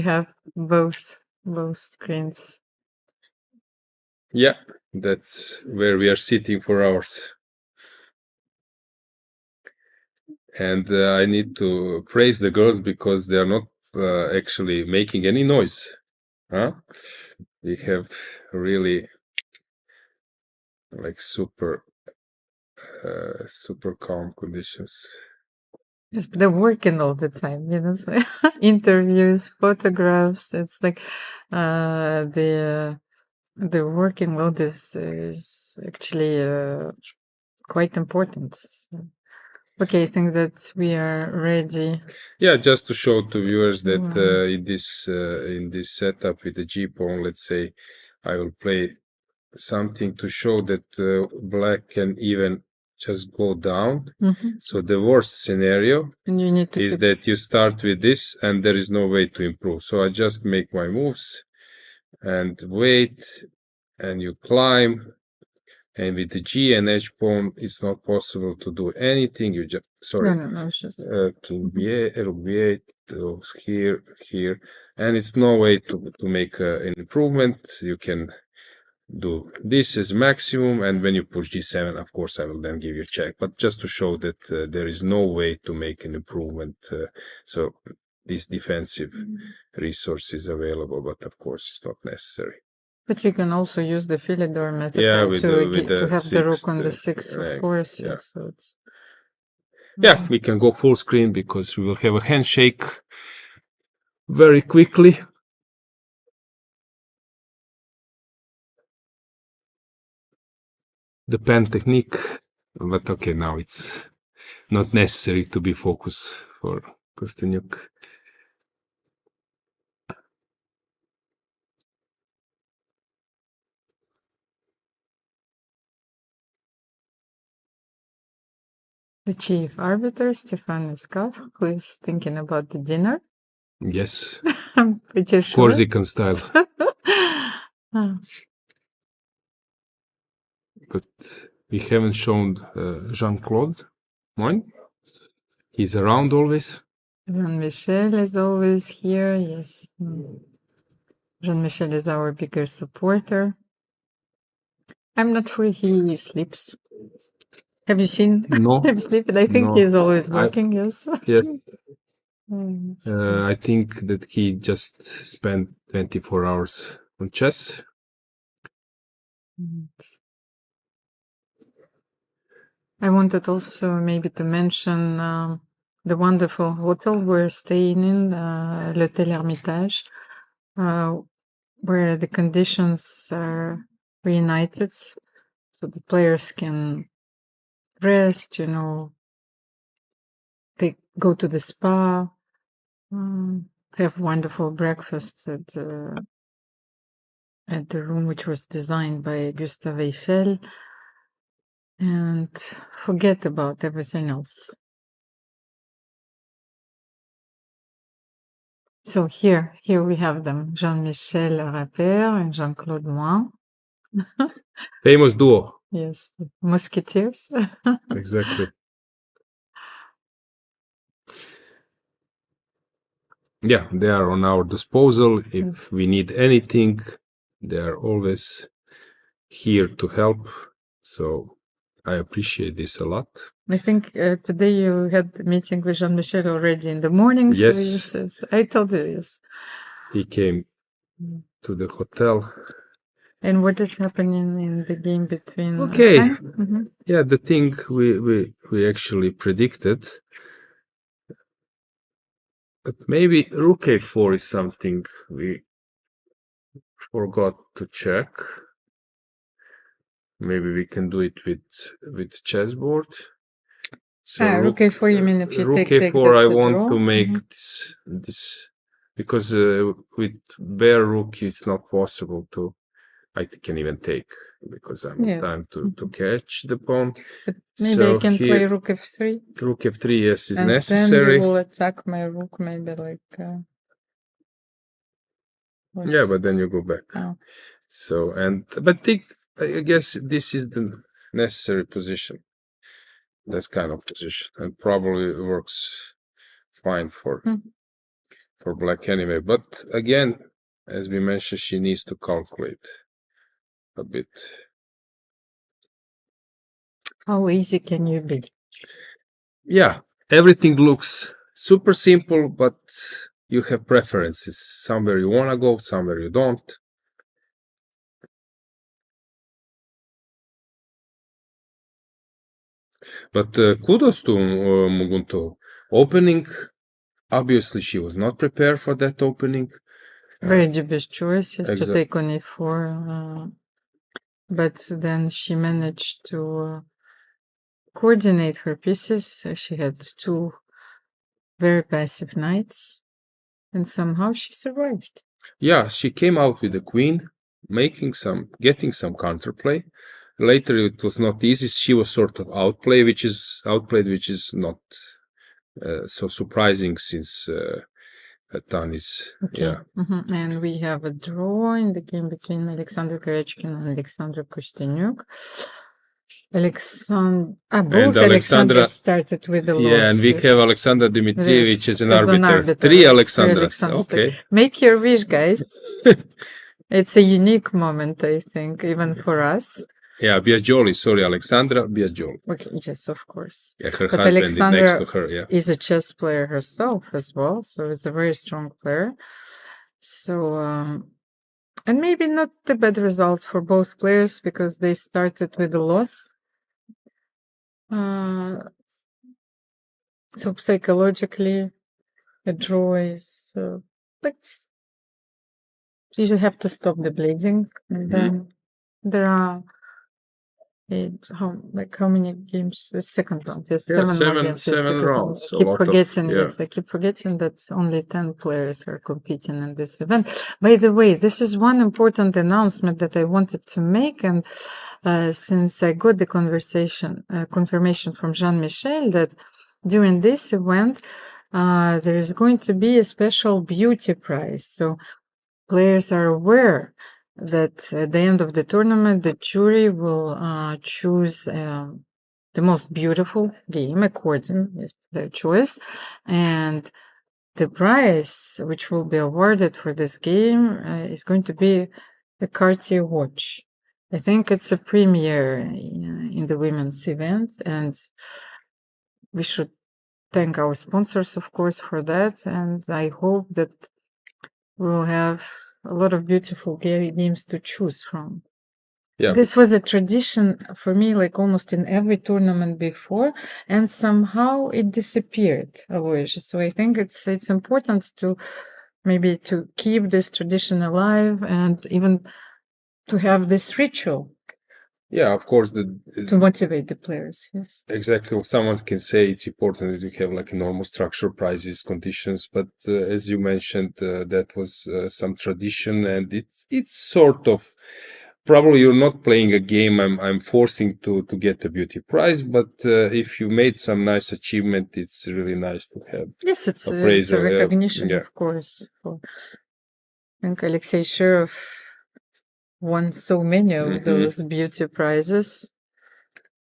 have both screens. yeah, that's where we are sitting for hours. And I need to praise the girls because they are not actually making any noise. Huh? We have really like super calm conditions. Yes, but they're working all the time, so interviews, photographs. It's like the working load is actually quite important. So, okay, I think that we are ready. Yeah, just to show to viewers that in this setup with the G pawn, let's say, I will play something to show that black can even just go down. So the worst scenario is that you start with this and there is no way to improve. So I just make my moves and wait, and you climb, and with the G and H pawn it's not possible to do anything. You just king b8, rook b8 goes here, and it's no way to make an improvement. You can do this as maximum, and when you push g7, of course I will then give you a check, but just to show that there is no way to make an improvement. So this defensive resource is available, but of course it's not necessary. But you can also use the Philidor method to have the rook on the 6, of course. Yeah. So it's yeah, we can go full screen because we will have a handshake very quickly. The pen technique, but okay, now it's not necessary to be focused for Kosteniuk. the chief arbiter, Stefan Iskov, who is thinking about the dinner. Yes, I'm pretty sure. Corsican style. But we haven't shown Jean-Claude. Mine. He's around always. Jean-Michel is always here. Yes. Jean-Michel is our bigger supporter. I'm not sure he sleeps. Have you seen No, him sleeping? I think no. he's always working, yes. Yes, Yes. I think that he just spent 24 hours on chess. I wanted also maybe to mention the wonderful hotel we're staying in, l'Hôtel Hermitage, where the conditions are reunited, so the players can rest, they go to the spa, have wonderful breakfast at the room which was designed by Gustave Eiffel, and forget about everything else. So here we have them, Jean-Michel Rapper and Jean-Claude Moin. Famous duo. Yes, the Musketeers. Exactly. Yeah, they are on our disposal. If we need anything, they are always here to help. So I appreciate this a lot. I think today you had a meeting with Jean-Michel already in the morning. Yes. So yes, I told you, yes. He came to the hotel. And what is happening in the game between? Okay. Mhm. Yeah, the thing we actually predicted. But maybe rook a4 is something we forgot to check. Maybe we can do it with chessboard. So rook a4, you mean if you rook take a4, that's I the want draw? to make this because with bare rook it's not possible to. I can even take because I'm Yes. time to catch the pawn. But maybe I can play rook f3. Rook f3, yes, is and necessary. then you will attack my rook, maybe like. Yeah, but then you go back. Oh. So I guess this is the necessary position. This kind of position, and probably works fine for black anyway. But again, as we mentioned, she needs to calculate a bit. How easy can you be? Yeah, everything looks super simple, but you have preferences. Somewhere you want to go, somewhere you don't. But kudos to Munguntuul. Opening, obviously she was not prepared for that opening. Very dubious choice is to take on e4, but then she managed to coordinate her pieces. She had two very passive knights, and somehow she survived. Yeah, she came out with the queen, getting some counterplay. Later, it was not easy. She was sort of outplayed, which is not so surprising since Tan is. Okay. Yeah. And we have a draw in the game between Alexandra Goryachkina and Alexandra Kosteniuk. Both Alexandra started with the loss. Yeah, and we have Alexander Dmitrievich as an arbiter. Three Alexandras. Okay. Make your wish, guys. It's a unique moment, I think, even for us. Yeah, Biagioli. Sorry, Alexandra Biagioli. Okay, yes, of course. Yeah, her but husband Alexandra is next to her. Yeah, is a chess player herself as well, so it's a very strong player. So, and maybe not the bad result for both players because they started with a loss. So psychologically, a draw is, but you have to stop the bleeding, and then there are how many games? The second round. Yes, seven rounds. I keep forgetting that only 10 players are competing in this event. By the way, this is one important announcement that I wanted to make, and since I got the confirmation from Jean-Michel that during this event there is going to be a special beauty prize. So players are aware that at the end of the tournament, the jury will choose the most beautiful game according to their choice, and the prize which will be awarded for this game is going to be a Cartier watch. I think it's a premiere in the women's event, and we should thank our sponsors, of course, for that. And I hope that we'll have a lot of beautiful games to choose from. Yeah, This was a tradition for me, like almost in every tournament before, and somehow it disappeared, Alojzije. So I think it's important to maybe to keep this tradition alive and even to have this ritual yeah, of course, to motivate the players. Yes. exactly. Someone can say it's important that you have like a normal structure, prizes, conditions, but as you mentioned, that was some tradition, and it's sort of probably you're not playing a game. I'm forcing to get a beauty prize, but if you made some nice achievement, it's really nice to have. Yes, it's a appraisal, yeah, recognition, yeah. of course. I think Alexei Shirov won so many of those beauty prizes.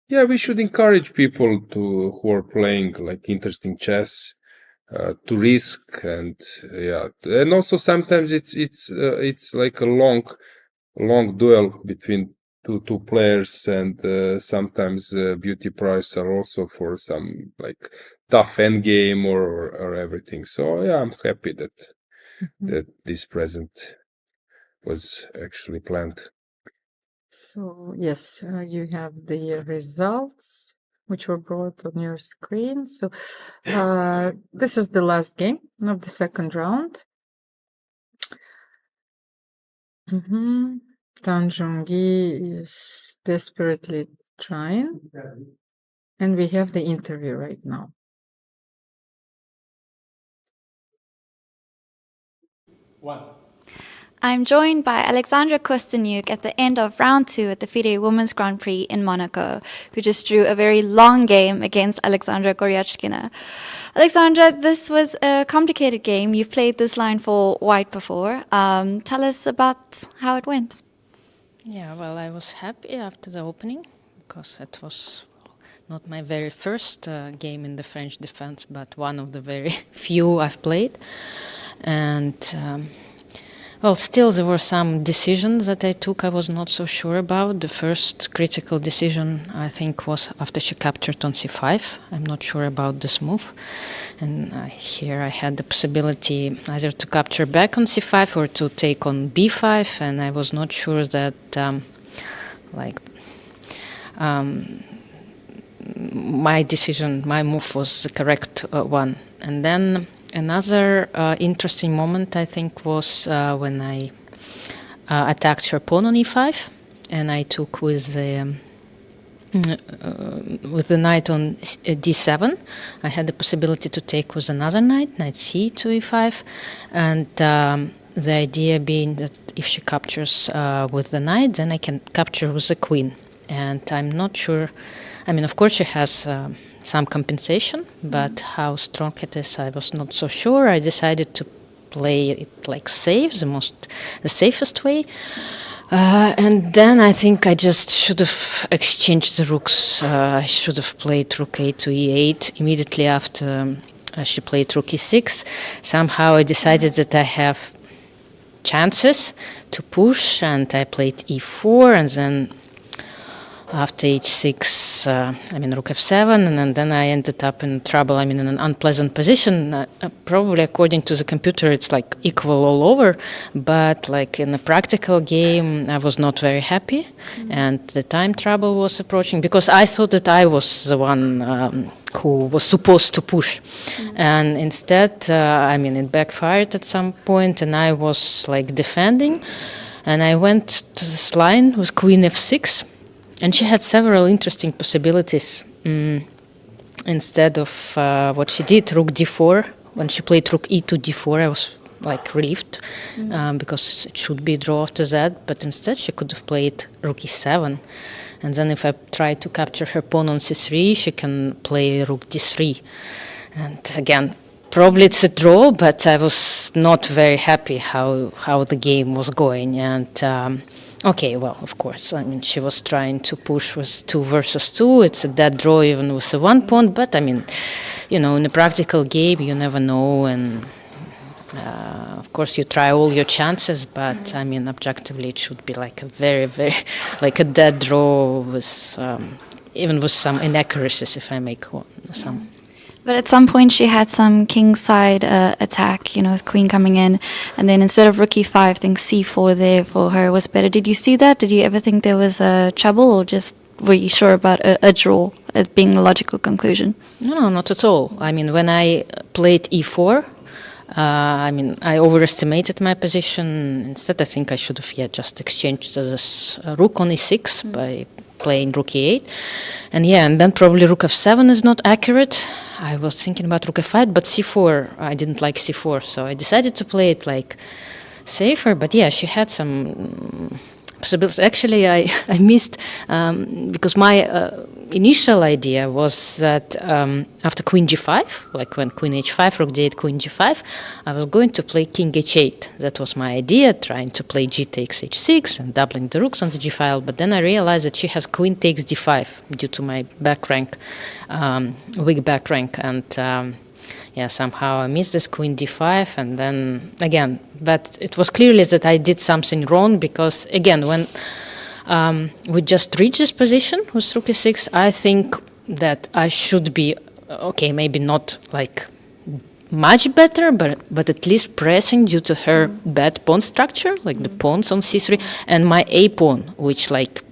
Yeah, we should encourage people who are playing like interesting chess to risk, and and also sometimes it's like a long duel between two players, and sometimes beauty prize are also for some like tough end game or everything. So yeah, I'm happy that this present was actually planned. So yes, you have the results which were brought on your screen. So this is the last game of the second round. Tan Zhongyi is desperately trying, and we have the interview right now. I'm joined by Aleksandra Kosteniuk at the end of round 2 at the FIDE Women's Grand Prix in Monaco, who just drew a very long game against Alexandra Goryachkina. Alexandra, this was a complicated game. You've played this line for white before. Tell us about how it went. Yeah, well, I was happy after the opening because it was not my very first game in the French defense, but one of the very few I've played. And well, still there were some decisions that I took I was not so sure about. The first critical decision, I think, was after she captured on c5. I'm not sure about this move. And here I had the possibility either to capture back on c5 or to take on b5, and I was not sure that my decision, my move was the correct one. And then another interesting moment, I think, was when I attacked her pawn on e5, and I took with the knight on d7. I had the possibility to take with another knight c to e5, and the idea being that if she captures with the knight, then I can capture with the queen. And I'm not sure, I mean, of course she has some compensation, but how strong it is, I was not so sure. I decided to play it like safe, the safest way. And then I think I just should have exchanged the rooks. I should have played rook a to e8 immediately after she played rook e6. Somehow I decided that I have chances to push, and I played e4, and then after h6, rook f7, and then I ended up in trouble. I mean, in an unpleasant position. Probably according to the computer, it's like equal all over, but like in a practical game, I was not very happy, and the time trouble was approaching because I thought that I was the one who was supposed to push, and instead, it backfired at some point, and I was like defending, and I went to this line with queen f6. And she had several interesting possibilities instead of what she did, rook d4. When she played rook e to d4, I was like relieved because it should be a draw after that. But instead, she could have played rook e7. And then if I try to capture her pawn on c3, she can play rook d3. And again, probably it's a draw, but I was not very happy how the game was going. And Okay, well, of course. I mean, she was trying to push with 2 versus 2. It's a dead draw even with a 1 pawn. But, I mean, in a practical game, you never know. And, of course, you try all your chances. But, I mean, objectively, it should be like a very, very, like a dead draw with, even with some inaccuracies, if I make some. But at some point she had some kingside attack, with queen coming in, and then instead of rook e5, I think c4 there for her was better. Did you see that? Did you ever think there was trouble, or just were you sure about a draw as being a logical conclusion? No, not at all. I mean, when I played e4, I overestimated my position. Instead, I think I should have just exchanged this rook on e6 by playing rook e8. And then probably rook f7 is not accurate. I was thinking about rook f5, but c4, I didn't like c4, so I decided to play it like safer. But she had some possibilities. Actually, I missed, because my initial idea was that after queen g5, like when queen h5, rook d8, queen g5, I was going to play king h8. That was my idea, trying to play g takes h6 and doubling the rooks on the g file. But then I realized that she has queen takes d5 due to my back rank, weak back rank. And somehow I missed this queen d5, and then again, but it was clearly that I did something wrong, because again, when we just reached this position with rook e6, I think that I should be, okay, maybe not like much better, but at least pressing due to her bad pawn structure, like the pawns on c3, and my a pawn, which like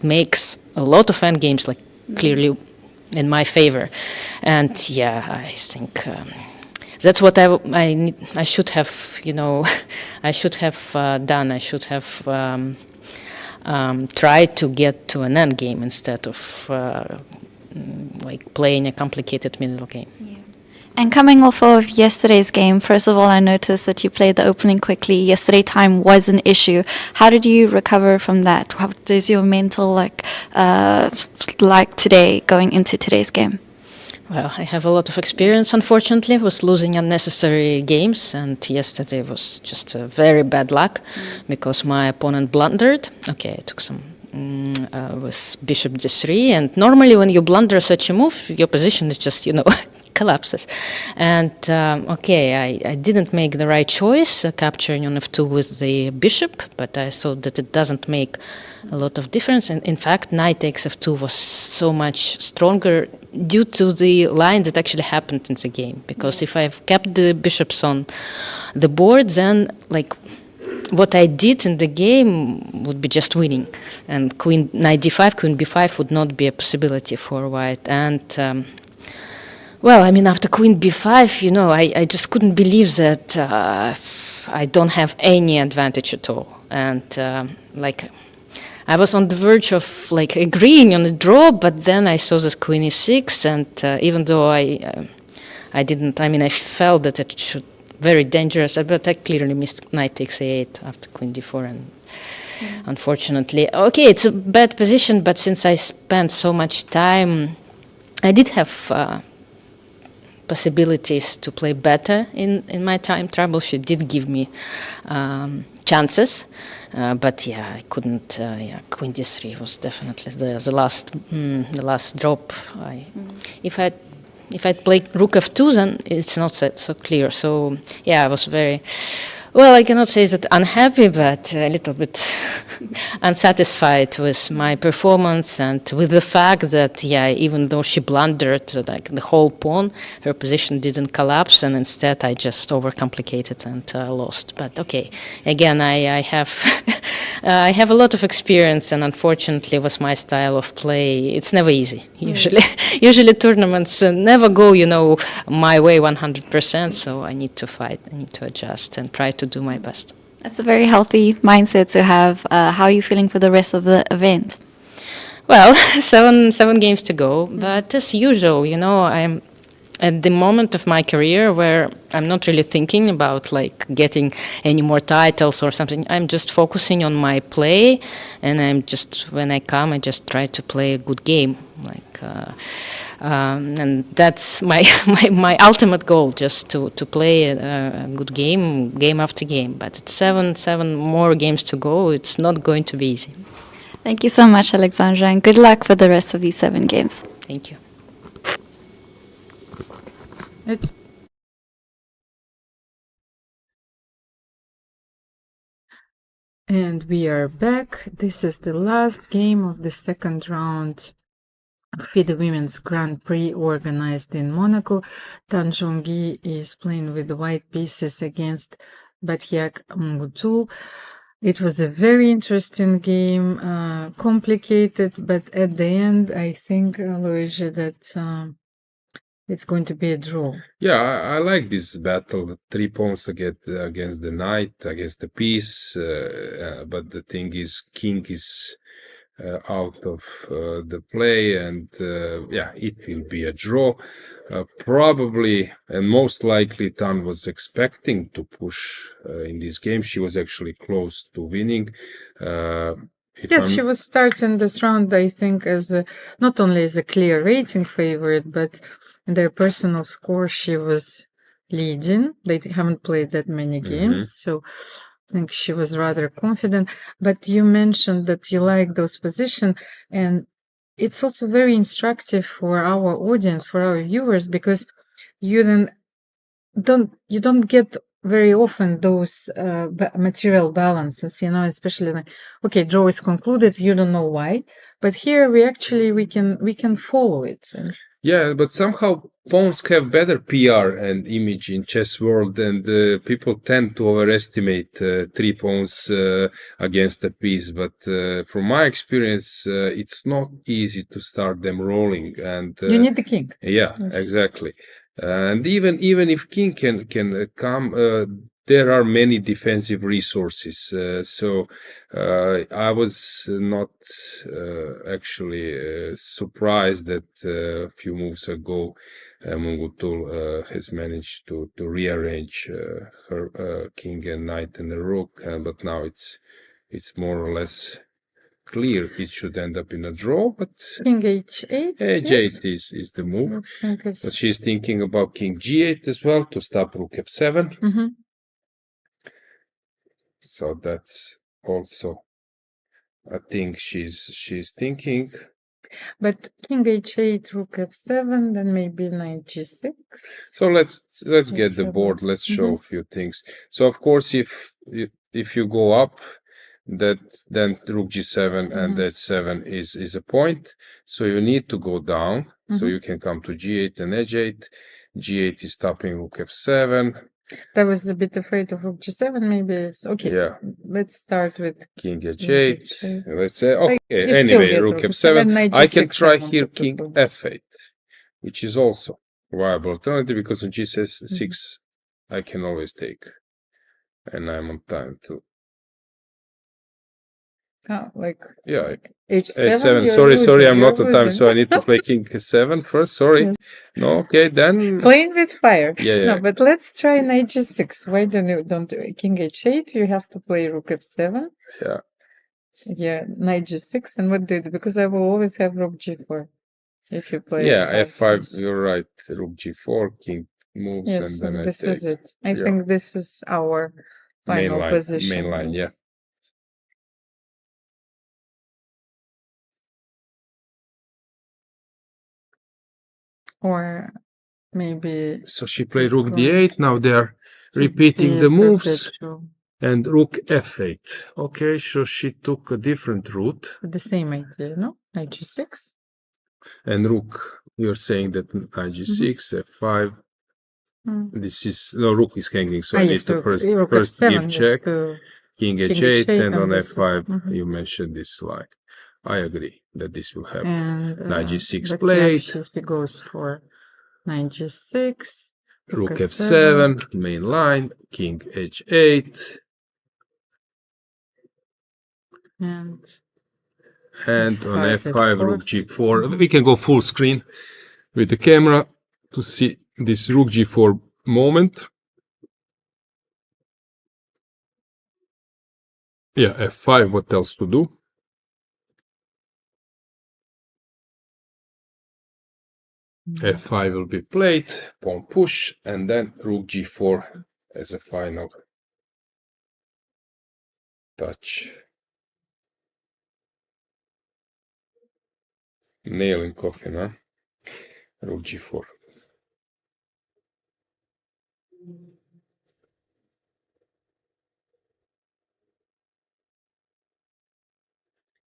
makes a lot of endgames like clearly in my favor. And I think that's what I should have, I should have done. I should have tried to get to an end game instead of like playing a complicated middle game. Yeah. And coming off of yesterday's game, first of all, I noticed that you played the opening quickly. Yesterday time was an issue. How did you recover from that? How does your mental like today going into today's game? Well, I have a lot of experience, unfortunately, with losing unnecessary games, and yesterday was just a very bad luck because my opponent blundered. Okay, I took some with bishop d3, and normally when you blunder such a move, your position is just, collapses. And I didn't make the right choice, capturing on f2 with the bishop, but I thought that it doesn't make a lot of difference. And in fact, knight takes f2 was so much stronger due to the line that actually happened in the game. Because if I've kept the bishops on the board, then like what I did in the game would be just winning, and knight d5, queen b5 would not be a possibility for white. And after queen b5, I just couldn't believe that I don't have any advantage at all. And I was on the verge of like agreeing on a draw, but then I saw this queen e6, and even though I didn't, I felt that it should very dangerous, but I clearly missed knight takes a8 after queen d4, and unfortunately, okay, it's a bad position, but since I spent so much time, I did have possibilities to play better in my time trouble. She did give me chances, but I couldn't. Queen d3 was definitely the last drop. If I'd played rook f2, then it's not so clear. So I was very, well, I cannot say that unhappy, but a little bit unsatisfied with my performance and with the fact that, even though she blundered like the whole pawn, her position didn't collapse, and instead I just overcomplicated and lost. But okay, again, I have I have a lot of experience, and unfortunately, with my style of play, it's never easy. Usually tournaments never go, my way 100%. So I need to fight, I need to adjust, and try to do my best. That's a very healthy mindset to have. How are you feeling for the rest of the event? Well, seven games to go, but as usual, at the moment of my career where I'm not really thinking about like getting any more titles or something. I'm just focusing on my play, and I'm just, when I come, I just try to play a good game. And that's my ultimate goal, just to play a good game after game. But it's seven more games to go. It's not going to be easy. Thank you so much, Alexandra, and good luck for the rest of these 7 games. Thank you. It's And we are back. This is the last game of the second round of FIDE Women's Grand Prix organized in Monaco. Zhongyi is playing with the white pieces against Batkhuyag Munguntuul. It was a very interesting game, complicated, but at the end, I think, Alojzije, that it's going to be a draw. Yeah, I like this battle. The 3 pawns against the knight, against the piece. But the thing is, king is out of the play, and yeah, it will be a draw. Probably and most likely, Tan was expecting to push in this game. She was actually close to winning. Yes, she was starting this round, I think, as not only as a clear rating favorite, but in their personal score, she was leading. They haven't played that many games, so I think she was rather confident. But you mentioned that you like those positions, and it's also very instructive for our audience, for our viewers, because you don't get very often those material balances, especially like, okay, draw is concluded, you don't know why, but here we can follow it. Yeah, but somehow pawns have better PR and image in chess world, and people tend to overestimate 3 pawns against a piece. But from my experience, it's not easy to start them rolling. And you need the king. Yeah, yes. Exactly. And even if king can come, there are many defensive resources. So I was not actually surprised that a few moves ago Munguntuul has managed to rearrange her king and knight and the rook, but now it's more or less clear it should end up in a draw, but king h8. H8 is the move. But she's thinking about king g8 as well to stop rook f7. So that's also a thing she's thinking. But king h8, rook f7, then maybe knight g6. So let's get the board. Let's show a few things. So of course, if you go up, then rook g7 and h7 is a point. So you need to go down. So you can come to g8 and h8. g8 is stopping rook f7. I was a bit afraid of rook g7, maybe. Okay, yeah. Let's start with king h8. Let's say, okay, anyway, rook f7. I can try here king f8, which is also a viable alternative, because on g6 I can always take. And I'm on time too. Yeah, h7. Sorry, I'm not on time, so I need to play king h7 first. Sorry. Yes. No, okay, then playing with fire. Yeah. No, but let's try knight g6. Why don't do king h8? You have to play rook f7. Yeah. Yeah, knight g6, and what do you do? Because I will always have rook g4 if you play. Yeah, f5. You're right. Rook g4, king moves, yes, and then this is it. I think this is our final position. Main line, yeah. Or maybe... So she played rook d8, now they're repeating the moves, and rook f8. Okay, so she took a different route. The same idea, no? Knight g6. And rook, you're saying that knight g6, f5. This is, no, rook is hanging, so I need to first give check. King h8, and on f5, you mentioned this line. I agree that this will happen. And, knight g6 played. He goes for knight g6. Rook f7, main line. King h8. And on f5, rook g4. We can go full screen with the camera. to see this rook g4 moment. Yeah, f5, what else to do? f5 will be played, pawn push, and then rook g4 as a final touch. Nail in coffin, huh? Rook g4.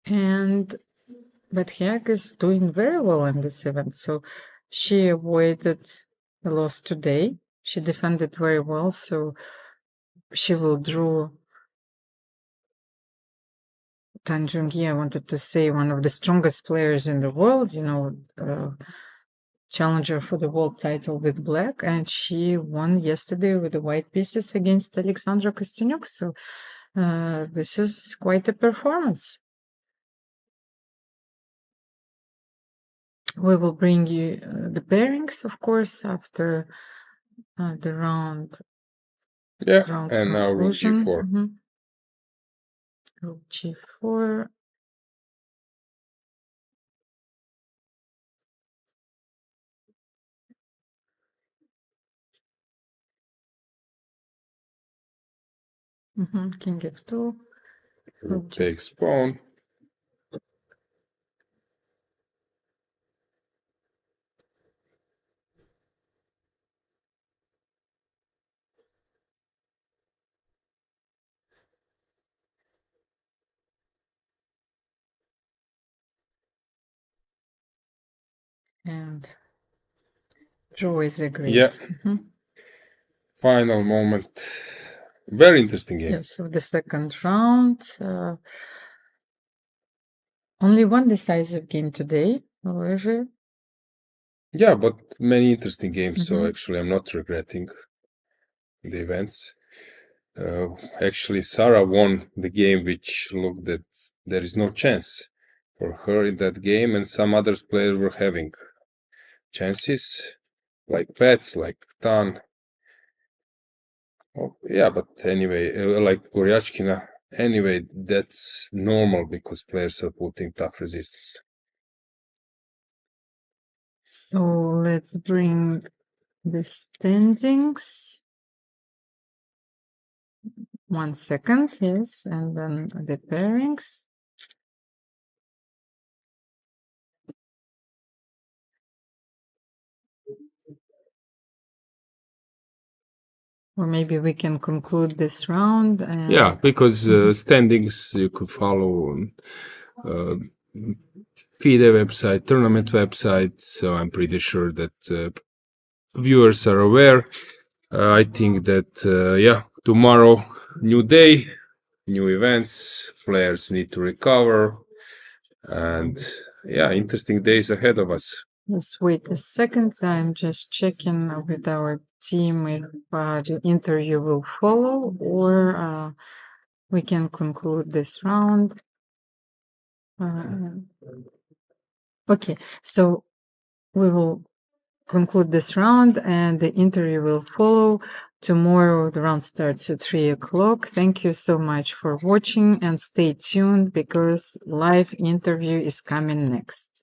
And Batkhuyag is doing very well in this event. So she avoided a loss today. She defended very well, so she will draw Zhongyi, I wanted to say, one of the strongest players in the world, challenger for the world title with black, and she won yesterday with the white pieces against Aleksandra Kosteniuk. So this is quite a performance. We will bring you the pairings, of course, after the round. Yeah, round's and now rook conclusion. g4. Rook g4. King f2. Rook takes pawn. And draw is agreed. Yeah. Final moment. Very interesting game. Yes, so the second round. Only one decisive game today, however. Yeah, but many interesting games, so actually I'm not regretting the events. Actually, Sarah won the game, which looked that there is no chance for her in that game, and some other players were having chances, like Paehtz, like Tan. Oh, yeah, but anyway, like Goryachkina. Anyway, that's normal because players are putting tough resistance. So let's bring the standings. 1 second, yes, and then the pairings. Or maybe we can conclude this round. Yeah, because standings you could follow on FIDE website, tournament website, so I'm pretty sure that viewers are aware. I think that, yeah, tomorrow, new day, new events, players need to recover, and yeah, interesting days ahead of us. Let's wait a second. I'm just checking with our team if the interview will follow, or we can conclude this round. Okay, so we will conclude this round and the interview will follow tomorrow. The round starts at 3 o'clock. Thank you so much for watching and stay tuned because live interview is coming next.